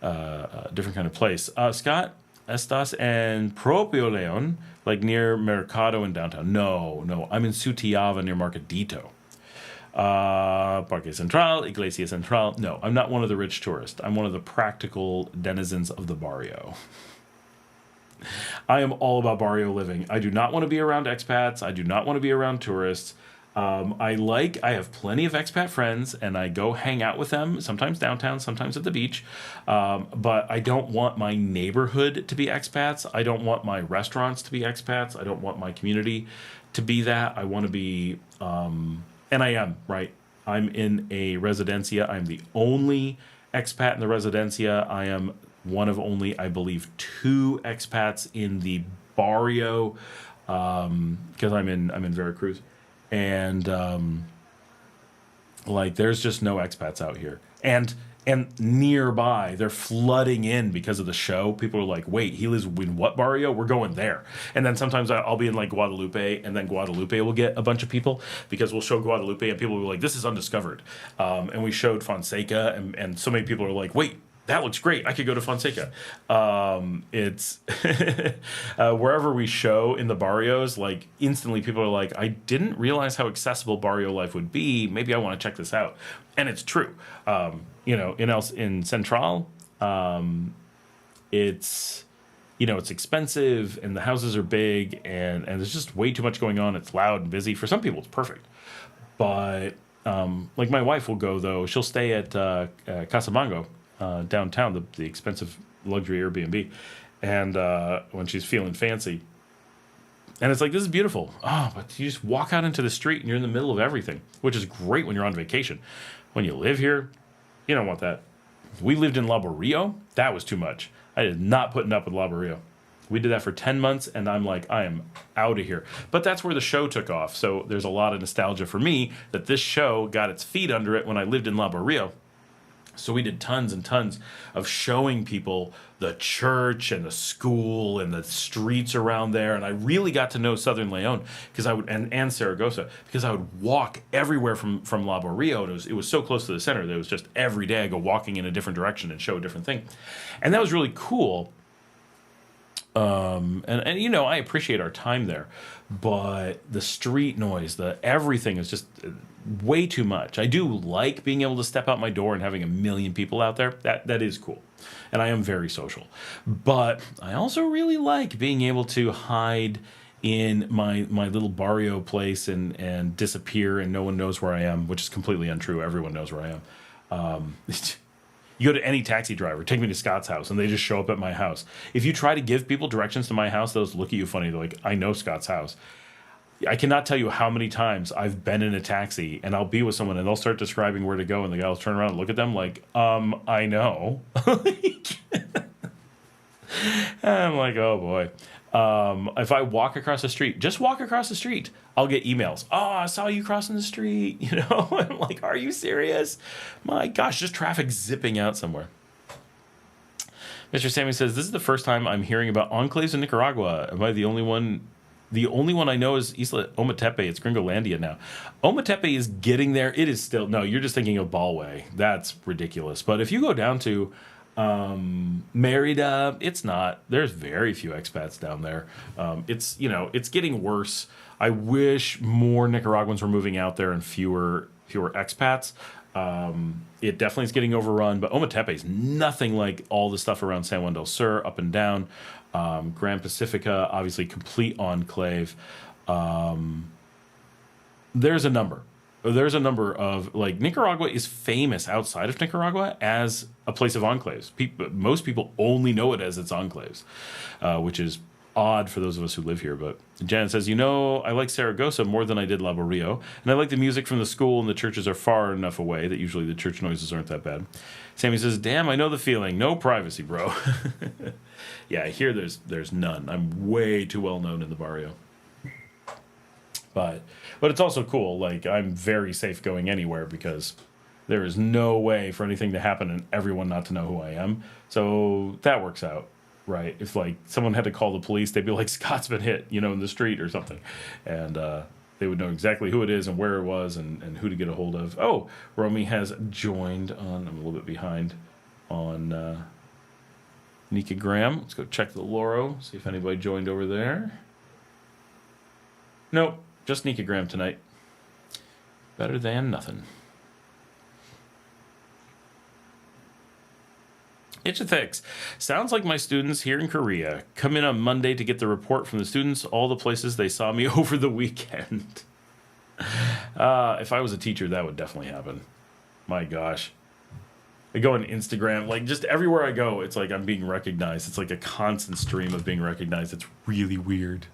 Speaker 1: a different kind of place. Scott, estás en Propio León, like near Mercado in downtown? No, I'm in Sutiaba near Marcadito. Parque Central, Iglesia Central. No, I'm not one of the rich tourists. I'm one of the practical denizens of the barrio. I am all about barrio living. I do not want to be around expats. I do not want to be around tourists. I have plenty of expat friends, and I go hang out with them, sometimes downtown, sometimes at the beach. But I don't want my neighborhood to be expats. I don't want my restaurants to be expats. I don't want my community to be that. I want to be, and I am, right? I'm in a residencia. I'm the only expat in the residencia. I am one of only, I believe, 2 expats in the barrio, because I'm in Veracruz. And like, there's just no expats out here, and nearby they're flooding in because of the show. People are like, wait, he lives in what barrio? We're going there. And then sometimes I'll be in like Guadalupe, and then Guadalupe will get a bunch of people because we'll show Guadalupe and people will be like, this is undiscovered. And we showed Fonseca, and so many people are like, wait, that looks great. I could go to Fonseca. It's wherever we show in the barrios, like, instantly people are like, I didn't realize how accessible barrio life would be. Maybe I want to check this out. And it's true. In Central, it's expensive, and the houses are big, and there's just way too much going on. It's loud and busy. For some people, it's perfect. But like, my wife will go, though. She'll stay at Casamango. Downtown, the expensive luxury Airbnb, and when she's feeling fancy, and it's like, this is beautiful. Oh, but you just walk out into the street and you're in the middle of everything, which is great when you're on vacation. When you live here, you don't want that. We lived in La Barrio. That was too much. I did not putting up with La Barrio. We did that for 10 months, and I'm like, I am out of here. But that's where the show took off, so there's a lot of nostalgia for me that this show got its feet under it when I lived in La Barrio. So we did tons and tons of showing people the church and the school and the streets around there. And I really got to know Southern Leon because I would, and Saragossa, because I would walk everywhere from Labo Rio. And it was so close to the center that it was just every day I go walking in a different direction and show a different thing. And that was really cool. And you know, I appreciate our time there, but the street noise, the everything is just way too much. I do like being able to step out my door and having a million people out there. That is cool. And I am very social. But I also really like being able to hide in my little barrio place and disappear and no one knows where I am, which is completely untrue. Everyone knows where I am. You go to any taxi driver, take me to Scott's house, and they just show up at my house. If you try to give people directions to my house, they'll look at you funny. They're like, I know Scott's house. I cannot tell you how many times I've been in a taxi, and I'll be with someone, and they'll start describing where to go, and the guy will turn around and look at them like, I know. I'm like, oh, boy. If I walk across the street, just walk across the street, I'll get emails. Oh, I saw you crossing the street. You know, I'm like, are you serious? My gosh, just traffic zipping out somewhere. Mr. Sammy says, this is the first time I'm hearing about enclaves in Nicaragua. Am I the only one? The only one I know is Isla Ometepe. It's Gringolandia now. Ometepe is getting there. It is still, no, you're just thinking of Balway. That's ridiculous. But if you go down to Merida, it's not. There's very few expats down there. It's, you know, it's getting worse. I wish more Nicaraguans were moving out there and fewer expats. It definitely is getting overrun, but Ometepe is nothing like all the stuff around San Juan del Sur, up and down. Grand Pacifica, obviously complete enclave. There's a number. There's a number of, like, Nicaragua is famous outside of Nicaragua as a place of enclaves. Most people only know it as its enclaves, which is odd for those of us who live here. But Janet says, you know, I like Saragossa more than I did Labo Rio, and I like the music from the school, and the churches are far enough away that usually the church noises aren't that bad. Sammy says, damn, I know the feeling. No privacy, bro. Yeah, here there's none. I'm way too well known in the barrio. But it's also cool. Like, I'm very safe going anywhere because there is no way for anything to happen and everyone not to know who I am. So that works out, right? If, like, someone had to call the police, they'd be like, Scott's been hit, you know, in the street or something. And they would know exactly who it is and where it was and who to get a hold of. Oh, Romy has joined on, I'm a little bit behind, on Nika Graham. Let's go check the Loro, see if anybody joined over there. Nope. Just Nika Graham tonight. Better than nothing. Itch a Fix. Sounds like my students here in Korea come in on Monday to get the report from the students, all the places they saw me over the weekend. If I was a teacher, that would definitely happen. My gosh. I go on Instagram, like, just everywhere I go, it's like I'm being recognized. It's like a constant stream of being recognized. It's really weird.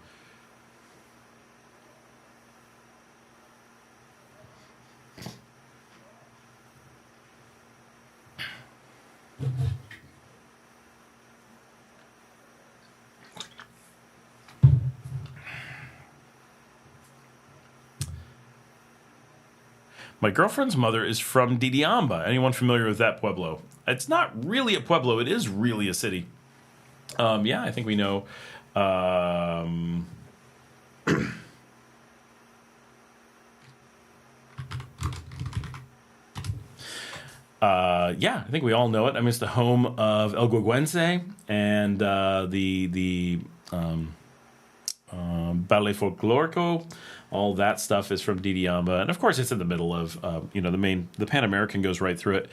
Speaker 1: My girlfriend's mother is from Didiamba. Anyone familiar with that pueblo? It's not really a pueblo. It is really a city. Yeah, I think we know. Yeah, I think we all know it. I mean, it's the home of El Guaguense and the Ballet Folklorico. All that stuff is from Didiamba. And, of course, it's in the middle of, you know, the Pan American goes right through it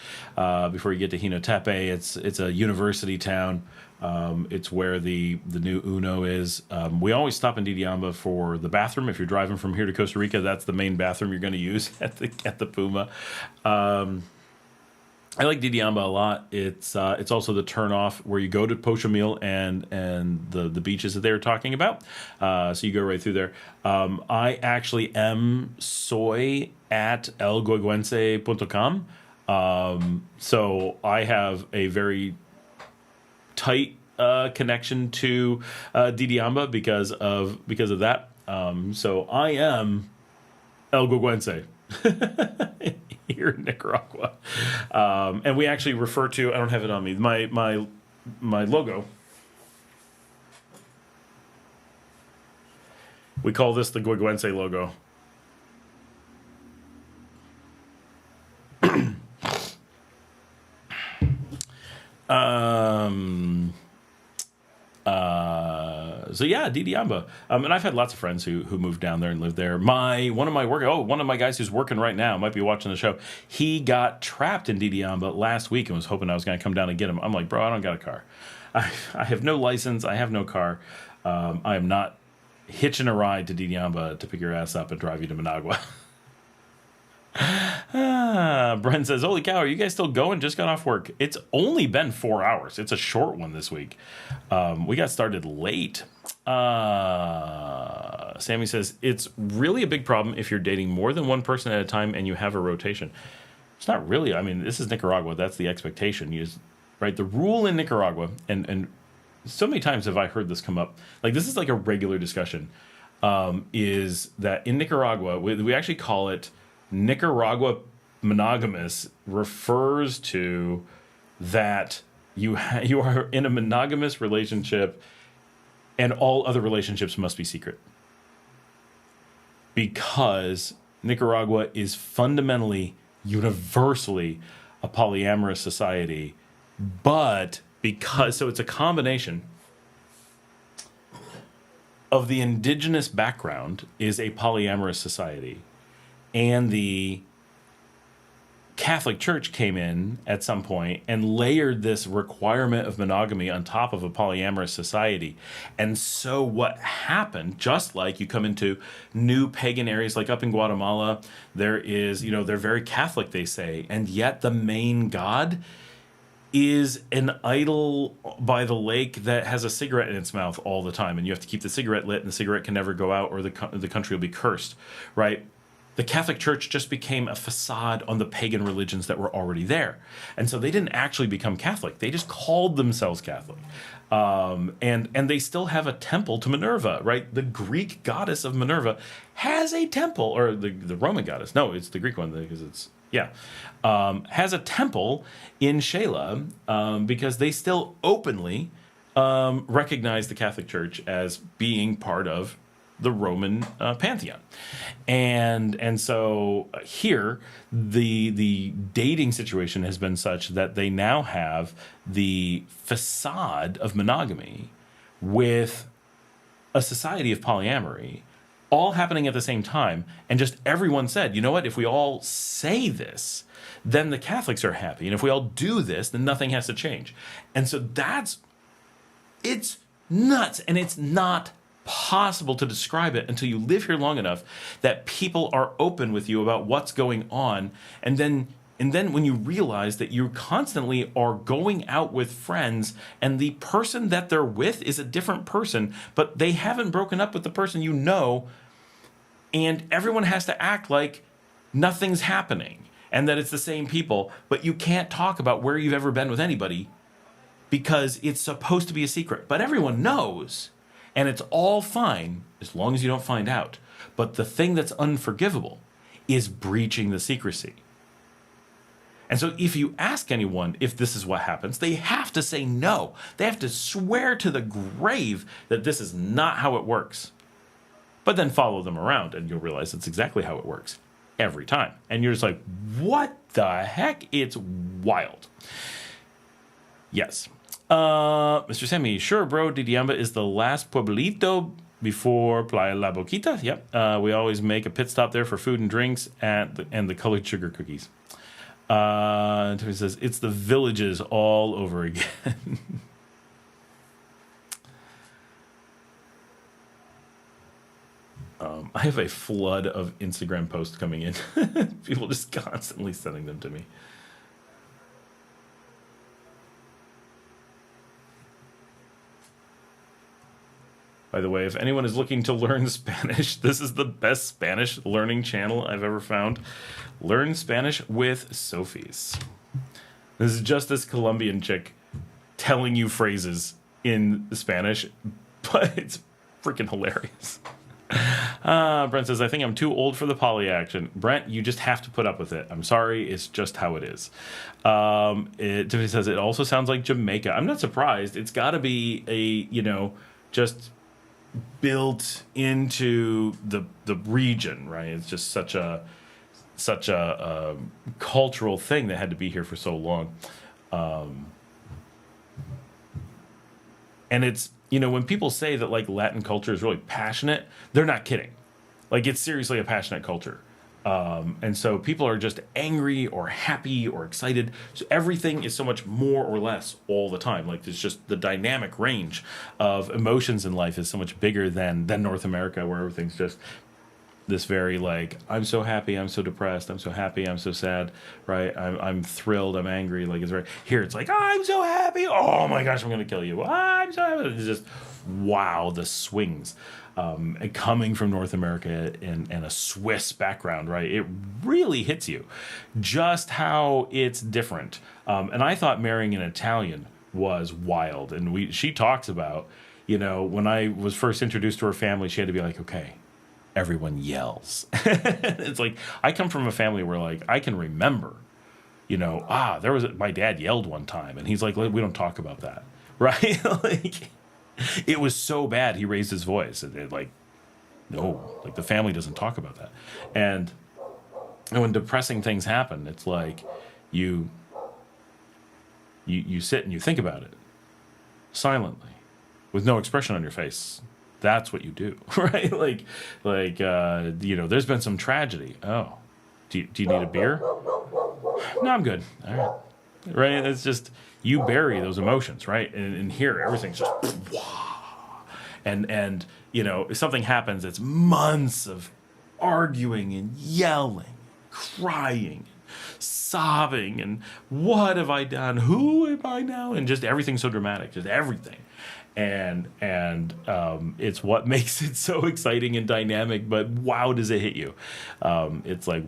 Speaker 1: before you get to Hinotepe. It's a university town. It's where the new UNO is. We always stop in Didiamba for the bathroom. If you're driving from here to Costa Rica, that's the main bathroom you're going to use at the Puma. I like Didiamba a lot. It's also the turnoff where you go to Pochomil and the beaches that they were talking about. So you go right through there. I actually am soy at elguaguense.com. So I have a very tight connection to Didiamba because of that. So I am El Guaguense. here in Nicaragua. And we actually refer to, I don't have it on me, my logo. We call this the Guiguense logo. So yeah, Didiamba. And I've had lots of friends who moved down there and lived there. One of my guys who's working right now might be watching the show. He got trapped in Didiamba last week and was hoping I was going to come down and get him. I'm like, bro, I don't got a car. I have no license. I have no car. I am not hitching a ride to Didiamba to pick your ass up and drive you to Managua. Brent says, holy cow, are you guys still going? Just got off work. It's only been 4 hours. It's a short one this week. We got started late. Sammy says, it's really a big problem if you're dating more than one person at a time and you have a rotation. It's not really. I mean, this is Nicaragua. That's the expectation. Right? The rule in Nicaragua, and so many times have I heard this come up. Like, this is like a regular discussion, is that in Nicaragua, we actually call it Nicaragua monogamous, refers to that you are in a monogamous relationship and all other relationships must be secret. Because Nicaragua is fundamentally, universally a polyamorous society, but so it's a combination of the indigenous background is a polyamorous society, and the Catholic Church came in at some point and layered this requirement of monogamy on top of a polyamorous society. And so what happened, just like you come into new pagan areas, like up in Guatemala, there is, they're very Catholic, they say, and yet the main god is an idol by the lake that has a cigarette in its mouth all the time. And you have to keep the cigarette lit, and the cigarette can never go out, or the country will be cursed, right? The Catholic Church just became a facade on the pagan religions that were already there. And so they didn't actually become Catholic. They just called themselves Catholic. And they still have a temple to Minerva, right? The Greek goddess of Minerva has a temple, or the Roman goddess. No, it's the Greek one because it's, has a temple in Shela because they still openly recognize the Catholic Church as being part of the Roman pantheon. And so here, the dating situation has been such that they now have the facade of monogamy with a society of polyamory all happening at the same time. And just everyone said, you know what, if we all say this, then the Catholics are happy. And if we all do this, then nothing has to change. And so it's nuts. And it's not possible to describe it until you live here long enough that people are open with you about what's going on. And then when you realize that you constantly are going out with friends and the person that they're with is a different person, but they haven't broken up with the person you know, and everyone has to act like nothing's happening and that it's the same people, but you can't talk about where you've ever been with anybody because it's supposed to be a secret. But everyone knows. And it's all fine as long as you don't find out. But the thing that's unforgivable is breaching the secrecy. And so if you ask anyone if this is what happens, they have to say no. They have to swear to the grave that this is not how it works. But then follow them around and you'll realize it's exactly how it works every time. And you're just like, what the heck? It's wild. Yes. Mr. Sammy, sure, bro. Didiamba is the last pueblito before Playa La Boquita. Yep. We always make a pit stop there for food and drinks and the colored sugar cookies. He says, it's the villages all over again. I have a flood of Instagram posts coming in. People just constantly sending them to me. By the way, if anyone is looking to learn Spanish, this is the best Spanish learning channel I've ever found. Learn Spanish with Sophies. This is just this Colombian chick telling you phrases in Spanish, but it's freaking hilarious. Brent says, I think I'm too old for the poly action. Brent, you just have to put up with it. I'm sorry. It's just how it is. Tiffany says, it also sounds like Jamaica. I'm not surprised. It's got to be just built into the region, right? It's just such a cultural thing that had to be here for so long. And it's, when people say that like Latin culture is really passionate, they're not kidding. Like it's seriously a passionate culture. And so people are just angry or happy or excited. So everything is so much more or less all the time. Like it's just the dynamic range of emotions in life is so much bigger than North America, where everything's just this very like, I'm so happy, I'm so depressed, I'm so happy, I'm so sad, right? I'm thrilled, I'm angry. Like it's very, here it's like, I'm so happy, oh my gosh, I'm gonna kill you. I'm so happy. It's just, wow, the swings. And coming from North America and a Swiss background, right? It really hits you just how it's different. And I thought marrying an Italian was wild. And she talks about, when I was first introduced to her family, she had to be like, okay, everyone yells. It's like, I come from a family where like, I can remember, my dad yelled one time and he's like, we don't talk about that. Right? Like, it was so bad he raised his voice. No, like the family doesn't talk about that. And when depressing things happen, it's like you sit and you think about it silently with no expression on your face. That's what you do, right? There's been some tragedy. Oh, do you need a beer? No, I'm good. All right. Right? It's just, you bury those emotions, right? And here, everything's just, and if something happens, it's months of arguing and yelling, crying, sobbing, and what have I done? Who am I now? And just everything's so dramatic, just everything. And it's what makes it so exciting and dynamic, but wow, does it hit you. It's like,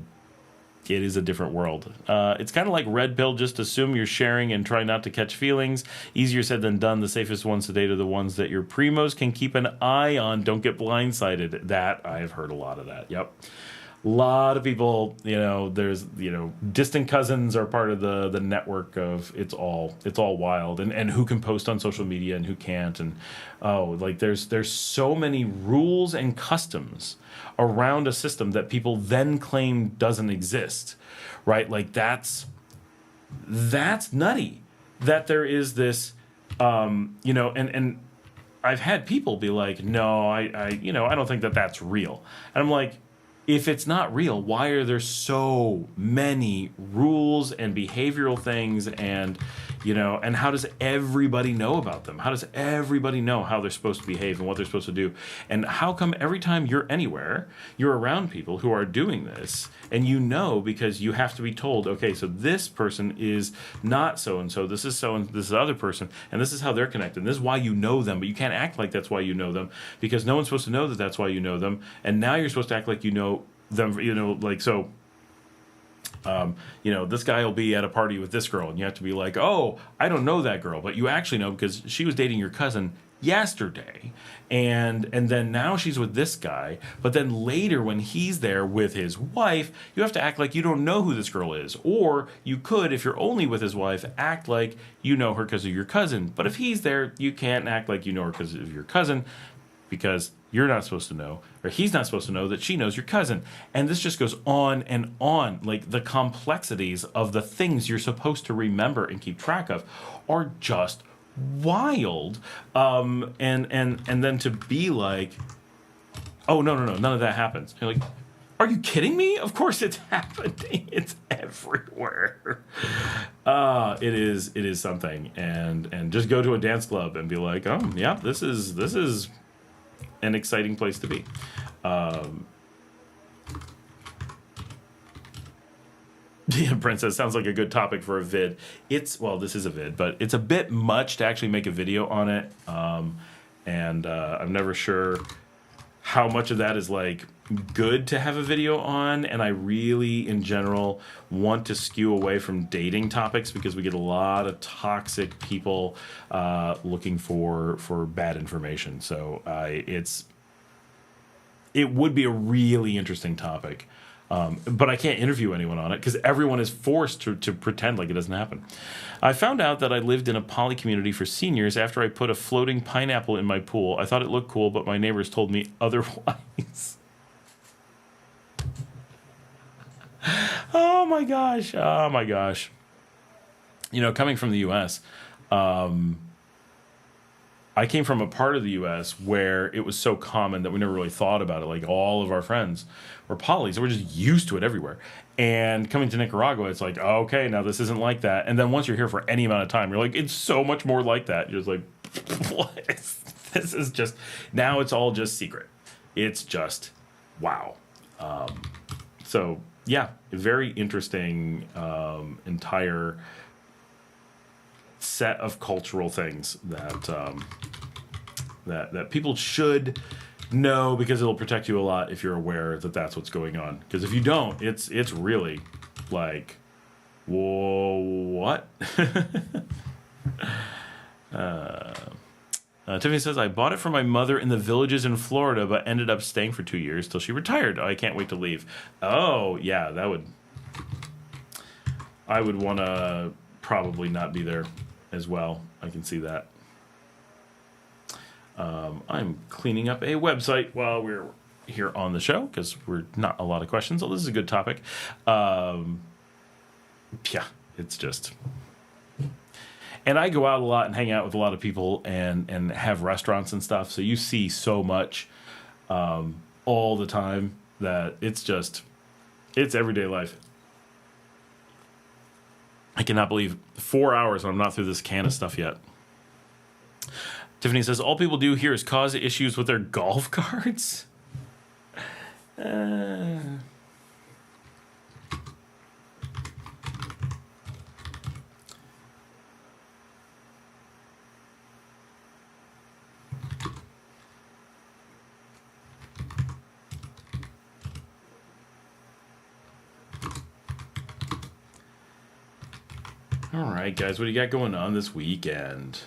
Speaker 1: it is a different world. It's kind of like red pill. Just assume you're sharing and try not to catch feelings. Easier said than done. The safest ones to date are the ones that your primos can keep an eye on. Don't get blindsided. That, I've heard a lot of that. Yep. A lot of people, there's, distant cousins are part of the network of it's all wild, and who can post on social media and who can't. And there's so many rules and customs around a system that people then claim doesn't exist, right? Like that's nutty that there is this, and I've had people be like, no, I don't think that's real. And I'm like, if it's not real, why are there so many rules and behavioral things and how does everybody know about them? How does everybody know how they're supposed to behave and what they're supposed to do? And how come every time you're anywhere, you're around people who are doing this and because you have to be told, okay, so this person is not so-and-so, this is so-and-so, this is the other person, and this is how they're connected. And this is why you know them, but you can't act like that's why you know them because no one's supposed to know that that's why you know them. And now you're supposed to act like you know them, this guy will be at a party with this girl, and you have to be like, oh, I don't know that girl, but you actually know because she was dating your cousin yesterday, and then now she's with this guy, but then later when he's there with his wife, you have to act like you don't know who this girl is, or you could, if you're only with his wife, act like you know her because of your cousin, but if he's there, you can't act like you know her because of your cousin, because you're not supposed to know, or he's not supposed to know that she knows your cousin. And this just goes on and on. Like the complexities of the things you're supposed to remember and keep track of are just wild. And then to be like, oh, no, none of that happens. You're like, are you kidding me? Of course it's happening. It's everywhere. It is something. And just go to a dance club and be like, oh, yeah, this is an exciting place to be. Yeah, Princess, sounds like a good topic for a vid. This is a vid, but it's a bit much to actually make a video on it. And I'm never sure how much of that is like good to have a video on. And I really, in general, want to skew away from dating topics because we get a lot of toxic people looking for bad information. So it would be a really interesting topic. But I can't interview anyone on it because everyone is forced to pretend like it doesn't happen. I found out that I lived in a poly community for seniors after I put a floating pineapple in my pool. I thought it looked cool, but my neighbors told me otherwise. Oh my gosh. Oh my gosh. You know, coming from the U.S., I came from a part of the U.S. where it was so common that we never really thought about it. Like, all of our friends were polys, so we're just used to it everywhere. And coming to Nicaragua, it's like, oh, okay, now this isn't like that. And then once you're here for any amount of time, you're like, it's so much more like that. You're just like, what? This is just, now it's all just secret. It's just, wow. So, yeah, a very interesting entire set of cultural things that that people should know, because it'll protect you a lot if you're aware that that's what's going on. Because if you don't, it's really like, whoa, what? Tiffany says, I bought it for my mother in the villages in Florida, but ended up staying for 2 years till she retired. I can't wait to leave. Oh, yeah, I would want to probably not be there as well. I can see that. I'm cleaning up a website while we're here on the show because we're not a lot of questions. So this is a good topic. Yeah, it's just... And I go out a lot and hang out with a lot of people and have restaurants and stuff. So you see so much all the time that it's everyday life. I cannot believe 4 hours and I'm not through this can of stuff yet. Tiffany says, all people do here is cause issues with their golf carts. All right, guys, what do you got going on this weekend?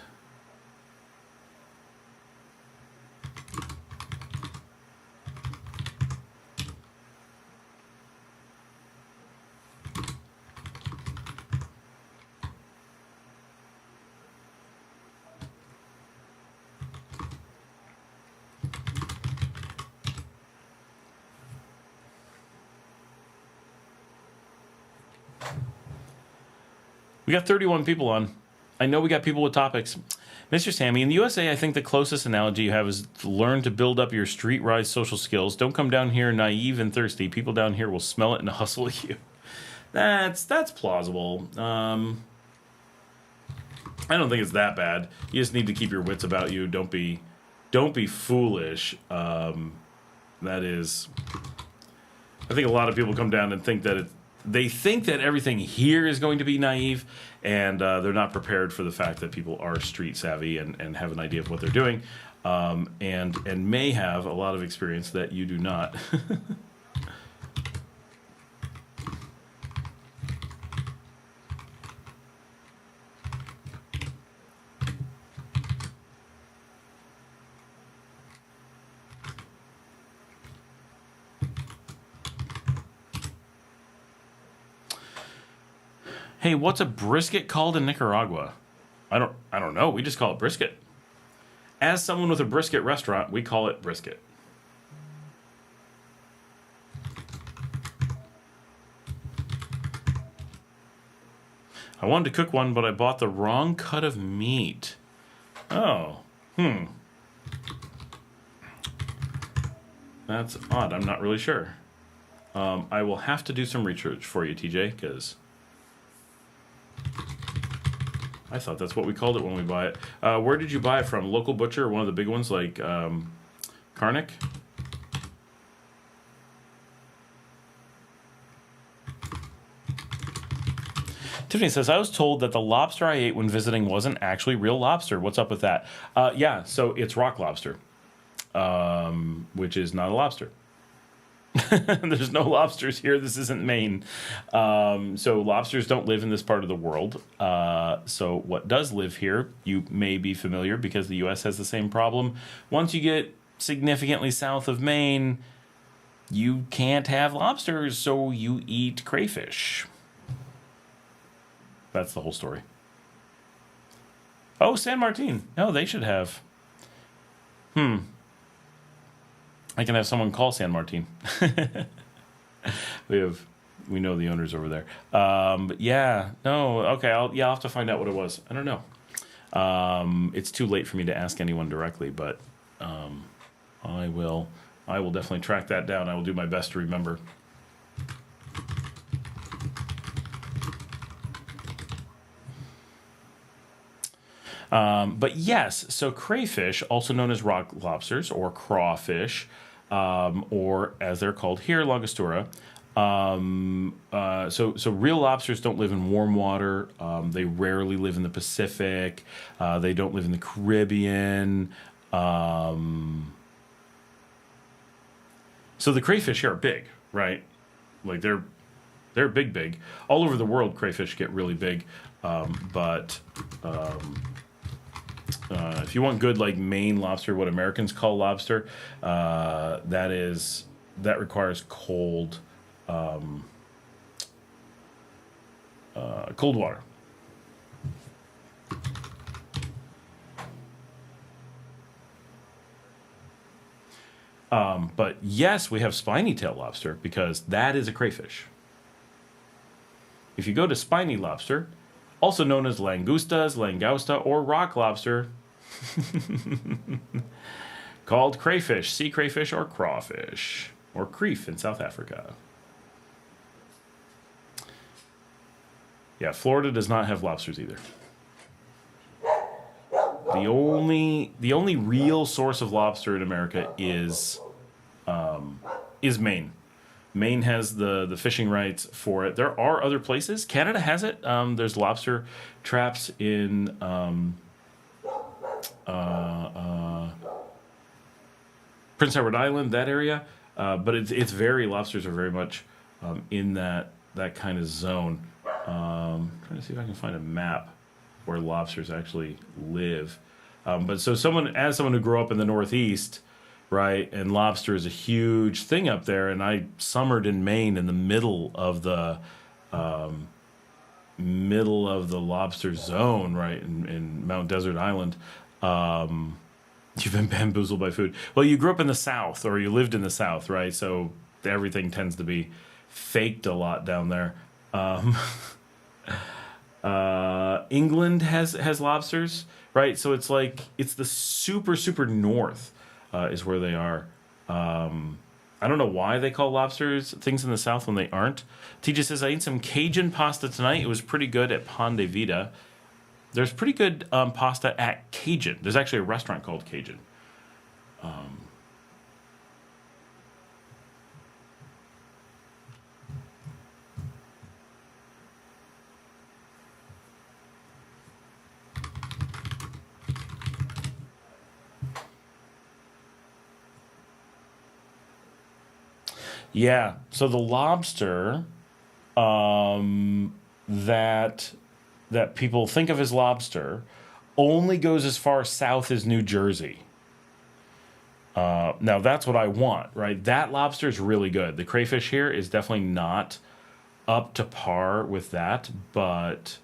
Speaker 1: We got 31 people on. I know we got people with topics. Mr. Sammy, in the USA, I think the closest analogy you have is to learn to build up your street-rise social skills. Don't come down here naive and thirsty. People down here will smell it and hustle you. That's plausible. I don't think it's that bad. You just need to keep your wits about you. Don't be foolish. That is... I think a lot of people come down and think that they think that everything here is going to be naive, and they're not prepared for the fact that people are street savvy and have an idea of what they're doing, and may have a lot of experience that you do not. Hey, what's a brisket called in Nicaragua? I don't know. We just call it brisket. As someone with a brisket restaurant, we call it brisket. I wanted to cook one, but I bought the wrong cut of meat. Oh, That's odd. I'm not really sure. I will have to do some research for you, TJ, because... I thought that's what we called it when we buy it. Where did you buy it from? Local butcher or one of the big ones like Karnik? Tiffany says, I was told that the lobster I ate when visiting wasn't actually real lobster. What's up with that? Yeah, so it's rock lobster, which is not a lobster. There's no lobsters here. This isn't Maine. So lobsters don't live in this part of the world. So what does live here, you may be familiar because the U.S. has the same problem. Once you get significantly south of Maine, you can't have lobsters, so you eat crayfish. That's the whole story. Oh, San Martin. No, they should have. I can have someone call San Martin. We know the owners over there. But yeah, no, okay. I'll have to find out what it was. I don't know. It's too late for me to ask anyone directly, but I will definitely track that down. I will do my best to remember. But yes, so crayfish, also known as rock lobsters or crawfish, or as they're called here, Langostura. So real lobsters don't live in warm water. They rarely live in the Pacific. They don't live in the Caribbean. So the crayfish here are big, right? Like they're big. All over the world, crayfish get really big. But if you want good like Maine lobster, what Americans call lobster, that requires cold water. But yes, we have spiny tail lobster because that is a crayfish. If you go to spiny lobster, also known as langustas, langousta, or rock lobster, called crayfish, sea crayfish, or crawfish, or creef in South Africa. Yeah, Florida does not have lobsters either. The only real source of lobster in America is Maine. Maine has the fishing rights for it. There are other places. Canada has it. There's lobster traps in Prince Edward Island, that area. But lobsters are very much in that kind of zone. Trying to see if I can find a map where lobsters actually live. But so someone who grew up in the Northeast, right, and lobster is a huge thing up there, and I summered in Maine in the middle of the lobster zone, right, in Mount Desert Island. You've been bamboozled by food. Well, you grew up in the South, or you lived in the South, right? So everything tends to be faked a lot down there. England has lobsters, right? So it's the super north is where they are. I don't know why they call lobsters things in the South when they aren't. TJ says, I ate some Cajun pasta tonight. It was pretty good at Pan de Vida. There's pretty good pasta at Cajun. There's actually a restaurant called Cajun. Yeah, so the lobster that people think of as lobster only goes as far south as New Jersey. Now that's what I want, right? That lobster is really good. The crayfish here is definitely not up to par with that, but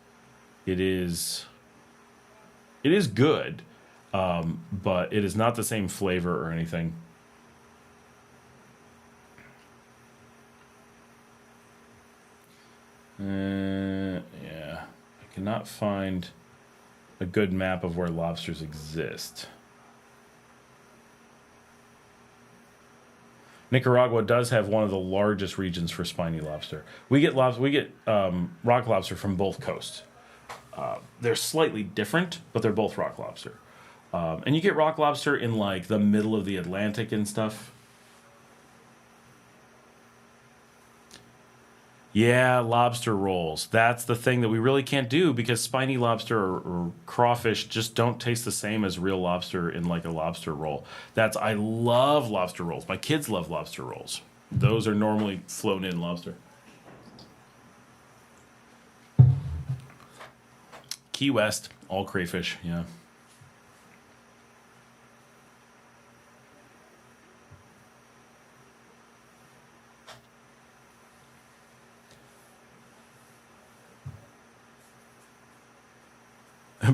Speaker 1: it is good. But it is not the same flavor or anything. Yeah, I cannot find a good map of where lobsters exist. Nicaragua does have one of the largest regions for spiny lobster. We get rock lobster from both coasts. They're slightly different, but they're both rock lobster. And you get rock lobster in like the middle of the Atlantic and stuff. Yeah, lobster rolls. That's the thing that we really can't do because spiny lobster or crawfish just don't taste the same as real lobster in like a lobster roll. I love lobster rolls. My kids love lobster rolls. Those are normally flown in lobster. Key West, all crayfish, yeah.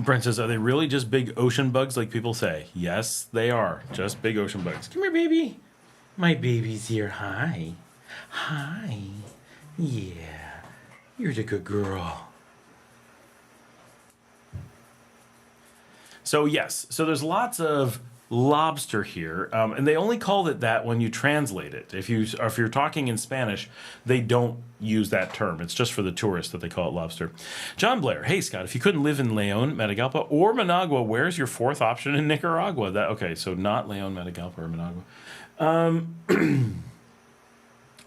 Speaker 1: Brent says, are they really just big ocean bugs like people say? Yes, they are. Just big ocean bugs. Come here, baby. My baby's here. Hi. Hi. Yeah. You're the good girl. So, yes. So there's lots of lobster here, and they only called it that when you translate it. If you're talking in Spanish, they don't use that term. It's just for the tourists that they call it lobster. John Blair, hey Scott, if you couldn't live in León, Matagalpa, or Managua, where's your fourth option in Nicaragua? Okay, so not León, Matagalpa, or Managua.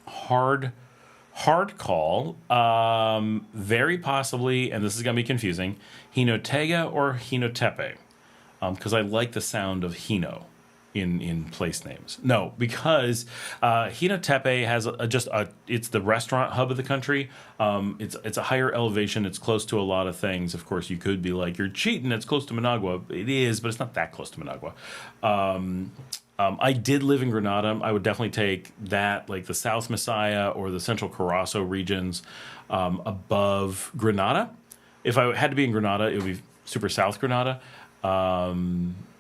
Speaker 1: Hard call. Very possibly, and this is gonna be confusing, Jinotega or Jinotepe. Because I like the sound of Hino in place names. No, because Jinotepe has it's the restaurant hub of the country. It's a higher elevation. It's close to a lot of things. Of course, you could be like, you're cheating. It's close to Managua. It is, but it's not that close to Managua. I did live in Granada. I would definitely take that, like the South Messiah or the Central Carazo regions above Granada. If I had to be in Granada, it would be super South Granada.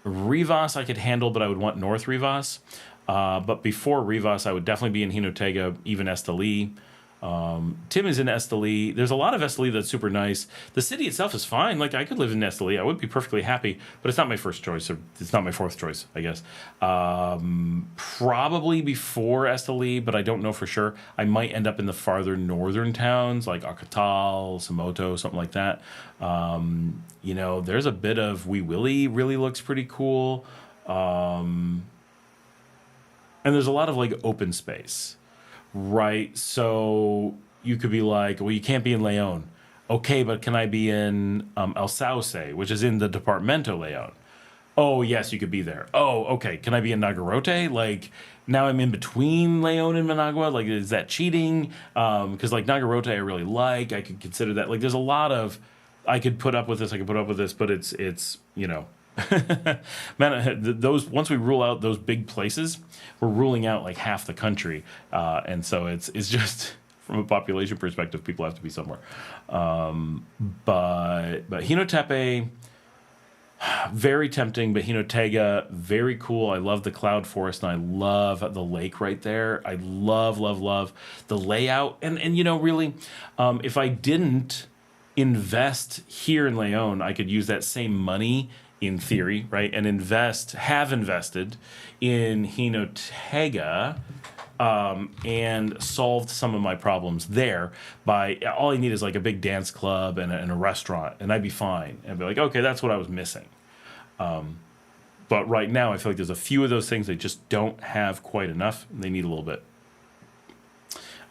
Speaker 1: Rivas I could handle, but I would want North Rivas. But before Rivas, I would definitely be in Jinotega, even Esteli. Tim is in Esteli. There's a lot of Esteli that's super nice. The city itself is fine. Like, I could live in Esteli. I would be perfectly happy, but it's not my first choice, or it's not my fourth choice, I guess. Probably before Esteli, but I don't know for sure. I might end up in the farther northern towns, like Acatal, Somoto, something like that. There's a bit of Wee Willie really looks pretty cool. And there's a lot of, like, open space. Right, so you could be like, well, you can't be in León. Okay, but can I be in El Sauce, which is in the Departamento León? Oh, yes, you could be there. Oh, okay, can I be in Nagarote? Like, now I'm in between León and Managua. Like, is that cheating? Because, like, Nagarote I really like. I could consider that. Like, there's a lot of, I could put up with this, but it's man, once we rule out those big places, we're ruling out like half the country, and so it's just from a population perspective, people have to be somewhere. But Jinotepe, very tempting, but Jinotega, very cool. I love the cloud forest, and I love the lake right there. I love the layout, and really, if I didn't invest here in León, I could use that same money in theory, right, and have invested in Jinotega, and solved some of my problems there by, all I need is like a big dance club and a restaurant, and I'd be fine. And I'd be like, okay, that's what I was missing. But right now, I feel like there's a few of those things they just don't have quite enough. They need a little bit.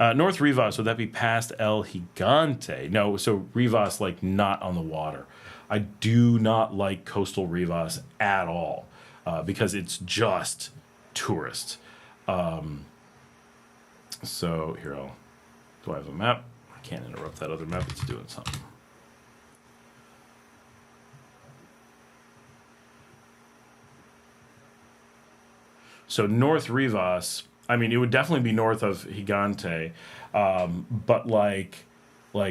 Speaker 1: North Rivas, would that be past El Gigante? No, so Rivas, like, not on the water. I do not like coastal Rivas at all, because it's just tourist. So here, do I have a map? I can't interrupt that other map. It's doing something. So North Rivas, I mean, it would definitely be north of Gigante, but like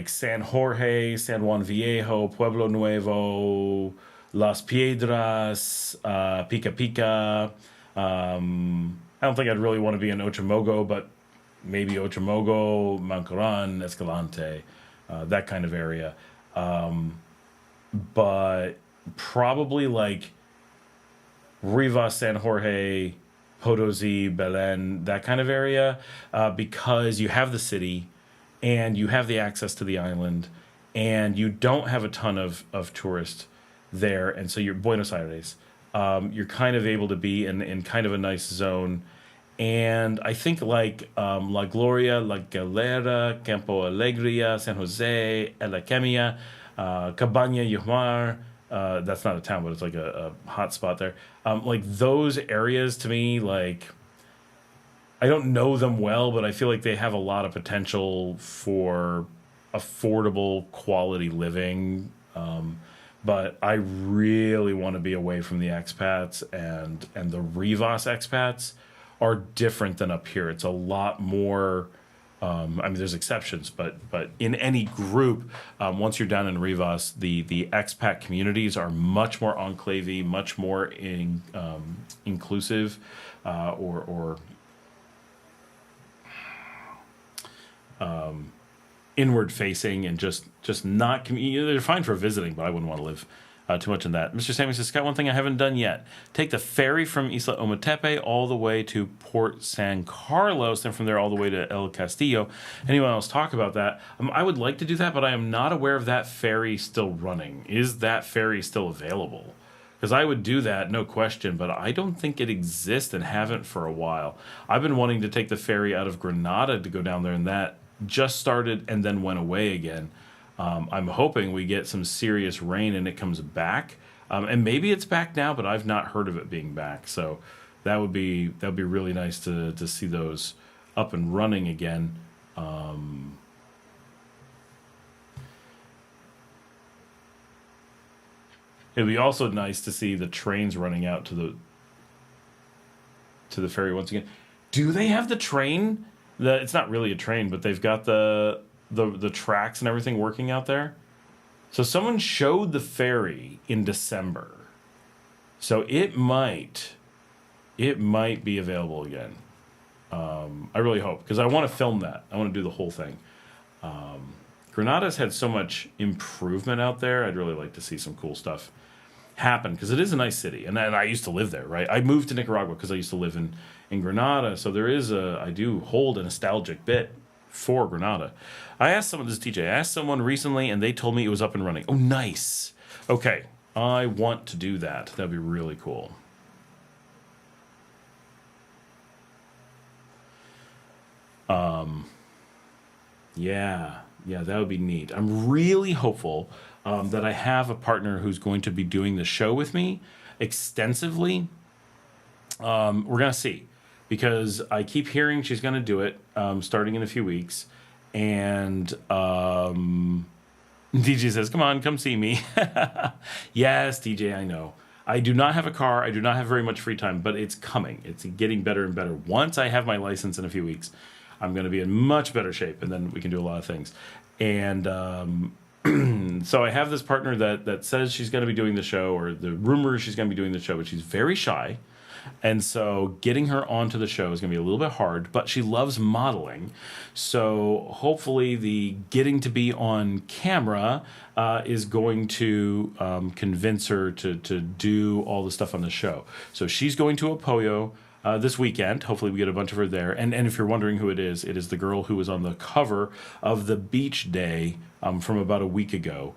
Speaker 1: San Jorge, San Juan Viejo, Pueblo Nuevo, Las Piedras, Pica Pica. I don't think I'd really want to be in Ochamogo, but maybe Ochamogo, Mancaran, Escalante, that kind of area. But probably like Rivas, San Jorge, Potosí, Belen, that kind of area, because you have the city and you have the access to the island and you don't have a ton of tourists there. And so you're Buenos Aires. You're kind of able to be in kind of a nice zone. And I think like La Gloria, La Galera, Campo Alegria, San Jose, Elaquemia, Cabaña Yumar, that's not a town, but it's like a hot spot there. Like those areas to me, like, I don't know them well, but I feel like they have a lot of potential for affordable quality living. But I really want to be away from the expats, and the Rivas expats are different than up here. It's a lot more I mean, there's exceptions, but in any group, once you're down in Rivas, the expat communities are much more enclavey, much more inclusive, or inward facing, and just not. They're fine for visiting, but I wouldn't want to live too much in that. Mr. Sammy says, Scott, one thing I haven't done yet. Take the ferry from Isla Ometepe all the way to Port San Carlos, then from there all the way to El Castillo. Anyone else talk about that? I would like to do that, but I am not aware of that ferry still running. Is that ferry still available? Because I would do that, no question, but I don't think it exists and haven't for a while. I've been wanting to take the ferry out of Granada to go down there, and that just started and then went away again. I'm hoping we get some serious rain and it comes back, and maybe it's back now, but I've not heard of it being back. So that would be really nice to see those up and running again. It'd be also nice to see the trains running out to the ferry once again. Do they have the train? It's not really a train, but they've got the tracks and everything working out there. So someone showed the ferry in December. So it might be available again. I really hope, because I want to film that. I want to do the whole thing. Granada's had so much improvement out there. I'd really like to see some cool stuff happen, because it is a nice city, and I used to live there, right? I moved to Nicaragua because I used to live in Granada, so I do hold a nostalgic bit for Granada. I asked someone, this is TJ, I asked someone recently, and they told me it was up and running. Oh, nice. Okay, I want to do that. That'd be really cool. Yeah, that would be neat. I'm really hopeful that I have a partner who's going to be doing the show with me extensively. We're going to see, because I keep hearing she's going to do it starting in a few weeks. And DJ says, come see me. Yes, DJ, I know. I do not have a car. I do not have very much free time, but it's coming. It's getting better and better. Once I have my license in a few weeks, I'm going to be in much better shape, and then we can do a lot of things. And so I have this partner that says she's going to be doing the show, or the rumor is she's going to be doing the show, but she's very shy. And so getting her onto the show is going to be a little bit hard, but she loves modeling. So hopefully the getting to be on camera is going to convince her to do all the stuff on the show. So she's going to Apoyo this weekend. Hopefully we get a bunch of her there. And if you're wondering who it is the girl who was on the cover of the Beach Day from about a week ago.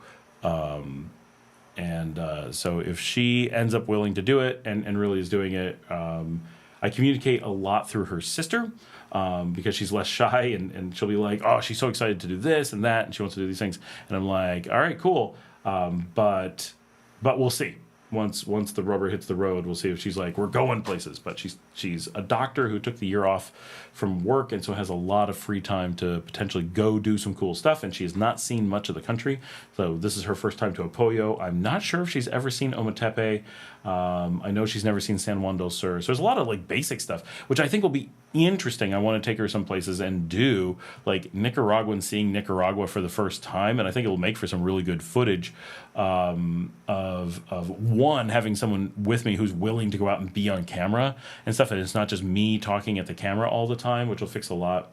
Speaker 1: So if she ends up willing to do it and really is doing it, I communicate a lot through her sister because she's less shy, and she'll be like, oh, she's so excited to do this and that, and she wants to do these things. And I'm like, all right, cool. But we'll see. Once the rubber hits the road, we'll see if she's like, we're going places. But she's a doctor who took the year off from work, and so has a lot of free time to potentially go do some cool stuff. And she has not seen much of the country, so this is her first time to Apoyo. I'm not sure if she's ever seen Ometepe. I know she's never seen San Juan del Sur. So there's a lot of like basic stuff, which I think will be interesting. I want to take her some places and do like Nicaraguan seeing Nicaragua for the first time, and I think it will make for some really good footage of one, having someone with me who's willing to go out and be on camera and stuff, and it's not just me talking at the camera all the time, which will fix a lot.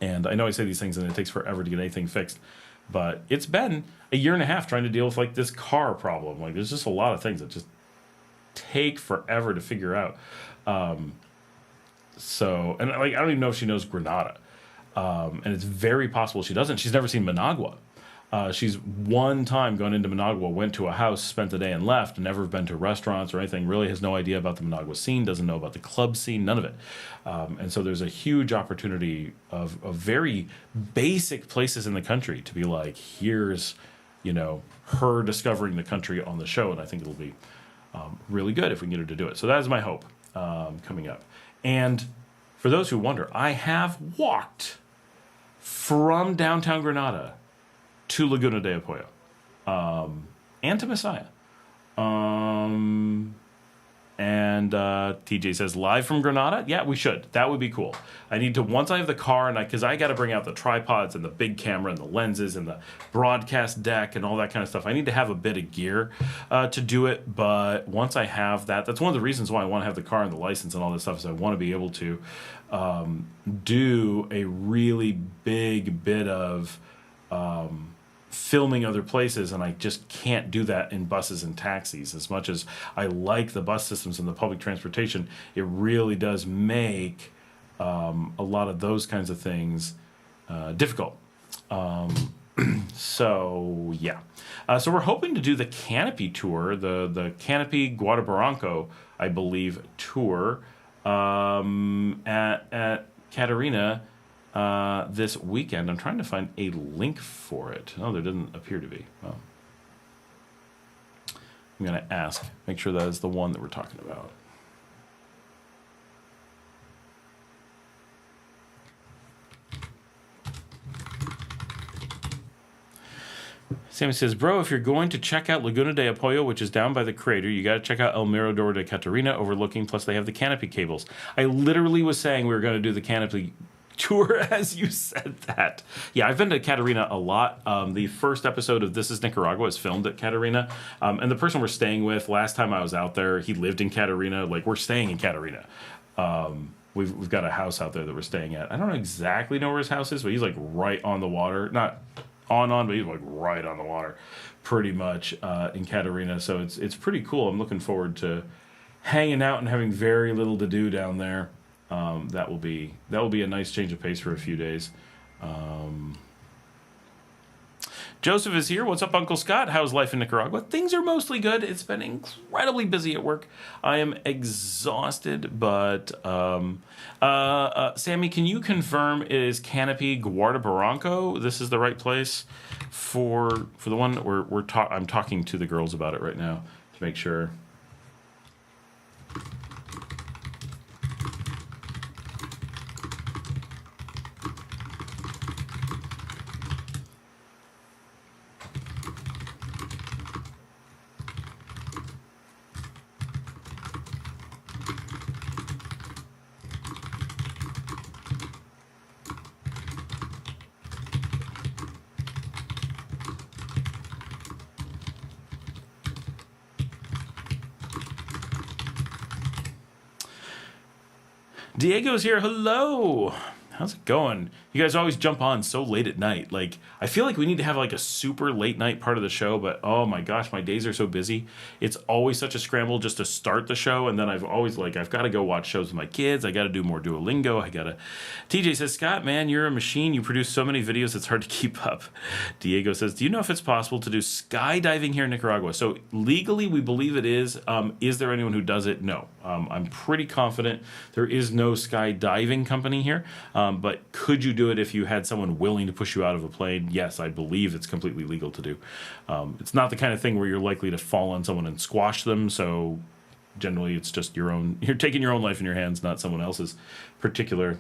Speaker 1: And I know I say these things and it takes forever to get anything fixed, but it's been a year and a half trying to deal with like this car problem. Like there's just a lot of things that just take forever to figure out. So, and like I don't even know if she knows Granada, and it's very possible she doesn't. She's never seen Managua. She's one time gone into Managua, went to a house, spent the day and left, never been to restaurants or anything, really has no idea about the Managua scene, doesn't know about the club scene, none of it. And so there's a huge opportunity of very basic places in the country to be like, here's, her discovering the country on the show. And I think it'll be really good if we can get her to do it. So that is my hope coming up. And for those who wonder, I have walked from downtown Granada to Laguna de Apoyo, and to Messiah. And TJ says, live from Granada? Yeah, we should. That would be cool. I need to, once I have the car, and because I got to bring out the tripods and the big camera and the lenses and the broadcast deck and all that kind of stuff. I need to have a bit of gear to do it. But once I have that, that's one of the reasons why I want to have the car and the license and all this stuff, is I want to be able to do a really big bit of filming other places, and I just can't do that in buses and taxis. As much as I like the bus systems and the public transportation, it really does make a lot of those kinds of things difficult. So yeah, so we're hoping to do the Canopy tour, the Canopy Guadabaranco, I believe, tour at Catarina this weekend. I'm trying to find a link for it. Oh, there doesn't appear to be. Well, I'm going to ask. Make sure that is the one that we're talking about. Sammy says, bro, if you're going to check out Laguna de Apoyo, which is down by the crater, you got to check out El Mirador de Catarina overlooking, plus they have the canopy cables. I literally was saying we were going to do the canopy tour as you said that. Yeah, I've been to Catarina a lot. The first episode of This is Nicaragua is filmed at Catarina. And the person we're staying with, last time I was out there, he lived in Catarina. Like, we're staying in Catarina. We've got a house out there that we're staying at. I don't exactly know where his house is, but he's like right on the water. Not on, but he's like right on the water, pretty much, in Catarina. So it's pretty cool. I'm looking forward to hanging out and having very little to do down there. That will be a nice change of pace for a few days. Joseph is here. What's up, Uncle Scott? How's life in Nicaragua? Things are mostly good. It's been incredibly busy at work. I am exhausted, but Sammy, can you confirm it is Canopy Guadabaranco? This is the right place for the one I'm talking to the girls about it right now to make sure. Diego's here. Hello. How's it going? You guys always jump on so late at night. Like, I feel like we need to have like a super late night part of the show, but oh my gosh, my days are so busy. It's always such a scramble just to start the show, and then I've got to go watch shows with my kids. I got to do more Duolingo. TJ says, Scott, man, you're a machine. You produce so many videos, it's hard to keep up. Diego says, do you know if it's possible to do skydiving here in Nicaragua? So legally, we believe it is. Is there anyone who does it? No. I'm pretty confident there is no skydiving company here. But could you do it if you had someone willing to push you out of a plane? Yes, I believe it's completely legal to do. It's not the kind of thing where you're likely to fall on someone and squash them. So generally, it's just your own. You're taking your own life in your hands, not someone else's particular.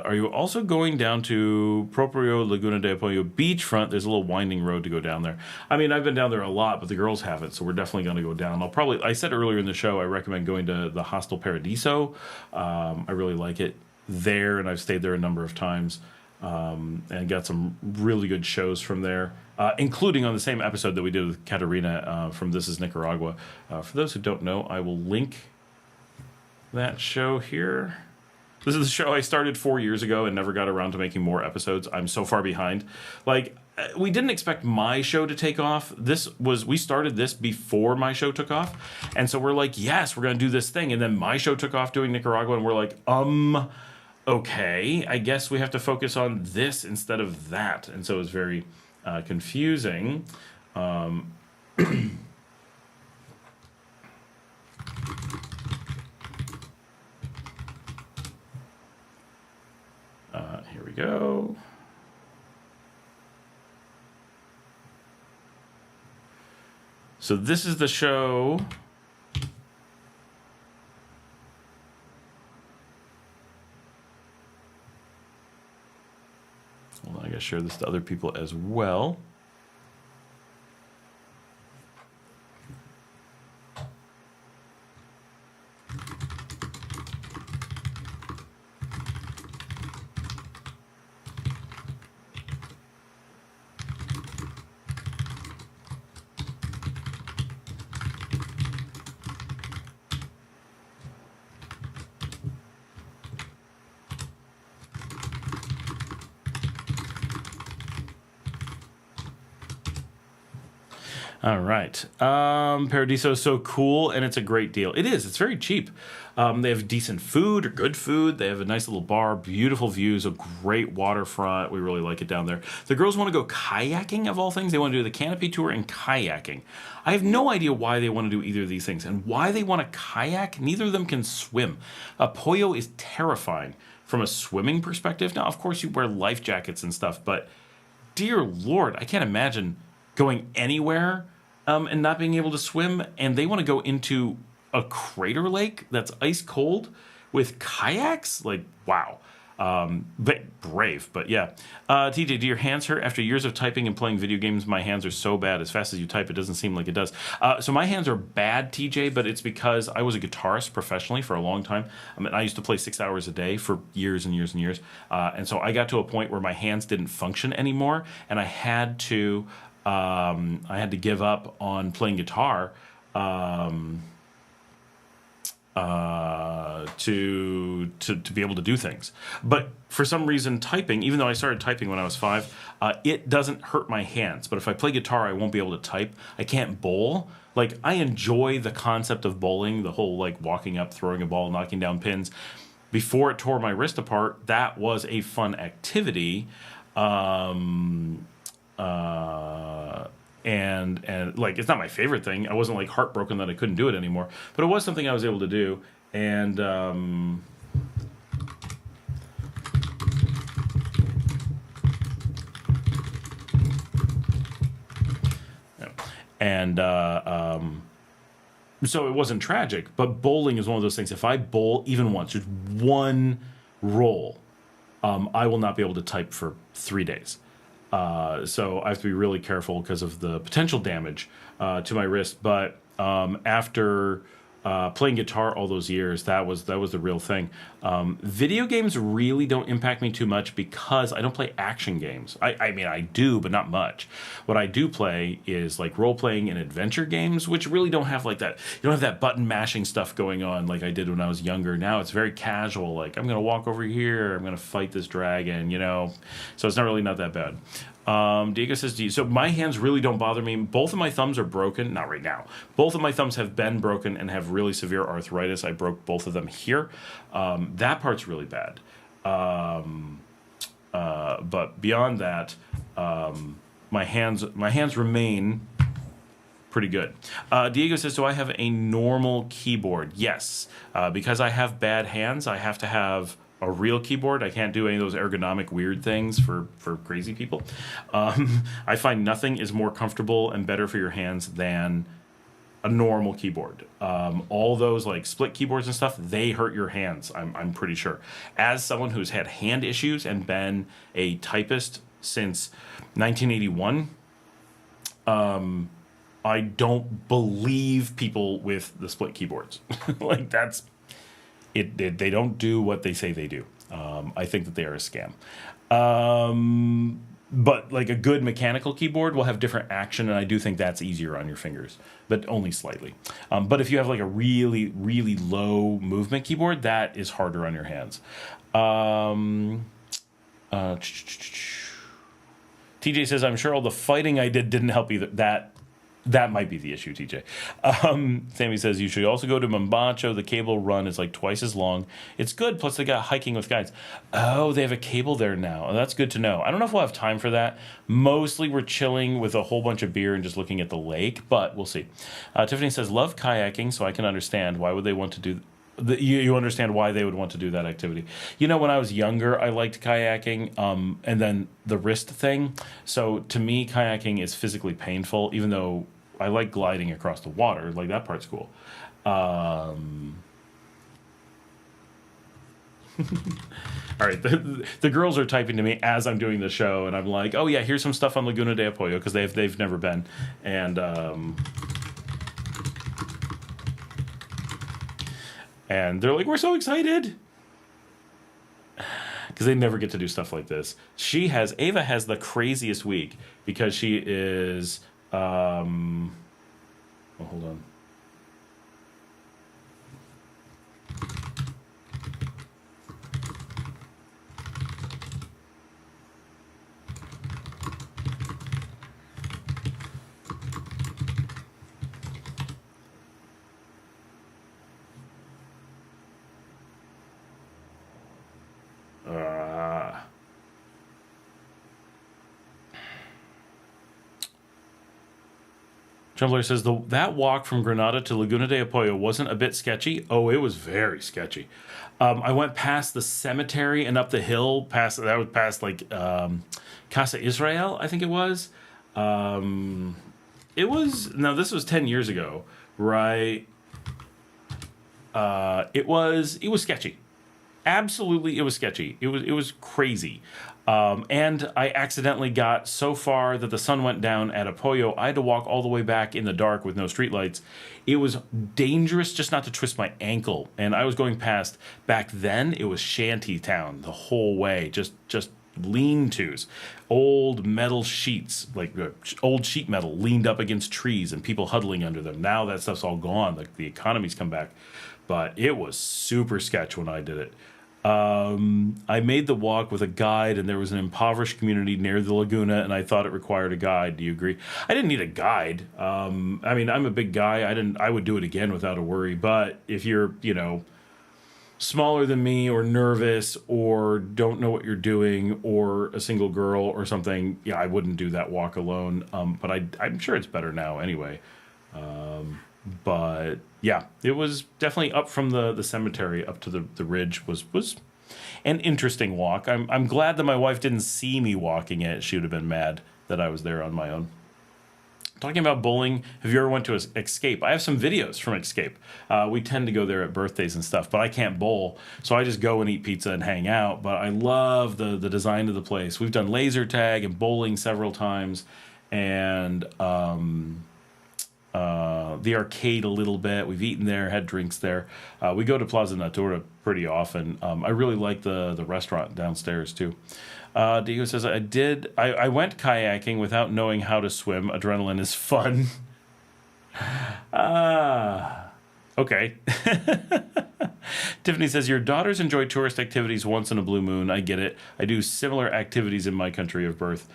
Speaker 1: Are you also going down to Proprio Laguna de Apoyo beachfront? There's a little winding road to go down there. I mean, I've been down there a lot, but the girls haven't, so we're definitely going to go down. I said earlier in the show, I recommend going to the Hostel Paradiso. I really like it there, and I've stayed there a number of times, and got some really good shows from there, including on the same episode that we did with Catarina from This is Nicaragua. For those who don't know, I will link that show here. This is the show I started 4 years ago and never got around to making more episodes. I'm so far behind. Like, we didn't expect my show to take off. We started this before my show took off. And so we're like, yes, we're going to do this thing. And then my show took off doing Nicaragua, and we're like, okay, I guess we have to focus on this instead of that. And so it was very confusing. Here we go. So this is the show. Hold on, I gotta share this to other people as well. All right. Paradiso is so cool, and it's a great deal. It is. It's very cheap. They have decent food or good food. They have a nice little bar, beautiful views, a great waterfront. We really like it down there. The girls want to go kayaking, of all things. They want to do the canopy tour and kayaking. I have no idea why they want to do either of these things. And why they want to kayak, neither of them can swim. Pollo is terrifying from a swimming perspective. Now, of course, you wear life jackets and stuff, but dear Lord, I can't imagine going anywhere and not being able to swim. And they want to go into a crater lake that's ice cold with kayaks? Like, wow. But brave, but yeah. TJ, do your hands hurt after years of typing and playing video games? My hands are so bad. As fast as you type, it doesn't seem like it does. So my hands are bad, TJ, but it's because I was a guitarist professionally for a long time. I mean, I used to play 6 hours a day for years and years and years. And so I got to a point where my hands didn't function anymore, and I had to give up on playing guitar. To be able to do things. But for some reason, typing, even though I started typing when I was 5, it doesn't hurt my hands. But if I play guitar, I won't be able to type. I can't bowl. Like, I enjoy the concept of bowling, the whole, like, walking up, throwing a ball, knocking down pins. Before it tore my wrist apart, that was a fun activity. And like, it's not my favorite thing. I wasn't like heartbroken that I couldn't do it anymore, but it was something I was able to do. And so it wasn't tragic, but bowling is one of those things. If I bowl even once, just one roll, I will not be able to type for 3 days. So I have to be really careful because of the potential damage to my wrist. But after playing guitar all those years, that was the real thing. Video games really don't impact me too much because I don't play action games. I mean, I do, but not much. What I do play is like role-playing and adventure games, which really don't have like that. You don't have that button mashing stuff going on like I did when I was younger. Now it's very casual. Like, I'm going to walk over here. I'm going to fight this dragon, you know. So it's not that bad. Diego says, so my hands really don't bother me. Both of my thumbs are broken. Not right now. Both of my thumbs have been broken and have really severe arthritis. I broke both of them here. That part's really bad. But beyond that, my hands remain pretty good. Diego says, do I have a normal keyboard? Yes. Because I have bad hands, I have to have a real keyboard. I can't do any of those ergonomic weird things for crazy people. I find nothing is more comfortable and better for your hands than a normal keyboard. All those like split keyboards and stuff, they hurt your hands, I'm pretty sure. As someone who's had hand issues and been a typist since 1981, I don't believe people with the split keyboards. Like, that's it. They don't do what they say they do. I think that they are a scam. But like a good mechanical keyboard will have different action, and I do think that's easier on your fingers, but only slightly. But if you have like a really, really low movement keyboard, that is harder on your hands. TJ says, I'm sure all the fighting I didn't help either. That might be the issue, TJ. Sammy says, you should also go to Mombacho. The cable run is like twice as long. It's good, plus they got hiking with guides. Oh, they have a cable there now. Oh, that's good to know. I don't know if we'll have time for that. Mostly we're chilling with a whole bunch of beer and just looking at the lake, but we'll see. Tiffany says, love kayaking, so I can understand. Why would they want to do... You understand why they would want to do that activity. You know, when I was younger, I liked kayaking, and then the wrist thing. So to me, kayaking is physically painful, even though I like gliding across the water. Like, that part's cool. All right, the girls are typing to me as I'm doing the show, and I'm like, oh yeah, here's some stuff on Laguna de Apoyo, because they've never been, and they're like, we're so excited, because they never get to do stuff like this. Ava has the craziest week because she is, oh, hold on. John Blair says that walk from Granada to Laguna de Apoyo wasn't a bit sketchy. Oh, it was very sketchy. I went past the cemetery and up the hill past like Casa Israel, I think it was. This was 10 years ago, right? It was sketchy. Absolutely, it was sketchy. It was crazy. And I accidentally got so far that the sun went down at Apoyo. I had to walk all the way back in the dark with no streetlights. It was dangerous just not to twist my ankle. And I was going past, back then, it was shanty town the whole way. Just lean-tos. Old metal sheets, like old sheet metal leaned up against trees and people huddling under them. Now that stuff's all gone. Like the economy's come back. But it was super sketch when I did it. I made the walk with a guide, and there was an impoverished community near the Laguna, and I thought it required a guide. Do you agree? I didn't need a guide. I mean, I'm a big guy. I would do it again without a worry. But if you're, smaller than me or nervous or don't know what you're doing or a single girl or something, yeah, I wouldn't do that walk alone. But I'm sure it's better now anyway. But yeah, it was definitely up from the cemetery up to the ridge was an interesting walk. I'm glad that my wife didn't see me walking it. She would have been mad that I was there on my own. Talking about bowling, have you ever went to Escape? I have some videos from Escape. We tend to go there at birthdays and stuff, but I can't bowl, so I just go and eat pizza and hang out. But I love the design of the place. We've done laser tag and bowling several times, and the arcade a little bit. We've eaten there, had drinks there. We go to Plaza Natura pretty often. I really like the restaurant downstairs too. Diego says, I went kayaking without knowing how to swim. Adrenaline is fun. Okay. Tiffany says, your daughters enjoy tourist activities once in a blue moon. I get it. I do similar activities in my country of birth.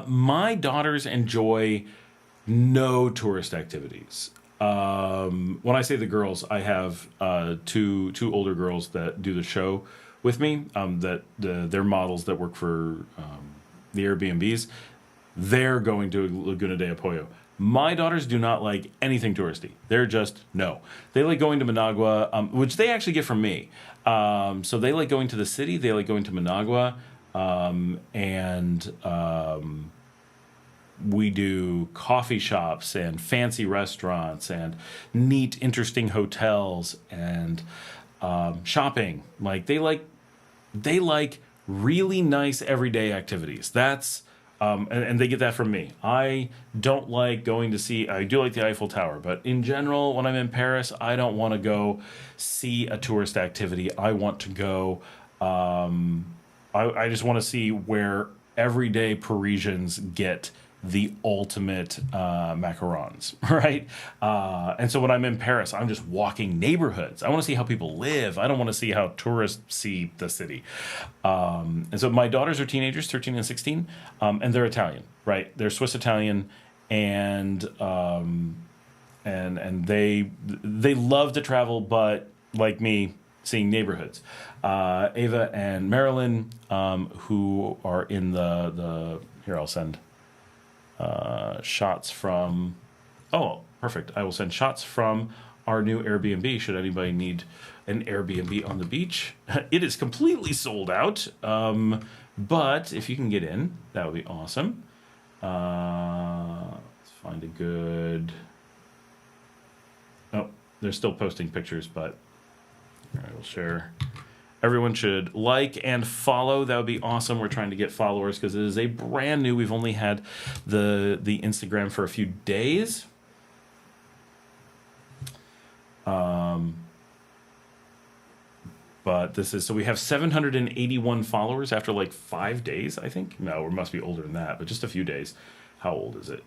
Speaker 1: My daughters enjoy no tourist activities. When I say the girls, I have two older girls that do the show with me. They're models that work for the Airbnbs. They're going to Laguna de Apoyo. My daughters do not like anything touristy. They're just no. They like going to Managua, which they actually get from me. So they like going to the city. They like going to Managua. We do coffee shops and fancy restaurants and neat, interesting hotels and shopping. Like they like really nice everyday activities. That's and they get that from me. I don't like going to see. I do like the Eiffel Tower, but in general, when I'm in Paris, I don't want to go see a tourist activity. I want to go. I just want to see where everyday Parisians get the ultimate macarons, right? And so when I'm in Paris, I'm just walking neighborhoods. I want to see how people live. I don't want to see how tourists see the city. And so my daughters are teenagers, 13 and 16, and they're Italian, right? They're Swiss Italian, and they love to travel, but like me, seeing neighborhoods. Ava and Marilyn, who are in the here, I'll send shots from. Oh, perfect! I will send shots from our new Airbnb. Should anybody need an Airbnb on the beach, it is completely sold out. But if you can get in, that would be awesome. Let's find a good. Oh, they're still posting pictures, but I will share. Everyone should like and follow. That would be awesome. We're trying to get followers because it is a brand new. We've only had the Instagram for a few days. But this is, so we have 781 followers after like 5 days, I think. No, it must be older than that, but just a few days. How old is it?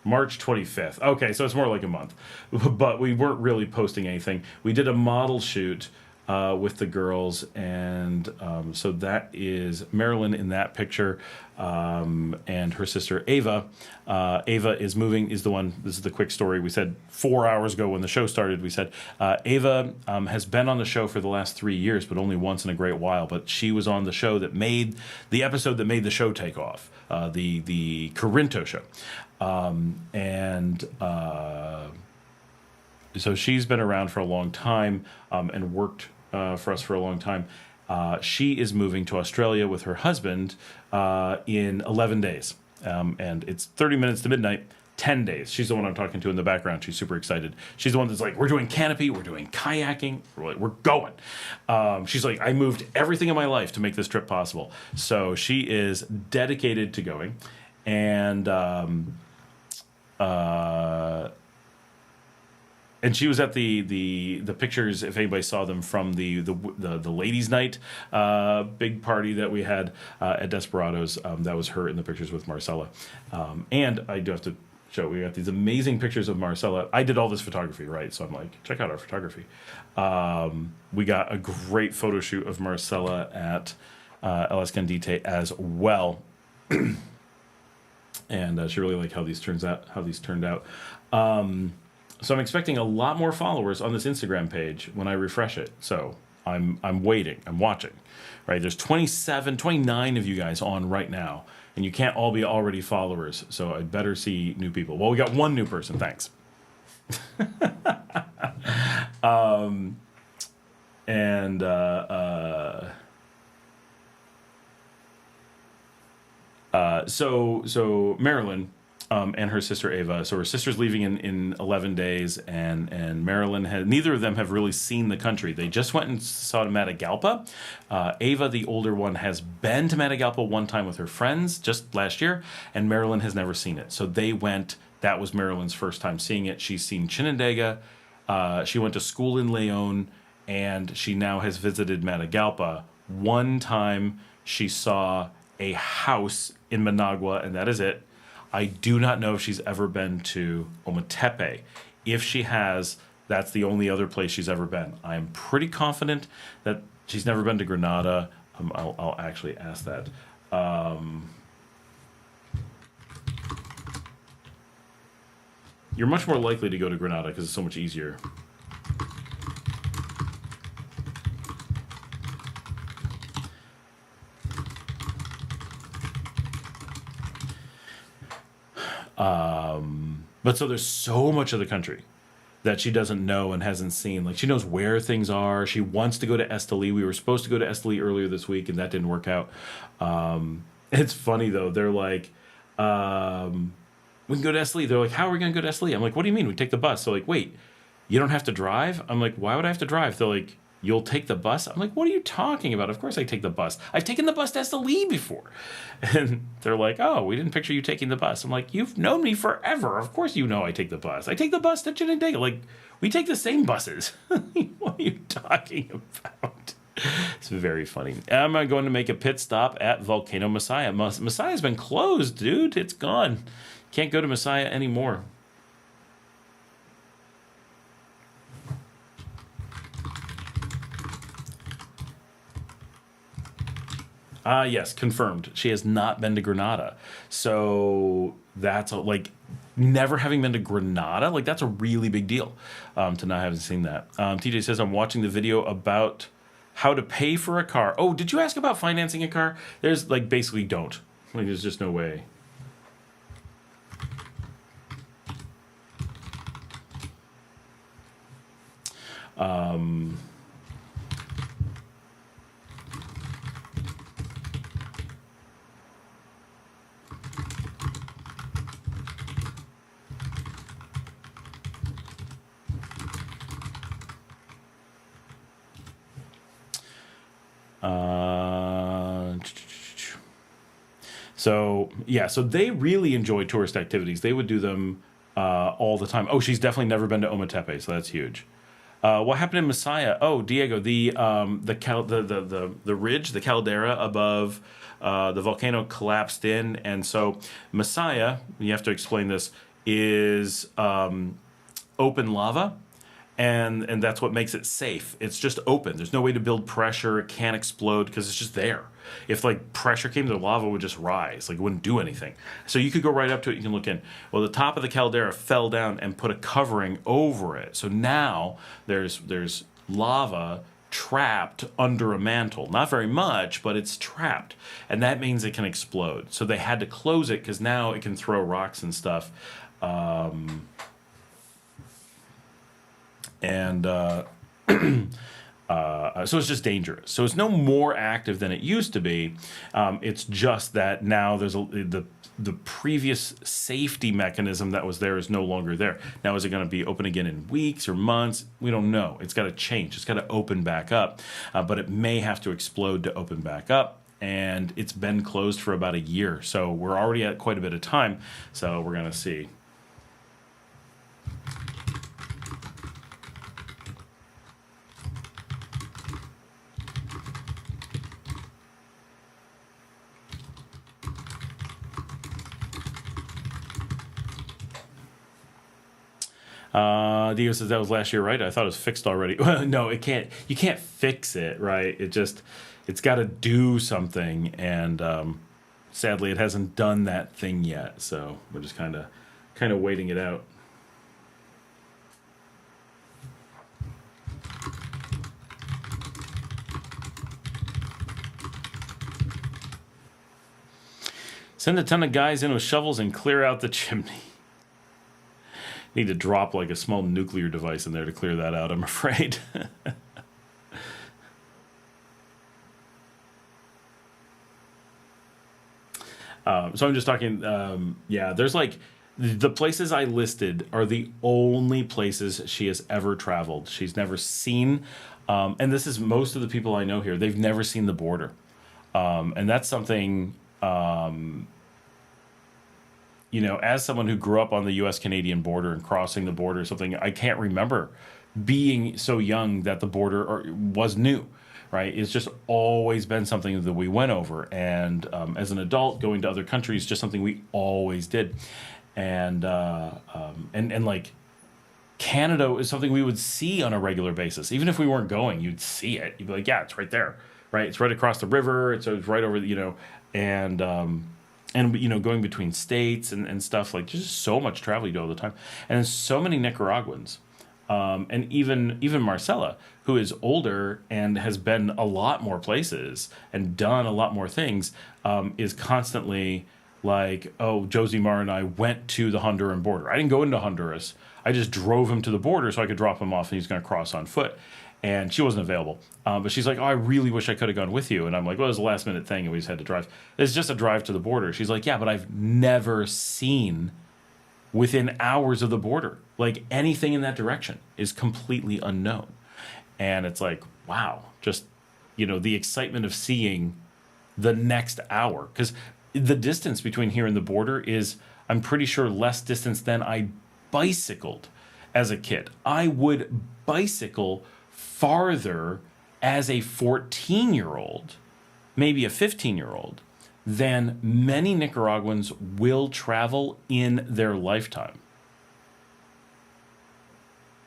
Speaker 1: March 25th. Okay, so it's more like a month. But we weren't really posting anything. We did a model shoot with the girls, and so that is Marilyn in that picture, and her sister Ava. Ava is moving. Is the one. This is the quick story. We said 4 hours ago when the show started. We said Ava has been on the show for the last 3 years, but only once in a great while. But she was on the show that made the episode that made the show take off, the Corinto show, and. So she's been around for a long time and worked for us for a long time. She is moving to Australia with her husband in 11 days. And it's 30 minutes to midnight, 10 days. She's the one I'm talking to in the background. She's super excited. She's the one that's like, we're doing canopy, we're doing kayaking, we're going. She's like, I moved everything in my life to make this trip possible. So she is dedicated to going. And she was at the pictures, if anybody saw them, from the ladies' night big party that we had at Desperados. That was her in the pictures with Marcela. And I do have to show, we got these amazing pictures of Marcela. I did all this photography, right? So I'm like, check out our photography. We got a great photo shoot of Marcela at El Escondite as well. And she really liked how these turned out. So I'm expecting a lot more followers on this Instagram page when I refresh it. So I'm waiting. I'm watching. Right? There's 29 of you guys on right now, and you can't all be already followers. So I better see new people. Well, we got one new person. Thanks. So Marilyn and her sister Ava. So her sister's leaving in 11 days, and Marilyn neither of them have really seen the country. They just went and saw Matagalpa. Ava, the older one, has been to Matagalpa one time with her friends just last year, and Marilyn has never seen it. So they went. That was Marilyn's first time seeing it. She's seen Chinandega. She went to school in Leon, and she now has visited Matagalpa. One time she saw a house in Managua, and that is it. I do not know if she's ever been to Ometepe. If she has, that's the only other place she's ever been. I'm pretty confident that she's never been to Grenada. I'll actually ask that. You're much more likely to go to Grenada because it's so much easier. But so there's so much of the country that she doesn't know and hasn't seen. Like, she knows where things are. She wants to go to Esteli. We were supposed to go to Esteli earlier this week, and that didn't work out. It's funny, though. They're like, we can go to Esteli. They're like, how are we going to go to Esteli? I'm like, what do you mean? We take the bus. So like, wait, you don't have to drive? I'm like, why would I have to drive? They're like, you'll take the bus? I'm like, what are you talking about? Of course I take the bus. I've taken the bus to Esteli before. And they're like, oh, we didn't picture you taking the bus. I'm like, you've known me forever. Of course you know I take the bus. I take the bus to Chinandega. Like, we take the same buses. What are you talking about? It's very funny. I'm going to make a pit stop at Volcano Messiah. Messiah's been closed, dude. It's gone. Can't go to Messiah anymore. Yes, confirmed. She has not been to Grenada. So that's like never having been to Grenada. Like, that's a really big deal to not having seen that. TJ says, I'm watching the video about how to pay for a car. Oh, did you ask about financing a car? There's like basically don't. Like, there's just no way. So, yeah, so they really enjoy tourist activities. They would do them all the time. Oh, she's definitely never been to Ometepe, so that's huge. What happened in Messiah? Oh, Diego, the ridge, the caldera above the volcano collapsed in, and so Messiah, you have to explain this, is open lava, and that's what makes it safe. It's just open. There's no way to build pressure. It can't explode because it's just there. If like pressure came, the lava would just rise. Like it wouldn't do anything. So you could go right up to it. You can look in. Well, the top of the caldera fell down and put a covering over it. So now there's lava trapped under a mantle. Not very much, but it's trapped. And that means it can explode. So they had to close it because now it can throw rocks and stuff. So it's just dangerous. So it's no more active than it used to be. It's just that now there's the previous safety mechanism that was there is no longer there. Now, is it going to be open again in weeks or months? We don't know. It's got to change. It's got to open back up, but it may have to explode to open back up. And it's been closed for about a year. So we're already at quite a bit of time. So we're going to see. Diego says that was last year, right? I thought it was fixed already. No, it can't. You can't fix it, right? It's got to do something, and sadly, it hasn't done that thing yet. So we're just kind of waiting it out. Send a ton of guys in with shovels and clear out the chimney. Need to drop like a small nuclear device in there to clear that out, I'm afraid. So I'm just talking, there's like, the places I listed are the only places she has ever traveled. She's never seen, and this is most of the people I know here, they've never seen the border. And that's something, as someone who grew up on the U.S.-Canadian border and crossing the border or something, I can't remember being so young that the border was new, right? It's just always been something that we went over. And as an adult, going to other countries, just something we always did. And like Canada is something we would see on a regular basis. Even if we weren't going, you'd see it. You'd be like, yeah, it's right there, right? It's right across the river. It's right over, and going between states and stuff, like just so much travel you do all the time. And so many Nicaraguans, and even Marcela, who is older and has been a lot more places and done a lot more things, is constantly like, oh, Josimar and I went to the Honduran border. I didn't go into Honduras. I just drove him to the border so I could drop him off and he's going to cross on foot. And she wasn't available. But she's like, oh, I really wish I could have gone with you. And I'm like, well, it was a last minute thing and we just had to drive. It's just a drive to the border. She's like, yeah, but I've never seen within hours of the border. Like anything in that direction is completely unknown. And it's like, wow, just, the excitement of seeing the next hour. Because the distance between here and the border is, I'm pretty sure, less distance than I bicycled as a kid. I would bicycle farther as a 14-year-old, maybe a 15-year-old, than many Nicaraguans will travel in their lifetime.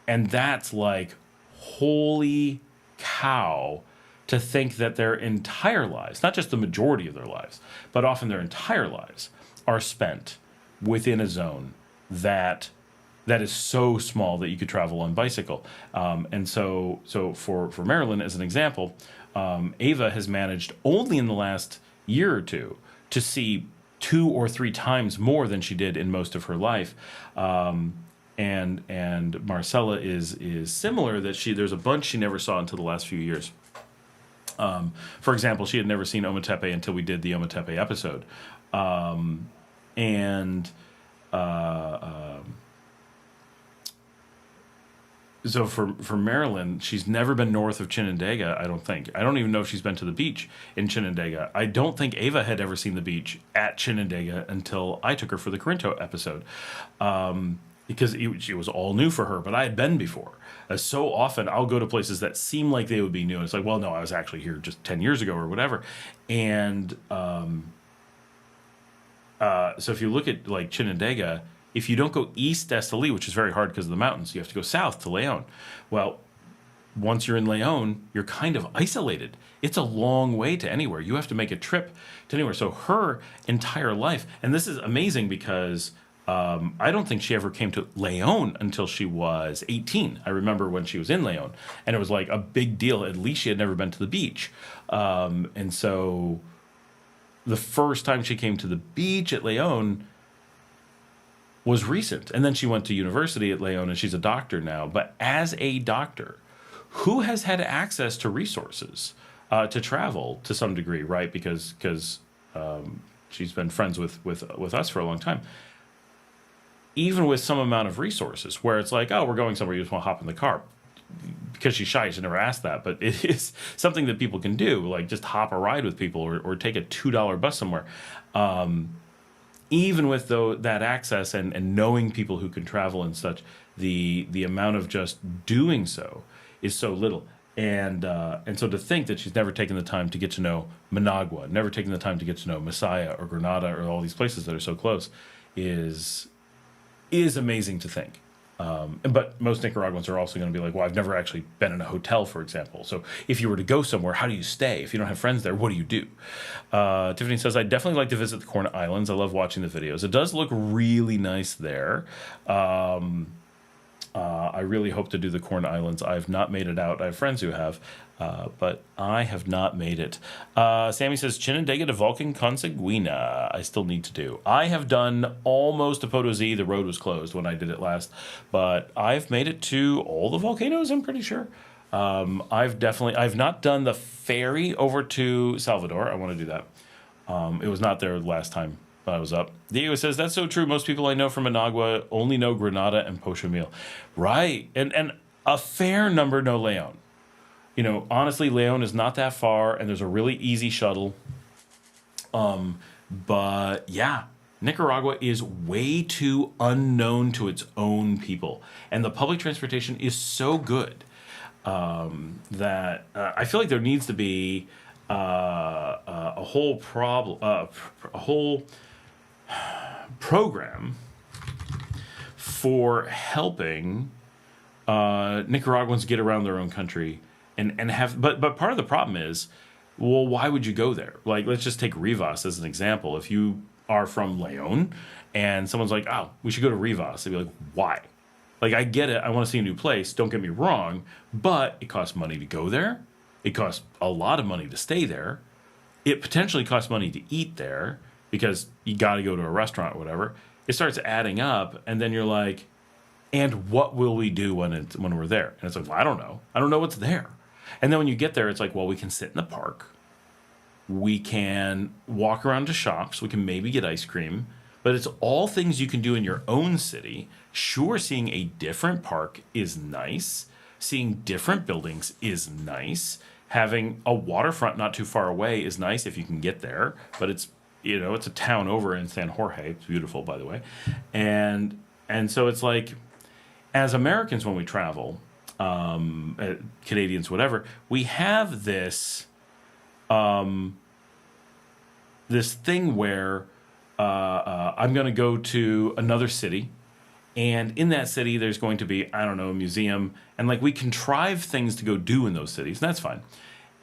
Speaker 1: And that's like, holy cow, to think that their entire lives, not just the majority of their lives, but often their entire lives, are spent within a zone that is so small that you could travel on bicycle. And so for Marilyn, as an example, Ava has managed only in the last year or two to see 2 or 3 times more than she did in most of her life. And Marcela is similar, that there's a bunch she never saw until the last few years. For example, she had never seen Ometepe until we did the Ometepe episode. So for Marilyn, she's never been north of Chinandega, I don't think. I don't even know if she's been to the beach in Chinandega. I don't think Ava had ever seen the beach at Chinandega until I took her for the Corinto episode. Because it was all new for her, but I had been before. So often I'll go to places that seem like they would be new. And it's like, well, no, I was actually here just 10 years ago or whatever. And so if you look at like Chinandega, if you don't go east to Esteli, which is very hard because of the mountains, you have to go south to Leon. Well, once you're in Leon, you're kind of isolated. It's a long way to anywhere. You have to make a trip to anywhere. So her entire life, and this is amazing because I don't think she ever came to Leon until she was 18. I remember when she was in Leon, and it was like a big deal. At least she had never been to the beach. And so the first time she came to the beach at Leon was recent. And then she went to university at Leon, and she's a doctor now. But as a doctor, who has had access to resources to travel to some degree, right? Because she's been friends with us for a long time. Even with some amount of resources, where it's like, oh, we're going somewhere, you just want to hop in the car. Because she's shy, she never asked that, but it is something that people can do, like just hop a ride with people or take a $2 bus somewhere. Even with that access and knowing people who can travel and such, the amount of just doing so is so little. And so to think that she's never taken the time to get to know Managua, never taken the time to get to know Masaya or Granada or all these places that are so close is amazing to think. But most Nicaraguans are also going to be like, well, I've never actually been in a hotel, for example. So if you were to go somewhere, how do you stay? If you don't have friends there, what do you do? Tiffany says, I definitely like to visit the Corn Islands. I love watching the videos. It does look really nice there. I really hope to do the Corn Islands. I've not made it out. I have friends who have, but I have not made it. Sammy says, Chinandega to Vulcan Consanguina. I still need to do. I have done almost to Potosí. The road was closed when I did it last, but I've made it to all the volcanoes, I'm pretty sure. I've not done the ferry over to Salvador. I want to do that. It was not there last time I was up. Diego says, that's so true. Most people I know from Managua only know Granada and Pochomil. Right. And a fair number know Leon. You know, honestly, Leon is not that far, and there's a really easy shuttle. But yeah, Nicaragua is way too unknown to its own people. And the public transportation is so good that I feel like there needs to be a whole program for helping Nicaraguans get around their own country and have, but part of the problem is, well, why would you go there? Like, let's just take Rivas as an example. If you are from Leon and someone's like, oh, we should go to Rivas, they'd be like, why? Like, I get it, I want to see a new place, don't get me wrong, but it costs money to go there. It costs a lot of money to stay there. It potentially costs money to eat there, because you got to go to a restaurant or whatever. It starts adding up, and then you're like, and what will we do when we're there? And it's like, well, I don't know. I don't know what's there. And then when you get there, it's like, well, we can sit in the park. We can walk around to shops. We can maybe get ice cream. But it's all things you can do in your own city. Sure, seeing a different park is nice. Seeing different buildings is nice. Having a waterfront not too far away is nice if you can get there. But it's, you know, it's a town over in San Jorge. It's beautiful, by the way. And so it's like, as Americans, when we travel, Canadians, whatever, we have this this thing where I'm going to go to another city, and in that city there's going to be, I don't know, a museum, and like we contrive things to go do in those cities, and that's fine.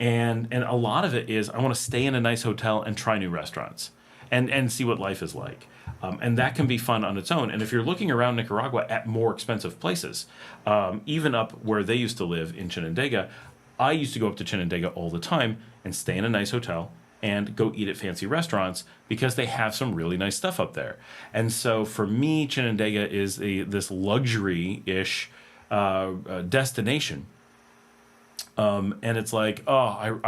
Speaker 1: And a lot of it is, I want to stay in a nice hotel and try new restaurants and see what life is like. And that can be fun on its own. And if you're looking around Nicaragua at more expensive places, even up where they used to live in Chinandega, I used to go up to Chinandega all the time and stay in a nice hotel and go eat at fancy restaurants because they have some really nice stuff up there. And so for me, Chinandega is this luxury-ish destination. And it's like, oh,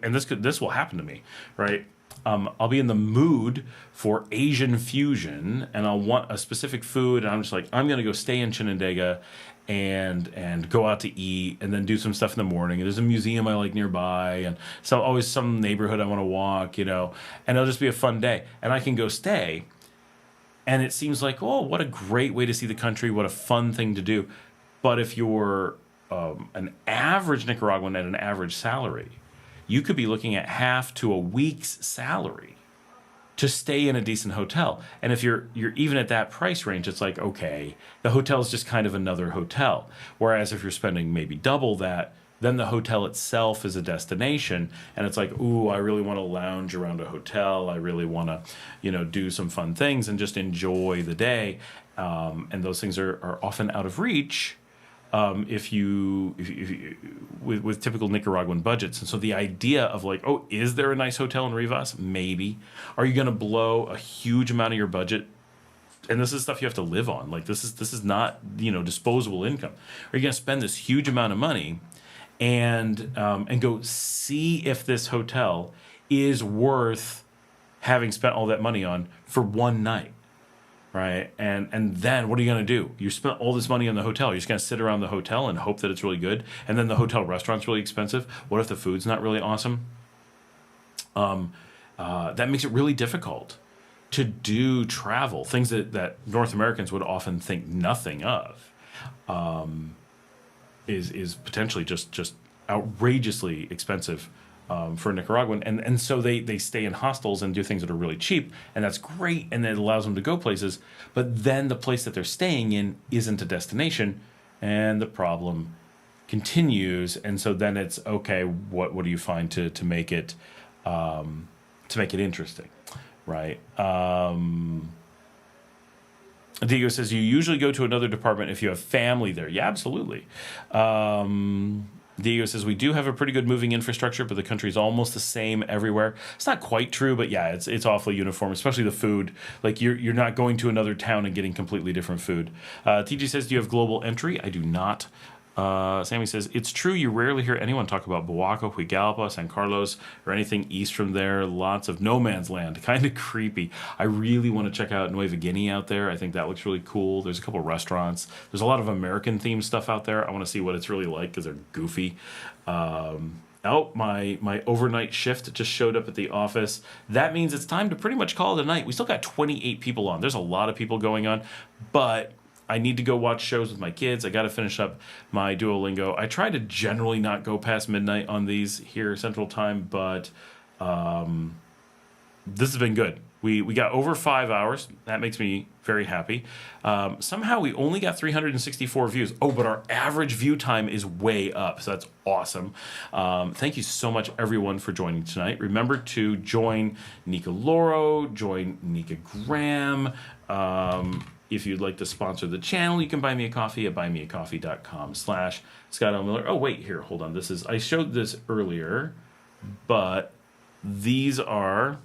Speaker 1: and this will happen to me, right? I'll be in the mood for Asian fusion, and I'll want a specific food, and I'm just like, I'm gonna go stay in Chinandega and go out to eat, and then do some stuff in the morning. And there's a museum I like nearby, and so always some neighborhood I want to walk, you know, and it'll just be a fun day. And I can go stay, and it seems like, oh, what a great way to see the country, what a fun thing to do. But if you're an average Nicaraguan at an average salary, you could be looking at half to a week's salary to stay in a decent hotel. And if you're even at that price range, it's like, okay, the hotel is just kind of another hotel. Whereas if you're spending maybe double that, then the hotel itself is a destination, and it's like, ooh, I really want to lounge around a hotel. I really want to, do some fun things and just enjoy the day. And those things are often out of reach if you with typical Nicaraguan budgets. And so the idea of like, oh, is there a nice hotel in Rivas? Maybe. Are you going to blow a huge amount of your budget? And this is stuff you have to live on. Like this is not disposable income. Are you going to spend this huge amount of money and go see if this hotel is worth having spent all that money on for one night? Right. And then what are you going to do? You spent all this money on the hotel. You're just going to sit around the hotel and hope that it's really good. And then the hotel restaurant's really expensive. What if the food's not really awesome? That makes it really difficult to do travel. Things that North Americans would often think nothing of is potentially just outrageously expensive for a Nicaraguan, and so they stay in hostels and do things that are really cheap, and that's great, and it allows them to go places. But then the place that they're staying in isn't a destination, and the problem continues. And so then it's okay. What do you find to make it interesting, right? Diego says you usually go to another department if you have family there. Yeah, absolutely. Diego says we do have a pretty good moving infrastructure, but the country is almost the same everywhere. It's not quite true, but yeah, it's awfully uniform, especially the food. Like you're not going to another town and getting completely different food. TG says, do you have global entry? I do not. Sammy says, it's true you rarely hear anyone talk about Boaco, Huigalpa, San Carlos, or anything east from there. Lots of no man's land. Kind of creepy. I really want to check out Nueva Guinea out there. I think that looks really cool. There's a couple restaurants. There's a lot of American-themed stuff out there. I want to see what it's really like because they're goofy. My overnight shift just showed up at the office. That means it's time to pretty much call it a night. We still got 28 people on. There's a lot of people going on, but I need to go watch shows with my kids. I got to finish up my Duolingo. I try to generally not go past midnight on these here Central Time, but this has been good. We got over 5 hours. That makes me very happy. Somehow we only got 364 views. Oh, but our average view time is way up, so that's awesome. Thank you so much, everyone, for joining tonight. Remember to join Nika Loro, join Nika Graham. If you'd like to sponsor the channel, you can buy me a coffee at buymeacoffee.com/Scott L. Miller. Oh, wait, here, hold on. I showed this earlier, but these are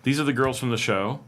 Speaker 1: the girls from the show.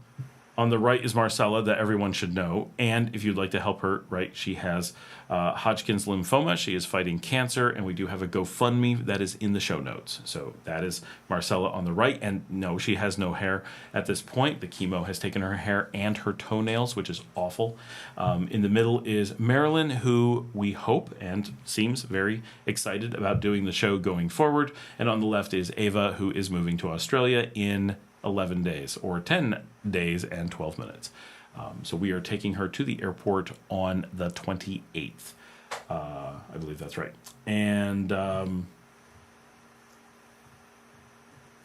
Speaker 1: On the right is Marcela, that everyone should know. And if you'd like to help her, right, she has Hodgkin's lymphoma. She is fighting cancer, and we do have a GoFundMe that is in the show notes. So that is Marcela on the right. And no, she has no hair at this point. The chemo has taken her hair and her toenails, which is awful. In the middle is Marilyn, who we hope and seems very excited about doing the show going forward. And on the left is Ava, who is moving to Australia in 11 days or 10 days and 12 minutes. So we are taking her to the airport on the 28th. I believe that's right. And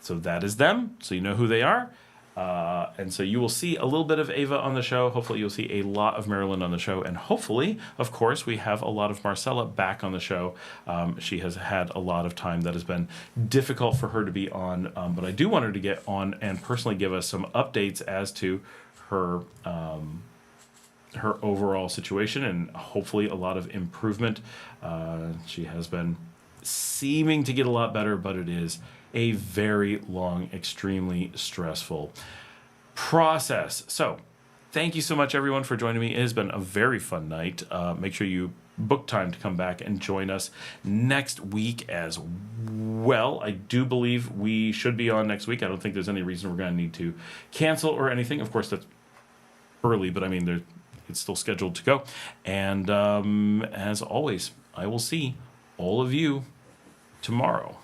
Speaker 1: so that is them. So you know who they are. And so you will see a little bit of Ava on the show. Hopefully you'll see a lot of Marilyn on the show. And hopefully, of course, we have a lot of Marcela back on the show. She has had a lot of time that has been difficult for her to be on. But I do want her to get on and personally give us some updates as to her overall situation and hopefully a lot of improvement. She has been seeming to get a lot better, but it is a very long, extremely stressful process. So thank you so much, everyone, for joining me. It has been a very fun night. Make sure you book time to come back and join us next week as well. I do believe we should be on next week. I don't think there's any reason we're going to need to cancel or anything. Of course, that's early, but I mean, it's still scheduled to go. And as always, I will see all of you tomorrow.